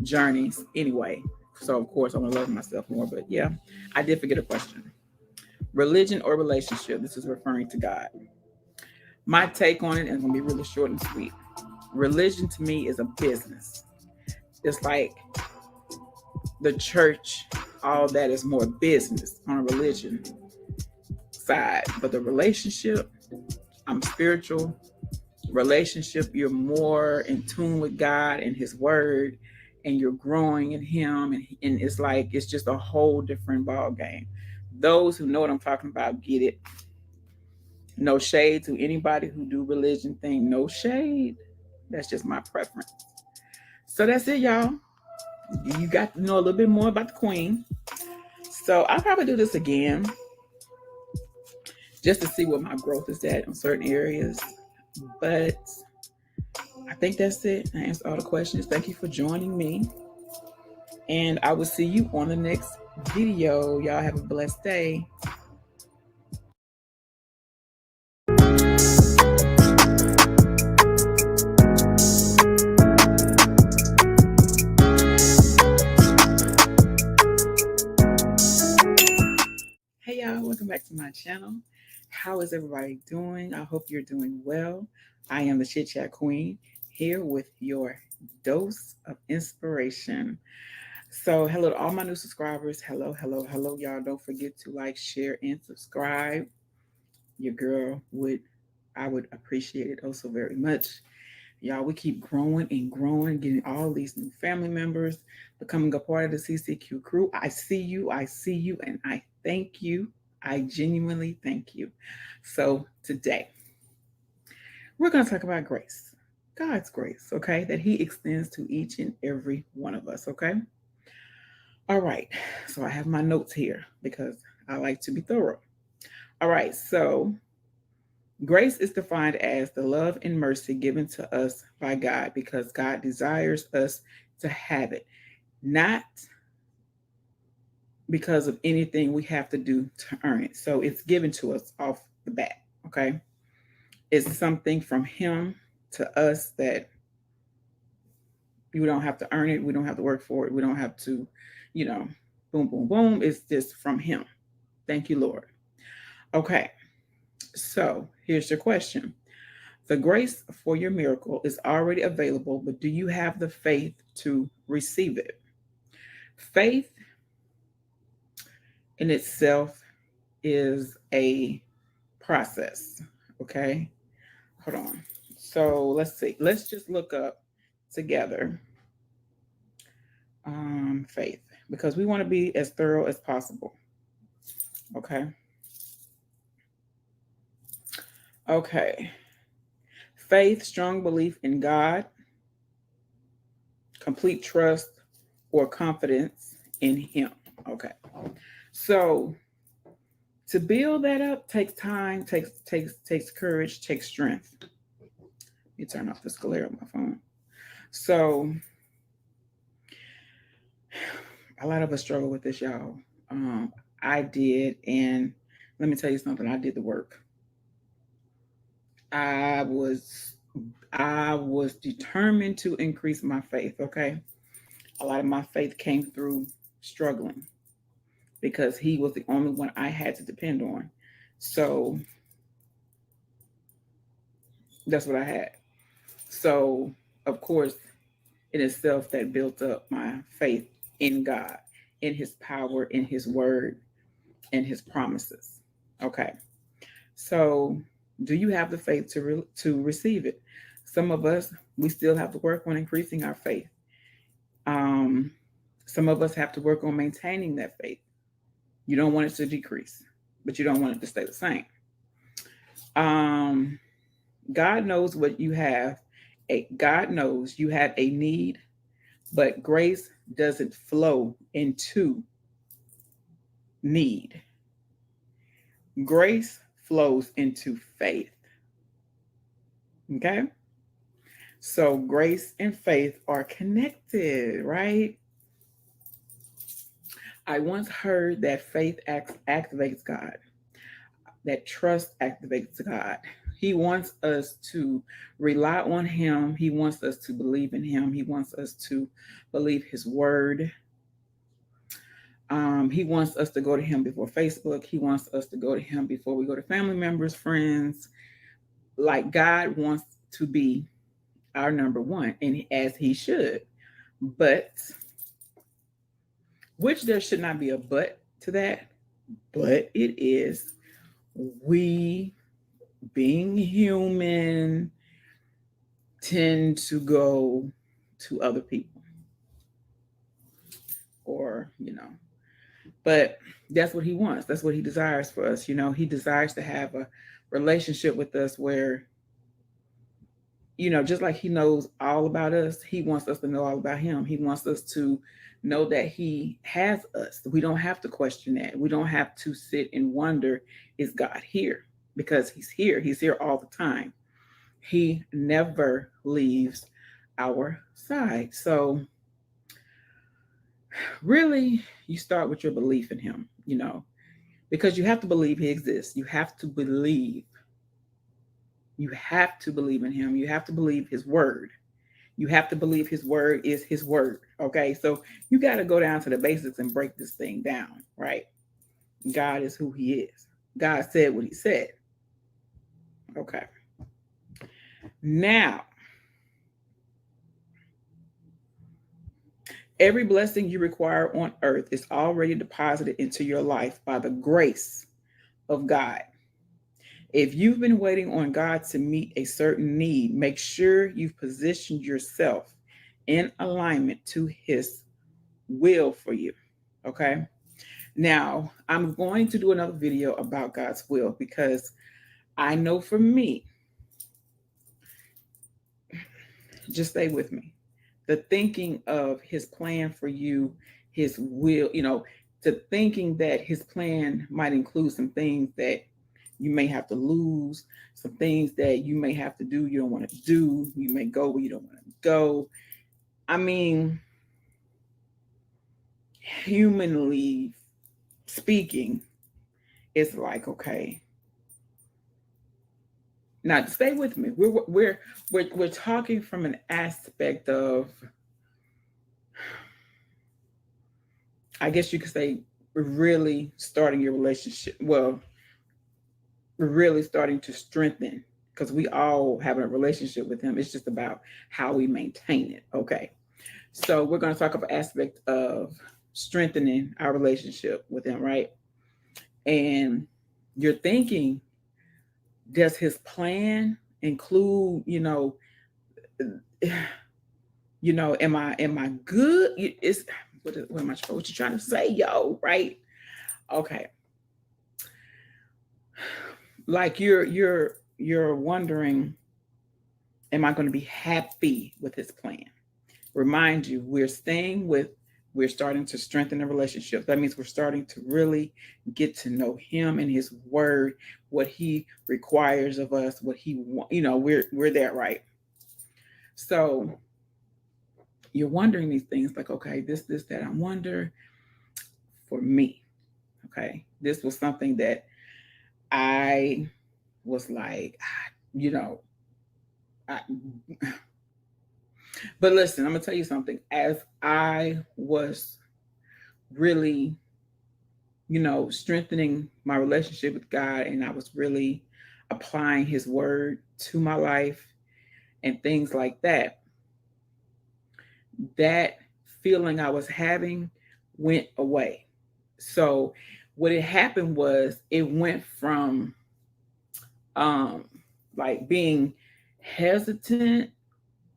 journey anyway. So, of course, I want to love myself more. But yeah, I did forget a question. Religion or relationship? This is referring to God. My take on it is going to be really short and sweet. Religion to me is a business. It's like the church, all that is more business on a religion side, but the relationship, I'm spiritual. Relationship, you're more in tune with God and His Word, and you're growing in Him, and it's like it's just a whole different ball game. Those who know what I'm talking about get it. No shade to anybody who do religion thing. No shade. That's just my preference. So that's it, y'all. You got to know a little bit more about the Queen. So I'll probably do this again just to see what my growth is at in certain areas. But I think that's it. I answered all the questions. Thank you for joining me. And I will see you on the next video. Y'all have a blessed day. Hey y'all, welcome back to my channel. How is everybody doing? I hope you're doing well. I am the Chit Chat Queen here with your dose of inspiration. So hello to all my new subscribers. Hello, hello, hello, y'all. Don't forget to like, share, and subscribe. Your girl I would appreciate it oh so very much. Y'all, we keep growing and growing, getting all these new family members, becoming a part of the CCQ crew. I see you, and I thank you. I genuinely thank you. So today, we're going to talk about grace, God's grace, okay, that He extends to each and every one of us, okay? All right, so I have my notes here because I like to be thorough. All right, so grace is defined as the love and mercy given to us by God because God desires us to have it, not because of anything we have to do to earn it. So it's given to us off the bat, okay? It's something from Him to us that you don't have to earn it. We don't have to work for it. We don't have to, boom, boom, boom. It's just from Him. Thank you, Lord. Okay. So here's your question. The grace for your miracle is already available, but do you have the faith to receive it? Faith in itself is a process. Okay. Hold on. So let's see. Let's just look up together faith because we want to be as thorough as possible. Okay. Okay. Faith, strong belief in God, complete trust or confidence in Him. Okay. So to build that up takes time, takes courage, takes strength. Let me turn off this glare on my phone. So a lot of us struggle with this, y'all. I did, and let me tell you something. I did the work. I was determined to increase my faith. Okay, a lot of my faith came through struggling because He was the only one I had to depend on. So that's what I had. So of course, in itself, that built up my faith in God, in His power, in His word, and His promises. Okay. So do you have the faith to receive it? Some of us, we still have to work on increasing our faith. Some of us have to work on maintaining that faith. You don't want it to decrease, but you don't want it to stay the same. God knows what you have. God knows you have a need, but grace doesn't flow into need. Grace flows into faith. Okay? So grace and faith are connected, right? I once heard that faith activates God, that trust activates God. He wants us to rely on Him. He wants us to believe in Him. He wants us to believe His word. He wants us to go to Him before Facebook. He wants us to go to Him before we go to family members, friends. Like God wants to be our number one, and as He should. But, which there should not be a but to that, but it is, we, being human, tend to go to other people, or, but that's what he wants. That's what he desires for us. He desires to have a relationship with us where, just like he knows all about us, he wants us to know all about him. He wants us to know that he has us. We don't have to question that. We don't have to sit and wonder, is God here? Because he's here. He's here all the time. He never leaves our side. So really, you start with your belief in him, because you have to believe he exists. You have to believe. You have to believe in him. You have to believe his word. You have to believe his word is his word. Okay. So you got to go down to the basics and break this thing down, right? God is who he is. God said what he said. Okay. Now, every blessing you require on earth is already deposited into your life by the grace of God. If you've been waiting on God to meet a certain need, make sure you've positioned yourself in alignment to his will for you. Okay. Now, I'm going to do another video about God's will because I know for me, just stay with me. The thinking of his plan for you, his will, to thinking that his plan might include some things that you may have to lose, some things that you may have to do you don't want to do. You may go where you don't want to go. I mean, humanly speaking, it's like, okay, now stay with me. We're talking from an aspect of, I guess you could say, really starting your relationship. Well, we're really starting to strengthen, because we all have a relationship with him. It's just about how we maintain it. Okay. So we're going to talk about aspect of strengthening our relationship with him, right? And you're thinking, does his plan include, am I good? It's what you trying to say, yo, right? Okay. Like you're wondering, am I going to be happy with his plan? Remind you, we're starting to strengthen the relationship. That means we're starting to really get to know him and his word, what he requires of us, what he wants. We're there, right? So you're wondering these things like, okay, this, that. I wonder for me. Okay. This was something that I was like, you know, I, but listen, I'm gonna tell you something. As I was really, strengthening my relationship with God, and I was really applying his word to my life and things like that, that feeling I was having went away. So what had happened was it went from um like being hesitant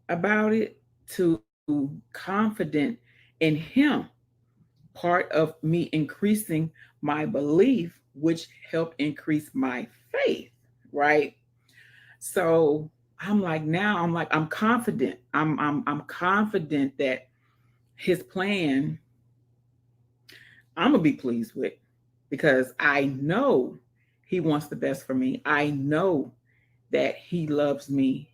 about it to confident in him, part of me increasing my belief, which helped increase my faith, right? So I'm confident. I'm confident that his plan I'm gonna be pleased with, because I know he wants the best for me. I know that he loves me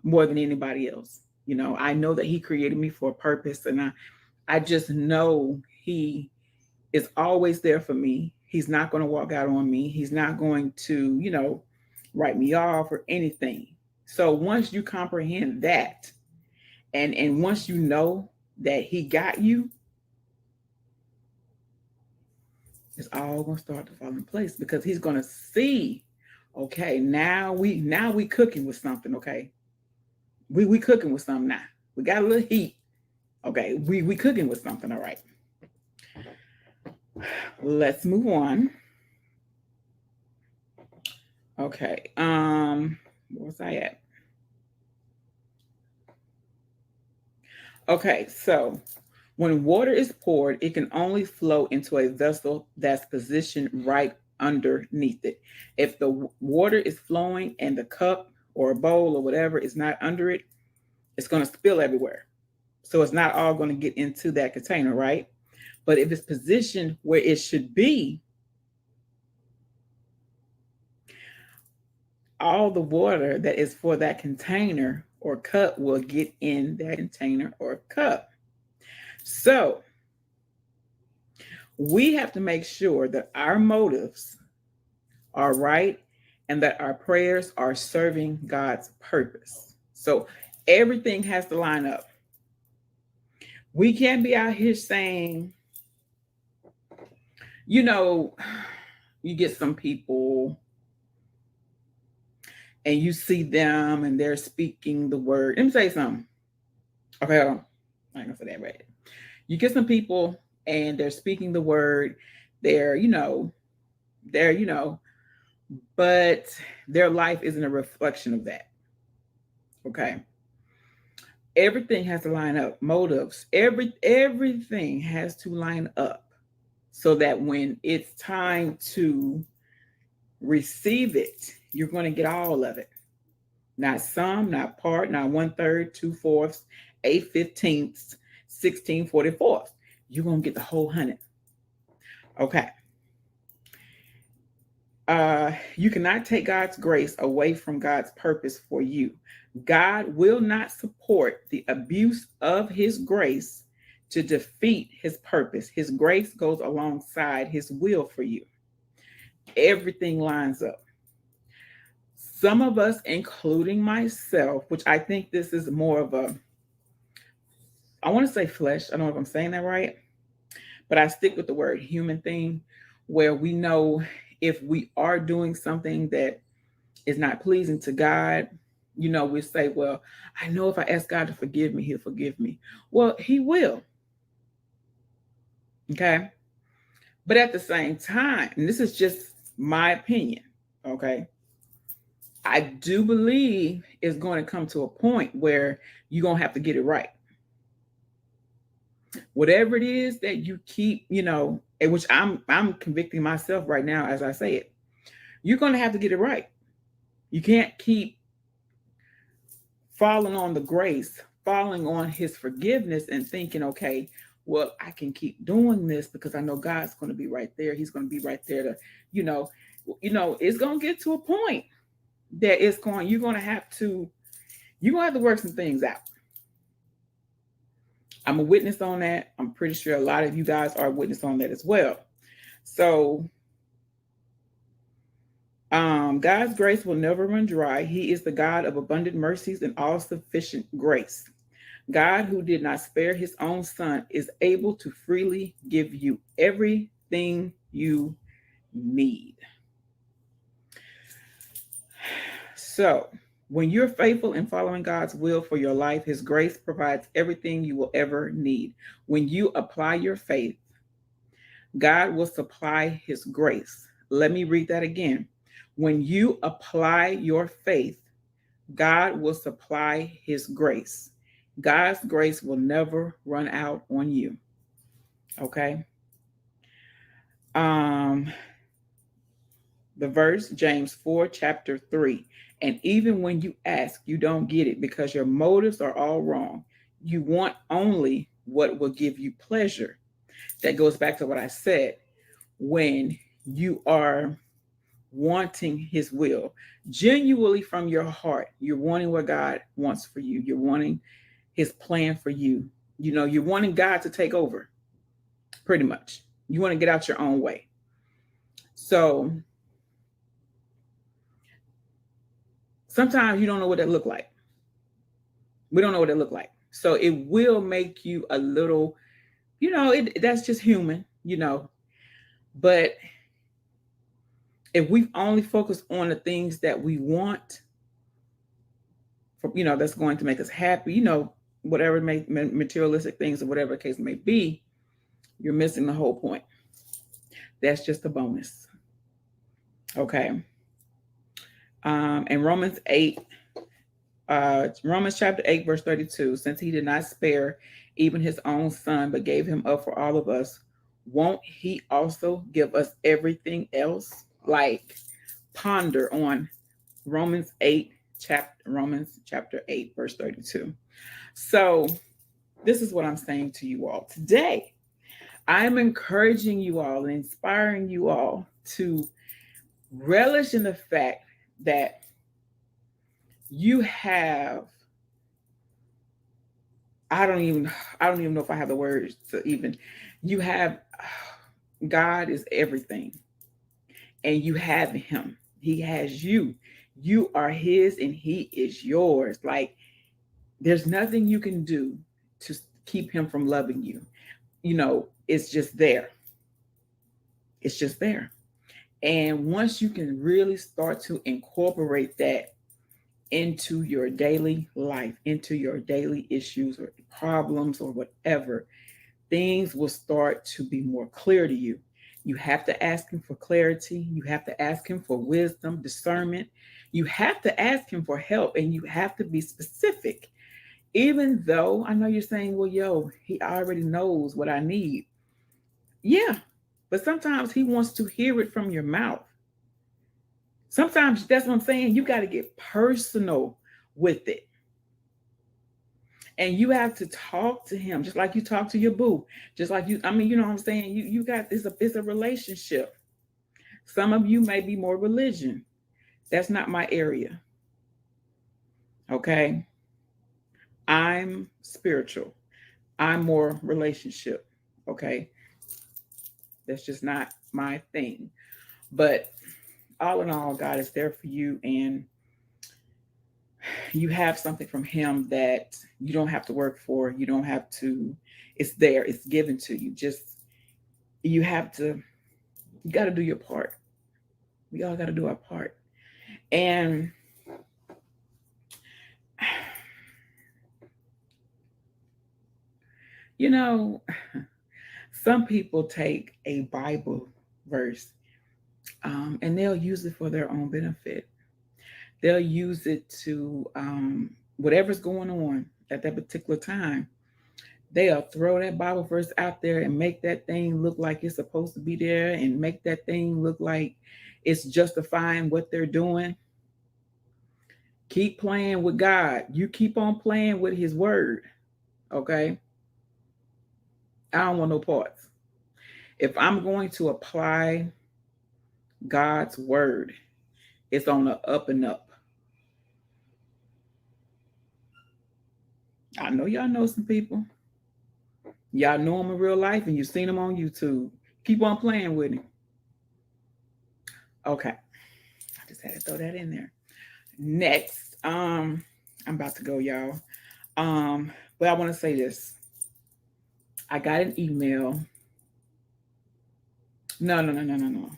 more than anybody else. I know that he created me for a purpose, and I just know he is always there for me. He's not going to walk out on me. He's not going to, write me off or anything. So once you comprehend that, and once you know that he got you, it's all going to start to fall in place, because he's going to see, okay, now we cooking with something, okay? We cooking with something now. We got a little heat. Okay, we cooking with something, all right. Let's move on. Okay. Where was I at? Okay, so when water is poured, it can only flow into a vessel that's positioned right underneath it. If the water is flowing and the cup or a bowl or whatever is not under it, it's going to spill everywhere. So it's not all going to get into that container, right? But if it's positioned where it should be, all the water that is for that container or cup will get in that container or cup. So we have to make sure that our motives are right and that our prayers are serving God's purpose. So everything has to line up. We can't be out here saying, you know, you get some people and you see them and they're speaking the word. Let me say something. Okay, hold on. I ain't gonna say that right. You get some people and they're speaking the word. They're, but their life isn't a reflection of that. Okay. Everything has to line up. Motives. Everything has to line up so that when it's time to receive it, you're going to get all of it. Not some, not part, not 1/3, 2/4, 8/15, 16/44. You're going to get the whole 100. Okay. You cannot take God's grace away from God's purpose for you. God will not support the abuse of his grace to defeat his purpose. His grace goes alongside his will for you. Everything lines up. Some of us, including myself, which I think this is more of a, I want to say flesh. I don't know if I'm saying that right, but I stick with the word human thing, where we know if we are doing something that is not pleasing to God, we say, well, I know if I ask God to forgive me, he'll forgive me. Well, he will. Okay. But at the same time, and this is just my opinion, okay, I do believe it's going to come to a point where you're going to have to get it right. Whatever it is that you keep, and which I'm convicting myself right now as I say it, you're going to have to get it right. You can't keep falling on the grace, falling on his forgiveness and thinking, okay, well, I can keep doing this because I know God's going to be right there. He's going to be right there to, it's going to get to a point that you're going to have to work some things out. I'm a witness on that. I'm pretty sure a lot of you guys are a witness on that as well. So, God's grace will never run dry. He is the God of abundant mercies and all sufficient grace. God, who did not spare his own son, is able to freely give you everything you need. So, when you're faithful in following God's will for your life, his grace provides everything you will ever need. When you apply your faith, God will supply his grace. Let me read that again. When you apply your faith, God will supply his grace. God's grace will never run out on you. Okay. The verse, James 4, chapter 3. And even when you ask, you don't get it because your motives are all wrong. You want only what will give you pleasure. That goes back to what I said. When you are wanting his will, genuinely from your heart, you're wanting what God wants for you. You're wanting his plan for you. You're wanting God to take over, pretty much. You want to get out your own way. So sometimes you don't know what that look like. We don't know what it look like. So it will make you a little, that's just human, But if we only focus on the things that we want, that's going to make us happy, whatever materialistic things or whatever the case may be, you're missing the whole point. That's just a bonus. Okay. And Romans chapter 8, verse 32, since he did not spare even his own son, but gave him up for all of us, won't he also give us everything else? Like, ponder on Romans chapter 8, verse 32. So this is what I'm saying to you all today. I'm encouraging you all and inspiring you all to relish in the fact that you have, I don't even know if I have the words to even, you have, God is everything, and you have him. He has you. You are his and he is yours. Like, there's nothing you can do to keep him from loving you. It's just there. It's just there. And once you can really start to incorporate that into your daily life, into your daily issues or problems or whatever, things will start to be more clear to you. You have to ask him for clarity. You have to ask him for wisdom, discernment. You have to ask him for help, and you have to be specific. Even though I know you're saying, well, yo, he already knows what I need. Yeah, but sometimes he wants to hear it from your mouth. Sometimes that's what I'm saying. You got to get personal with it. And you have to talk to him just like you talk to your boo. Just like you know what I'm saying? You got it's a relationship. Some of you may be more religion. That's not my area. Okay? I'm spiritual. I'm more relationship. Okay? That's just not my thing. But all in all, God is there for you, and you have something from him that you don't have to work for. You don't have to, it's there, it's given to you. Just, you have to, you got to do your part. We all got to do our part. And you know, some people take a Bible verse, and they'll use it for their own benefit. They'll use it to, whatever's going on at that particular time. They'll throw that Bible verse out there and make that thing look like it's supposed to be there, and make that thing look like it's justifying what they're doing. Keep playing with God. You keep on playing with his word. Okay? I don't want no parts. If I'm going to apply God's word, it's on the up and up. I know y'all know some people. Y'all know them in real life, and you've seen them on YouTube. Keep on playing with him. Okay. I just had to throw that in there. Next, I'm about to go, y'all. But I want to say this. I got an email. No.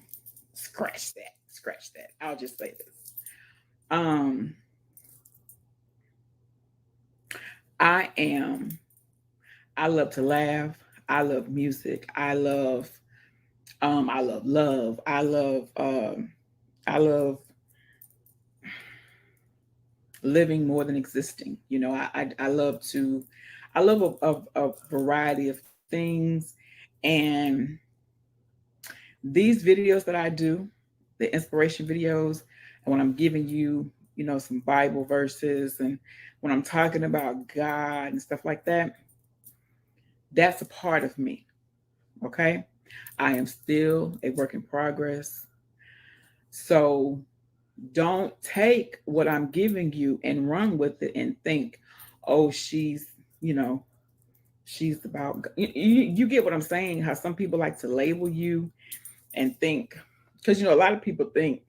Scratch that. Scratch that. I'll just say this. I love to laugh. I love music. I love love. I love living more than existing. I love to, I love a variety of things. And these videos that I do, the inspiration videos, and when I'm giving you, some Bible verses, and when I'm talking about God and stuff like that, that's a part of me. Okay. I am still a work in progress. So don't take what I'm giving you and run with it and think, oh, she's about, you get what I'm saying? How some people like to label you and think, because, a lot of people think,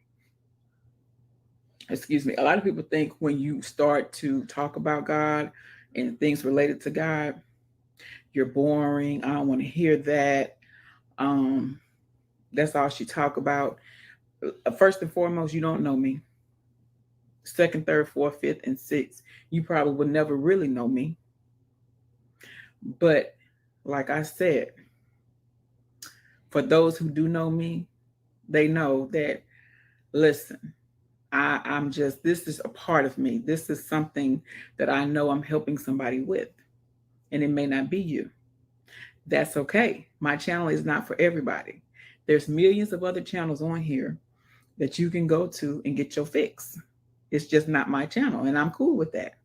a lot of people think when you start to talk about God and things related to God, you're boring. I don't want to hear that. That's all she talk about. First and foremost, you don't know me. Second, third, fourth, fifth, and sixth, you probably would never really know me. But like I said, for those who do know me, they know that, listen, I'm just, this is a part of me. This is something that I know I'm helping somebody with, and it may not be you. That's okay. My channel is not for everybody. There's millions of other channels on here that you can go to and get your fix. It's just not my channel, and I'm cool with that.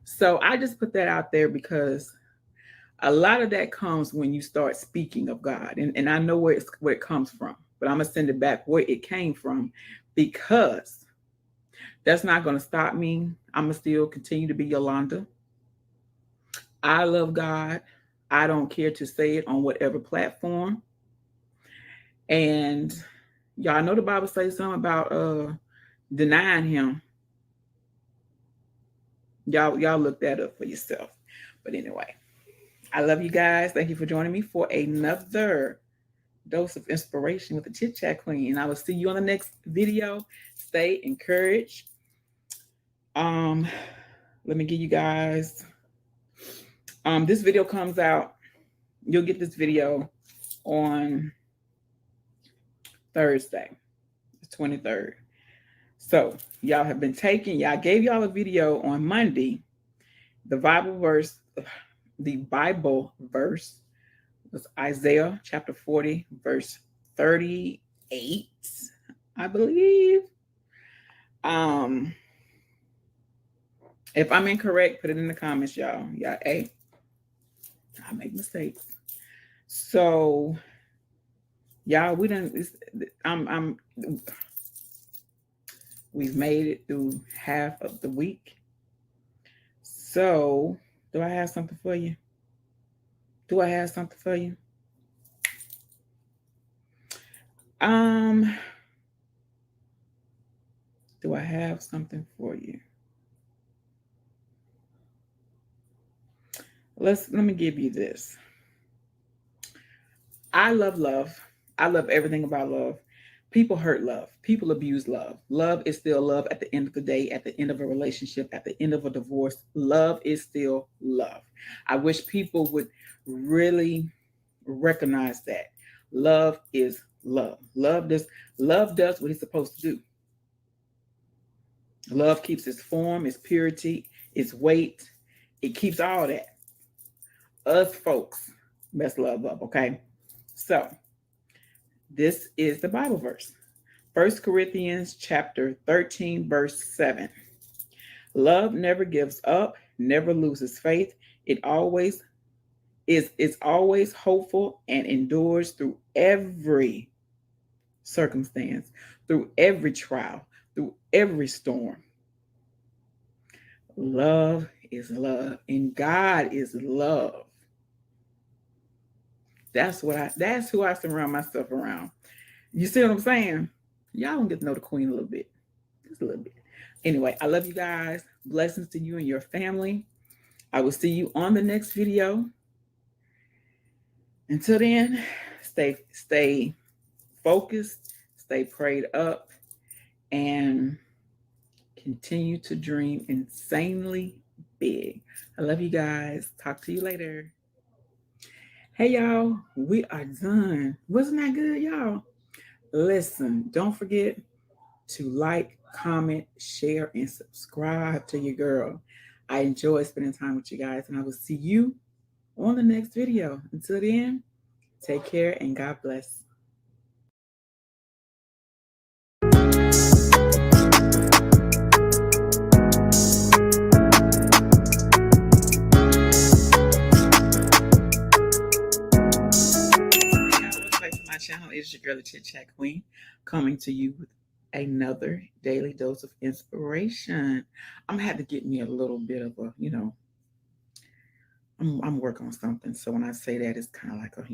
So I just put that out there because a lot of that comes when you start speaking of God. And I know where it comes from, but I'm going to send it back where it came from, because that's not going to stop me. I'm going to still continue to be Yolanda. I love God. I don't care to say it on whatever platform. And y'all know the Bible says something about denying him. Y'all look that up for yourself. But anyway, I love you guys. Thank you for joining me for another dose of inspiration with the Chit Chat Queen. I will see you on the next video. Stay encouraged. Let me give you guys. This video comes out. You'll get this video on Thursday, the 23rd. So y'all have been taking. I gave y'all a video on Monday. The Bible verse was Isaiah chapter 40, verse 38, I believe. If I'm incorrect, put it in the comments, y'all. I make mistakes. So, y'all, we've made it through half of the week. So, do I have something for you? Do I have something for you? Do I have something for you? Let me give you this. I love love. I love everything about love. People hurt love. People abuse love. Love is still love at the end of the day, at the end of a relationship, at the end of a divorce. Love is still love. I wish people would really recognize that. Love is love. Love does what it's supposed to do. Love keeps its form, its purity, its weight. It keeps all that. Us folks mess love up, okay? So, this is the Bible verse. 1 Corinthians chapter 13, verse 7. Love never gives up, never loses faith. It's always hopeful and endures through every circumstance, through every trial, through every storm. Love is love, and God is love. That's who I surround myself around. You see what I'm saying? Y'all gonna get to know the queen a little bit. Just a little bit. Anyway, I love you guys. Blessings to you and your family. I will see you on the next video. Until then, stay focused, stay prayed up, and continue to dream insanely big. I love you guys. Talk to you later. Hey, y'all, we are done. Wasn't that good, y'all? Listen, don't forget to like, comment, share, and subscribe to your girl. I enjoy spending time with you guys, and I will see you on the next video. Until then, take care and God bless. Channel is your girl, the Chit Chat Queen, coming to you with another daily dose of inspiration. I'm gonna have to get me a little bit of a, I'm working on something. So when I say that, it's kind of like a.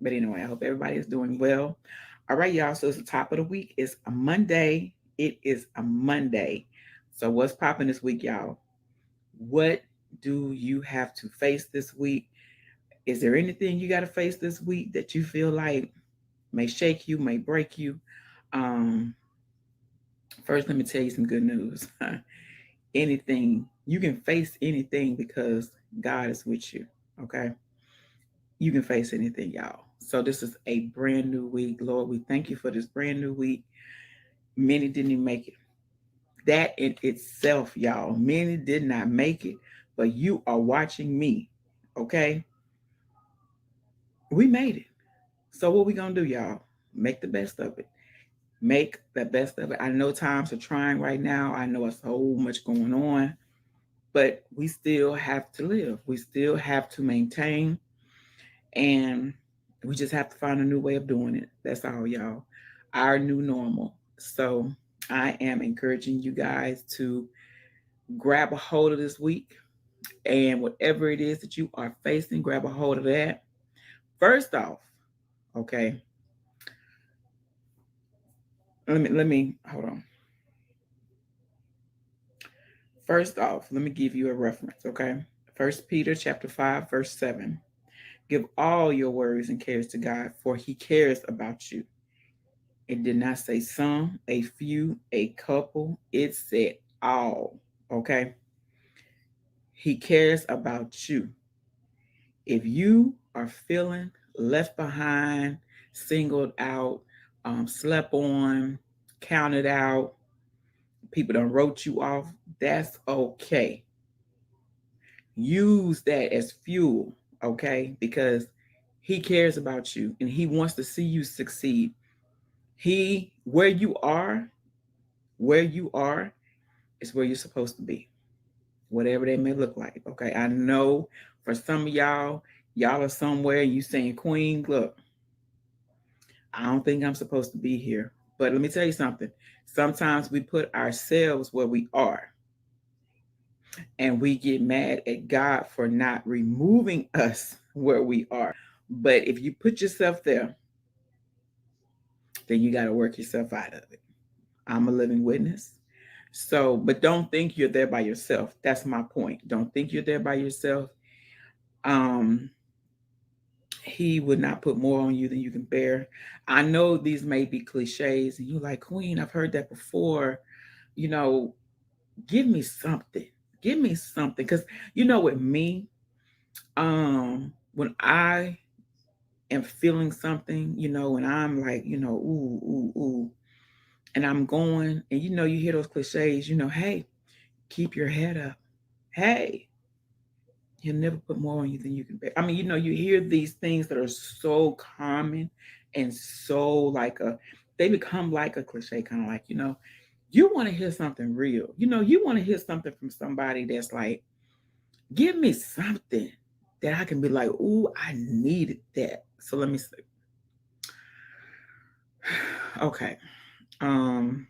But anyway, I hope everybody is doing well. All right, y'all. So it's the top of the week. It's a Monday. It is a Monday. So what's popping this week, y'all? What do you have to face this week? Is there anything you got to face this week that you feel like may shake you, may break you? First, let me tell you some good news. Anything, you can face anything because God is with you, okay? You can face anything, y'all. So this is a brand new week. Lord, we thank you for this brand new week. Many didn't even make it. That in itself, y'all, many did not make it, but you are watching me. Okay? We made it. So what we gonna do, y'all? Make the best of it. Make the best of it. I know times are trying right now. I know it's so much going on, but we still have to live. We still have to maintain, and we just have to find a new way of doing it. That's all, y'all. Our new normal. So I am encouraging you guys to grab a hold of this week, and whatever it is that you are facing, grab a hold of that. First off, okay, let me hold on. First off, let me give you a reference, okay? First Peter chapter 5, verse 7. Give all your worries and cares to God, for he cares about you. It did not say some, a few, a couple. It said all, okay? He cares about you. If you are feeling left behind, singled out, slept on, counted out, people done wrote you off, that's okay. Use that as fuel, okay? Because he cares about you and he wants to see you succeed. He, where you are is where you're supposed to be, whatever that may look like, okay? I know for some of y'all are somewhere and you saying, Queen, look, I don't think I'm supposed to be here. But let me tell you something. Sometimes we put ourselves where we are and we get mad at God for not removing us where we are. But if you put yourself there, then you got to work yourself out of it. I'm a living witness. So, but don't think you're there by yourself. That's my point. Don't think you're there by yourself. Um, he would not put more on you than you can bear. I know these may be cliches, and you're like, Queen, I've heard that before. You know, give me something. Give me something. Because with me, when I am feeling something, and I'm like, ooh, ooh, ooh, and I'm going, and you hear those cliches, hey, keep your head up. Hey, he'll never put more on you than you can bear. I mean, you hear these things that are so common and so they become like a cliche, kind of like, you want to hear something real. You want to hear something from somebody that's like, give me something that I can be like, ooh, I needed that. So let me see. Okay. Um,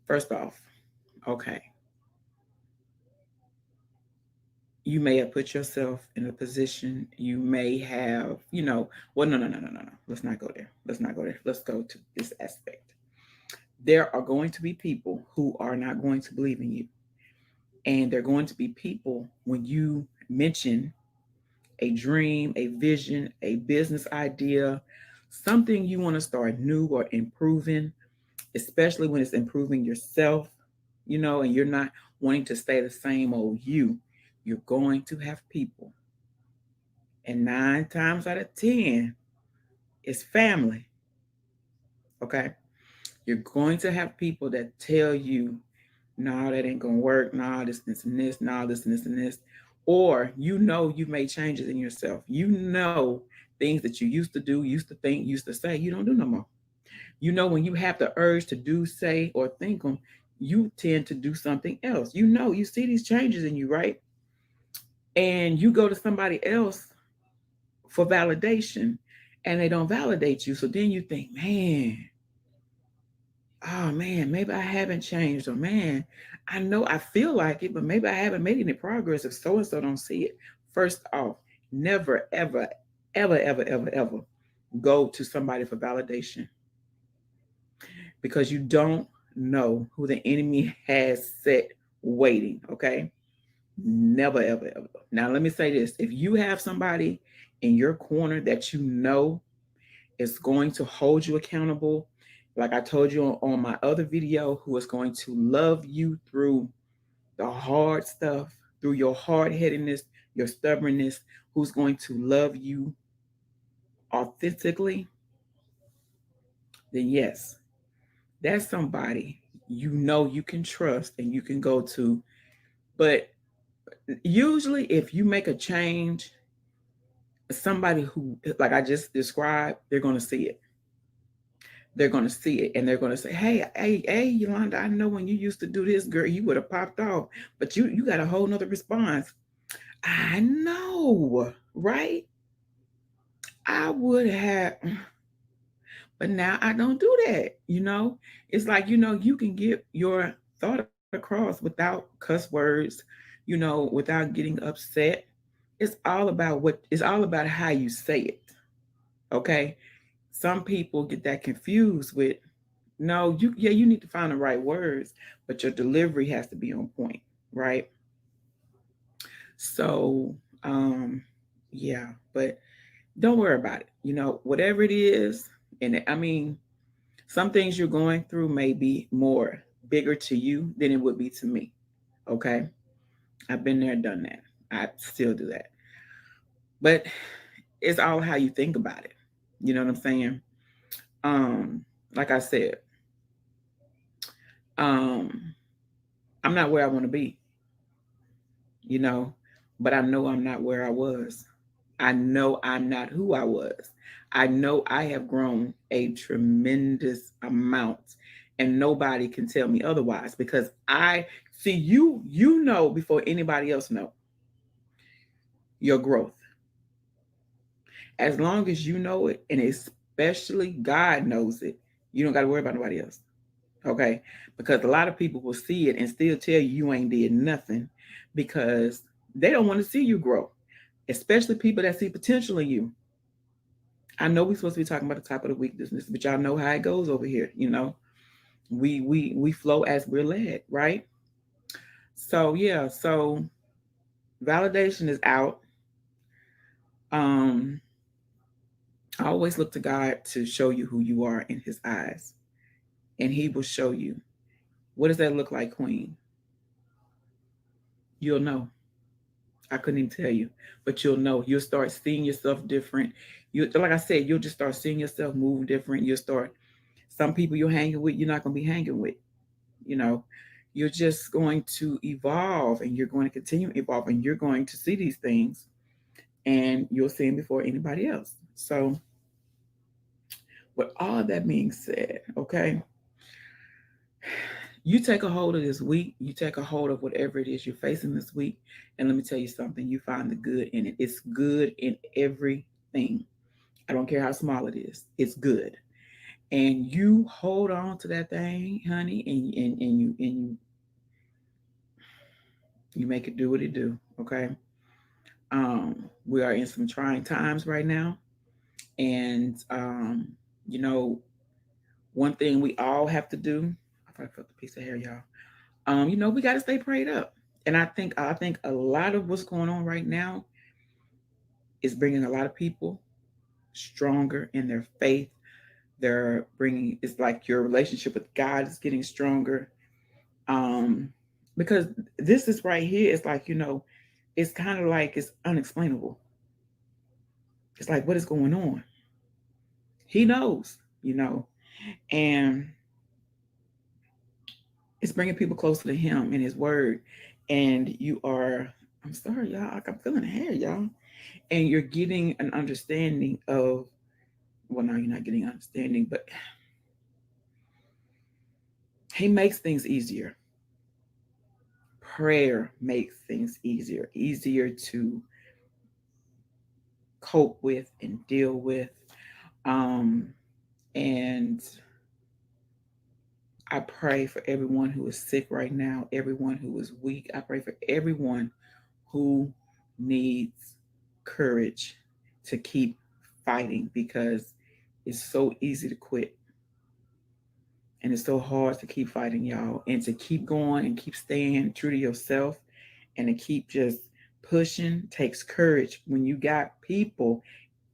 First off, okay. You may have put yourself in a position, you may have, well, no. Let's not go there. Let's not go there. Let's go to this aspect. There are going to be people who are not going to believe in you. And there are going to be people when you mention a dream, a vision, a business idea, something you want to start new or improving, especially when it's improving yourself, and you're not wanting to stay the same old you, you're going to have people. And 9 times out of 10, it's family. Okay. You're going to have people that tell you, no, that ain't going to work. No, this, and this. No, this, and this, and this. Or, you've made changes in yourself. Things that you used to do, used to think, used to say, you don't do no more. When you have the urge to do, say, or think them, you tend to do something else. You see these changes in you, right? And you go to somebody else for validation and they don't validate you. So then you think, man, oh man, maybe I haven't changed. Or man, I know I feel like it, but maybe I haven't made any progress if so and so don't see it. First off, never, ever, ever, ever, ever, ever go to somebody for validation because you don't know who the enemy has set waiting. Okay. Never, ever, ever. Now, let me say this. If you have somebody in your corner that is going to hold you accountable, like I told you on my other video, who is going to love you through the hard stuff, through your hard headedness, your stubbornness, who's going to love you authentically, then yes, that's somebody you know you can trust and you can go to. But usually, if you make a change, somebody who, like I just described, they're going to see it. They're going to see it and they're going to say, hey, Yolanda, I know when you used to do this, girl, you would have popped off, but you got a whole nother response. I know, right? I would have, but now I don't do that. It's like, you can get your thought across without cuss words, without getting upset. It's all about how you say it. Okay. Some people get that confused with, no, you need to find the right words, but your delivery has to be on point, right? So, um, yeah, but don't worry about it. Whatever it is, and I mean, some things you're going through may be more bigger to you than it would be to me. Okay, I've been there, done that. I still do that, but it's all how you think about it. You know what I'm saying? Um, like I said, um, I'm not where I want to be, you know, but I know I'm not where I was. I know I'm not who I was. I know I have grown a tremendous amount and nobody can tell me otherwise because I see you know before anybody else know your growth. As long as you know it and especially God knows it, you don't got to worry about nobody else. Okay? Because a lot of people will see it and still tell you ain't did nothing because they don't want to see you grow, especially people that see potential in you. I know we're supposed to be talking about the top of the week business, but y'all know how it goes over here. We flow as we're led, right? So yeah, so validation is out. Um, I always look to God to show you who you are in His eyes, and He will show you. What does that look like, Queen? You'll know. I couldn't even tell you, but you'll know. You'll start seeing yourself different. Like I said, you'll just start seeing yourself move different. You'll start. Some people you're hanging with, you're not going to be hanging with. You know, you're just going to evolve, and you're going to continue evolving. You're going to see these things, and you'll see them before anybody else. So, with all that being said, okay, you take a hold of this week, you take a hold of whatever it is you're facing this week, and let me tell you something, you find the good in it. It's good in everything. I don't care how small it is, it's good. And you hold on to that thing, honey, and you make it do what it do. Okay. We are in some trying times right now. And you know, one thing we all have to do, I probably felt a piece of hair, y'all. We got to stay prayed up. And I think a lot of what's going on right now is bringing a lot of people stronger in their faith. They're bringing, it's like your relationship with God is getting stronger. Um, because this is right here. It's like, it's kind of like it's unexplainable. It's like, what is going on? He knows, and it's bringing people closer to Him and His Word. And I'm sorry, y'all, like I'm feeling the hair, y'all. And you're getting an understanding of, well, no, you're not getting understanding, but He makes things easier. Prayer makes things easier to cope with and deal with. Um, and I pray for everyone who is sick right now, everyone who is weak. I pray for everyone who needs courage to keep fighting because it's so easy to quit and it's so hard to keep fighting, y'all, and to keep going and keep staying true to yourself and to keep just pushing takes courage when you got people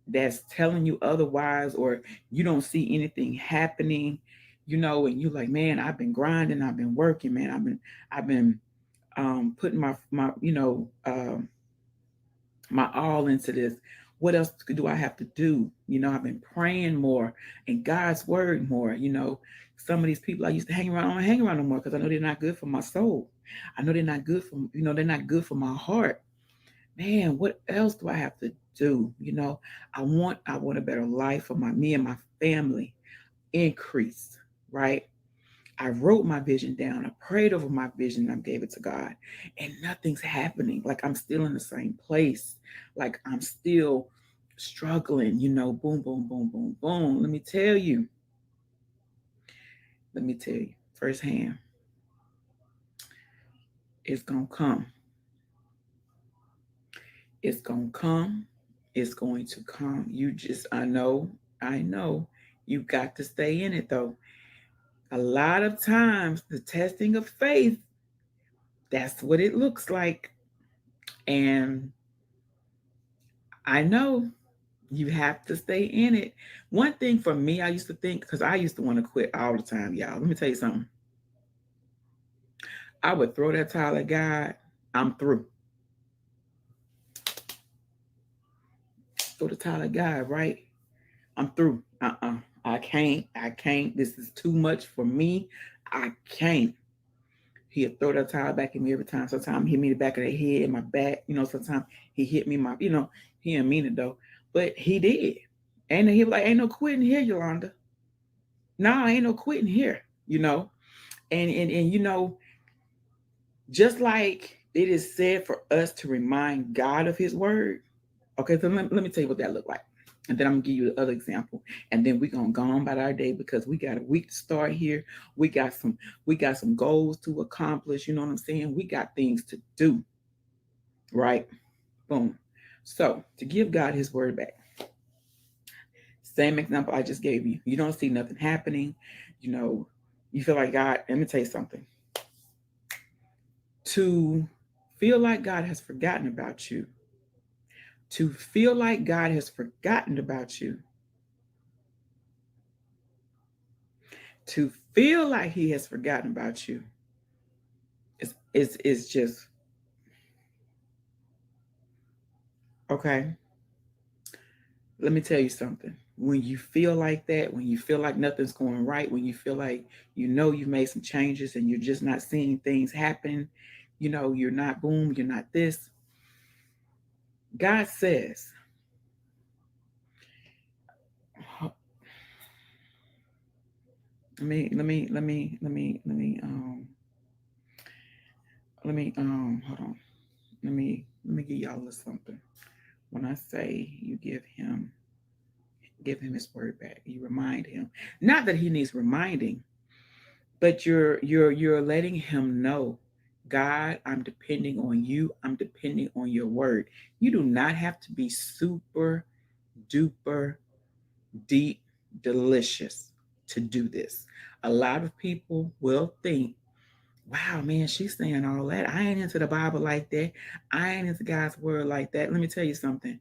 that's telling you otherwise or you don't see anything happening, and you like, man, I've been grinding, I've been working, man, I've been putting my all into this. What else do I have to do? I've been praying more and God's word more. some of these people I used to hang around, I don't hang around no more because I know they're not good for my soul. I know they're not good for, they're not good for my heart. Man, what else do I have to do? I want a better life for me and my family. Increase, right? I wrote my vision down. I prayed over my vision. I gave it to God, and nothing's happening. Like I'm still in the same place. Like I'm still struggling. Boom, boom, boom, boom, boom. Let me tell you. Firsthand, it's gonna come. It's gonna come. It's going to come. I know. You got to stay in it though. A lot of times, the testing of faith, that's what it looks like. And I know you have to stay in it. One thing for me, I used to think, because I used to want to quit all the time, y'all. Let me tell you something. I would throw that towel at God. I'm through. Throw the towel at God, right? I'm through. I can't. This is too much for me. I can't. He'd throw that towel back at me every time. Sometimes he hit me in the back of the head, in my back. Sometimes he hit me he didn't mean it though. But he did. And he was like, ain't no quitting here, Yolanda. No, ain't no quitting here. And just like it is said for us to remind God of his word. Okay, so let me tell you what that looked like. And then I'm gonna give you the other example. And then we're gonna go on about our day because we got a week to start here. We got some goals to accomplish, you know what I'm saying? We got things to do. Right? Boom. So to give God his word back. Same example I just gave you. You don't see nothing happening, you feel like God, let me tell you something. To feel like God has forgotten about you, to feel like God has forgotten about you, to feel like he has forgotten about you is just okay. Let me tell you something. When you feel like that, when you feel like nothing's going right, when you feel like you've made some changes and you're just not seeing things happen, you're not boom, you're not this. God says, hold on. Let me give y'all a little something. When I say you give him his word back, you remind him. Not that he needs reminding, but you're letting him know, God, I'm depending on you. I'm depending on your word. You do not have to be super duper deep delicious to do this. A lot of people will think, wow, man, she's saying all that. I ain't into the Bible like that. I ain't into God's word like that. Let me tell you something.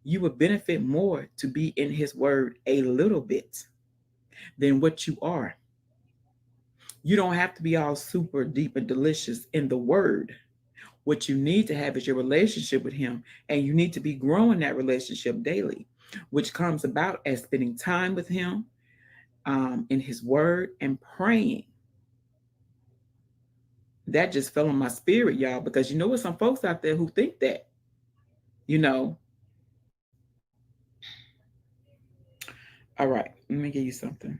You would benefit more to be in his word a little bit than what you are. You don't have to be all super deep and delicious in the word. What you need to have is your relationship with him, and you need to be growing that relationship daily, which comes about as spending time with him, in his word, and praying. That just fell on my spirit, y'all, because there's some folks out there who think that, you know. All right, let me give you something.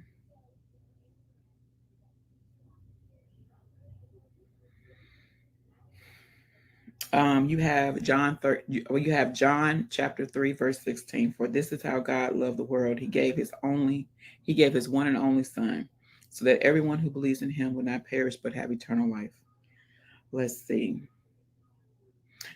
You have you have John chapter 3 verse 16. For this is how God loved the world. He gave his one and only son, so that everyone who believes in him will not perish but have eternal life. Let's see.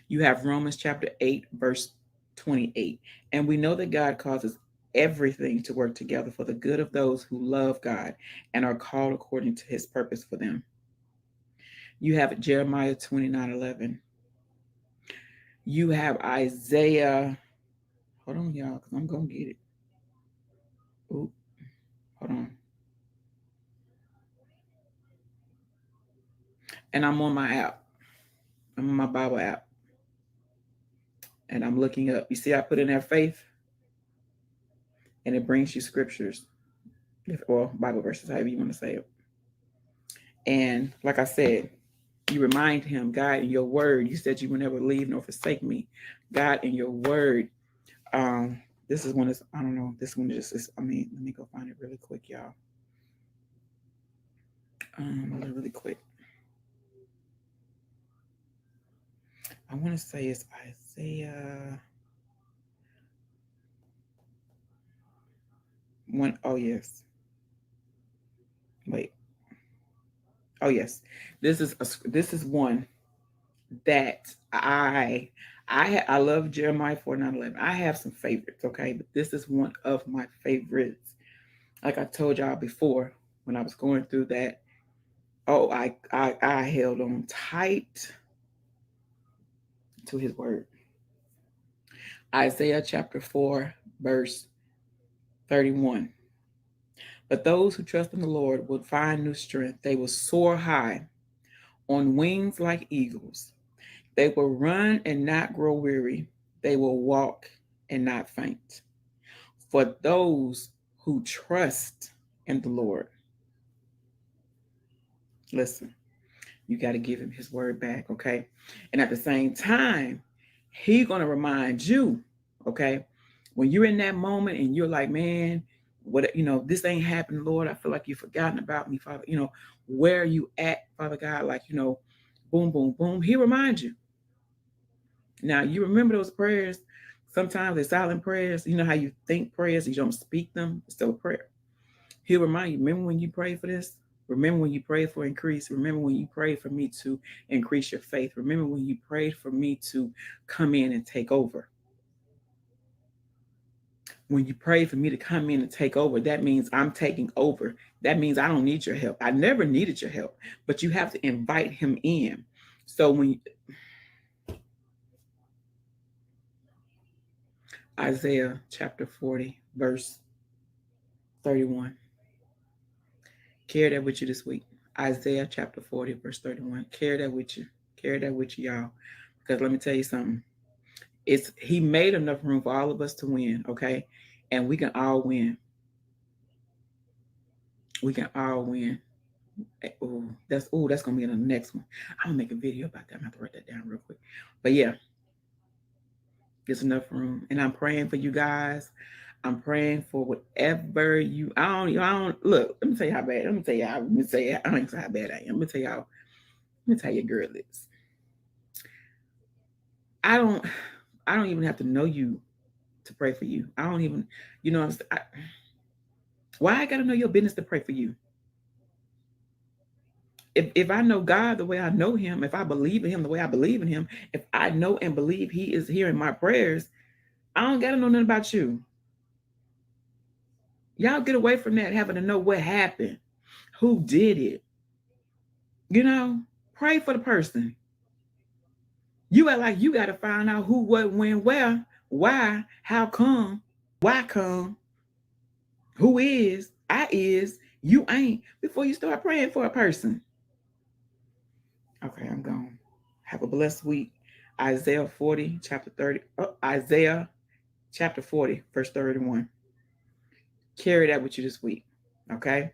You have Romans chapter 8 verse 28. And we know that God causes everything to work together for the good of those who love God and are called according to his purpose for them. You have Jeremiah 29:11. You have Isaiah. Hold on, y'all, because I'm going to get it. Oop, hold on. And I'm on my app. I'm on my Bible app. And I'm looking up. You see, I put in there faith, and it brings you scriptures. or Bible verses, however you want to say it. And like I said, you remind him, God, in your word, you said you would never leave nor forsake me. God, in your word. This is one is, I don't know, this one just is, I mean, let me go find it really quick, y'all. Really quick. I want to say it's Isaiah one. Oh yes. Wait. Oh yes. This is one that I love Jeremiah 4:9-11. I have some favorites, okay, but this is one of my favorites. Like I told y'all before, when I was going through that, oh, I held on tight to his word. Isaiah chapter 4, verse 31. But those who trust in the Lord will find new strength. They will soar high on wings like eagles. They will run and not grow weary. They will walk and not faint. For those who trust in the Lord, listen, you got to give him his word back, okay? And at the same time, he's going to remind you, okay, when you're in that moment and you're like, man, what, this ain't happening, Lord. I feel like you've forgotten about me, Father. Where are you at, Father God? Like, boom, boom, boom. He reminds you. Now, you remember those prayers. Sometimes they're silent prayers. You know how you think prayers, you don't speak them. It's still a prayer. He'll remind you, remember when you prayed for this? Remember when you prayed for increase? Remember when you prayed for me to increase your faith? Remember when you prayed for me to come in and take over? When you pray for me to come in and take over, that means I'm taking over. That means I don't need your help. I never needed your help, but you have to invite him in. So when Isaiah chapter 40, verse 31. Carry that with you this week. Isaiah chapter 40, verse 31. Carry that with you. Carry that with you, y'all. Because let me tell you something. He made enough room for all of us to win, okay? And we can all win. We can all win. That's gonna be in the next one. I'm gonna make a video about that. I'm gonna have to write that down real quick. But yeah, there's enough room. And I'm praying for you guys. I'm praying for whatever you. I don't look. Let me tell you how bad. Let me tell you. Let me tell you. I don't even say how bad I am. Let me tell y'all. Let me tell you, girl, this. I don't. I don't even have to know you to pray for you. I don't even. Why I gotta know your business to pray for you? If I know God the way I know Him, if I believe in Him the way I believe in Him, if I know and believe He is hearing my prayers, I don't gotta know nothing about you. Y'all get away from that, having to know what happened, who did it. Pray for the person. You act like you got to find out who, what, when, where, why, how come, why come, who is, I is, you ain't, before you start praying for a person. Okay, I'm gone. Have a blessed week. Isaiah 40, chapter 30. Isaiah chapter 40, verse 31. Carry that with you this week. Okay?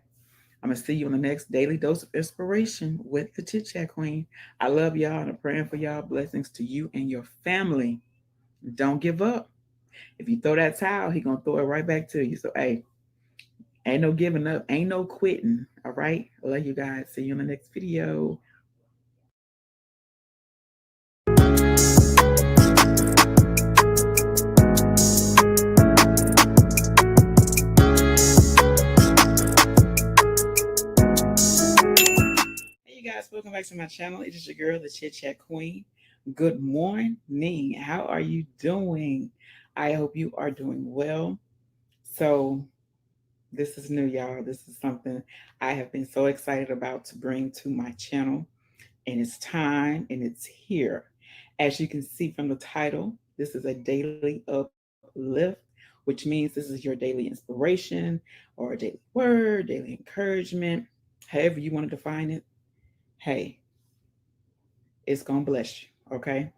I'm going to see you on the next daily dose of inspiration with the Chit Chat Queen. I love y'all and I'm praying for y'all. Blessings to you and your family. Don't give up. If you throw that towel, he going to throw it right back to you. So, hey, ain't no giving up. Ain't no quitting. All right? I love you guys. See you in the next video. Hey, you guys. Welcome back to my channel. It is your girl, the Chit Chat Queen. Good morning. How are you doing? I hope you are doing well. So, this is new, y'all. This is something I have been so excited about to bring to my channel. And it's time and it's here. As you can see from the title, this is a daily uplift, which means this is your daily inspiration or a daily word, daily encouragement, however you want to define it. Hey, it's going to bless you, okay?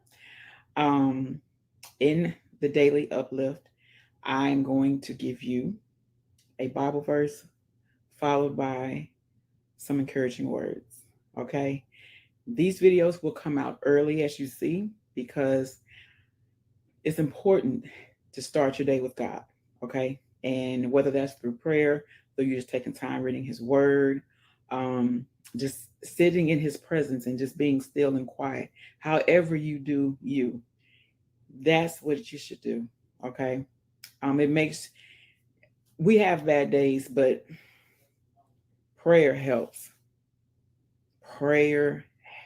In the daily uplift, I'm going to give you a Bible verse, followed by some encouraging words. Okay. These videos will come out early, as you see, because it's important to start your day with God. Okay. And whether that's through prayer, or you just taking time reading his word, just sitting in his presence and just being still and quiet, however you do you, that's what you should do. Okay. It makes, we have bad days, but prayer helps. Prayer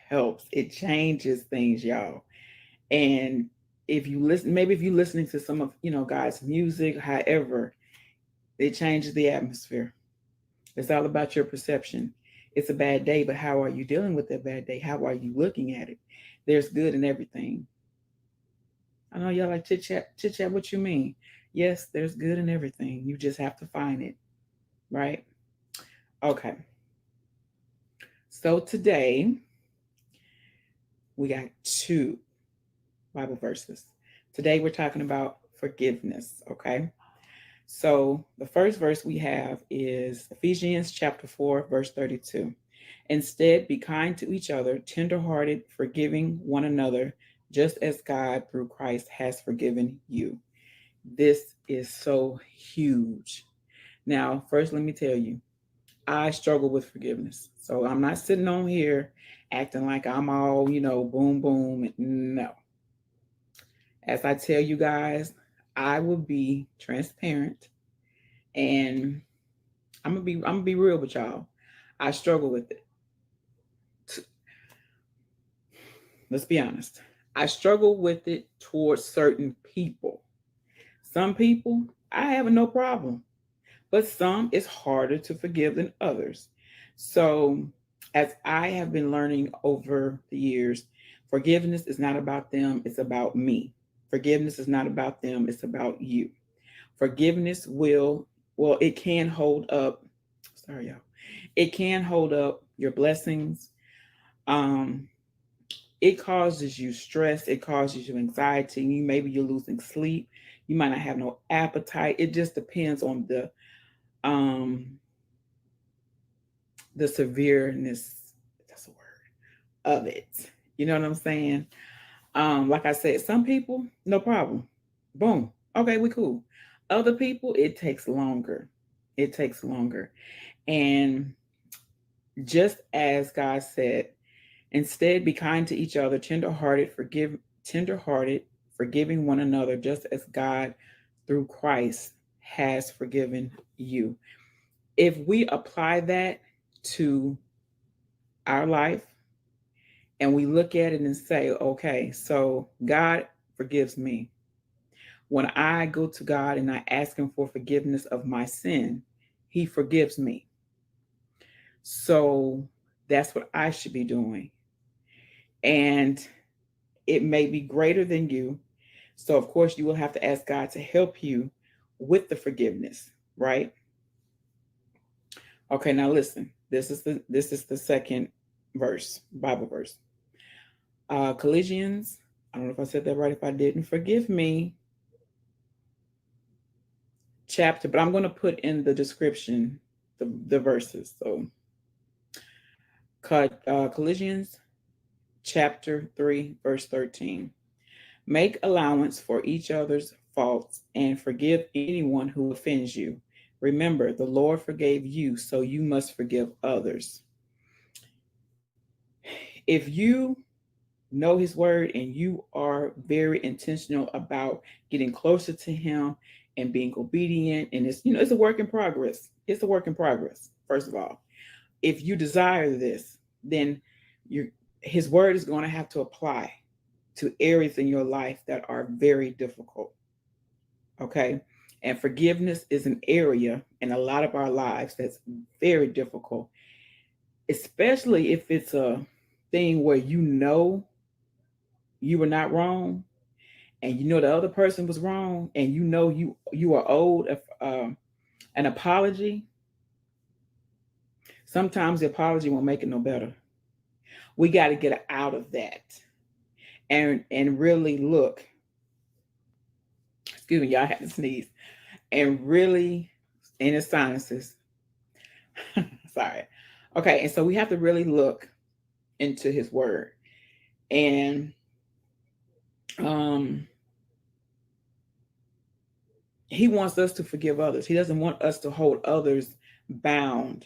helps. It changes things, y'all. And if you listen, maybe if you're listening to some of, God's music, however, it changes the atmosphere. It's all about your perception. It's a bad day, but how are you dealing with that bad day? How are you looking at it? There's good in everything. I know y'all like chit chat. What you mean? Yes, there's good in everything. You just have to find it, right? Okay. So today we got two Bible verses. Today we're talking about forgiveness, okay? So the first verse we have is Ephesians chapter 4, verse 32. Instead, be kind to each other, tenderhearted, forgiving one another, just as God through Christ has forgiven you. This is so huge. Now, first, let me tell you, I struggle with forgiveness. So I'm not sitting on here acting like I'm all, boom, boom. No. As I tell you guys, I will be transparent and I'm gonna be real with y'all. I struggle with it. Let's be honest. I struggle with it towards certain people. Some people I have no problem, but some it's harder to forgive than others. So, as I have been learning over the years, forgiveness is not about them, it's about me. Forgiveness is not about them, it's about you. Forgiveness well, it can hold up, sorry, y'all. It can hold up your blessings. Um, it causes you stress, it causes you anxiety. Maybe you're losing sleep, you might not have no appetite. It just depends on um the severeness, that's a word, of it. You know what I'm saying? Like I said, some people, no problem. Boom. Okay, we cool. Other people, it takes longer. It takes longer. And just as God said, instead be kind to each other, tenderhearted, forgiving one another, just as God through Christ has forgiven you. If we apply that to our life and we look at it and say, okay, so God forgives me. When I go to God and I ask him for forgiveness of my sin, he forgives me. So that's what I should be doing. And it may be greater than you. So of course you will have to ask God to help you with the forgiveness, right? Okay, now listen. This is the second verse, Bible verse. Colossians, I don't know if I said that right. If I didn't, forgive me. Chapter, but I'm going to put in the description the verses. So, Colossians chapter 3, verse 13. Make allowance for each other's faults and forgive anyone who offends you. Remember, the Lord forgave you, so you must forgive others. If you know his word and you are very intentional about getting closer to him and being obedient, and it's a work in progress. It's a work in progress, first of all. If you desire this, then his word is going to have to apply to areas in your life that are very difficult. Okay. And forgiveness is an area in a lot of our lives that's very difficult, especially if it's a thing where you were not wrong and the other person was wrong and you are owed an apology. Sometimes the apology won't make it no better. We got to get out of that and really look. Excuse me, y'all had to sneeze. And really, in the sinuses, Sorry. Okay, and so we have to really look into his word. And um he wants us to forgive others. He doesn't want us to hold others bound,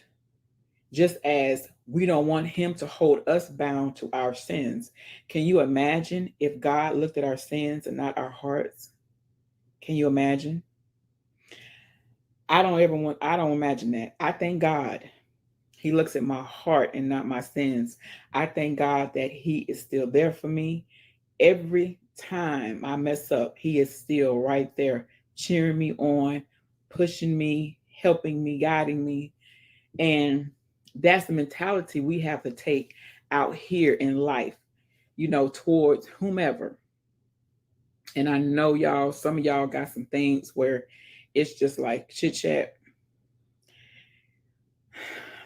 just as we don't want him to hold us bound to our sins. Can you imagine if God looked at our sins and not our hearts? Can you imagine? I don't imagine that. I thank God he looks at my heart and not my sins. I thank God that he is still there for me. Every time I mess up, he is still right there, cheering me on, pushing me, helping me, guiding me. And that's the mentality we have to take out here in life, towards whomever. And I know y'all, some of y'all got some things where it's just like chit chat.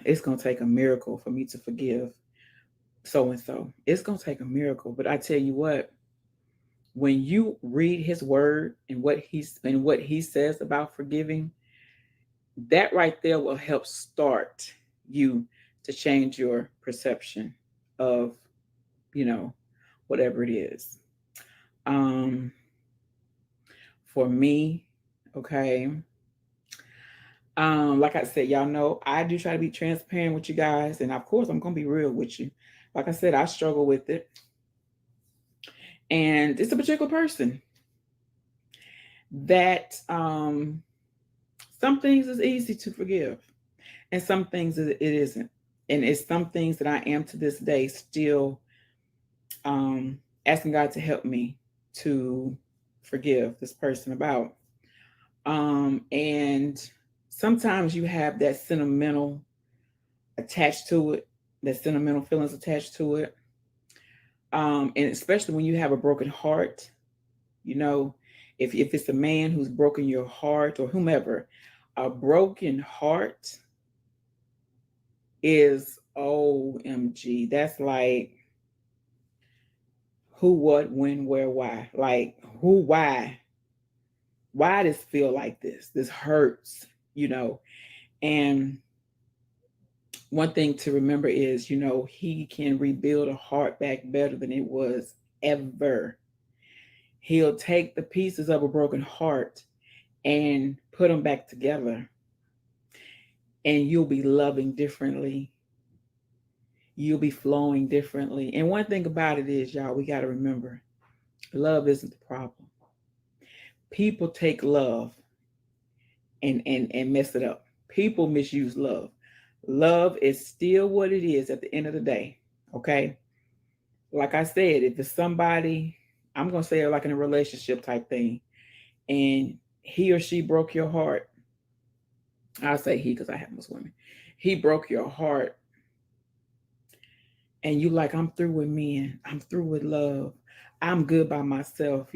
It's going to take a miracle for me to forgive so and so. It's going to take a miracle. But I tell you what, when you read his word and what he says about forgiving, that right there will help start you to change your perception of, you know, whatever it is. Um, for me, okay. Like I said, y'all know I do try to be transparent with you guys, and of course I'm gonna be real with you. Like I said, I struggle with it. And it's a particular person that some things is easy to forgive, and some things it isn't. And it's some things that I am to this day still asking God to help me to forgive this person about. And sometimes you have that sentimental attached to it, that sentimental feelings attached to it. And especially when you have a broken heart, you know, if it's a man who's broken your heart or whomever, a broken heart is OMG. That's like who, what, when, where, why. Like who, why? Why does feel like this? This hurts, you know. And one thing to remember is, he can rebuild a heart back better than it was ever. He'll take the pieces of a broken heart and put them back together, and you'll be loving differently. You'll be flowing differently. And one thing about it is, y'all, we got to remember love isn't the problem. People take love and mess it up. People misuse love. Love is still what it is at the end of the day. Okay. Like I said, if it's somebody, I'm going to say it like in a relationship type thing, and he or she broke your heart. I'll say he because I have most women. He broke your heart, and you like, I'm through with men. I'm through with love. I'm good by myself.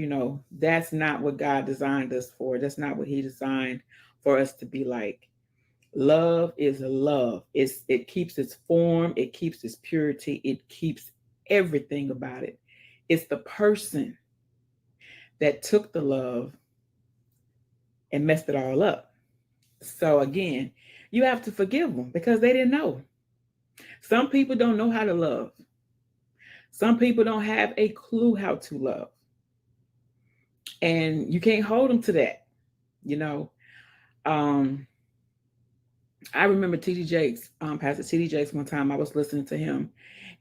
That's not what God designed us for. That's not what he designed for us to be like. Love is love. It keeps its form, it keeps its purity, it keeps everything about it. It's the person that took the love and messed it all up. So again, you have to forgive them because they didn't know. Some people don't know how to love. Some people don't have a clue how to love. And you can't hold them to that, you know. Um, I remember TD Jakes, Pastor TD Jakes, one time I was listening to him,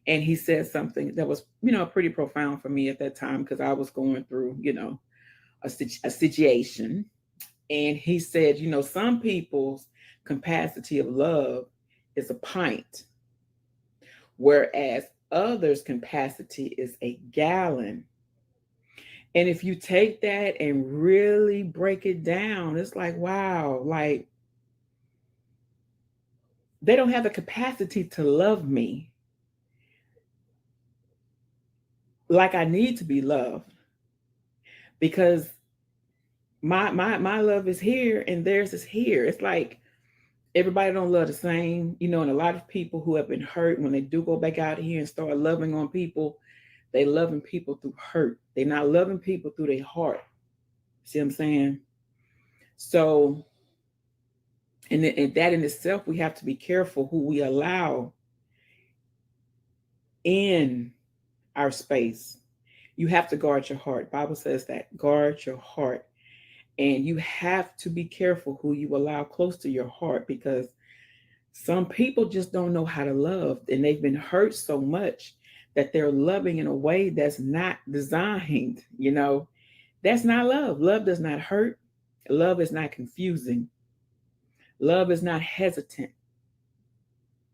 and he said something that was, pretty profound for me at that time because I was going through, a situation. And he said, some people's capacity of love is a pint, whereas others' capacity is a gallon. And if you take that and really break it down, it's like, wow, like they don't have the capacity to love me like I need to be loved because my love is here and theirs is here. It's like everybody don't love the same, and a lot of people who have been hurt, when they do go back out here and start loving on people, they loving people through hurt. They're not loving people through their heart. See what I'm saying? So And that in itself, we have to be careful who we allow in our space. You have to guard your heart. Bible says that. Guard your heart. And you have to be careful who you allow close to your heart, because some people just don't know how to love, and they've been hurt so much that they're loving in a way that's not designed. That's not love. Love does not hurt. Love is not confusing. Love is not hesitant.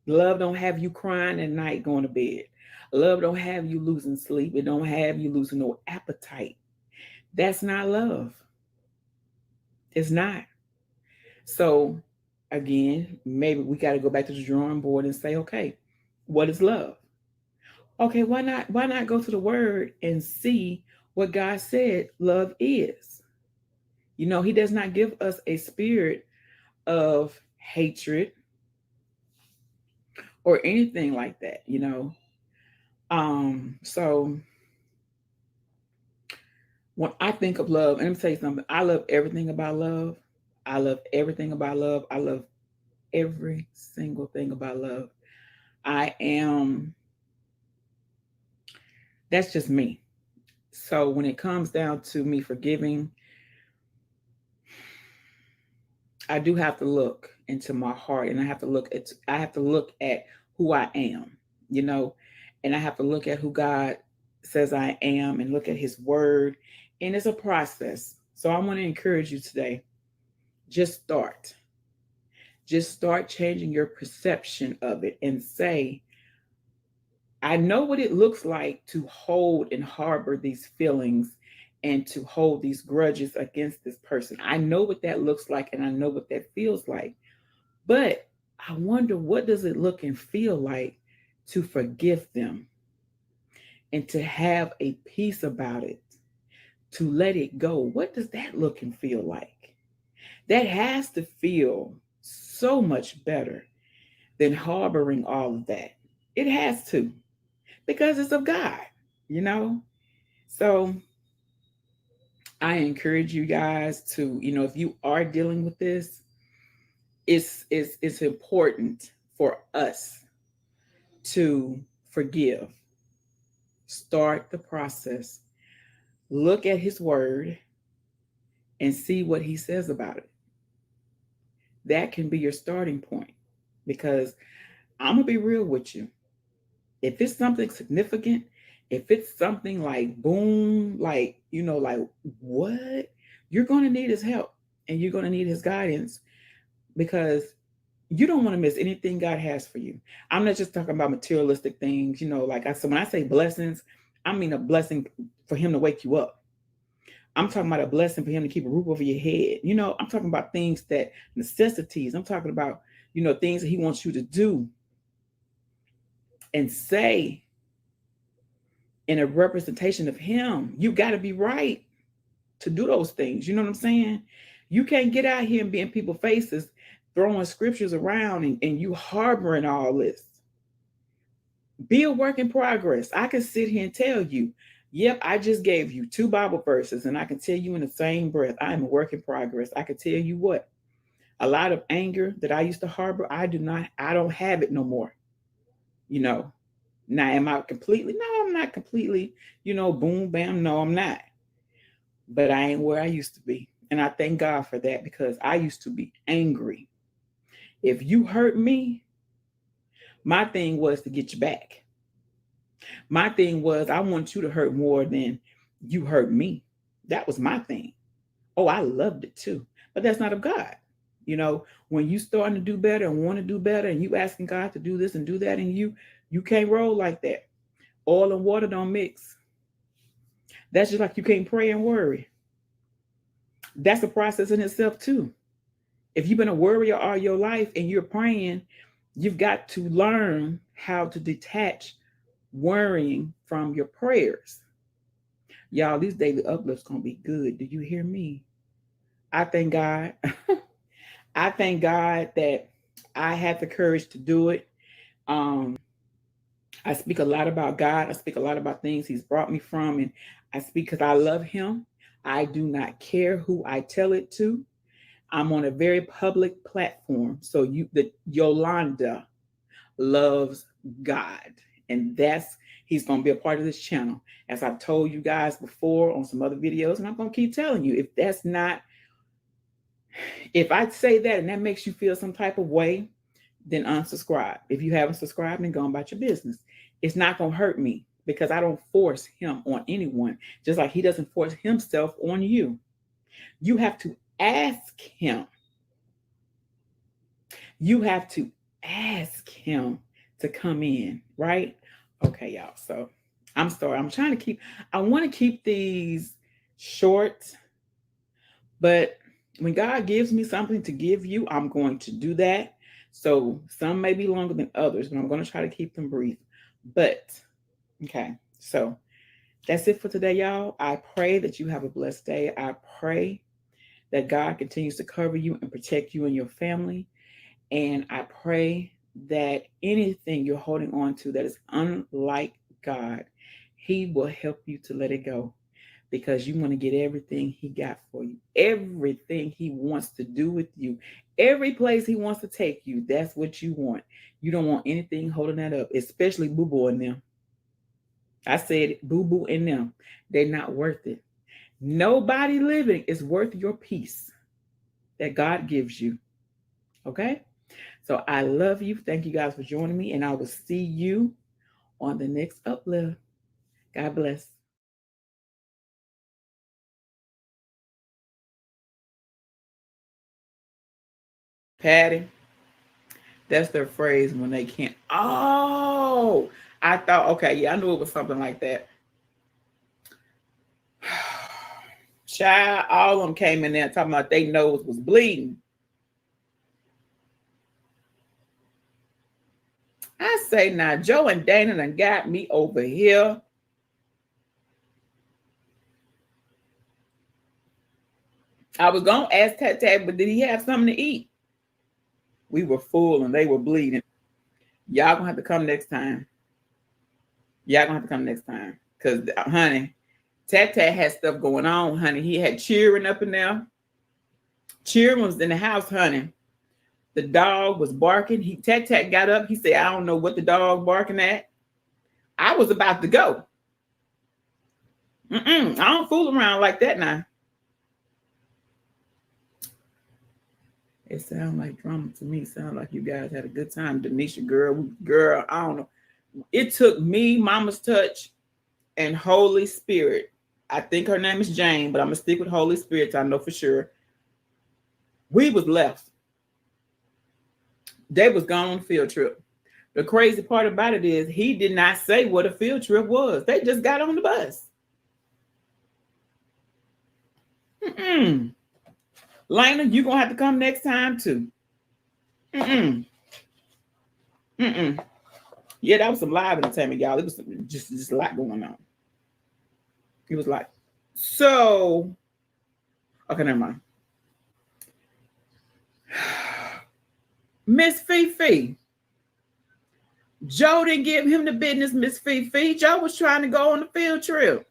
Love don't have you crying at night going to bed. Love don't have you losing sleep. It don't have you losing no appetite. That's not love. It's not. So again, maybe we got to go back to the drawing board and say, okay, what is love? Okay, why not go to the word and see what God said love is? He does not give us a spirit of hatred or anything like that. So when I think of love, and let me tell you something, I love everything about love. I love everything about love. I love every single thing about love. I am, that's just me. So when it comes down to me forgiving, I do have to look into my heart, and I have to look at who I am, you know, and I have to look at who God says I am and look at his word. And it's a process. So I want to encourage you today. Just start. Just start changing your perception of it and say, I know what it looks like to hold and harbor these feelings and to hold these grudges against this person. I know what that looks like and I know what that feels like. But I wonder, what does it look and feel like to forgive them and to have a peace about it, to let it go? What does that look and feel like? That has to feel so much better than harboring all of that. It has to, because it's of God, you know? So I encourage you guys to, if you are dealing with this, it's important for us to forgive. Start the process. Look at his word and see what he says about it. That can be your starting point, because I'm going to be real with you. If it's something significant, if it's something like boom, like, like what, you're going to need his help and you're going to need his guidance, because you don't want to miss anything God has for you. I'm not just talking about materialistic things, like I said, when I say blessings, I mean a blessing for him to wake you up. I'm talking about a blessing for him to keep a roof over your head. I'm talking about things that necessities. I'm talking about, things that he wants you to do and say in a representation of him. You got to be right to do those things. You know what I'm saying? You can't get out here and be in people's faces throwing scriptures around and you harboring all this. Be a work in progress. I can sit here and tell you, yep, I just gave you 2 Bible verses, and I can tell you in the same breath, I am a work in progress. I can tell you what, a lot of anger that I used to harbor, I don't have it no more. Now, am I completely? No, I'm not completely, boom, bam. No, I'm not. But I ain't where I used to be. And I thank God for that, because I used to be angry. If you hurt me, my thing was to get you back. My thing was, I want you to hurt more than you hurt me. That was my thing. Oh, I loved it too. But that's not of God. When you starting to do better and want to do better, and you asking God to do this and do that, and you can't roll like that. Oil and water don't mix. That's just like you can't pray and worry. That's a process in itself too. If you've been a worrier all your life and you're praying, you've got to learn how to detach worrying from your prayers. Y'all, these daily uplifts gonna be good. Do you hear me? I thank God. I thank God that I had the courage to do it. Um, I speak a lot about God. I speak a lot about things he's brought me from, and I speak because I love him. I do not care who I tell it to. I'm on a very public platform. So Yolanda loves God. And he's going to be a part of this channel. As I've told you guys before on some other videos, and I'm going to keep telling you, if I say that and that makes you feel some type of way, then unsubscribe. If you haven't subscribed, then go about your business. It's not going to hurt me because I don't force him on anyone, just like he doesn't force himself on you. You have to ask him. You have to ask him to come in, right? Okay, y'all. So I'm sorry. I want to keep these short, but when God gives me something to give you, I'm going to do that. So some may be longer than others, but I'm going to try to keep them brief. But okay, so that's it for today, y'all. I pray that you have a blessed day. I pray that God continues to cover you and protect you and your family. And I pray that anything you're holding on to that is unlike God, he will help you to let it go, because you want to get everything he got for you, everything he wants to do with you, every place he wants to take you. That's what you want. You don't want anything holding that up, especially boo-boo and them. I said boo-boo and them. They're not worth it. Nobody living is worth your peace that God gives you. Okay? So I love you. Thank you guys for joining me, and I will see you on the next uplift. God bless. Patty, that's their phrase when they can't. Oh, I thought, okay, yeah, I knew it was something like that. Child, all of them came in there talking about their nose was bleeding. I say now, Joe and Dana done got me over here. I was going to ask Tat, but did he have something to eat? We were full and they were bleeding. Y'all gonna have to come next time. Because, honey, Tat had stuff going on, honey. He had cheering up in there. Cheering was in the house, honey. The dog was barking. Tat got up. He said, I don't know what the dog barking at. I was about to go. I don't fool around like that now. It sounds like drama to me. It sounds like you guys had a good time. Denisha, girl, I don't know. It took me, Mama's Touch, and Holy Spirit. I think her name is Jane, but I'm going to stick with Holy Spirit so I know for sure. We was left. They was gone on a field trip. The crazy part about it is he did not say what a field trip was. They just got on the bus. Lena, you're going to have to come next time too. Yeah, that was some live entertainment, y'all. It was just a lot going on. It was like, so, okay, never mind. Miss Fifi. Joe didn't give him the business, Miss Fifi. Joe was trying to go on the field trip.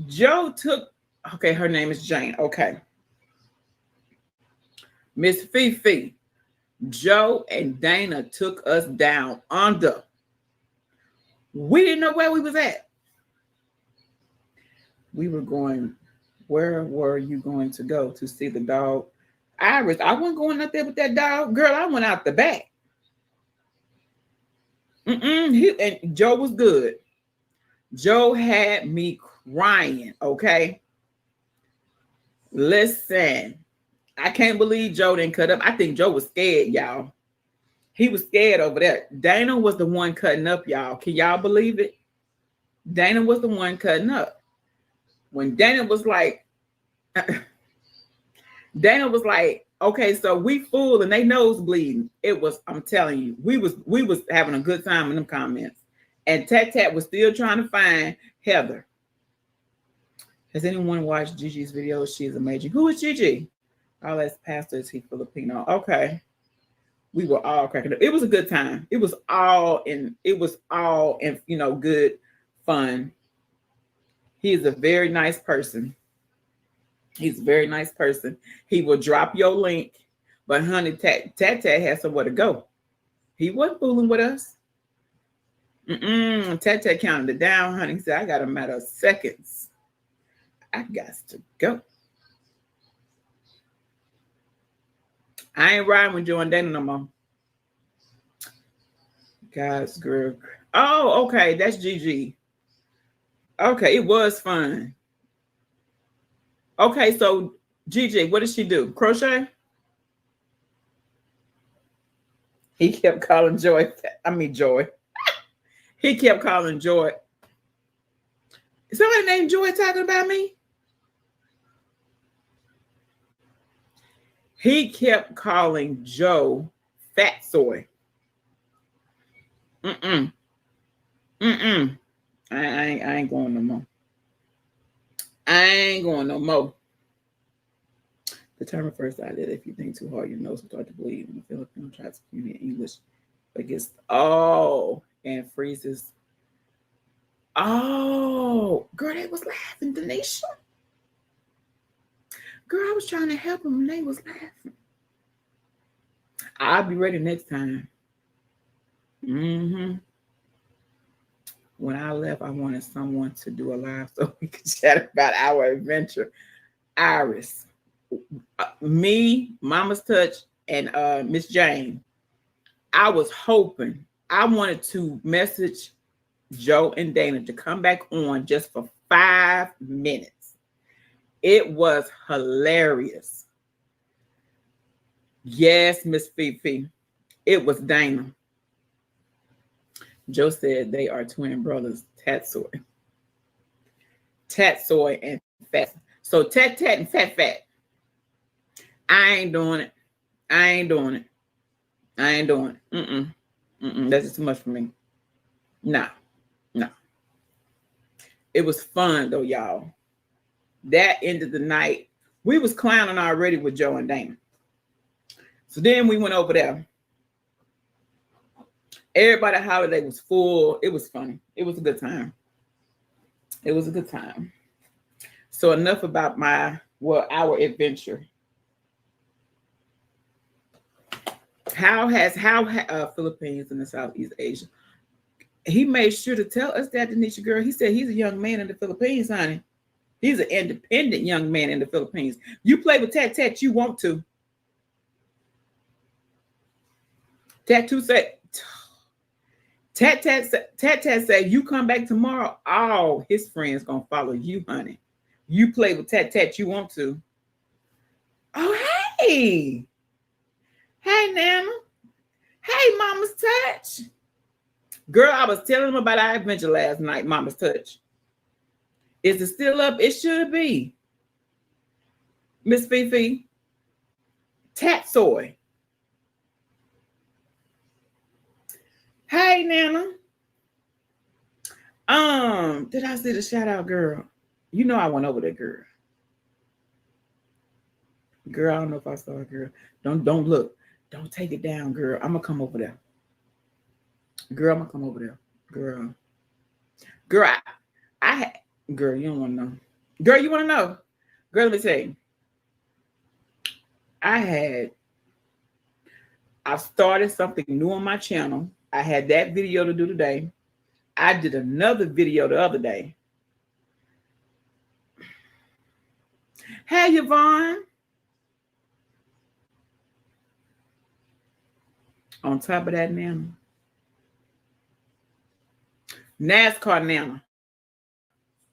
Joe took, okay, her name is Jane. Okay. Miss Fifi. Joe and Dana took us down under. We didn't know where we was at. We were going, where were you going to go to see the dog? Iris, I wasn't going up there with that dog. Girl, I went out the back. And Joe was good. Joe had me crying, okay? Listen, I can't believe Joe didn't cut up. I think Joe was scared, y'all. He was scared over there. Dana was the one cutting up, y'all. Can y'all believe it? Dana was the one cutting up. When Dana was like, okay, so we full and they nose bleeding. It was, I'm telling you, we was having a good time in them comments. And Tat was still trying to find Heather. Has anyone watched Gigi's video? She is amazing. Who is Gigi? Our last pastor, is he Filipino? Okay. We were all cracking up. It was a good time. It was all in, good fun. He is a very nice person. He's a very nice person. He will drop your link, but honey, Tat had somewhere to go. He wasn't fooling with us. Tat counted it down, honey. He said, I got a matter of seconds. I got to go. I ain't riding with Joe and Dana no more. God's girl. Oh, okay. That's Gigi. Okay, it was fun. Okay, so Gigi, what did she do? Crochet? He kept calling Joy. Joy. He kept calling Joy. Is somebody named Joy talking about me? He kept calling Joe Fat Soy. I ain't going no more. I ain't going no more. Determine first idea. If you think too hard, your nose will start to bleed. When the Filipino tries to communicate English, but gets and freezes. Oh, girl, they was laughing, Denisha. Girl, I was trying to help them and they was laughing. I'll be ready next time. When I left, I wanted someone to do a live so we could chat about our adventure. Iris, me, Mama's Touch, and Miss Jane. I was hoping, I wanted to message Joe and Dana to come back on just for 5 minutes. It was hilarious. Yes, Miss Fifi. It was Dana. Joe said they are twin brothers, Tatsoy and Fat. So Tat and Fat. I ain't doing it. That's just too much for me. No. It was fun though, y'all. That ended the night. We was clowning already with Joe and Dana. So then we went over there. Everybody holiday was full. It was funny. It was a good time. So enough about our adventure. How Philippines and the Southeast Asia? He made sure to tell us that, Denisha girl. He said he's a young man in the Philippines, honey. He's an independent young man in the Philippines. You play with Tat, you want to. Tattoo said, Tat said, you come back tomorrow, all his friends gonna follow you, honey. You play with Tat, you want to. Oh, hey. Hey, Nana. Hey, Mama's Touch. Girl, I was telling them about our adventure last night, Mama's Touch. Is it still up? It should be. Miss Fifi. Tatsoy. Hey, Nana. Did I see the shout out, girl? You know I went over there, girl. Girl, I don't know if I saw her, girl. Don't look. Don't take it down, girl. I'm gonna come over there. Girl, I'm gonna come over there. Girl, girl, you don't want to know. Girl, you want to know? Girl, let me tell you. I started something new on my channel. I had that video to do today. I did another video the other day. Hey, Yvonne. On top of that, Nana. NASCAR Nana.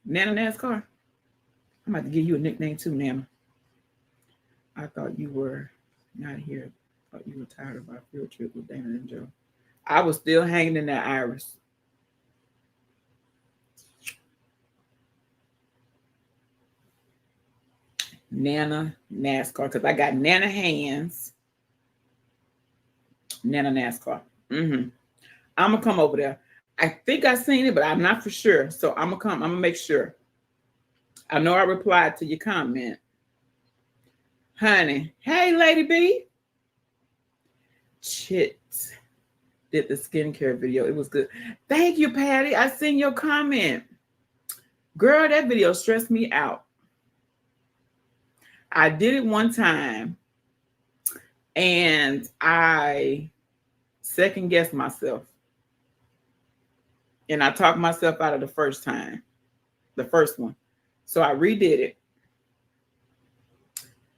Nana NASCAR. I'm about to give you a nickname too, Nana. I thought you were not here. I thought you were tired of our field trip with Dana and Joe. I was still hanging in that Iris. Nana NASCAR, because I got Nana hands. Nana NASCAR. I'm gonna come over there. I think I seen it, but I'm not for sure. So I'm gonna make sure. I know I replied to your comment. Honey. Hey, Lady B. Chit did the skincare video. It was good. Thank you, Patty. I seen your comment. Girl, that video stressed me out. I did it one time and I second guessed myself. And I talked myself out of the first time, the first one. So I redid it.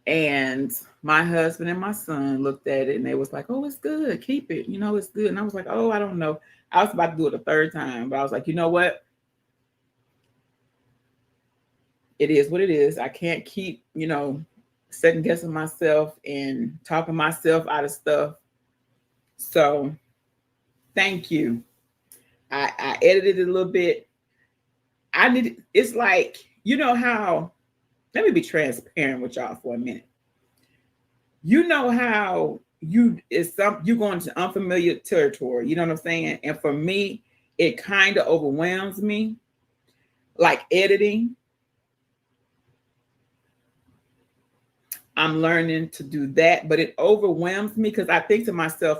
And my husband and my son looked at it and they was like, oh, it's good. Keep it. You know, it's good. And I was like, oh, I don't know. I was about to do it a third time, but I was like, you know what? It is what it is. I can't keep, second guessing myself and talking myself out of stuff. So thank you. I edited it a little bit. It's like, you know how, let me be transparent with y'all for a minute. You know how you're going to unfamiliar territory, you know what I'm saying? And for me, it kind of overwhelms me, like editing. I'm learning to do that, but it overwhelms me because I think to myself,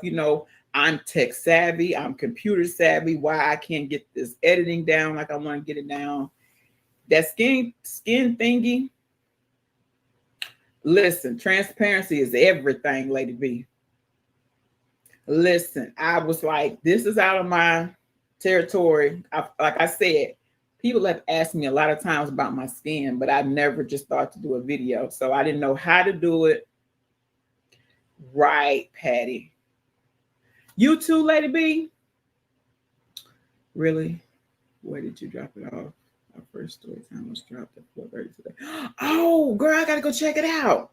I'm tech savvy, I'm computer savvy. Why I can't get this editing down like I want to get it down? That skin thingy. Listen, transparency is everything, Lady B. Listen, I was like, this is out of my territory. Like I said, people have asked me a lot of times about my skin, but I never just thought to do a video. So I didn't know how to do it. Right, Patty. You too, Lady B? Really? Where did you drop it off? Our first story time was dropped at 4:30 today. Oh, girl, I got to go check it out.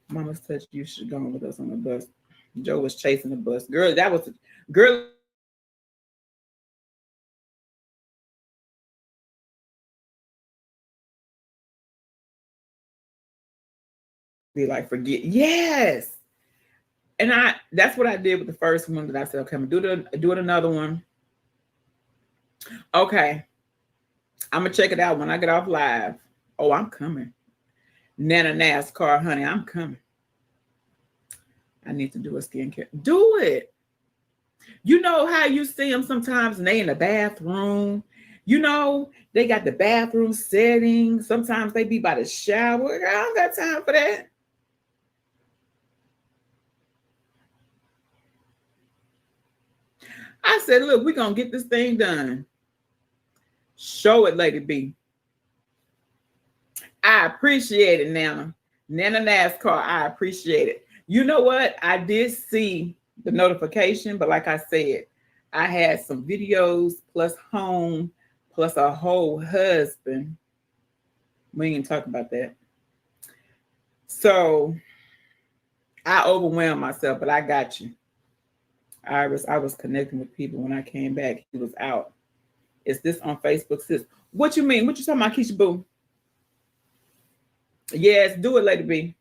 Mama's touch, you should have gone with us on the bus. Joe was chasing the bus. Girl, that was girl. Be like, forget. Yes. And that's what I did with the first one that I said, okay, I'm gonna do it another one. Okay. I'm gonna check it out when I get off live. Oh, I'm coming. Nana NASCAR, honey, I'm coming. I need to do a skincare. Do it. You know how you see them sometimes and they in the bathroom. They got the bathroom setting. Sometimes they be by the shower. I don't got time for that. I said, look, we're going to get this thing done. Show it, Lady B. I appreciate it, Nana. Nana NASCAR, I appreciate it. You know what? I did see the notification, but like I said, I had some videos plus home plus a whole husband. We ain't talk about that. So I overwhelmed myself, but I got you. I was connecting with people when I came back. He was out. Is this on Facebook, sis? What you mean? What you talking about, Keisha Boo? Yes, do it, Lady B.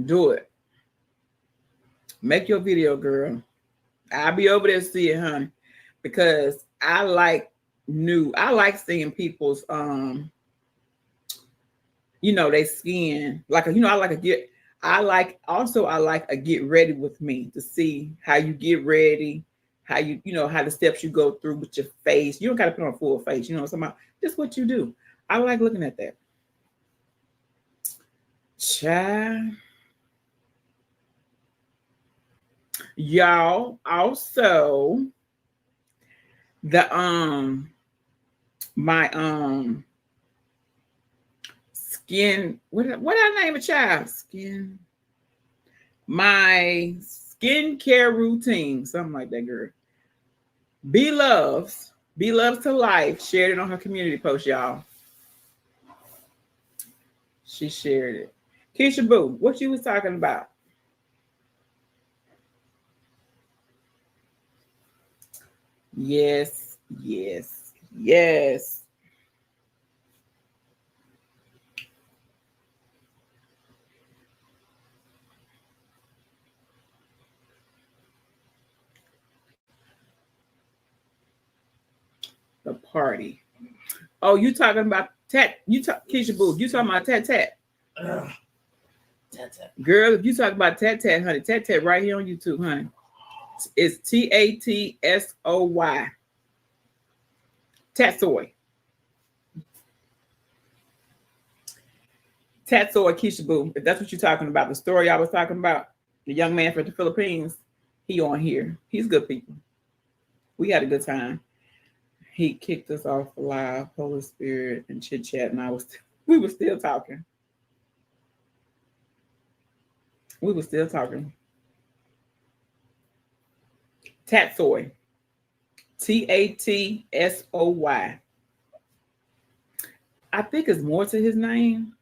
Do it. Make your video, girl. I'll be over there to see it, honey. Because I like seeing people's they skin. Like I like a get ready with me to see how you get ready, how how the steps you go through with your face. You don't gotta put on a full face, you know what I'm talking about? Just what you do. I like looking at that. Child. Y'all, also the my skin, what I name a child? Skin. My skincare routine, something like that, girl. Be loves to life. Shared it on her community post, y'all. She shared it. Keisha Boo, what you was talking about? Yes, yes, yes. The party. Oh, you talking about Keisha Boo, you talking about tat. Girl, if you talk about tat, honey, tat right here on YouTube, honey. It's TATSOY. Tatsoy. Tatso or Keisha Boo, if that's what you're talking about, the story I was talking about, the young man from the Philippines, he on here. He's good people. We had a good time. He kicked us off live, Holy Spirit, and chit chat, and we were still talking. We were still talking. Tatsoy. Tatsoy. I think it's more to his name,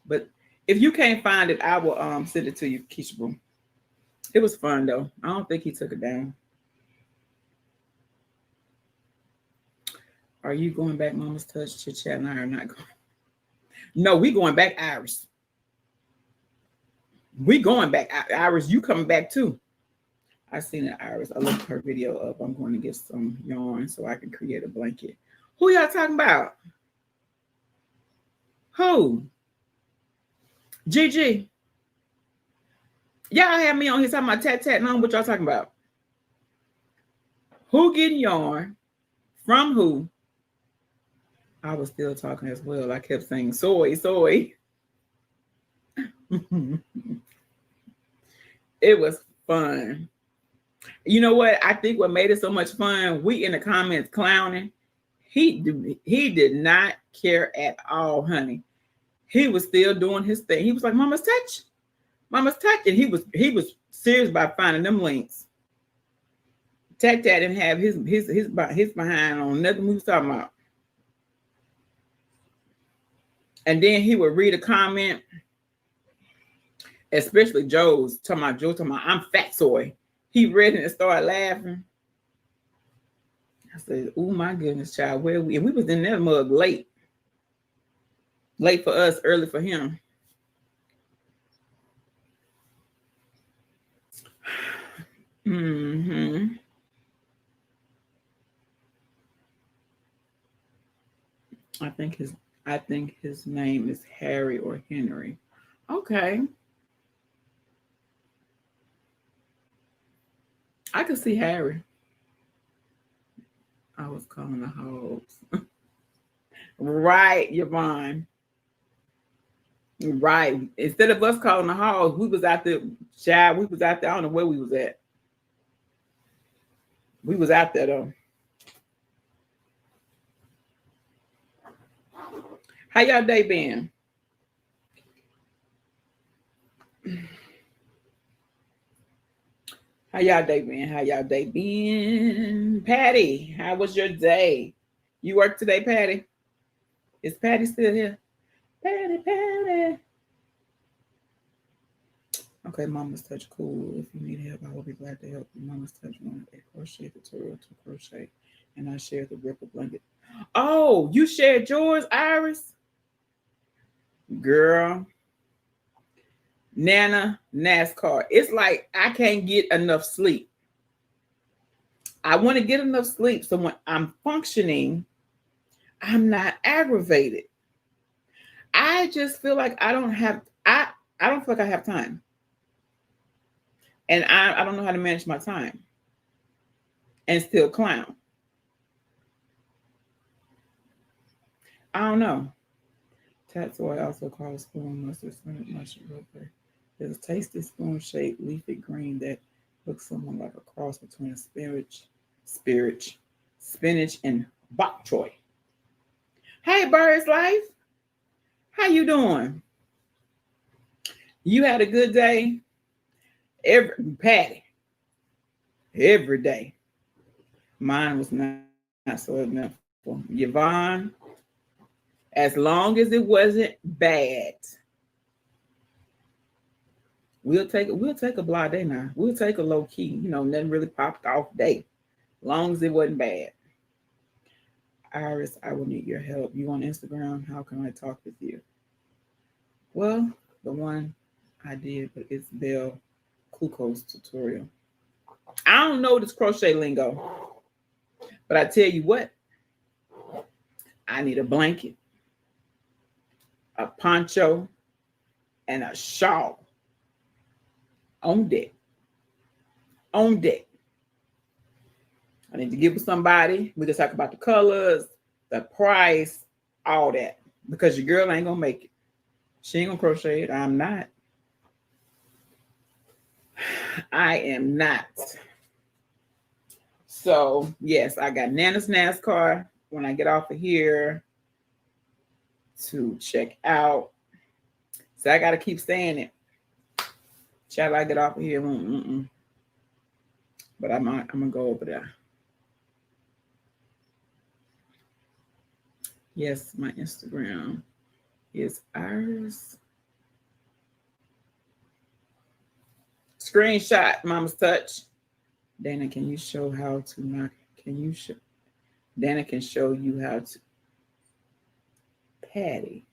but if you can't find it, I will send it to you, Keisha Boo. It was fun though. I don't think he took it down. Are you going back, Mama's Touch, chit chat, and I are not going? No, we going back, Iris. We going back, Iris. You coming back too? I seen it, Iris. I looked her video up. I'm going to get some yarn so I can create a blanket. Who y'all talking about? Who? Gigi. Y'all have me on here talking about tat. No, what y'all talking about? Who getting yarn? From who? I was still talking as well. I kept saying soy. It was fun. You know what? I think what made it so much fun, we in the comments clowning. He did not care at all, honey. He was still doing his thing. He was like, Mama's Touch. Mama's Touch. And he was serious about finding them links. Tat didn't have his behind on nothing we was talking about. And then he would read a comment, especially Joe's talking about, I'm fat soy. He read it and started laughing. I said, oh my goodness, child, where we? And we was in that mug late. Late for us, early for him. Mm-hmm. I think his name is Harry or Henry. Okay. I could see Harry. I was calling the hoes. Right, Yvonne. Right. Instead of us calling the hogs, we was out there, child. We was out there. I don't know where we was at. We was out there though. How y'all day been? How y'all day been? Patty, how was your day? You work today, Patty? Is Patty still here? Patty. Okay, Mama's Touch, cool. If you need help, I will be glad to help you. Mama's Touch wanted a crochet tutorial to crochet, and I shared the ripple blanket. Oh, you shared yours, Iris? Girl. Nana NASCAR. It's like I can't get enough sleep. I want to get enough sleep so when I'm functioning, I'm not aggravated. I just feel like I don't feel like I have time. And I don't know how to manage my time and still clown. I don't know. Tatsoy also calls spoon mustard spinach mushroom. Okay. There's a tasty spoon-shaped leafy green that looks somewhat like a cross between spinach and bok choy. Hey, Bird's Life. How you doing? You had a good day? Patty. Every day. Mine was not so eventful. Yvonne, as long as it wasn't bad. We'll take a blah day now. We'll take a low key, nothing really popped off day. Long as it wasn't bad. Iris, I will need your help. You on Instagram? How can I talk with you? Well, the one I did, but it's Belle Kuko's tutorial. I don't know this crochet lingo, but I tell you what, I need a blanket, a poncho, and a shawl on deck. On deck. I need to give it to somebody. We can talk about the colors, the price, all that, because your girl ain't gonna make it. She ain't gonna crochet it. I'm not. I am not. So yes, I got Nana's NASCAR when I get off of here to check out. So I gotta keep saying it. Shall I get off of here? But I'm gonna go over there. Yes, my Instagram is Iris. Screenshot, Mama's Touch. Dana, can you show how to knock? Can you show? Dana can show you how to. Patty.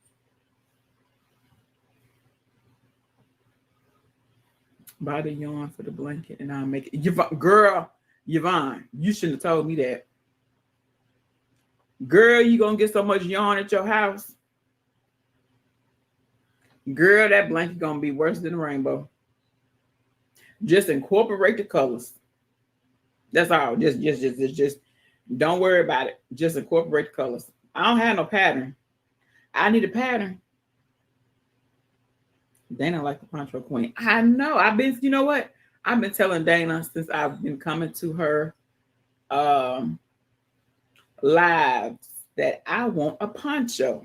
Buy the yarn for the blanket and I'll make it. Girl, Yvonne, you shouldn't have told me that. Girl, you gonna get so much yarn at your house. Girl, that blanket gonna be worse than the rainbow. Just incorporate the colors. That's all. Just don't worry about it. Just incorporate the colors. I don't have no pattern. I need a pattern. Dana like the poncho queen. I know. You know what? I've been telling Dana since I've been coming to her lives that I want a poncho.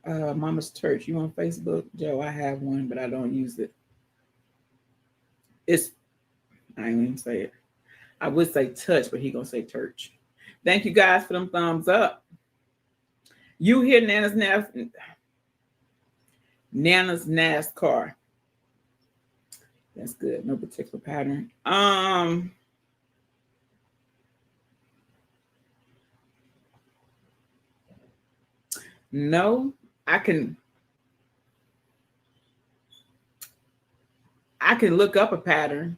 Mama's Church. You on Facebook? Joe, I have one, but I don't use it. I ain't even say it. I would say touch, but he gonna say church. Thank you guys for them thumbs up. You hear Nana's NASCAR. That's good. No particular pattern. No, I can look up a pattern.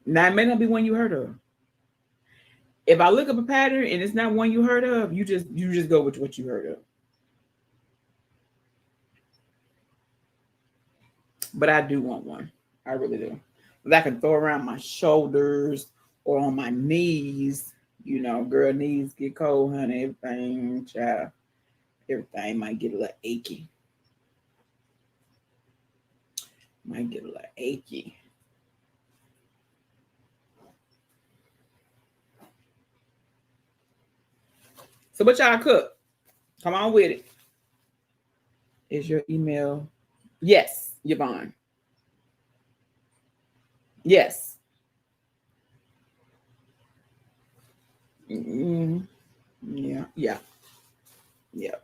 Now, it may not be one you heard of. If I look up a pattern and it's not one you heard of, you just go with what you heard of. But I do want one. I really do. That I can throw around my shoulders or on my knees. You know, girl, knees get cold, honey. Everything, child. Everything might get a little achy. Might get a little achy. So what y'all cook? Come on with it. Is your email? Yes, Yvonne. Yes. Mm-hmm. Yeah. Yep,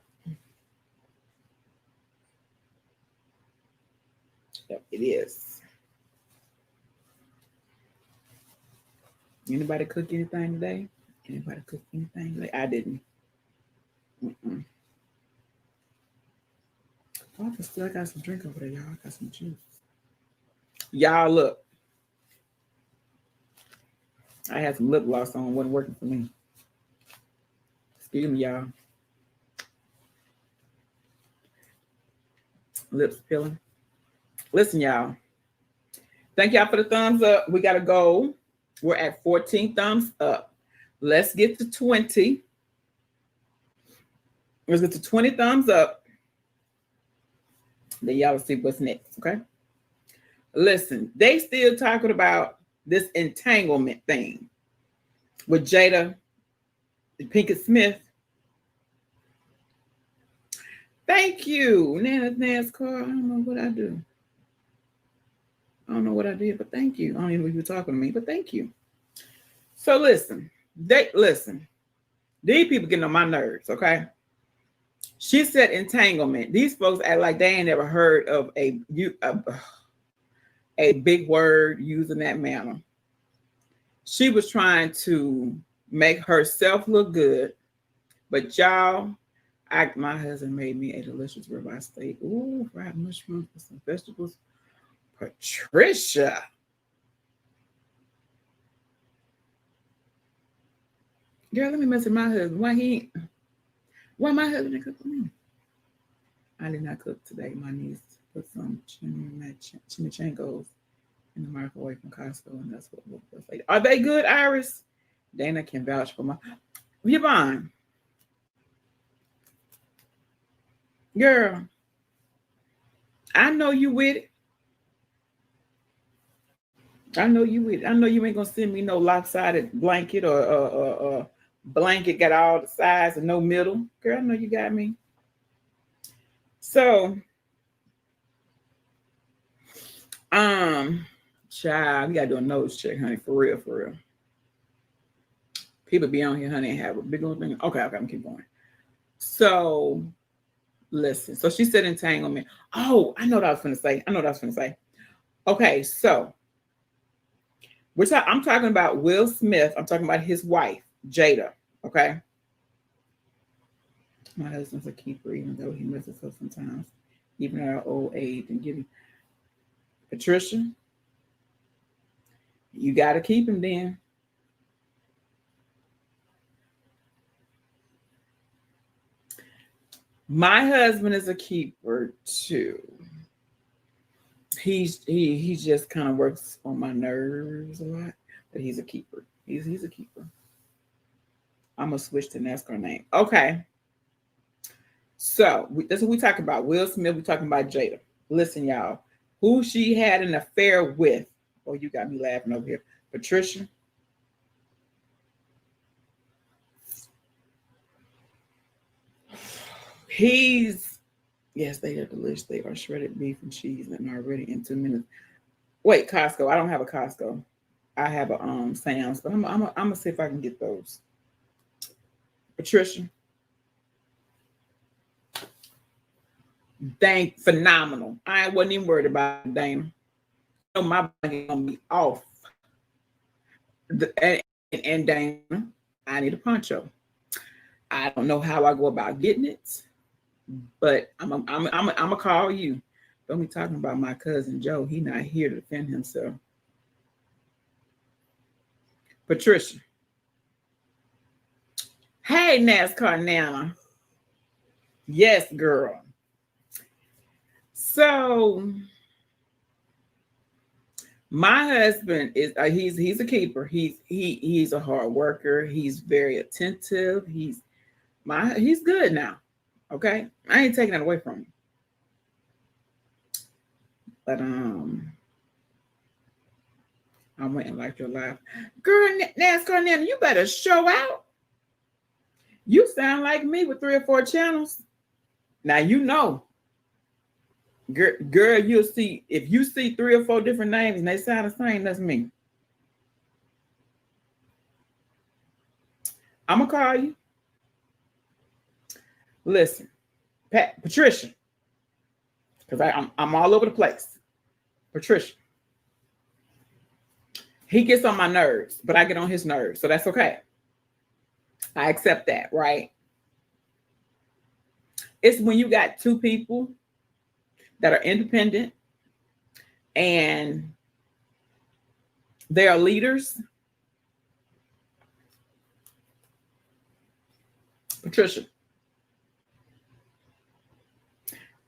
it is. Anybody cook anything today? Anybody cook anything today? I didn't. Oh, I still got some drink over there, y'all. I got some juice. Y'all, look. I had some lip gloss on. Wasn't working for me. Excuse me, y'all. Lips peeling. Listen, y'all. Thank y'all for the thumbs up. We got to go. We're at 14 thumbs up. Let's get to 20. Let's get to 20 thumbs up. Then y'all will see what's next, okay? Listen, they still talking about this entanglement thing with Jada Pinkett Smith. Thank you, Nana's NASCAR. I don't know what I do. I don't know what I did, but thank you. I don't even know if you're talking to me, but thank you. So listen. These people getting on my nerves, okay? She said entanglement. These folks act like they ain't ever heard of a big word used in that manner. She was trying to make herself look good, but y'all, my husband made me a delicious ribeye steak. Ooh, fried mushrooms with some vegetables. Patricia. Girl, let me message my husband. Why my husband didn't cook for me? I did not cook today. My niece put some chimichangas in the microwave from Costco, and that's what we'll say. Are they good, Iris? Dana can vouch for my Yvonne. Girl, I know you with it. I know you with it. I know you ain't gonna send me no lopsided blanket or blanket got all the sides and no middle. Girl, I know you got me. So, child, we gotta do a nose check, honey, for real, for real. People be on here, honey, and have a big old thing. Okay, I'm keep going. So, listen. So she said entanglement. Oh, I know what I was gonna say. Okay, so I'm talking about Will Smith. I'm talking about his wife, Jada. Okay. My husband's a keeper, even though he messes up sometimes, even at our old age and getting. Patricia, you got to keep him then. My husband is a keeper too. He just kind of works on my nerves a lot, but he's a keeper. He's a keeper. I'm gonna switch to NASCAR name. Okay. So that's what we talking about. Will Smith. We talking about Jada. Listen, y'all. Who she had an affair with? Oh, you got me laughing over here. Patricia. Yes, they are delicious. They are shredded beef and cheese and are ready in 2 minutes. Wait, Costco. I don't have a Costco. I have a Sam's, but I'm gonna see if I can get those. Patricia. Dang, phenomenal. I wasn't even worried about it, Dana. You know my blanket gonna be off. And Dana, I need a poncho. I don't know how I go about getting it, but I'm gonna call you. Don't be talking about my cousin Joe. He not here to defend himself. Patricia. Hey, NASCAR Nana. Yes, girl. So my husband is he's a keeper. He's a hard worker. He's very attentive. He's good now. Okay, I ain't taking that away from him. But I went and liked your live, girl. NASCAR Nana, you better show out. You sound like me with 3 or 4 channels. Now you know. Girl, you'll see if you see 3 or 4 different names and they sound the same, that's me. I'm gonna call you. Listen, Patricia, because I'm all over the place. Patricia, he gets on my nerves, but I get on his nerves, so that's okay. I accept that, right? It's when you got 2 people that are independent and they are leaders. Patricia,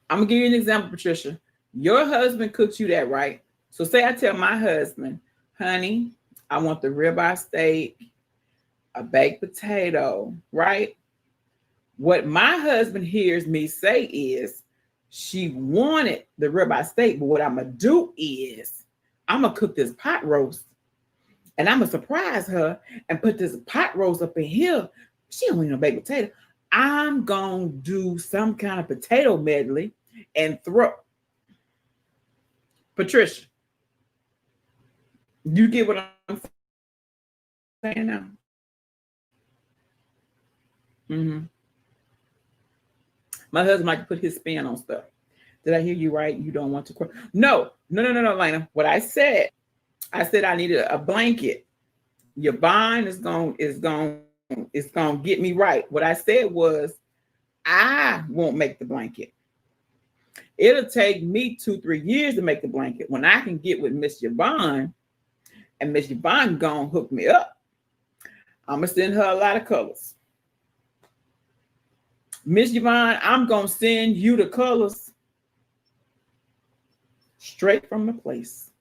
I'm gonna give you an example, Patricia. Your husband cooks you that, right? So say I tell my husband, honey, I want the ribeye steak, a baked potato, right? What my husband hears me say is, she wanted the ribeye steak, but what I'm gonna do is I'm gonna cook this pot roast and I'm gonna surprise her and put this pot roast up in here. She don't need no baked potato. I'm gonna do some kind of potato medley and throw. Patricia, you get what I'm saying now? Mm-hmm. My husband might put his spin on stuff. Did I hear you right? You don't want to. No, Lena. What I said I needed a blanket. Your bond is going to get me right. What I said was, I won't make the blanket. It'll take me 2-3 years to make the blanket. When I can get with Miss Yvonne, and Miss Yvonne gonna hook me up, I'm gonna send her a lot of colors. Miss Yvonne, I'm gonna send you the colors straight from the place.